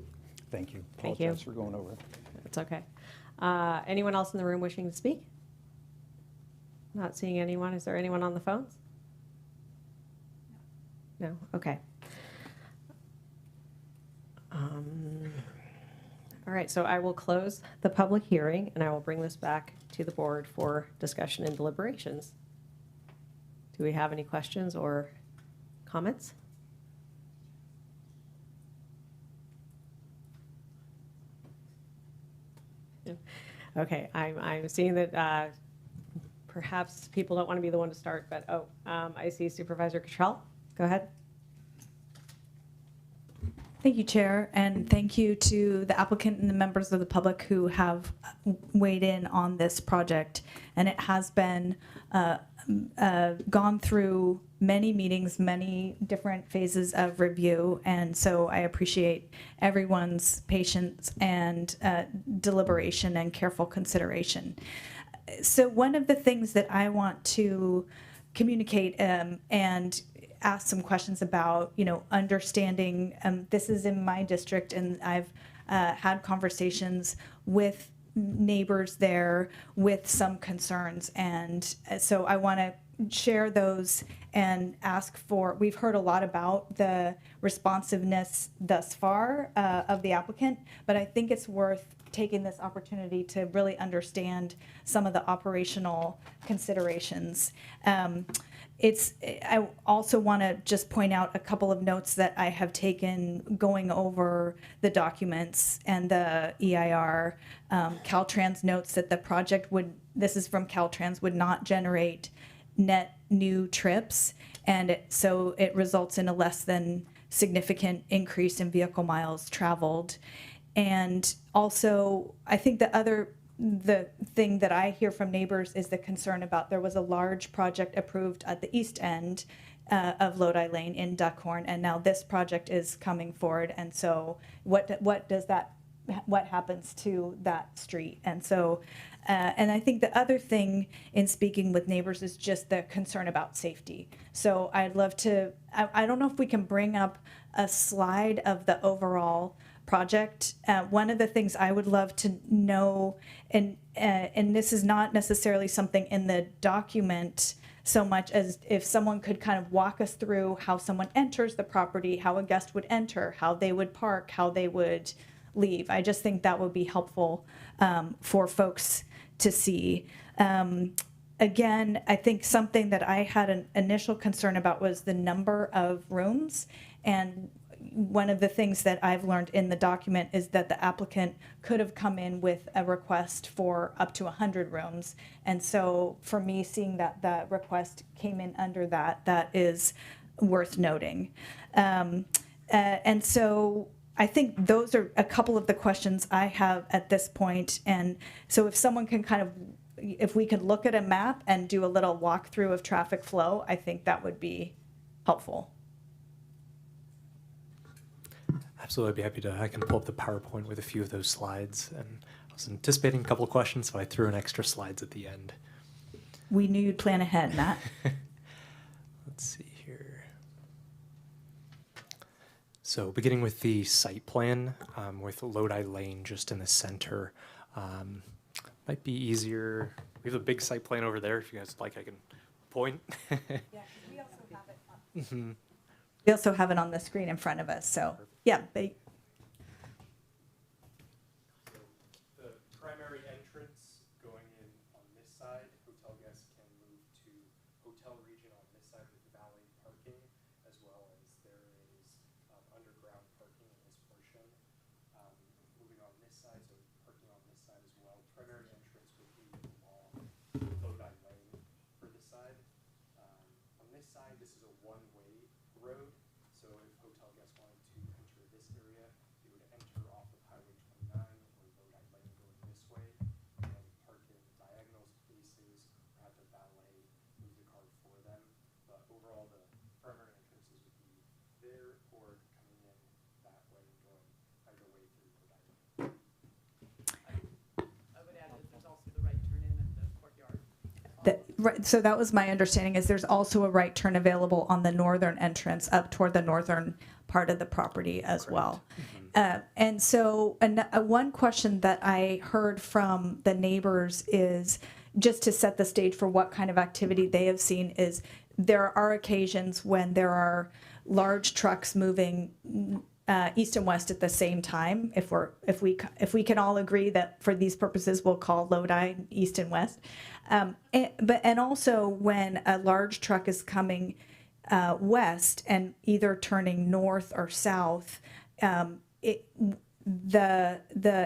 Thank you. Thank you. Apologize for going over. It's okay. Anyone else in the room wishing to speak? Not seeing anyone. Is there anyone on the phones? No? Okay. All right, so I will close the public hearing, and I will bring this back to the board for discussion and deliberations. Do we have any questions or comments? Okay, I'm seeing that perhaps people don't want to be the one to start, but I see Supervisor Cottrell. Go ahead. Thank you, Chair, and thank you to the applicant and the members of the public who have weighed in on this project. And it has been gone through many meetings, many different phases of review, and so I appreciate everyone's patience and deliberation and careful consideration. So one of the things that I want to communicate and ask some questions about, understanding, this is in my district, and I've had conversations with neighbors there with some concerns, and so I want to share those and ask for, we've heard a lot about the responsiveness thus far of the applicant, but I think it's worth taking this opportunity to really understand some of the operational considerations. I also want to just point out a couple of notes that I have taken going over the documents and the EIR. Caltrans notes that the project this is from Caltrans, would not generate net new trips, and so it results in a less than significant increase in vehicle miles traveled. And also, I think the thing that I hear from neighbors is the concern about, there was a large project approved at the east end of Lodi Lane in Duckhorn, and now this project is coming forward, and so what happens to that street? And so and I think the other thing in speaking with neighbors is just the concern about safety. So I'd love to, I don't know if we can bring up a slide of the overall project. One of the things I would love to know, and this is not necessarily something in the document so much as if someone could kind of walk us through how someone enters the property, how a guest would enter, how they would park, how they would leave. I just think that would be helpful for folks to see. Again, I think something that I had an initial concern about was the number of rooms, and one of the things that I've learned in the document is that the applicant could have come in with a request for up to 100 rooms. And so for me, seeing that the request came in under that is worth noting. And so I think those are a couple of the questions I have at this point. And so if someone can if we could look at a map and do a little walkthrough of traffic flow, I think that would be helpful. Absolutely, I'd be happy to. I can pull up the PowerPoint with a few of those slides. And I was anticipating a couple of questions, so I threw in extra slides at the end. We knew you'd plan ahead, Matt. Let's see here. So beginning with the site plan, with Lodi Lane just in the center, might be easier. We have a big site plan over there. If you guys like, I can point. Yeah, we also have it on. We also have it on the screen in front of us. So yeah, The primary entrance going in on this side, hotel guests can move to hotel region on this side with valet parking, as well as there is underground parking in this portion. Moving on this side, so parking on this side as well. Primary entrance would be along Lodi Lane for this side. On this side, this is a one-way road. So if hotel guests wanted to enter this area, they would enter off of Highway 29 or Lodi Lane going this way, and then park in diagonal spaces, or have the valet move the car for them. But overall, the primary entrances would be there or coming in that way and going either way through Lodi Lane. I would add that there's also the right turn in at the courtyard. So that was my understanding, is there's also a right turn available on the northern entrance up toward the northern part of the property as well. And so one question that I heard from the neighbors is, just to set the stage for what kind of activity they have seen, is there are occasions when there are large trucks moving east and west at the same time. If we can all agree that for these purposes we'll call Lodi east and west, and also when a large truck is coming west and either turning north or south, the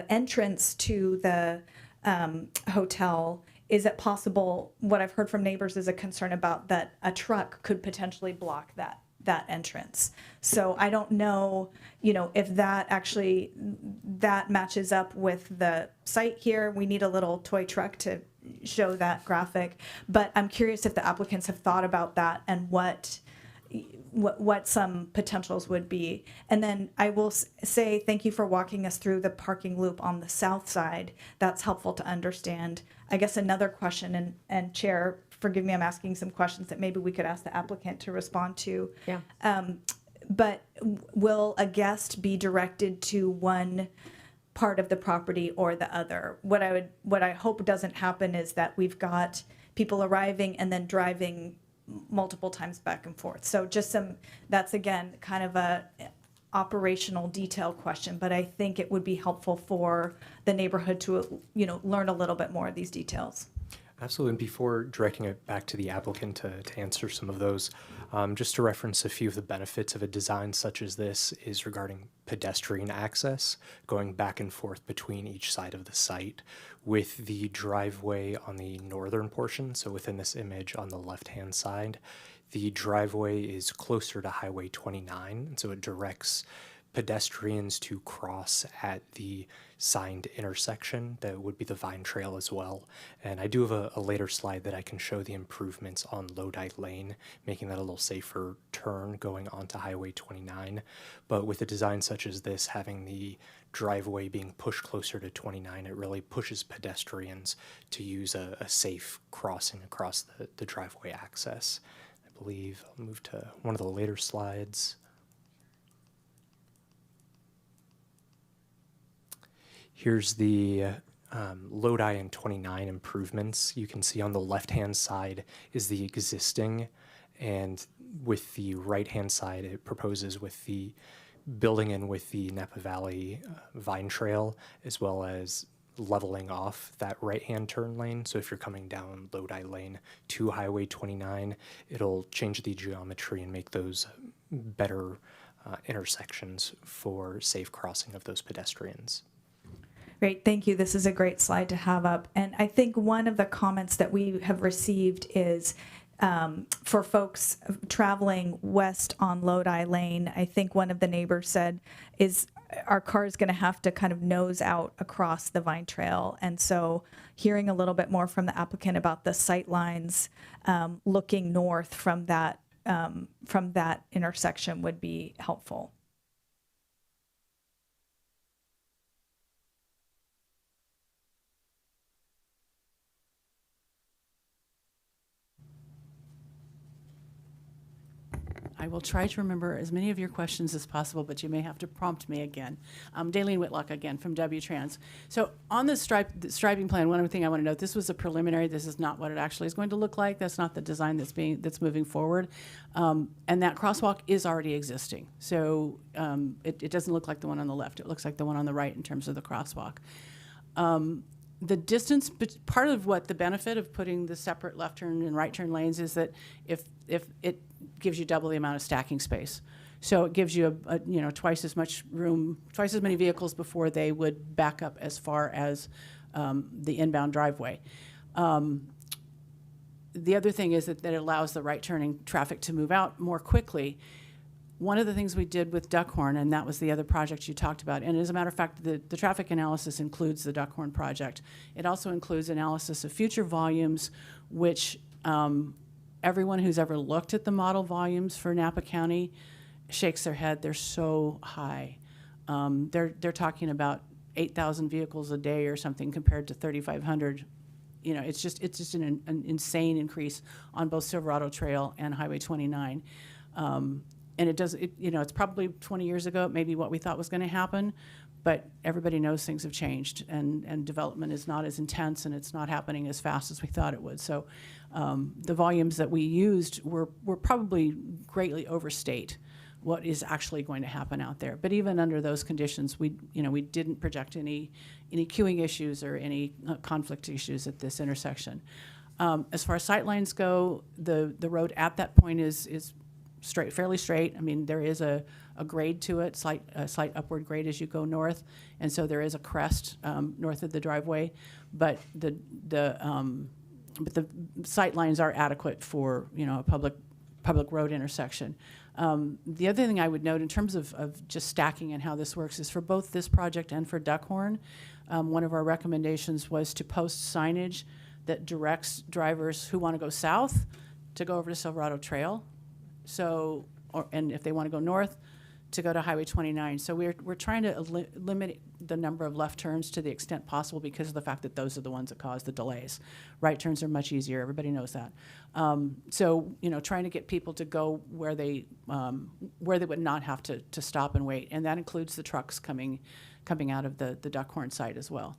entrance to the hotel is it possible, what I've heard from neighbors is a concern about that a truck could potentially block that entrance. So I don't know, if that matches up with the site here. We need a little toy truck to show that graphic, but I'm curious if the applicants have thought about that and what some potentials would be. And then I will say thank you for walking us through the parking loop on the south side. That's helpful to understand. I guess another question, and Chair, forgive me, I'm asking some questions that maybe we could ask the applicant to respond to. Yeah. But will a guest be directed to one part of the property or the other? What I hope doesn't happen is that we've got people arriving and then driving multiple times back and forth. So just that's again kind of a operational detail question, but I think it would be helpful for the neighborhood to learn a little bit more of these details. Absolutely. And before directing it back to the applicant to answer some of those, just to reference a few of the benefits of a design such as this is regarding pedestrian access, going back and forth between each side of the site, with the driveway on the northern portion. So within this image on the left-hand side, the driveway is closer to Highway 29, and so it directs pedestrians to cross at the signed intersection that would be the Vine Trail as well. And I do have a later slide that I can show the improvements on Lodi Lane, making that a little safer turn going onto Highway 29. But with a design such as this, having the driveway being pushed closer to 29, it really pushes pedestrians to use a safe crossing across the driveway access. I believe I'll move to one of the later slides. Here's the Lodi and 29 improvements. You can see on the left-hand side is the existing, and with the right-hand side, it proposes with the building in with the Napa Valley Vine Trail, as well as leveling off that right-hand turn lane. So if you're coming down Lodi Lane to Highway 29, it'll change the geometry and make those better intersections for safe crossing of those pedestrians. Great, thank you. This is a great slide to have up. And I think one of the comments that we have received is for folks traveling west on Lodi Lane, I think one of the neighbors said is our car is going to have to kind of nose out across the Vine Trail. And so hearing a little bit more from the applicant about the sight lines looking north from that intersection would be helpful. I will try to remember as many of your questions as possible, but you may have to prompt me again. Dalene Whitlock again from W-Trans. So on the striping plan, one thing I want to note, this was a preliminary. This is not what it actually is going to look like. That's not the design that's moving forward. And that crosswalk is already existing. So it doesn't look like the one on the left. It looks like the one on the right in terms of the crosswalk. The distance, part of what the benefit of putting the separate left turn and right turn lanes is that if it gives you double the amount of stacking space. So it gives you twice as much room, twice as many vehicles before they would back up as far as the inbound driveway. The other thing is that it allows the right turning traffic to move out more quickly. One of the things we did with Duckhorn, and that was the other project you talked about, and as a matter of fact, the traffic analysis includes the Duckhorn project. It also includes analysis of future volumes, which everyone who's ever looked at the model volumes for Napa County shakes their head. They're so high. They're talking about 8,000 vehicles a day or something compared to 3,500. It's just an insane increase on both Silverado Trail and Highway 29. And it's probably 20 years ago, maybe what we thought was going to happen, but everybody knows things have changed and development is not as intense and it's not happening as fast as we thought it would. So the volumes that we used were probably greatly overstate what is actually going to happen out there. But even under those conditions, we didn't project any queuing issues or any conflict issues at this intersection. As far as sight lines go, the road at that point is straight, fairly straight. I mean, there is a grade to it, a slight upward grade as you go north, and so there is a crest north of the driveway. But but the sight lines are adequate for, you know, a public road intersection. The other thing I would note in terms of just stacking and how this works is for both this project and for Duckhorn, one of our recommendations was to post signage that directs drivers who want to go south to go over to Silverado Trail. So, and if they want to go north, to go to Highway 29. So we're trying to limit the number of left turns to the extent possible because of the fact that those are the ones that cause the delays. Right turns are much easier. Everybody knows that. So, you know, trying to get people to go where they would not have to stop and wait, and that includes the trucks coming out of the Duckhorn site as well.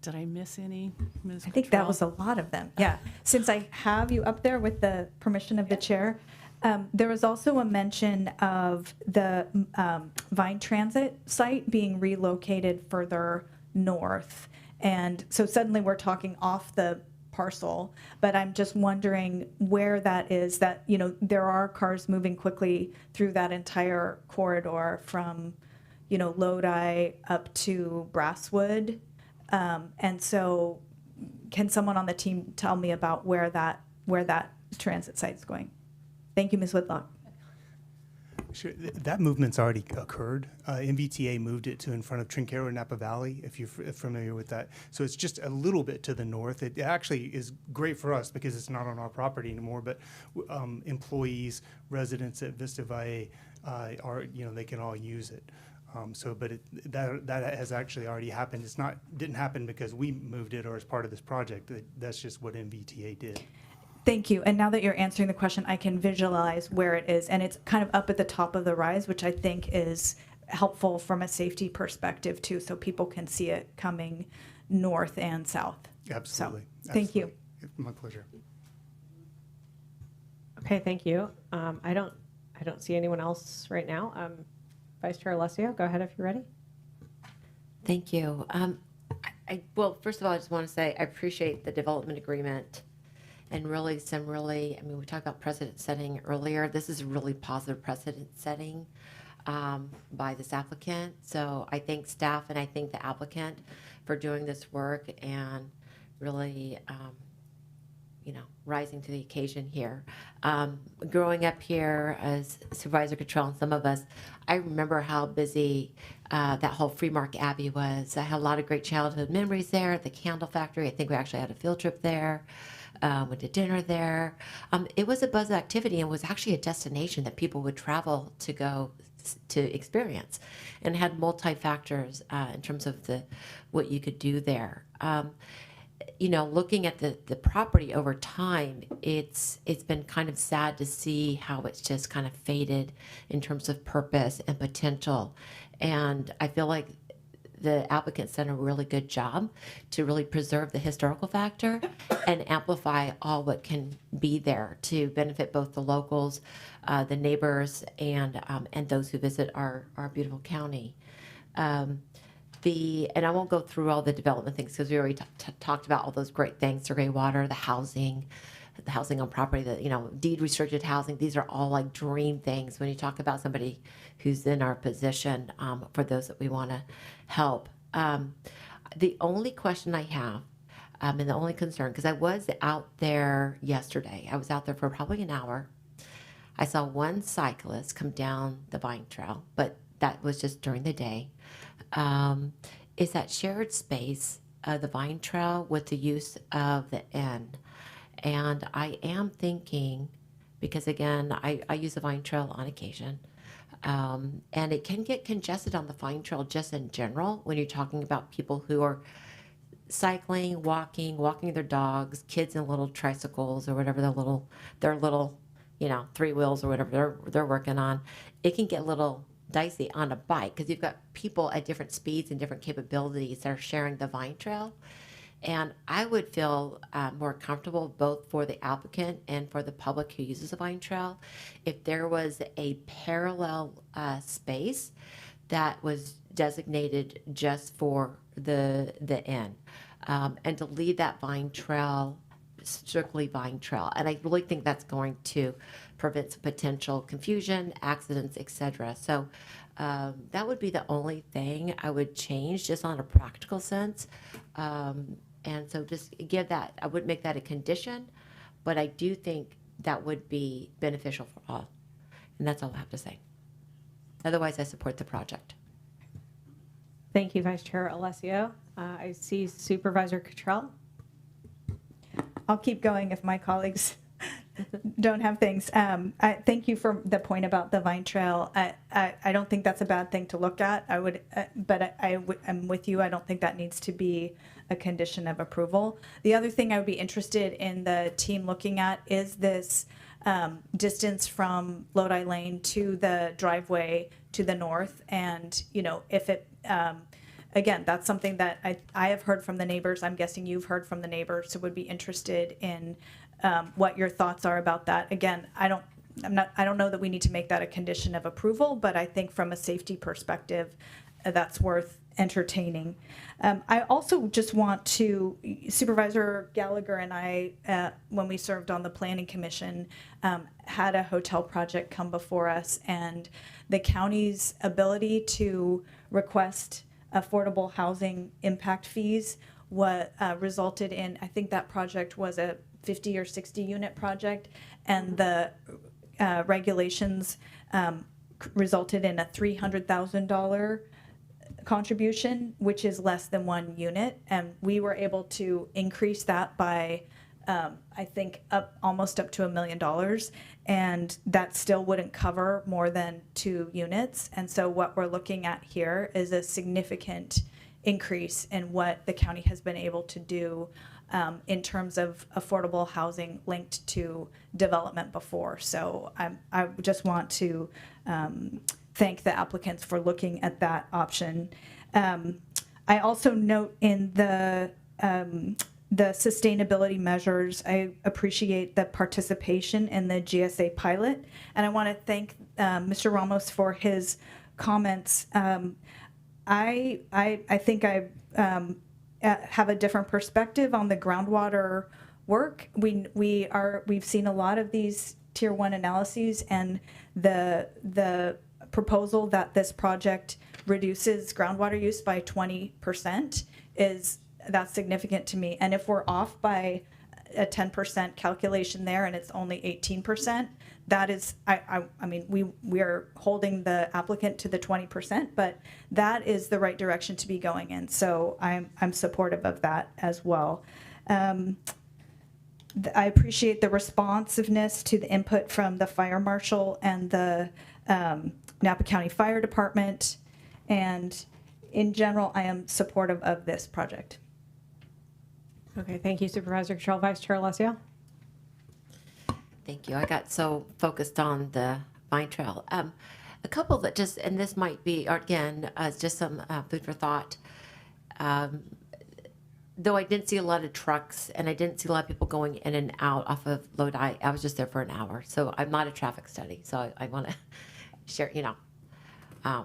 Did I miss any, Ms. I think that Cottrell? was a lot of them. Yeah. Since I have you up there with the permission of the chair, there was also a mention of the Vine Transit site being relocated further north. And so suddenly we're talking off the parcel, but I'm just wondering where that is. That, you know, there are cars moving quickly through that entire corridor from, you know, Lodi up to Brasswood. And so can someone on the team tell me about where that transit site's going? Thank you, Ms. Whitlock. Sure. That movement's already occurred. MVTA moved it to in front of Trinquero and Napa Valley, if you're familiar with that. So it's just a little bit to the north. It actually is great for us because it's not on our property anymore, but employees, residents at Vista Valle are, you know, they can all use it. But that has actually already happened. Didn't happen because we moved it or as part of this project. That's just what MVTA did. Thank you. And now that you're answering the question, I can visualize where it is. And it's kind of up at the top of the rise, which I think is helpful from a safety perspective too, so people can see it coming north and south. Absolutely. So, thank you. My pleasure. Okay, thank you. I don't see anyone else right now. Vice Chair Alessio, go ahead if you're ready. Thank you. Well, first of all, I just want to say I appreciate the development agreement and really I mean, we talked about precedent setting earlier. This is a really positive precedent setting by this applicant. So I thank staff and I thank the applicant for doing this work and really, you know, rising to the occasion here. Growing up here as Supervisor Cottrell and some of us, I remember how busy that whole Freemark Abbey was. I had a lot of great childhood memories there at the Candle Factory. I think we actually had a field trip there. Went to dinner there. It was a buzz of activity and was actually a destination that people would travel to go to experience, and had multi-factors in terms of what you could do there. You know, looking at the property over time, it's been kind of sad to see how it's just kind of faded in terms of purpose and potential. And I feel like the applicant's done a really good job to really preserve the historical factor and amplify all what can be there to benefit both the locals, the neighbors, and those who visit our beautiful county. And I won't go through all the development things because we already talked about all those great things: the gray water, the housing on property, the, you know, deed restricted housing. These are all like dream things when you talk about somebody who's in our position, for those that we want to help. The only question I have, and the only concern, because I was out there yesterday, I was out there for probably an hour. I saw one cyclist come down the Vine Trail, but that was just during the day. Is that shared space, the Vine Trail, with the use of the N? And I am thinking, because again, I use the Vine Trail on occasion, and it can get congested on the Vine Trail just in general when you're talking about people who are cycling, walking their dogs, kids in little tricycles or whatever their little, you know, 3 wheels or whatever they're working on. It can get a little dicey on a bike because you've got people at different speeds and different capabilities that are sharing the Vine Trail. And I would feel more comfortable both for the applicant and for the public who uses the Vine Trail if there was a parallel space that was designated just for the N, and to leave that Vine Trail strictly Vine Trail. And I really think that's going to prevent some potential confusion, accidents, etc. So that would be the only thing I would change just on a practical sense. And so just give that, I wouldn't make that a condition, but I do think that would be beneficial for all. And that's all I have to say. Otherwise, I support the project. Thank you, Vice Chair Alessio. I see Supervisor Cottrell. I'll keep going if my colleagues don't have things. I thank you for the point about the Vine Trail. I don't think that's a bad thing to look at. I would, but I'm with you. I don't think that needs to be a condition of approval. The other thing I would be interested in the team looking at is this distance from Lodi Lane to the driveway to the north, and if it. Again, that's something that I have heard from the neighbors. I'm guessing you've heard from the neighbors, so would be interested in what your thoughts are about that. Again, I don't know that we need to make that a condition of approval, but I think from a safety perspective, that's worth entertaining. I also just want to, Supervisor Gallagher and I, when we served on the Planning Commission, had a hotel project come before us, and the county's ability to request affordable housing impact fees what resulted in, I think that project was a 50 or 60 unit project, and the regulations resulted in a $300,000 contribution, which is less than 1 unit, and we were able to increase that by I think almost up to $1 million, and that still wouldn't cover more than 2 units. And so what we're looking at here is a significant increase in what the county has been able to do in terms of affordable housing linked to development before. So I just want to thank the applicants for looking at that option. I also note in the sustainability measures, I appreciate the participation in the GSA pilot, and I want to thank Mr. Ramos for his comments. I think I have a different perspective on the groundwater work. We've seen a lot of these Tier 1 analyses, and the proposal that this project reduces groundwater use by 20% that's significant to me. And if we're off by a 10% calculation there and it's only 18%, that is, I mean, we are holding the applicant to the 20%, but that is the right direction to be going in. So I'm supportive of that as well. I appreciate the responsiveness to the input from the fire marshal and the Napa County Fire Department. And in general, I am supportive of this project. Okay, thank you, Supervisor Cottrell. Vice Chair Alessio. Thank you. I got so focused on the Vine Trail. A couple that just, and this might be, again, just some food for thought. Though I didn't see a lot of trucks and I didn't see a lot of people going in and out off of Lodi, I was just there for an hour. So I'm not a traffic study. So I want to share, I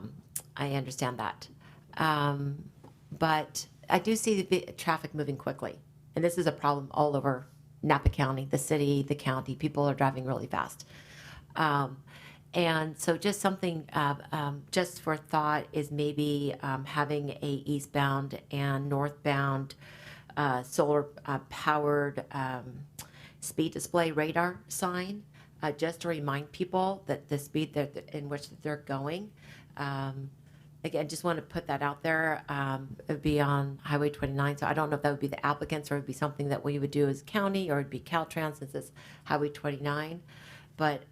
understand that. But I do see the traffic moving quickly. And this is a problem all over Napa County, the city, the county. People are driving really fast. And so just something just for thought is maybe having a eastbound and northbound solar powered speed display radar sign just to remind people that the speed in which they're going. Again, just want to put that out there. It would be on Highway 29, so I don't know if that would be the applicants or it would be something that we would do as county, or it'd be Caltrans since it's Highway 29. But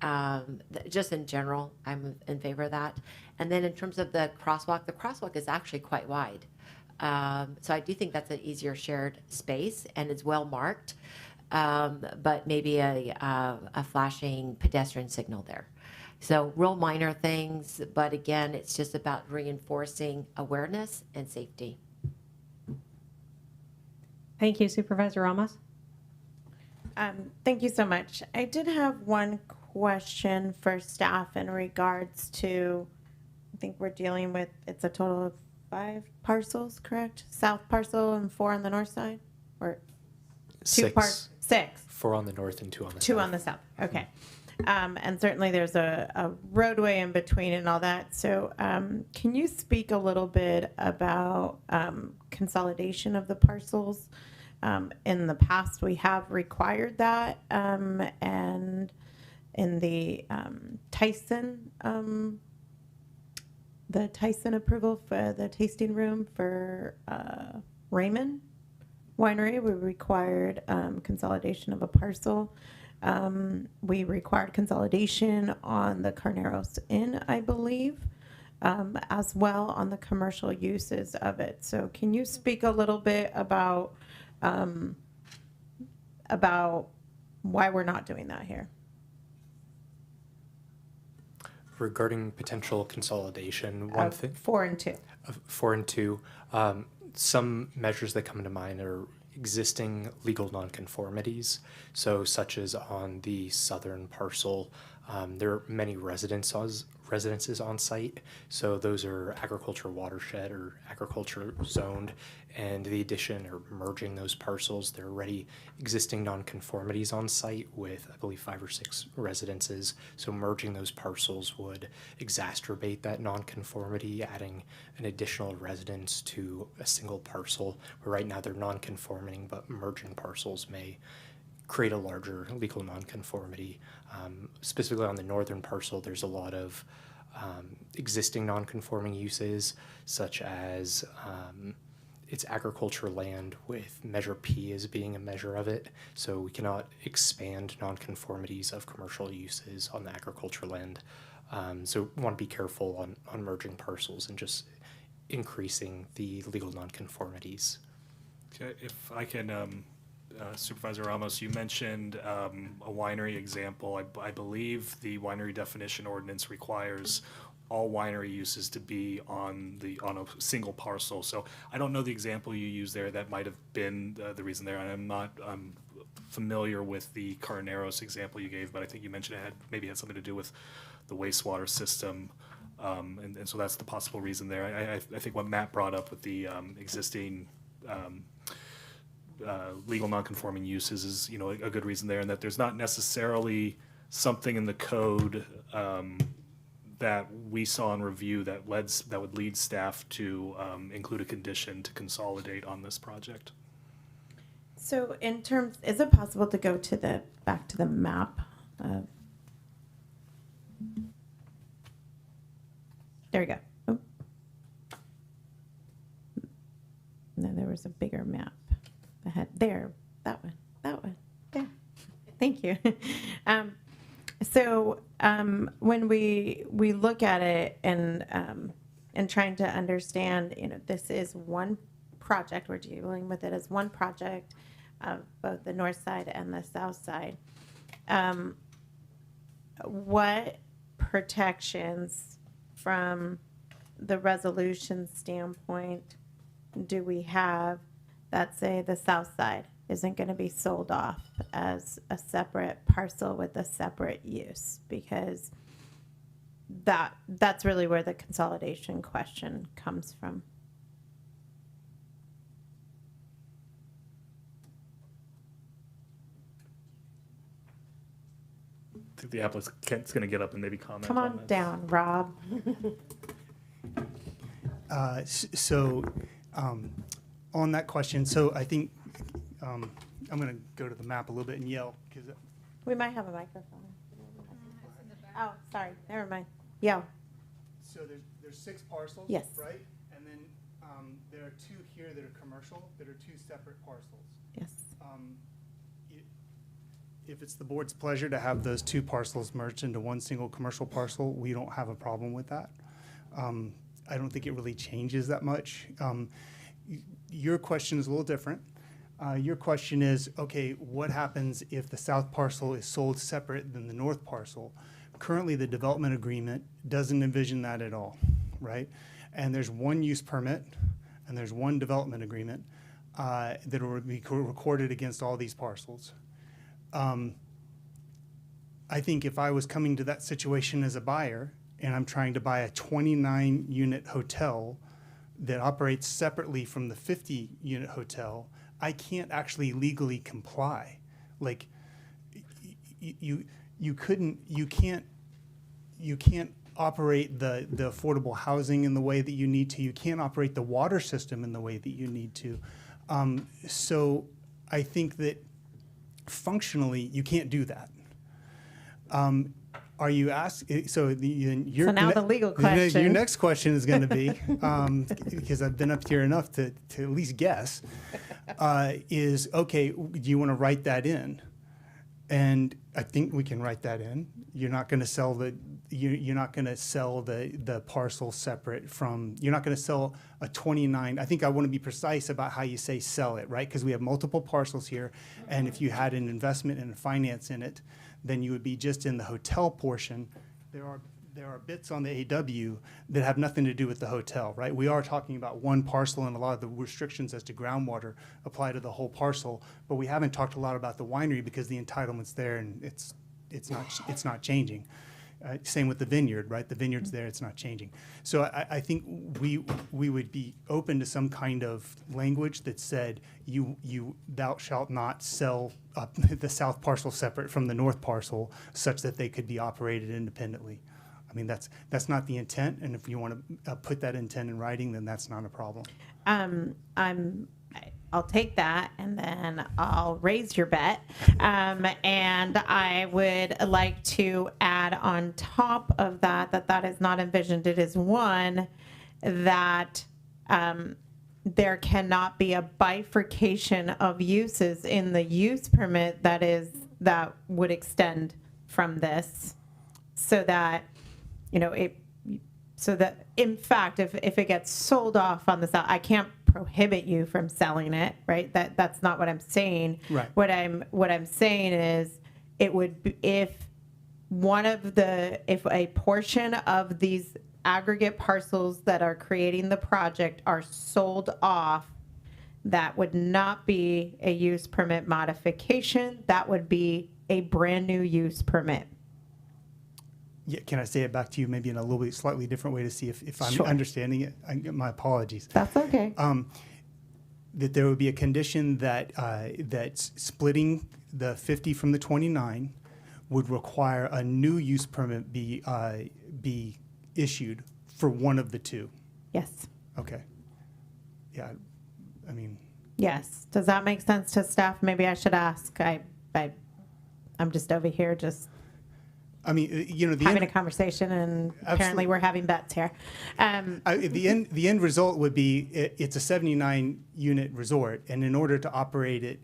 just in general, I'm in favor of that. And then in terms of the crosswalk is actually quite wide. So I do think that's an easier shared space and it's well marked, but maybe a flashing pedestrian signal there. So real minor things, but again, it's just about reinforcing awareness and safety. Thank you, Supervisor Ramos. Thank you so much. I did have one question for staff in regards to, I think we're dealing with, it's a total of 5 parcels, correct? South parcel and 4 on the north side? Or 6. 6. 4 on the north and 2 on the south. 2 on the south, okay. And certainly there's a roadway in between and all that. So can you speak a little bit about consolidation of the parcels? In the past, we have required that, and in the Tyson approval for the tasting room for Raymond Winery, we required consolidation of a parcel. We required consolidation on the Carneros Inn, I believe, as well on the commercial uses of it. So can you speak a little bit about why we're not doing that here? Regarding potential consolidation, one thing. 4 and 2. 4 and 2. Some measures that come to mind are existing legal nonconformities. So, such as on the southern parcel, there are many residences on site. So those are agriculture watershed or agriculture zoned, and the addition or merging those parcels, there are already existing nonconformities on site with, I believe, 5 or 6 residences. So merging those parcels would exacerbate that nonconformity, adding an additional residence to a single parcel, where right now they're nonconforming, but merging parcels may create a larger legal nonconformity. Specifically on the northern parcel, there's a lot of existing nonconforming uses, such as it's agriculture land with Measure P as being a measure of it. So we cannot expand nonconformities of commercial uses on the agriculture land. So we want to be careful on merging parcels and just increasing the legal nonconformities. Okay, if I can, Supervisor Ramos, you mentioned a winery example. I believe the winery definition ordinance requires all winery uses to be on a single parcel. So I don't know the example you used there. That might have been the reason there. And I'm not familiar with the Carneros example you gave, but I think you mentioned it maybe had something to do with the wastewater system. And so that's the possible reason there. I think what Matt brought up with the existing legal nonconforming uses is, a good reason there, and that there's not necessarily something in the code that we saw in review that would lead staff to include a condition to consolidate on this project. So is it possible to go to back to the map? There we go. Oh. No, there was a bigger map. There, that one, there. Thank you. So when we look at it and trying to understand, this is one project, we're dealing with it as one project of both the north side and the south side. What protections from the resolution standpoint do we have that say the south side isn't going to be sold off as a separate parcel with a separate use? Because that's really where the consolidation question comes from. I think the applicant's going to get up and maybe comment. Come on down, Rob. On that question, so I think I'm going to go to the map a little bit and yell. We might have a microphone. Oh, sorry. Never mind. Yeah. So there's 6 parcels, yes, right? And then there are 2 here that are commercial, that are 2 separate parcels. Yes. If it's the board's pleasure to have those 2 parcels merged into one single commercial parcel, we don't have a problem with that. I don't think it really changes that much. Your question is a little different. Your question is, okay, what happens if the south parcel is sold separate than the north parcel? Currently, the development agreement doesn't envision that at all, right? And there's 1 use permit and there's 1 development agreement that will be recorded against all these parcels. I think if I was coming to that situation as a buyer and I'm trying to buy a 29-unit hotel that operates separately from the 50-unit hotel, I can't actually legally comply. Like, you can't operate the affordable housing in the way that you need to. You can't operate the water system in the way that you need to. So I think that functionally you can't do that. Are you asking? So now the legal question. Your next question is going to be, because I've been up here enough to at least guess, is okay. Do you want to write that in? And I think we can write that in. You're not going to sell you're not going to sell the parcel separate from. You're not going to sell a 29. I think I want to be precise about how you say sell it, right? Because we have multiple parcels here, and if you had an investment and a finance in it, then you would be just in the hotel portion. There are bits on the AW that have nothing to do with the hotel, right? We are talking about one parcel, and a lot of the restrictions as to groundwater apply to the whole parcel, but we haven't talked a lot about the winery because the entitlement's there and it's not changing. Same with the vineyard, right? The vineyard's there, it's not changing. So I think we would be open to some kind of language that said thou shalt not sell the south parcel separate from the north parcel such that they could be operated independently. I mean, that's not the intent, and if you want to put that intent in writing, then that's not a problem. I'll take that, and then I'll raise your bet. And I would like to add on top of that is not envisioned. It is one that there cannot be a bifurcation of uses in the use permit that would extend from this, so that in fact, if it gets sold off on the south, I can't prohibit you from selling it, right? That's not what I'm saying. Right. What I'm saying is, it would be, if a portion of these aggregate parcels that are creating the project are sold off, that would not be a use permit modification. That would be a brand new use permit. Yeah, can I say it back to you maybe in a little bit slightly different way to see if I'm Sure. understanding it? My apologies. That's okay. That there would be a condition that splitting the 50 from the 29 would require a new use permit be issued for one of the two. Yes. Okay. Yeah, I mean. Yes. Does that make sense to staff? Maybe I should ask. I'm just over here I mean, having a conversation, and apparently we're having bets here. The end result would be it's a 79-unit resort, and in order to operate it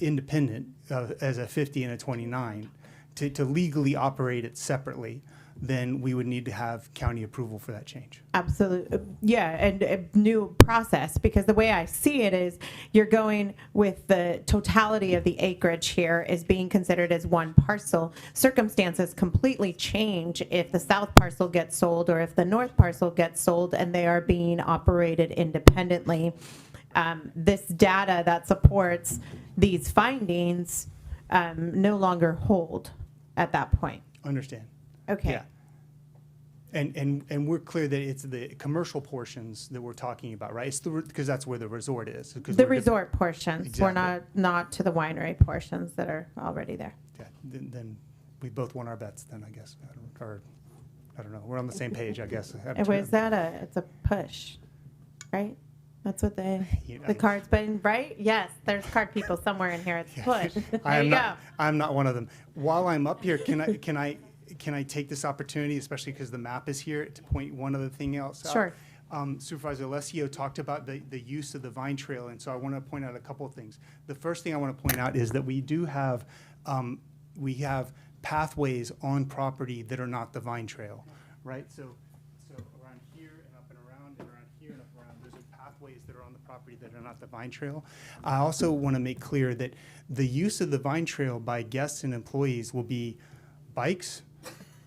independent as a 50 and a 29, to legally operate it separately, then we would need to have county approval for that change. Absolutely. Yeah, and a new process, because the way I see it is you're going with the totality of the acreage here is being considered as one parcel. Circumstances completely change if the south parcel gets sold or if the north parcel gets sold, and they are being operated independently. This data that supports these findings no longer hold at that point. Understand. Okay. Yeah. And we're clear that it's the commercial portions that we're talking about, right? It's because that's where the resort is. The resort portions. Exactly. We're not to the winery portions that are already there. Yeah. Then we both won our bets. Then I guess, I don't know. We're on the same page, I guess. Was that it's a push, right? That's what the cards, but right? Yes, there's card people somewhere in here. It's push. There you go. I'm not one of them. While I'm up here, can I take this opportunity, especially because the map is here, to point one other thing else out? Sure. Supervisor Alessio talked about the use of the vine trail, and so I want to point out a couple of things. The first thing I want to point out is that we do have pathways on property that are not the vine trail, right? So around here and up and around and around here and up around, those are pathways that are on the property that are not the vine trail. I also want to make clear that the use of the vine trail by guests and employees will be bikes,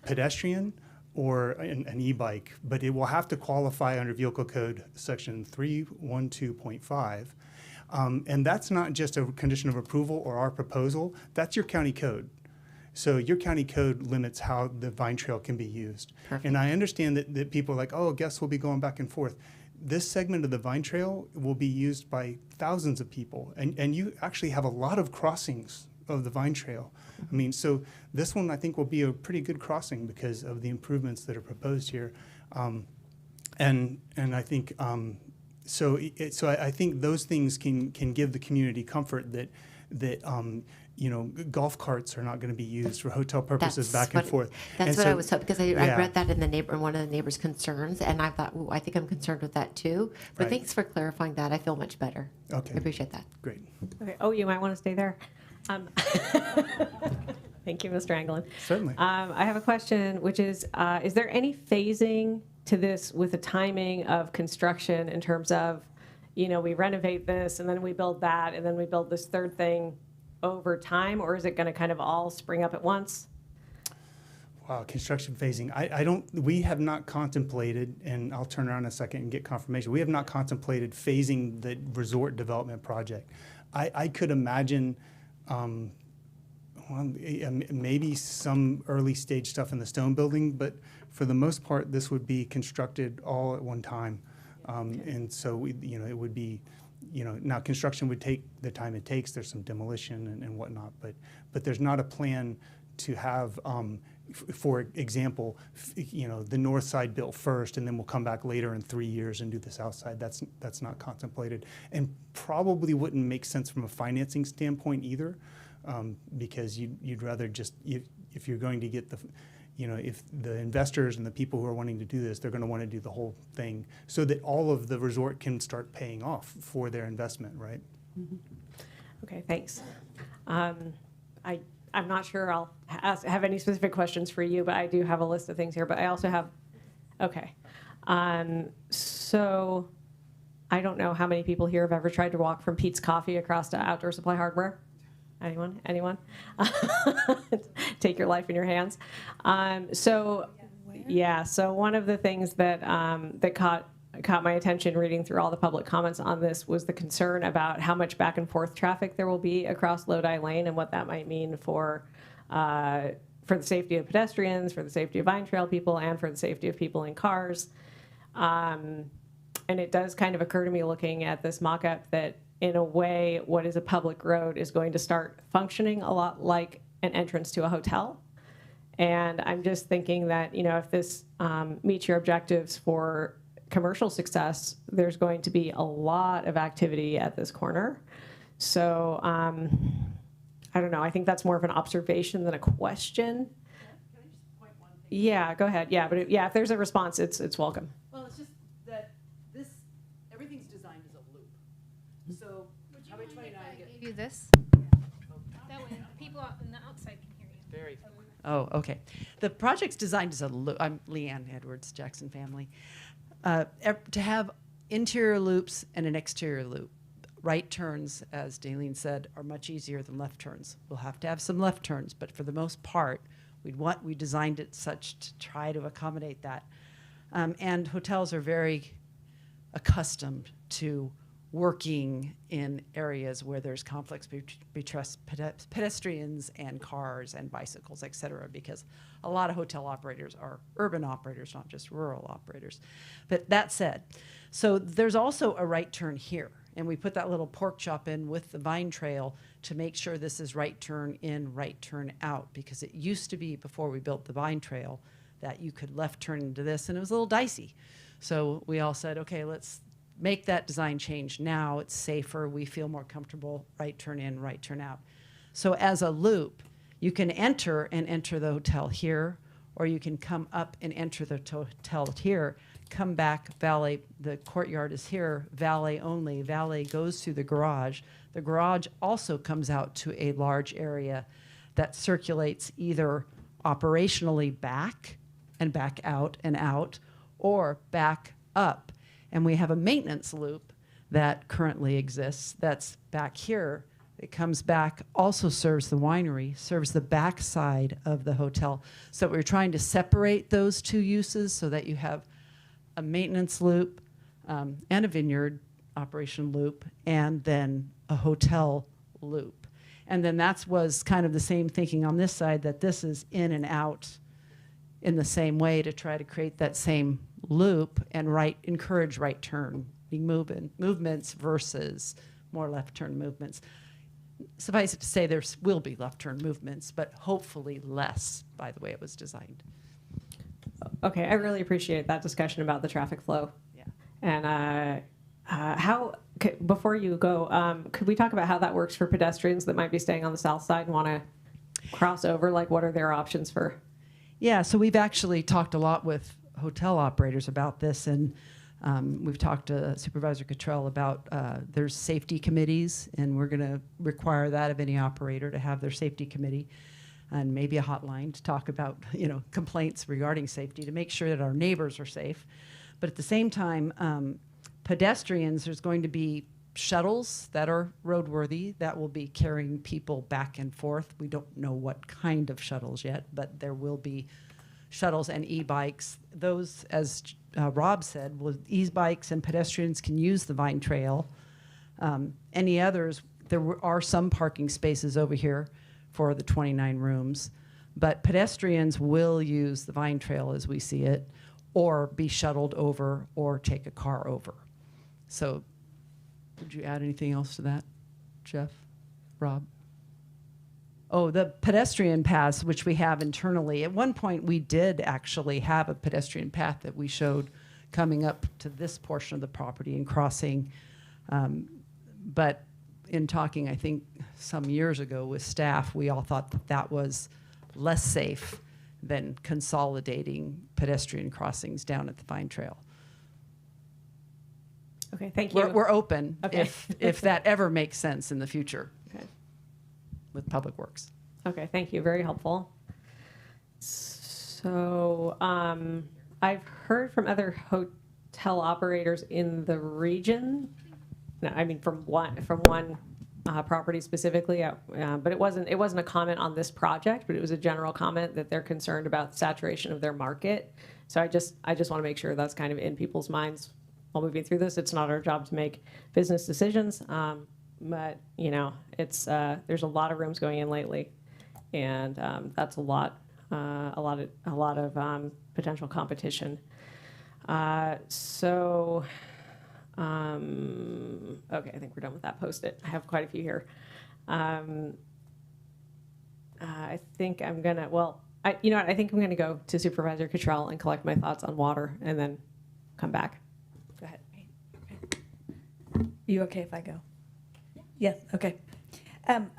pedestrian, or an e-bike, but it will have to qualify under Vehicle Code Section 312.5. And that's not just a condition of approval or our proposal, that's your county code. So your county code limits how the vine trail can be used. Perfect. And I understand that people are like, oh, guests will be going back and forth. This segment of the vine trail will be used by thousands of people, and you actually have a lot of crossings of the vine trail. I mean, so this one I think will be a pretty good crossing because of the improvements that are proposed here, and I think so I think those things can give the community comfort that that golf carts are not going to be used for hotel purposes back and forth. That's And what so- I was hoping, because I read that in one of the neighbors' concerns, and I thought, ooh, I think I'm concerned with that too. But Right. thanks for clarifying that. I feel much better. Okay. I appreciate that. Great. Okay. Oh, you might want to stay there. Thank you, Mr. Anglin. Certainly. I have a question, which is there any phasing to this with the timing of construction in terms of, we renovate this and then we build that and then we build this third thing over time, or is it going to kind of all spring up at once? Wow, construction phasing. We have not contemplated, and I'll turn around in a second and get confirmation. We have not contemplated phasing the resort development project. I could imagine maybe some early stage stuff in the stone building, but for the most part, this would be constructed all at one time. And so it would be, now construction would take the time it takes. There's some demolition and whatnot, but there's not a plan to have, for example, the north side built first, and then we'll come back later in 3 years and do the south side. That's not contemplated, and probably wouldn't make sense from a financing standpoint either, because you'd rather just, if you're going to get if the investors and the people who are wanting to do this, they're going to want to do the whole thing so that all of the resort can start paying off for their investment, right? Mm-hmm. Okay, thanks. I'm not sure I'll have any specific questions for you, but I do have a list of things here. But I also have, okay. So I don't know how many people here have ever tried to walk from Pete's Coffee across to Outdoor Supply Hardware. Anyone? Take your life in your hands. So one of the things that that caught my attention reading through all the public comments on this was the concern about how much back and forth traffic there will be across Lodi Lane and what that might mean for the safety of pedestrians, for the safety of Vine Trail people, and for the safety of people in cars. And it does kind of occur to me looking at this mock-up that in a way, what is a public road is going to start functioning a lot like an entrance to a hotel. And I'm just thinking that, if this meets your objectives for commercial success, there's going to be a lot of activity at this corner. So I don't know. I think that's more of an observation than a question. Can I just point one thing? Yeah, go ahead. Yeah, but if there's a response, it's welcome. Well, it's just that everything's designed as a loop. So Highway 29 Give you this. That way, people on the outside can hear you. Very. Oh, okay. The project's designed as a loop. I'm Leanne Edwards, Jackson family. To have interior loops and an exterior loop. Right turns, as Daleen said, are much easier than left turns. We'll have to have some left turns, but for the most part, we designed it such to try to accommodate that. And hotels are very accustomed to working in areas where there's conflicts between pedestrians and cars and bicycles, et cetera, because a lot of hotel operators are urban operators, not just rural operators. But that said, so there's also a right turn here, and we put that little pork chop in with the Vine Trail to make sure this is right turn in, right turn out, because it used to be, before we built the Vine Trail, that you could left turn into this, and it was a little dicey. So we all said, okay, let's make that design change now. It's safer. We feel more comfortable. Right turn in, right turn out. So as a loop, you can enter the hotel here, or you can come up and enter the hotel here, come back, valet, the courtyard is here, valet only. Valet goes through the garage. The garage also comes out to a large area that circulates either operationally back and back out and out, or back up. And we have a maintenance loop that currently exists that's back here. It comes back, also serves the winery, serves the back side of the hotel. So we're trying to separate those two uses so that you have a maintenance loop and a vineyard operation loop, and then a hotel loop. And then that was kind of the same thinking on this side, that this is in and out in the same way to try to create that same loop and encourage right turn movements versus more left turn movements. Suffice it to say, there will be left turn movements, but hopefully less by the way it was designed. Okay, I really appreciate that discussion about the traffic flow. Yeah. And how Okay, before you go, could we talk about how that works for pedestrians that might be staying on the south side and want to cross over? Like, what are their options for? Yeah, so we've actually talked a lot with hotel operators about this, and we've talked to Supervisor Cottrell about there's safety committees, and we're going to require that of any operator to have their safety committee, and maybe a hotline to talk about complaints regarding safety to make sure that our neighbors are safe. But at the same time, pedestrians, there's going to be shuttles that are roadworthy that will be carrying people back and forth. We don't know what kind of shuttles yet, but there will be shuttles and e-bikes. Those, as Rob said, e-bikes and pedestrians can use the Vine Trail. Any others, there are some parking spaces over here for the 29 rooms, but pedestrians will use the Vine Trail as we see it, or be shuttled over or take a car over. So would you add anything else to that, Jeff, Rob? Oh, the pedestrian paths, which we have internally. At one point, we did actually have a pedestrian path that we showed coming up to this portion of the property and crossing. But in talking, I think, some years ago with staff, we all thought that that was less safe than consolidating pedestrian crossings down at the Vine Trail. Okay, thank you. We're open Okay. if that ever makes sense in the future. Okay. With Public Works. Okay, thank you. Very helpful. So I've heard from other hotel operators in the region. No, I mean from one property specifically, but it wasn't a comment on this project, but it was a general comment that they're concerned about the saturation of their market. So I just want to make sure that's kind of in people's minds while moving through this. It's not our job to make business decisions, but it's there's a lot of rooms going in lately, and that's a lot of potential competition. Okay, I think we're done with that Post-it. I have quite a few here. I think I'm gonna, I think I'm gonna go to Supervisor Cottrell and collect my thoughts on water and then come back. Go ahead. You okay if I go? Yes, okay.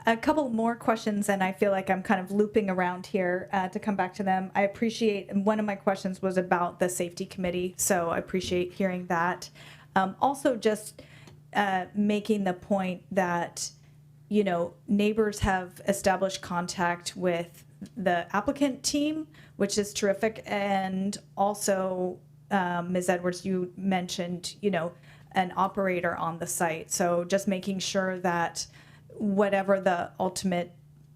A couple more questions, and I feel like I'm kind of looping around here to come back to them. I appreciate, and one of my questions was about the safety committee, so I appreciate hearing that. Also, just making the point that, neighbors have established contact with the applicant team, which is terrific. And also, Ms. Edwards, you mentioned, an operator on the site. So just making sure that whatever the ultimate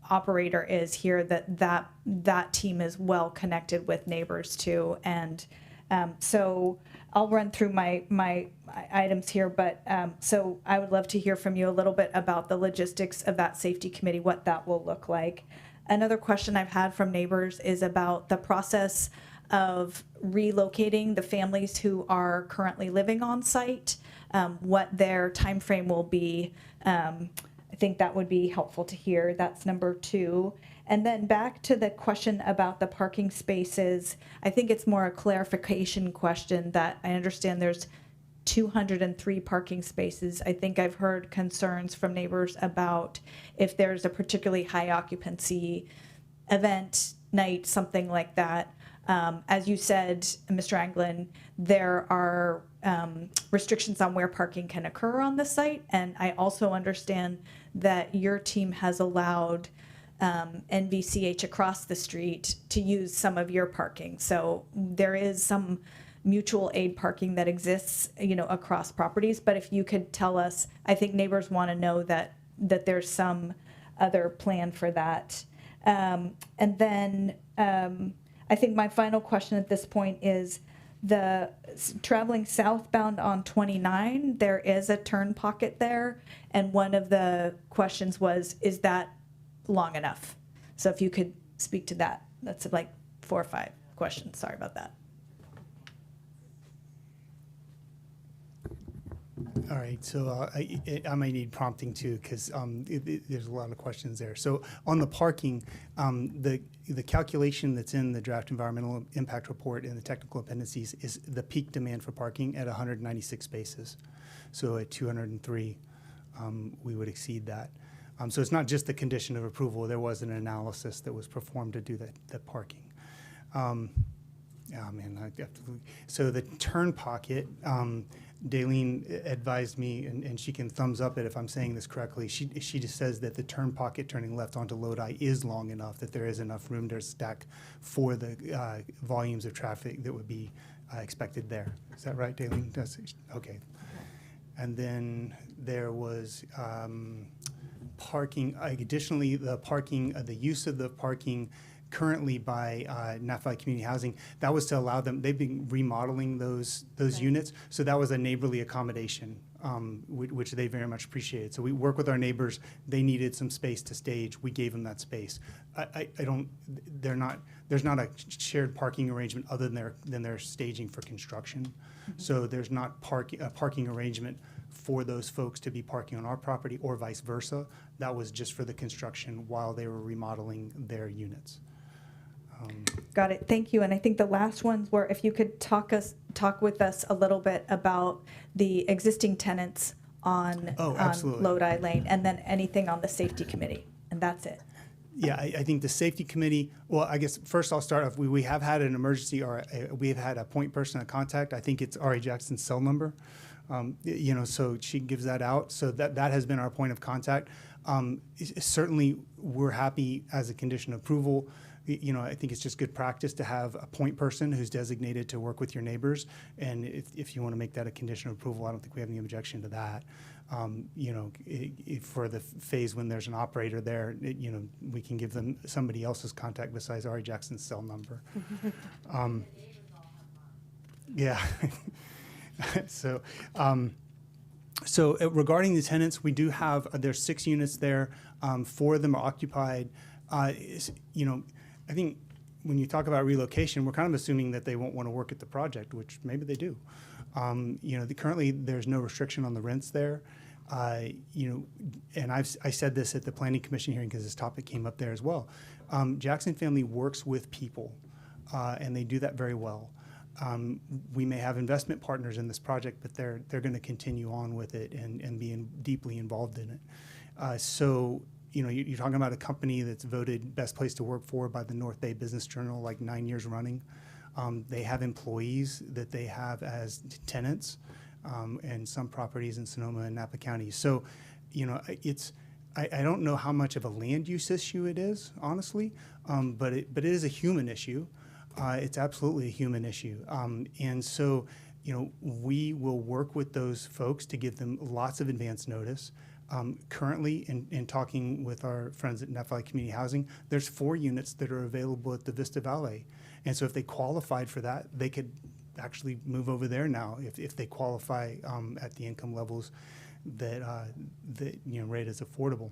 operator is here, that team is well connected with neighbors too. And so I'll run through my items here, but so I would love to hear from you a little bit about the logistics of that safety committee, what that will look like. Another question I've had from neighbors is about the process of relocating the families who are currently living on site, what their time frame will be. I think that would be helpful to hear. That's number 2. And then back to the question about the parking spaces, I think it's more a clarification question that I understand there's 203 parking spaces. I think I've heard concerns from neighbors about if there's a particularly high occupancy event, night, something like that. As you said, Mr. Anglin, there are restrictions on where parking can occur on the site. And I also understand that your team has allowed NVCH across the street to use some of your parking. So there is some mutual aid parking that exists, across properties. But if you could tell us, I think neighbors want to know that there's some other plan for that. And then I think my final question at this point is traveling southbound on 29, there is a turn pocket there. And one of the questions was, is that long enough? So if you could speak to that. That's like 4 or 5 questions. Sorry about that. All right, so I might need prompting too, because there's a lot of questions there. So on the parking, the calculation that's in the draft environmental impact report and the technical appendices is the peak demand for parking at 196 spaces. So at 203, we would exceed that. So it's not just the condition of approval. There was an analysis that was performed to do that parking. So the turn pocket, Daleen advised me, and she can thumbs up it if I'm saying this correctly. She just says that the turn pocket turning left onto Lodi is long enough that there is enough room to stack for the volumes of traffic that would be expected there. Is that right, Daleen? Okay. And then there was parking. Additionally, the use of the parking currently by Napa Community Housing, that was to allow them, they've been remodeling those units, so that was a neighborly accommodation, which they very much appreciated. So we work with our neighbors, they needed some space to stage, we gave them that space. There's not a shared parking arrangement other than their staging for construction. Mm-hmm. So there's not a parking arrangement for those folks to be parking on our property or vice versa. That was just for the construction while they were remodeling their units. Got it. Thank you. And I think the last ones were if you could talk with us a little bit about the existing tenants on Lodi Lane, and then anything on the safety committee, and that's it. Yeah, I think the safety committee, well, I guess first I'll start off. We have had an emergency, or we have had a point person of contact. I think it's Ari Jackson's cell number. So she gives that out. So that has been our point of contact. Certainly, we're happy as a condition of approval. I think it's just good practice to have a point person who's designated to work with your neighbors. And if you want to make that a condition of approval, I don't think we have any objection to that. For the phase when there's an operator there, we can give them somebody else's contact besides Ari Jackson's cell number. Yeah. So regarding the tenants, we do have, there's 6 units there. 4 of them are occupied. I think when you talk about relocation, we're kind of assuming that they won't want to work at the project, which maybe they do. Currently there's no restriction on the rents there. And I said this at the Planning Commission hearing because this topic came up there as well. Jackson Family works with people, and they do that very well. We may have investment partners in this project, but they're going to continue on with it and be deeply involved in it. You're talking about a company that's voted best place to work for by the North Bay Business Journal like 9 years running. They have employees that they have as tenants, and some properties in Sonoma and Napa County. So, I don't know how much of a land use issue it is, honestly, but it is a human issue. It's absolutely a human issue. And so, we will work with those folks to give them lots of advance notice. Currently, in talking with our friends at Napa Community Housing, there's 4 units that are available at the Vista Valley. And so if they qualified for that, they could actually move over there now if they qualify at the income levels that rate is affordable.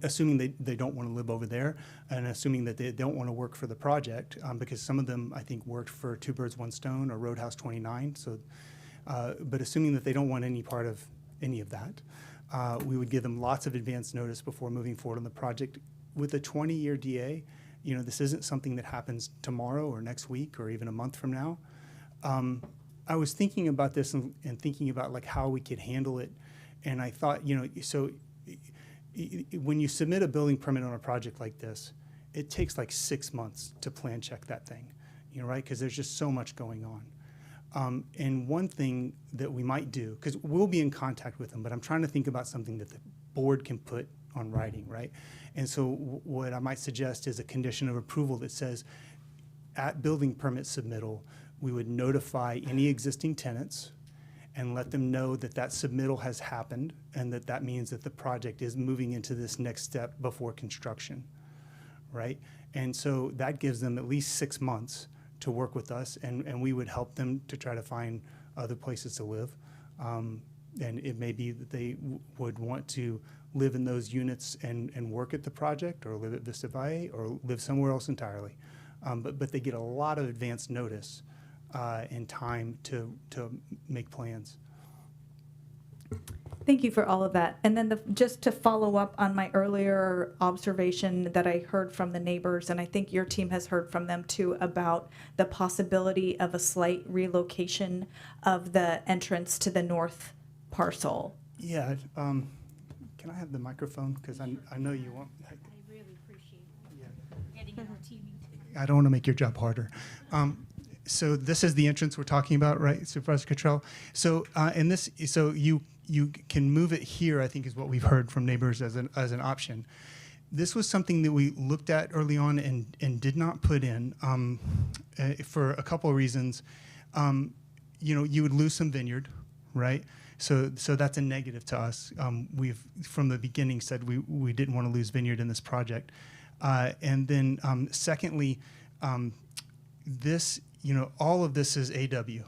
Assuming they don't want to live over there, and assuming that they don't want to work for the project, because some of them, I think, worked for Two Birds, One Stone or Roadhouse 29. So, but assuming that they don't want any part of any of that, we would give them lots of advance notice before moving forward on the project. With a 20-year DA, this isn't something that happens tomorrow or next week or even a month from now. I was thinking about this and thinking about like how we could handle it, and I thought, so when you submit a building permit on a project like this, it takes like 6 months to plan check that thing, right? Because there's just so much going on. And one thing that we might do, because we'll be in contact with them, but I'm trying to think about something that the board can put on writing, right? And so what I might suggest is a condition of approval that says at building permit submittal, we would notify any existing tenants and let them know that that submittal has happened and that means that the project is moving into this next step before construction, right? And so that gives them at least 6 months to work with us, and we would help them to try to find other places to live. And it may be that they would want to live in those units and work at the project, or live at Vista Valle, or live somewhere else entirely. But they get a lot of advance notice and time to make plans. Thank you for all of that. And then just to follow up on my earlier observation that I heard from the neighbors, and I think your team has heard from them too, about the possibility of a slight relocation of the entrance to the north parcel. Yeah, can I have the microphone? Because I know you want. I really appreciate getting it on TV. I don't want to make your job harder. So this is the entrance we're talking about, right, Supervisor Cottrell? So so you can move it here, I think is what we've heard from neighbors as an option. This was something that we looked at early on and did not put in for a couple of reasons. You would lose some vineyard, right? So that's a negative to us. We've from the beginning said we didn't want to lose vineyard in this project. And then secondly, this, all of this is AW,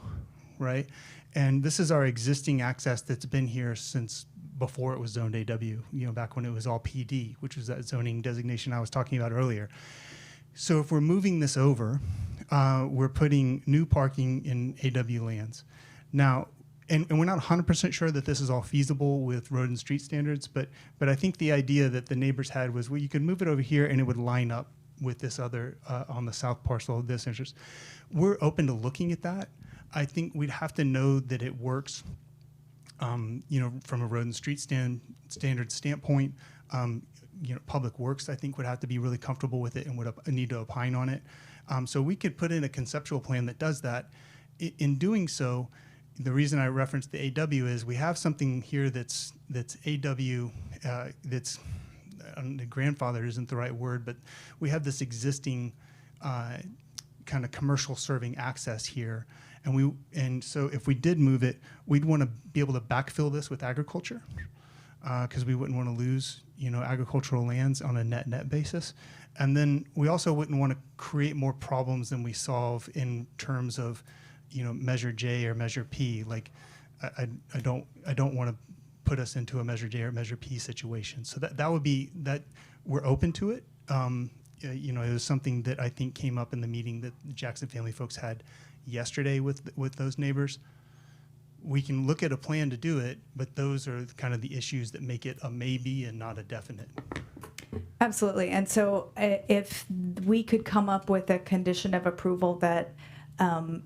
right? And this is our existing access that's been here since before it was zoned AW, back when it was all PD, which was that zoning designation I was talking about earlier. So if we're moving this over, we're putting new parking in AW lands. Now, and we're not 100% sure that this is all feasible with road and street standards, but I think the idea that the neighbors had was, well, you could move it over here and it would line up with this other on the south parcel of this interest. We're open to looking at that. I think we'd have to know that it works, from a road and street standard standpoint. Public Works, I think, would have to be really comfortable with it and would need to opine on it. So we could put in a conceptual plan that does that. In doing so, the reason I referenced the AW is we have something here that's AW, that's the grandfather isn't the right word, but we have this existing kind of commercial serving access here. And so if we did move it, we'd want to be able to backfill this with agriculture because we wouldn't want to lose, agricultural lands on a net basis. And then we also wouldn't want to create more problems than we solve in terms of, Measure J or Measure P. Like, I don't want to put us into a Measure J or Measure P situation. So that would be that we're open to it. It was something that I think came up in the meeting that the Jackson family folks had yesterday with those neighbors. We can look at a plan to do it, but those are kind of the issues that make it a maybe and not a definite. Absolutely. And so if we could come up with a condition of approval that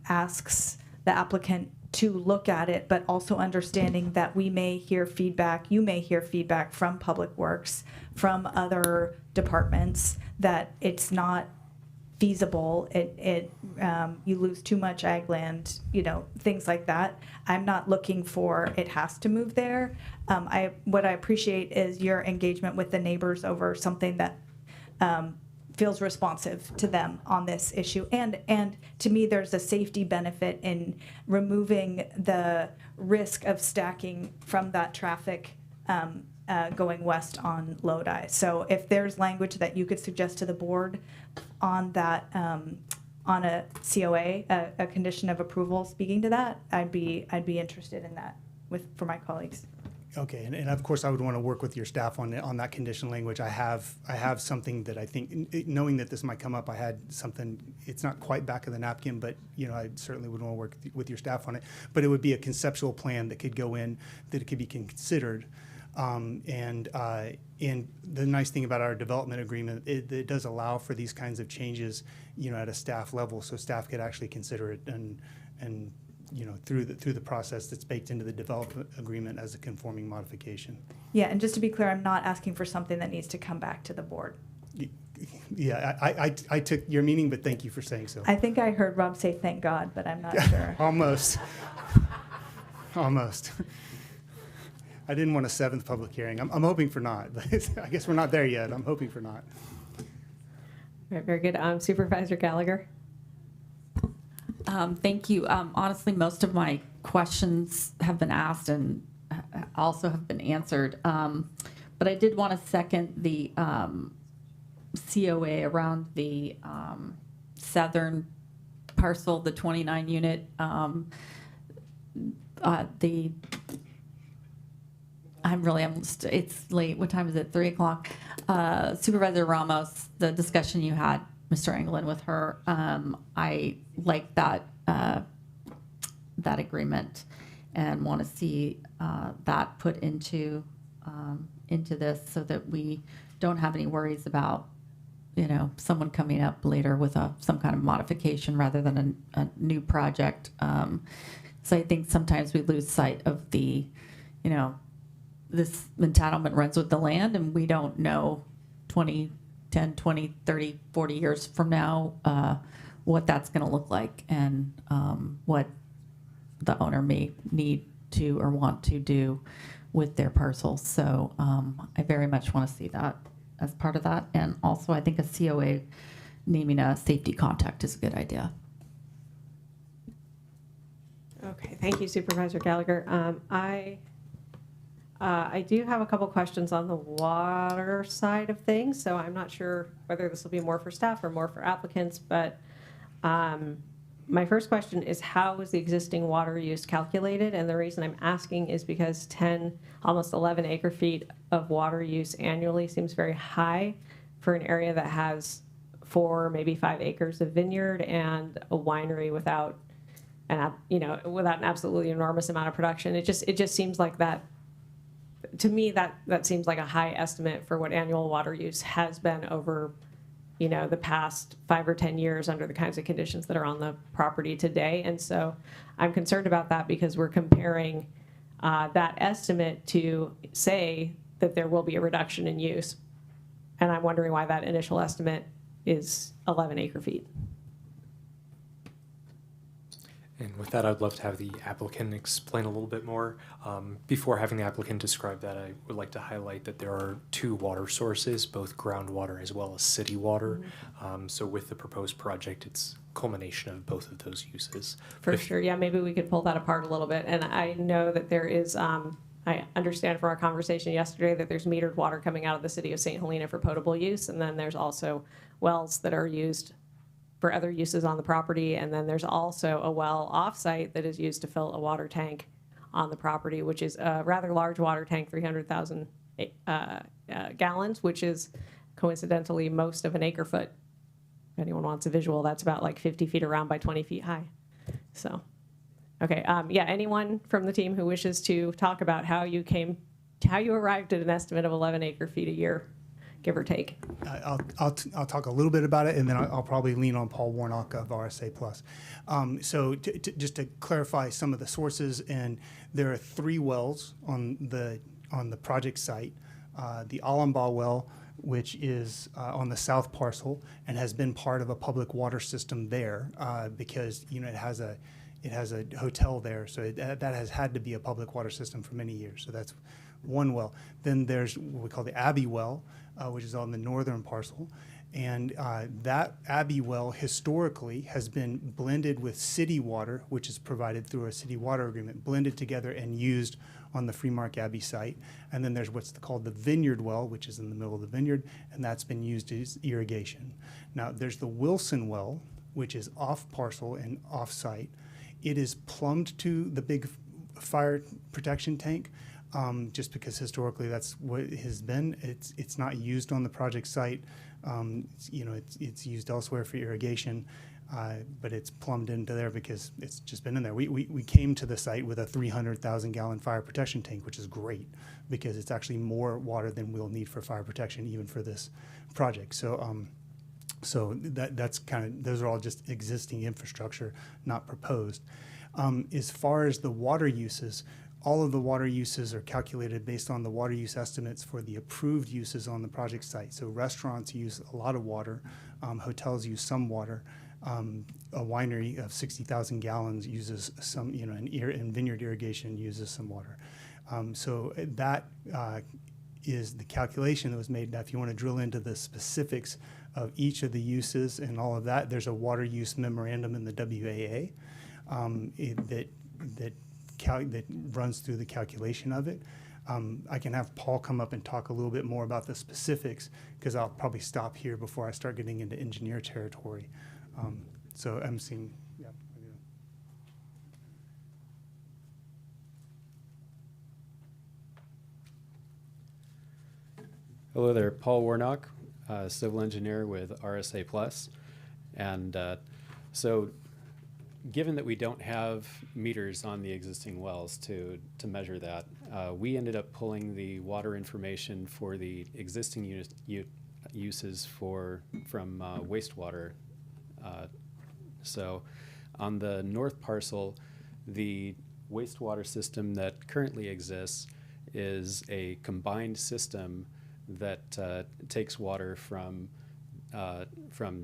asks the applicant to look at it, but also understanding that we may hear feedback, you may hear feedback from Public Works, from other departments, that it's not feasible, you lose too much ag land, things like that. I'm not looking for it has to move there. What I appreciate is your engagement with the neighbors over something that feels responsive to them on this issue. And to me, there's a safety benefit in removing the risk of stacking from that traffic going west on Lodi. So if there's language that you could suggest to the board on that, on a COA, a condition of approval speaking to that, I'd be interested in that for my colleagues. Okay, and of course I would want to work with your staff on that condition language. I have something that I think, knowing that this might come up, I had something. It's not quite back of the napkin, but I certainly would want to work with your staff on it. But it would be a conceptual plan that could go in, that it could be considered. And the nice thing about our development agreement, it does allow for these kinds of changes, at a staff level, so staff could actually consider it and through the process that's baked into the development agreement as a conforming modification. Yeah, and just to be clear, I'm not asking for something that needs to come back to the board. Yeah, I took your meaning, but thank you for saying so. I think I heard Rob say thank God, but I'm not sure. Almost. I didn't want a seventh public hearing. I'm hoping for not, but I guess we're not there yet. I'm hoping for not. All right, very good. Supervisor Gallagher. Thank you. Honestly, most of my questions have been asked and also have been answered. But I did want to second the COA around the southern parcel, the 29 unit. It's late. What time is it? 3 o'clock. Supervisor Ramos, the discussion you had, Mr. Anglin, with her, I like that agreement. and want to see that put into this so that we don't have any worries about, someone coming up later with some kind of modification rather than a new project. So I think sometimes we lose sight of the, this entitlement runs with the land, and we don't know 10, 20, 30, 40 years from now what that's going to look like, and what the owner may need to or want to do with their parcels. So I very much want to see that as part of that. And also I think a COA naming a safety contact is a good idea. Okay, thank you, Supervisor Gallagher. I do have a couple questions on the water side of things, so I'm not sure whether this will be more for staff or more for applicants, but my first question is, how is the existing water use calculated? And the reason I'm asking is because 10, almost 11 acre feet of water use annually seems very high for an area that has 4, maybe 5 acres of vineyard and a winery without without an absolutely enormous amount of production. It just seems like that, to me, that seems like a high estimate for what annual water use has been over, the past 5 or 10 years under the kinds of conditions that are on the property today. And so I'm concerned about that because we're comparing that estimate to say that there will be a reduction in use. And I'm wondering why that initial estimate is 11 acre feet. And with that, I'd love to have the applicant explain a little bit more. Before having the applicant describe that, I would like to highlight that there are 2 water sources, both groundwater as well as city water. So with the proposed project, it's culmination of both of those uses. For sure, yeah, maybe we could pull that apart a little bit. And I know that there is, I understand from our conversation yesterday that there's metered water coming out of the city of St. Helena for potable use, and then there's also wells that are used for other uses on the property, and then there's also a well offsite that is used to fill a water tank on the property, which is a rather large water tank, 300,000 gallons, which is coincidentally most of an acre foot. If anyone wants a visual, that's about like 50 feet around by 20 feet high. So, okay, yeah, anyone from the team who wishes to talk about how you arrived at an estimate of 11 acre feet a year, give or take. I'll talk a little bit about it, and then I'll probably lean on Paul Warnock of RSA Plus. So just to clarify some of the sources, and there are 3 wells on the project site. The Alambagh well, which is on the south parcel and has been part of a public water system there because it has a hotel there, so that has had to be a public water system for many years. So that's one well. Then there's what we call the Abbey well, which is on the northern parcel. And that Abbey well historically has been blended with city water, which is provided through a city water agreement, blended together and used on the Freemark Abbey site. And then there's what's called the Vineyard well, which is in the middle of the vineyard, and that's been used as irrigation. Now there's the Wilson well, which is off parcel and off site. It is plumbed to the big fire protection tank. Just because historically that's what it has been. It's not used on the project site. It's used elsewhere for irrigation, but it's plumbed into there because it's just been in there. We came to the site with a 300,000 gallon fire protection tank, which is great because it's actually more water than we'll need for fire protection even for this project. So that's kind of, those are all just existing infrastructure, not proposed. As far as the water uses, all of the water uses are calculated based on the water use estimates for the approved uses on the project site. So restaurants use a lot of water, hotels use some water, a winery of 60,000 gallons uses some, and vineyard irrigation uses some water. So that is the calculation that was made. Now, if you want to drill into the specifics of each of the uses and all of that, there's a water use memorandum in the WAA that runs through the calculation of it. I can have Paul come up and talk a little bit more about the specifics because I'll probably stop here before I start getting into engineer territory. So I'm seeing, yeah. Hello there, Paul Warnock, civil engineer with RSA Plus. And so given that we don't have meters on the existing wells to measure that, we ended up pulling the water information for the existing uses from wastewater. So on the north parcel, the wastewater system that currently exists is a combined system that takes water from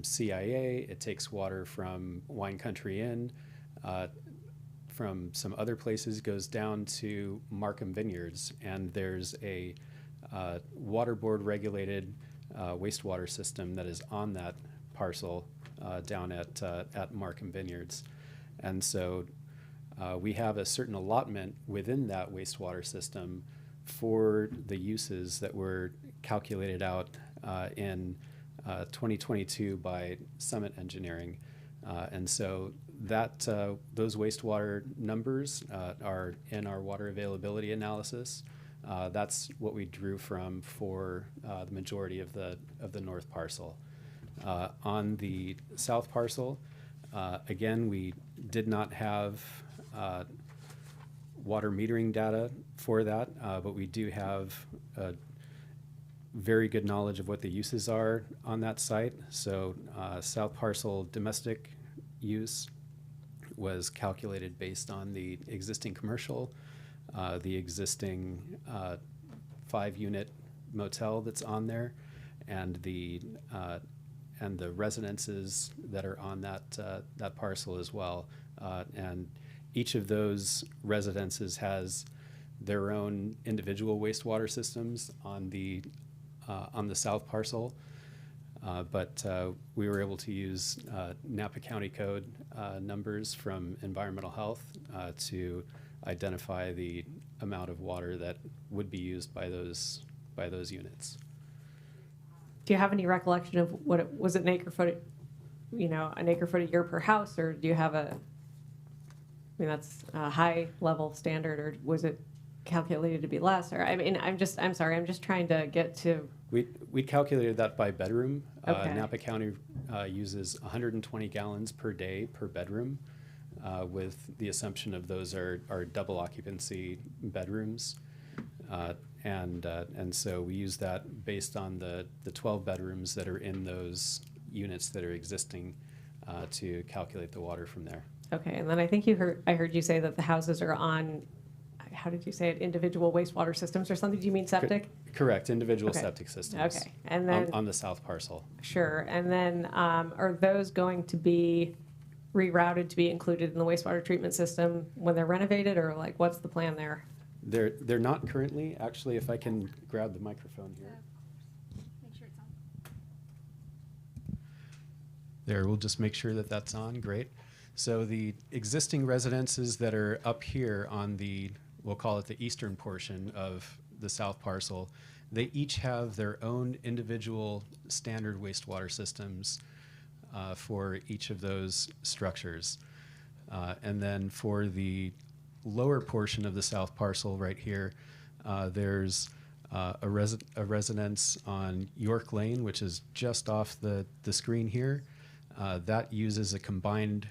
CIA, it takes water from Wine Country Inn, from some other places, goes down to Markham Vineyards, and there's a water board regulated wastewater system that is on that parcel down at Markham Vineyards. And so we have a certain allotment within that wastewater system for the uses that were calculated out in 2022 by Summit Engineering. And so that those wastewater numbers are in our water availability analysis. That's what we drew from for the majority of the north parcel. On the south parcel, again, we did not have water metering data for that, but we do have very good knowledge of what the uses are on that site. So south parcel domestic use was calculated based on the existing commercial, the existing 5-unit motel that's on there, and the residences that are on that parcel as well. And each of those residences has their own individual wastewater systems on the south parcel, but we were able to use Napa County Code numbers from environmental health to identify the amount of water that would be used by those units. Do you have any recollection of what it was? It an acre foot, an acre foot a year per house, or do you have that's a high level standard, or was it calculated to be less? Or I'm sorry, I'm just trying to get to. We calculated that by bedroom. Okay. Napa County uses 120 gallons per day per bedroom, with the assumption of those are double occupancy bedrooms. And so we use that based on the 12 bedrooms that are in those units that are existing to calculate the water from there. Okay, and then I think I heard you say that the houses are on, how did you say it, individual wastewater systems or something? Do you mean septic? Correct, individual Okay. septic systems. Okay, and then on the south parcel. Sure, and then are those going to be rerouted to be included in the wastewater treatment system when they're renovated, or what's the plan there? They're not currently. Actually, if I can grab the microphone here. Make sure it's on. There, we'll just make sure that that's on. Great. So the existing residences that are up here on the, we'll call it the eastern portion of the south parcel, they each have their own individual standard wastewater systems for each of those structures. And then for the lower portion of the south parcel right here, there's a residence on York Lane, which is just off the screen here. That uses a combined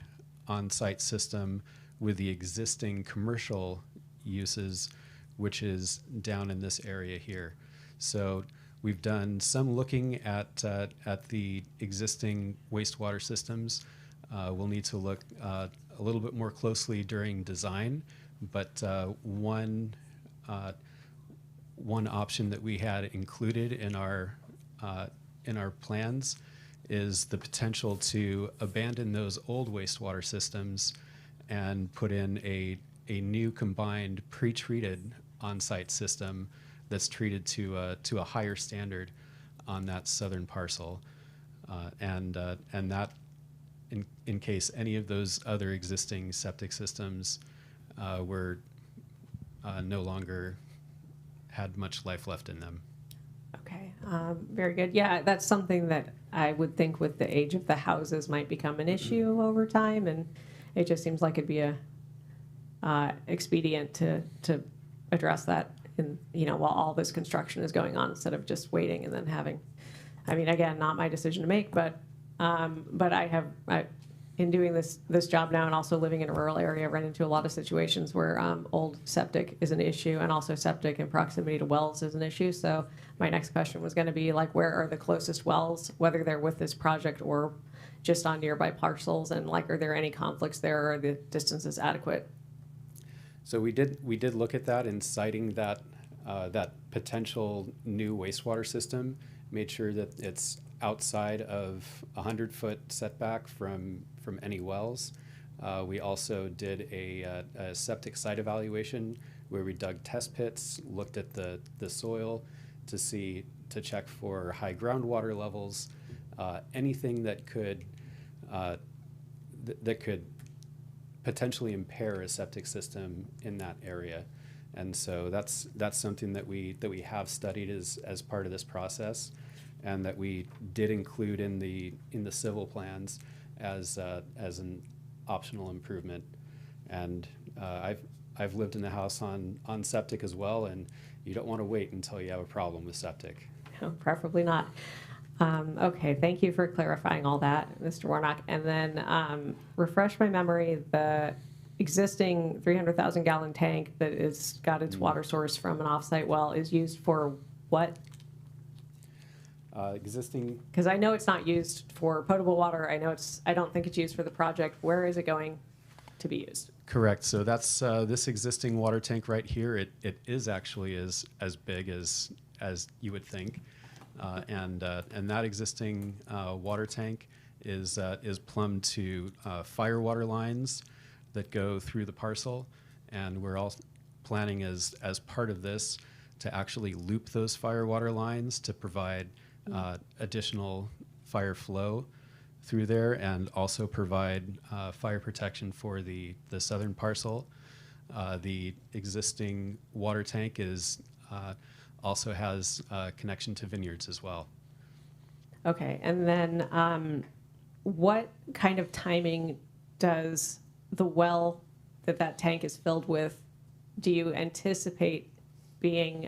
on-site system with the existing commercial uses, which is down in this area here. So we've done some looking at the existing wastewater systems. We'll need to look a little bit more closely during design, but one option that we had included in our plans is the potential to abandon those old wastewater systems and put in a new combined pre-treated on-site system that's treated to a higher standard on that southern parcel, and that in case any of those other existing septic systems were no longer had much life left in them. Okay, very good. Yeah, that's something that I would think with the age of the houses might become an issue over time, and it just seems like it'd be a expedient to address that while all this construction is going on, instead of just waiting and then having. Again, not my decision to make, but I in doing this job now and also living in a rural area, run into a lot of situations where old septic is an issue, and also septic in proximity to wells is an issue. So my next question was going to be like, where are the closest wells, whether they're with this project or just on nearby parcels, and like, are there any conflicts there, or are the distances adequate? So we did look at that in citing that that potential new wastewater system, made sure that it's outside of a 100-foot setback from any wells. We also did a septic site evaluation where we dug test pits, looked at the soil to check for high groundwater levels, anything that could potentially impair a septic system in that area. And so that's something that we have studied as part of this process, and that we did include in the civil plans as an optional improvement. And I've lived in the house on septic as well, and you don't want to wait until you have a problem with septic. No, preferably not. Okay, thank you for clarifying all that, Mr. Warnock. And then refresh my memory, the existing 300,000 gallon tank that is got its water source from an offsite well is used for what? Existing. Because I know it's not used for potable water. I don't think it's used for the project. Where is it going to be used? Correct. So that's this existing water tank right here. It is actually as big as you would think, and that existing water tank is plumbed to fire water lines that go through the parcel, and we're all planning as part of this to actually loop those fire water lines to provide additional fire flow through there, and also provide fire protection for the southern parcel. The existing water tank also has connection to vineyards as well. Okay, and then what kind of timing does the well that tank is filled with, do you anticipate being,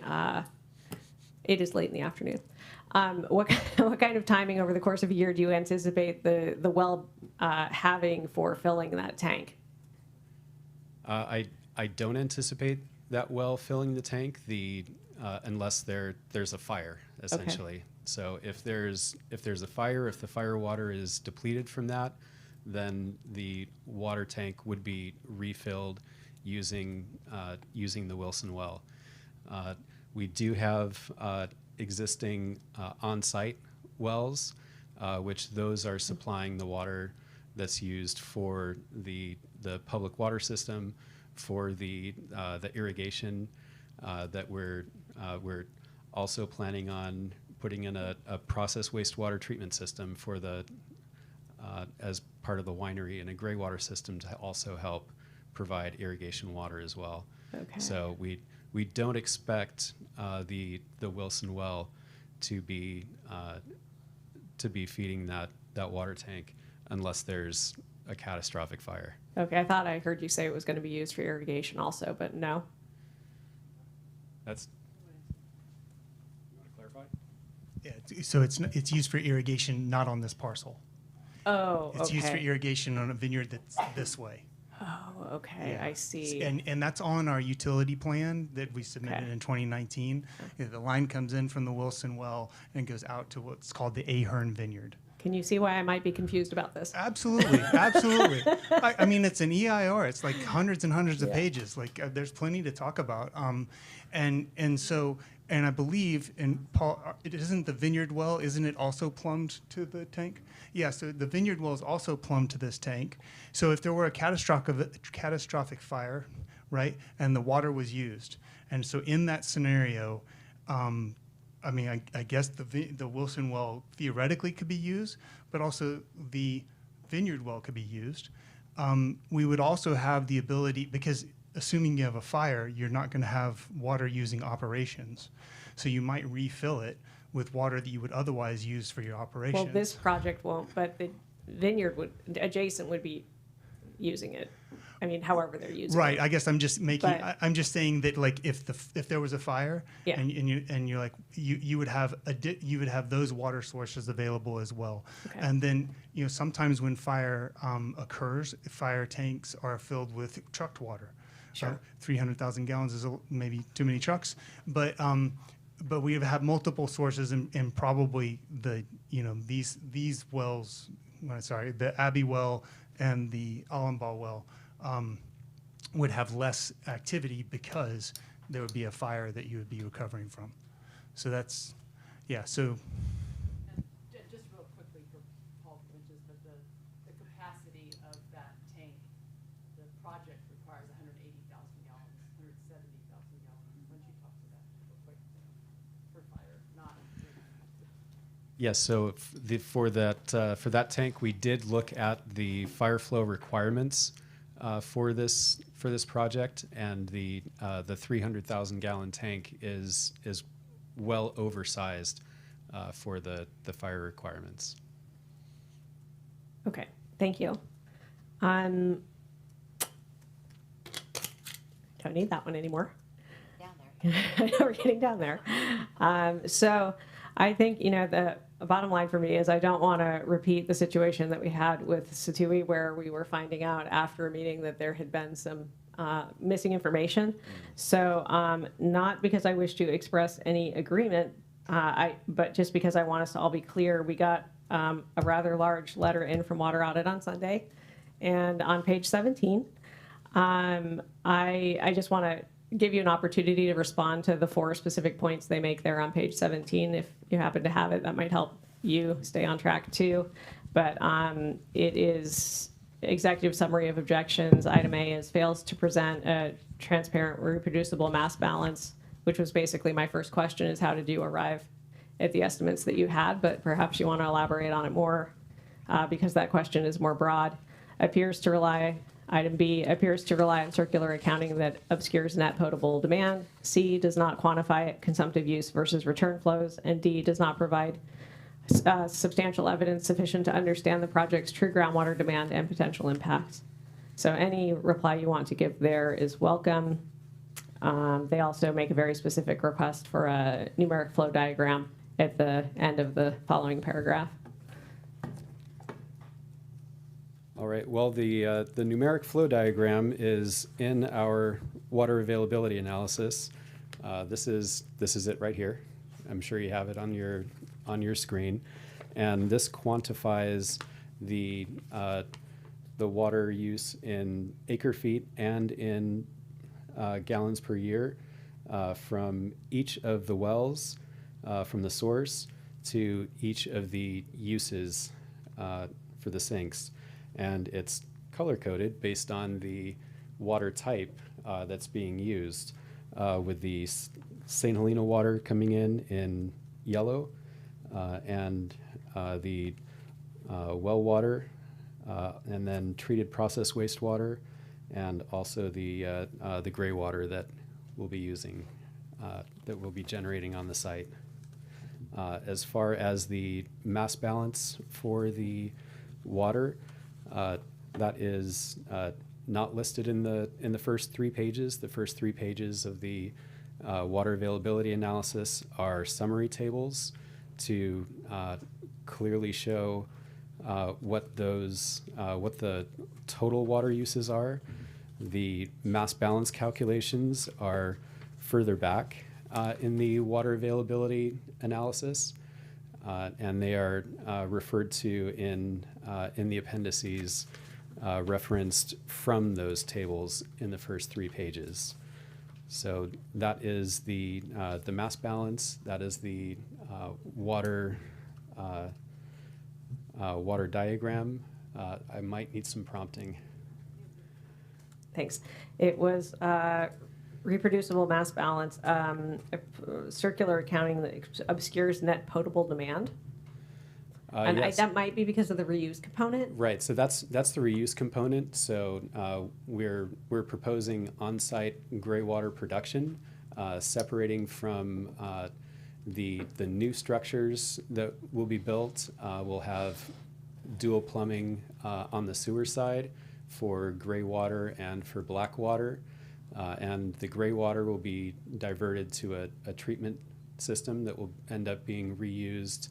it is late in the afternoon, what kind of timing over the course of a year do you anticipate the well having for filling that tank? I don't anticipate that well filling the tank unless there's a fire, essentially. Okay. So if there's a fire, if the fire water is depleted from that, then the water tank would be refilled using the Wilson well. We do have existing on-site wells, which those are supplying the water that's used for the public water system, for the irrigation that we're also planning on putting in a process wastewater treatment system for as part of the winery, and a gray water system to also help provide irrigation water as well. Okay. So we don't expect the Wilson well to be feeding that water tank unless there's a catastrophic fire. Okay, I thought I heard you say it was going to be used for irrigation also, but no. That's. You want to clarify? Yeah, so it's used for irrigation, not on this parcel. Oh, It's used for irrigation on a vineyard that's this way. Oh, okay, yeah. I see. And that's on our utility plan that we submitted in 2019. Yeah, the line comes in from the Wilson well and goes out to what's called the Ahern Vineyard. Can you see why I might be confused about this? Absolutely, absolutely. I mean, it's an EIR. It's like hundreds and hundreds of pages. Like there's plenty to talk about. And I believe, and Paul, it isn't the vineyard well, isn't it also plumbed to the tank? Yeah, so the vineyard well is also plumbed to this tank. So if there were a catastrophic fire, right, and the water was used, and so in that scenario, I mean, I guess the Wilson well theoretically could be used, but also the vineyard well could be used. We would also have the ability, because assuming you have a fire, you're not going to have water using operations. So you might refill it with water that you would otherwise use for your operations. Well, this project won't, but the vineyard adjacent would be using it. I mean, however they're using Right. it. I guess I'm just making. But- I'm just saying that like if there was a fire, Yeah. and you're like you would have you would have those water sources available as well. Okay. And then sometimes when fire occurs, fire tanks are filled with trucked water. Sure. 300,000 gallons is maybe too many trucks, but we have multiple sources, and probably these wells. Sorry, the Abbey well and the Allenbaugh well would have less activity because there would be a fire that you would be recovering from. So that's, yeah. So Just real quickly for Paul Finches, but the capacity of that tank, the project requires 180,000 gallons, 170,000 gallons. Why don't you talk to that real quick for fire, not. Yes, so for that tank, we did look at the fire flow requirements for this project, and the 300,000 gallon tank is well oversized for the fire requirements. Okay, thank you. Don't need that one anymore. Down there. I know we're getting down there. So I think, the bottom line for me is I don't want to repeat the situation that we had with Satui, where we were finding out after a meeting that there had been some missing information. So not because I wish to express any agreement, but just because I want us to all be clear, we got a rather large letter in from Water Audit on Sunday. And on page 17, I just want to give you an opportunity to respond to the 4 specific points they make there on page 17. If you happen to have it, that might help you stay on track too. But it is executive summary of objections. Item A is fails to present a transparent, reproducible mass balance, which was basically my first question, is how did you arrive at the estimates that you had? But perhaps you want to elaborate on it more because that question is more broad. Item B appears to rely on circular accounting that obscures net potable demand. C does not quantify consumptive use versus return flows. And D does not provide substantial evidence sufficient to understand the project's true groundwater demand and potential impacts. So any reply you want to give there is welcome. They also make a very specific request for a numeric flow diagram at the end of the following paragraph. All right, well, the numeric flow diagram is in our water availability analysis. This is it right here. I'm sure you have it on your screen. And this quantifies the water use in acre feet and in gallons per year from each of the wells from the source to each of the uses for the sinks. And it's color-coded based on the water type that's being used, with the St. Helena water coming in yellow, and the well water, and then treated process wastewater, and also the gray water that we'll be using, that we'll be generating on the site. As far as the mass balance for the water, that is not listed in the first 3 pages. The first 3 pages of the water availability analysis are summary tables to clearly show what the total water uses are. The mass balance calculations are further back in the water availability analysis. And they are referred to in the appendices referenced from those tables in the first 3 pages. So that is the mass balance. That is the water diagram. I might need some prompting. Thanks. It was reproducible mass balance, circular accounting that obscures net potable demand. And Yes. that might be because of the reuse component. Right. So that's the reuse component. So we're proposing on-site gray water production, separating from the new structures that will be built. We'll have dual plumbing on the sewer side for gray water and for black water. And the gray water will be diverted to a treatment system that will end up being reused,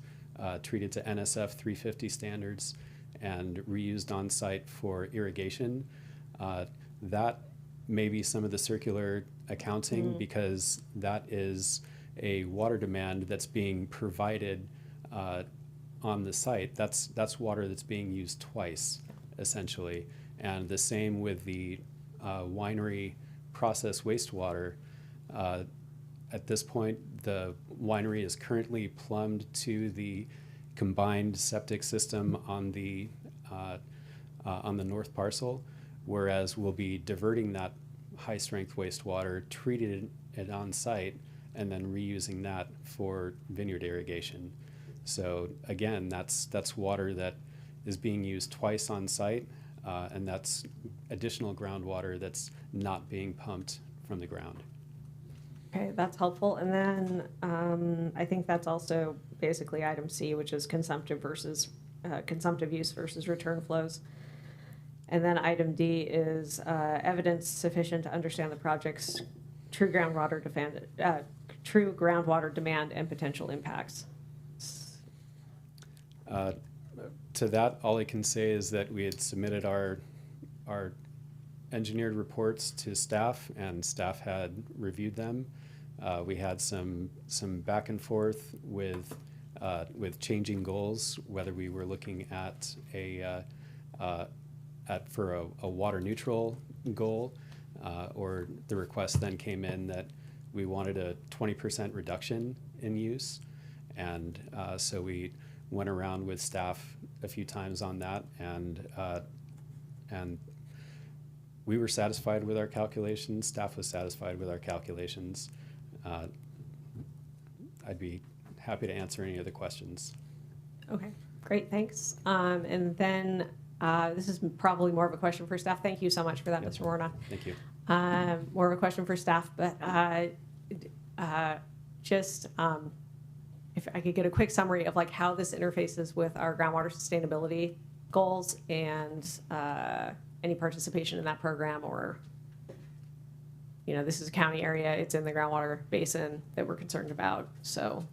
treated to NSF 350 standards, and reused on site for irrigation. That may be some of the circular accounting, because that is a water demand that's being provided on the site. That's water that's being used twice, essentially. And the same with the winery process wastewater. At this point, the winery is currently plumbed to the combined septic system on the north parcel, whereas we'll be diverting that high-strength wastewater, treated it on site, and then reusing that for vineyard irrigation. So again, that's water that is being used twice on site, and that's additional groundwater that's not being pumped from the ground. Okay, that's helpful. And then I think that's also basically item C, which is consumptive use versus return flows. And then item D is evidence sufficient to understand the project's true groundwater demand and potential impacts. To that, all I can say is that we had submitted our engineered reports to staff, and staff had reviewed them. We had some back and forth with changing goals, whether we were looking at for a water neutral goal, or the request then came in that we wanted a 20% reduction in use. And so we went around with staff a few times on that, and we were satisfied with our calculations. Staff was satisfied with our calculations. I'd be happy to answer any other questions. Okay, great, thanks. And then this is probably more of a question for staff. Thank you so much for that, Mr. Warnock. Thank you. More of a question for staff, but if I could get a quick summary of like how this interfaces with our groundwater sustainability goals and any participation in that program, or, you know, this is a county area, it's in the groundwater basin that we're concerned about. So,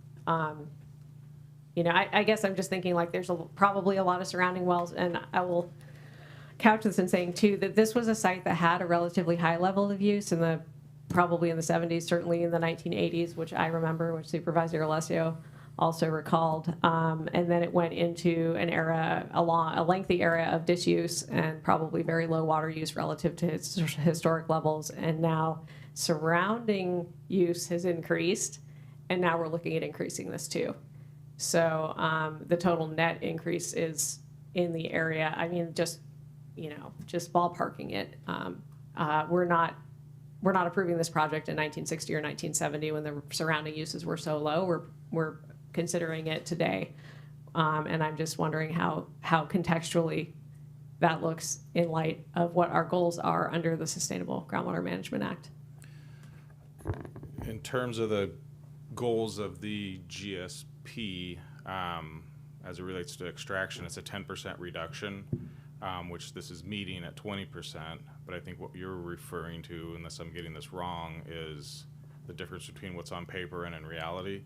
you know, I guess I'm just thinking like there's probably a lot of surrounding wells, and I will couch this in saying too that this was a site that had a relatively high level of use probably in the 70s, certainly in the 1980s, which I remember, which Supervisor Alessio also recalled. And then it went into an era, a lengthy era of disuse and probably very low water use relative to its historic levels. And now surrounding use has increased, and now we're looking at increasing this too. So the total net increase is in the area. I mean, just ballparking it. We're not approving this project in 1960 or 1970 when the surrounding uses were so low. We're considering it today, and I'm just wondering how contextually that looks in light of what our goals are under the Sustainable Groundwater Management Act. In terms of the goals of the GSP, as it relates to extraction, it's a 10% reduction, which this is meeting at 20%. But I think what you're referring to, unless I'm getting this wrong, is the difference between what's on paper and in reality.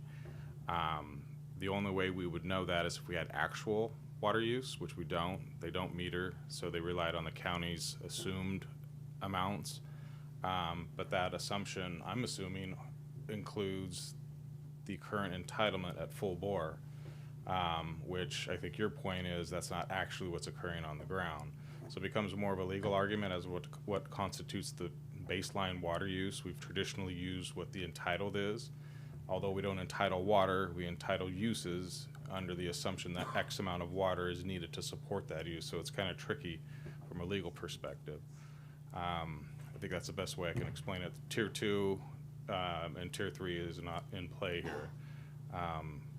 The only way we would know that is if we had actual water use, which we don't. They don't meter, so they relied on the county's assumed amounts. But that assumption, I'm assuming, includes the current entitlement at full bore, which I think your point is that's not actually what's occurring on the ground. So it becomes more of a legal argument as what constitutes the baseline water use. We've traditionally used what the entitled is. Although we don't entitle water, we entitle uses under the assumption that X amount of water is needed to support that use. So it's kind of tricky from a legal perspective. I think that's the best way I can explain it. Tier 2 and Tier 3 is not in play here.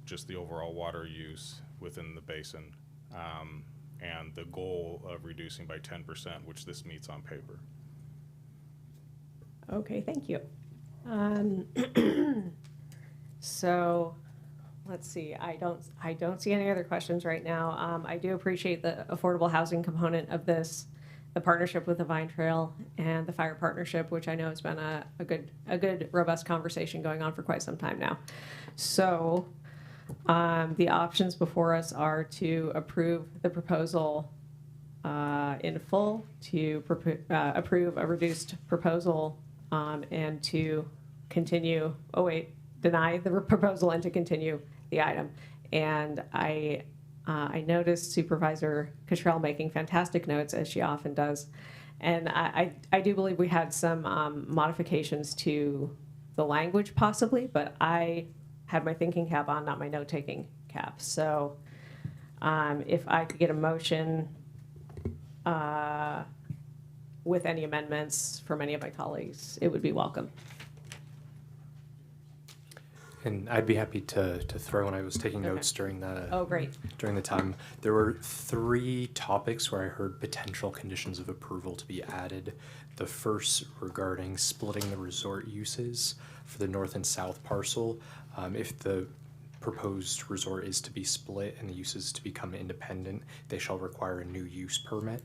Just the overall water use within the basin, and the goal of reducing by 10%, which this meets on paper. Okay, thank you. So let's see. I don't see any other questions right now. I do appreciate the affordable housing component of this. the partnership with the Vine Trail and the fire partnership, which I know has been a good, robust conversation going on for quite some time now. So the options before us are to approve the proposal in full, to approve a reduced proposal, and to continue, deny the proposal and to continue the item. And I noticed Supervisor Cottrell making fantastic notes, as she often does. And I do believe we had some modifications to the language possibly, but I had my thinking cap on, not my note-taking cap. So if I could get a motion with any amendments from any of my colleagues, it would be welcome. And I'd be happy to throw when I was taking notes during the during the time. There were 3 topics where I heard potential conditions of approval to be added. The first regarding splitting the resort uses for the north and south parcel. If the proposed resort is to be split and the uses to become independent, they shall require a new use permit.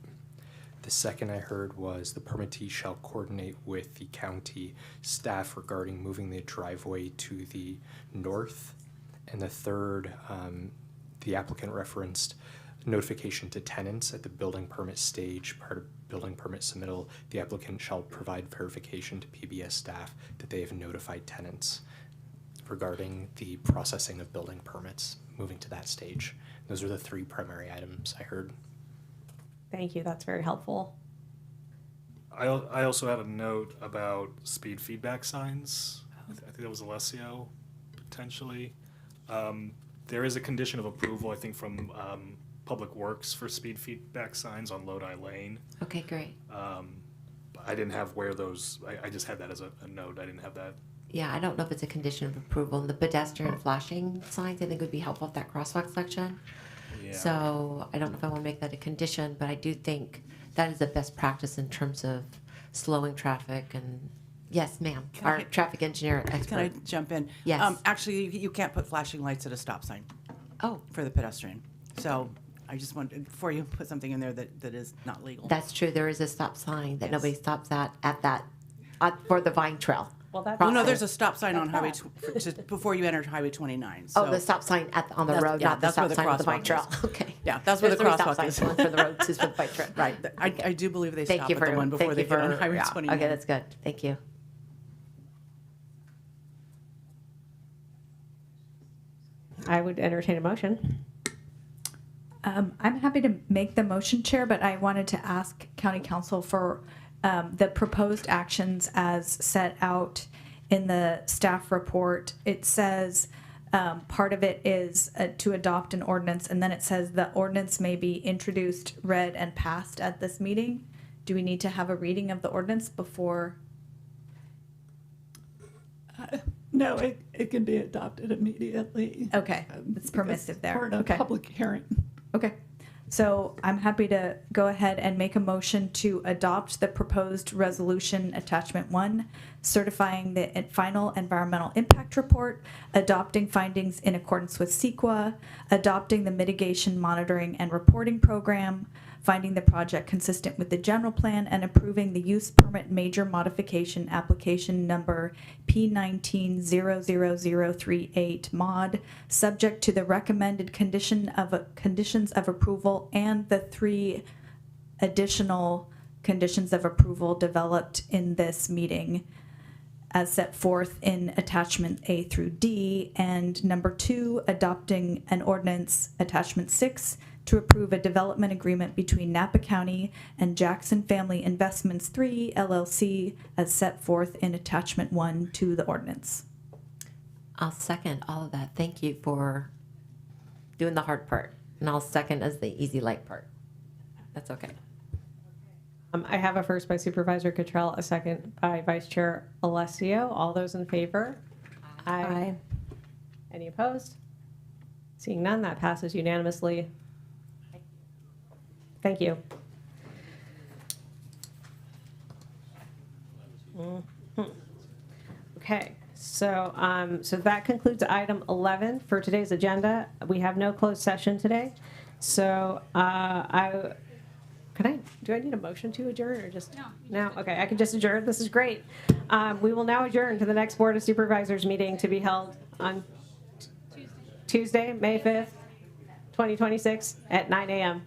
The second I heard was the permittee shall coordinate with the county staff regarding moving the driveway to the north. And the third, the applicant referenced notification to tenants at the building permit stage. Part of building permit submittal, the applicant shall provide verification to PBS staff that they have notified tenants regarding the processing of building permits, moving to that stage. Those are the 3 primary items I heard. Thank you. That's very helpful. I also had a note about speed feedback signs. I think that was Alessio, potentially. There is a condition of approval, I think, from Public Works for speed feedback signs on Lodi Lane. Okay, great. I didn't have where those, I just had that as a note. I didn't have that. Yeah, I don't know if it's a condition of approval. The pedestrian flashing signs, I think, would be helpful at that crosswalk section. Yeah. So I don't know if I want to make that a condition, but I do think that is the best practice in terms of slowing traffic. And yes, ma'am, our traffic engineer expert. Can I jump in? Yes. Actually, you can't put flashing lights at a stop sign. Oh. For the pedestrian. So I just wanted, before you put something in there that is not legal. That's true. There is a stop sign that nobody stops at that for the Vine Trail. Well, that's no, there's a stop sign on Highway just before you enter Highway 29. So the stop sign on the road, not the stop sign on the bike trail. Okay. Yeah, that's where the crosswalk is. One for the road, 2 for the bike trail. Right. I do believe they stop at the one before they get on Highway 29. Okay, that's good. Thank you. I would entertain a motion. I'm happy to make the motion, Chair, but I wanted to ask County Council for the proposed actions as set out in the staff report. It says part of it is to adopt an ordinance, and then it says the ordinance may be introduced, read, and passed at this meeting. Do we need to have a reading of the ordinance before? No, it can be adopted immediately. Okay, it's permissive there. Part of Okay. public hearing. Okay, so I'm happy to go ahead and make a motion to adopt the proposed resolution attachment 1, certifying the final environmental impact report, adopting findings in accordance with CEQA, adopting the mitigation monitoring and reporting program, finding the project consistent with the general plan, and approving the use permit major modification application number P19-00038 mod, subject to the recommended conditions of approval and the 3 additional conditions of approval developed in this meeting as set forth in attachment A through D, and number 2, adopting an ordinance, attachment 6, to approve a development agreement between Napa County and Jackson Family Investments 3 LLC as set forth in attachment 1 to the ordinance. I'll second all of that. Thank you for doing the hard part, and I'll second as the easy light part. That's okay. I have a first by Supervisor Cottrell, a second by Vice Chair Alessio. All those in favor? Aye. Any opposed? Seeing none, that passes unanimously. Thank you. Okay, so that concludes item 11 for today's agenda. We have no closed session today. So can I do I need a motion to adjourn or just? No. Okay, I can just adjourn. This is great. We will now adjourn to the next Board of Supervisors meeting to be held on Tuesday, May 5th, 2026 at 9 a.m.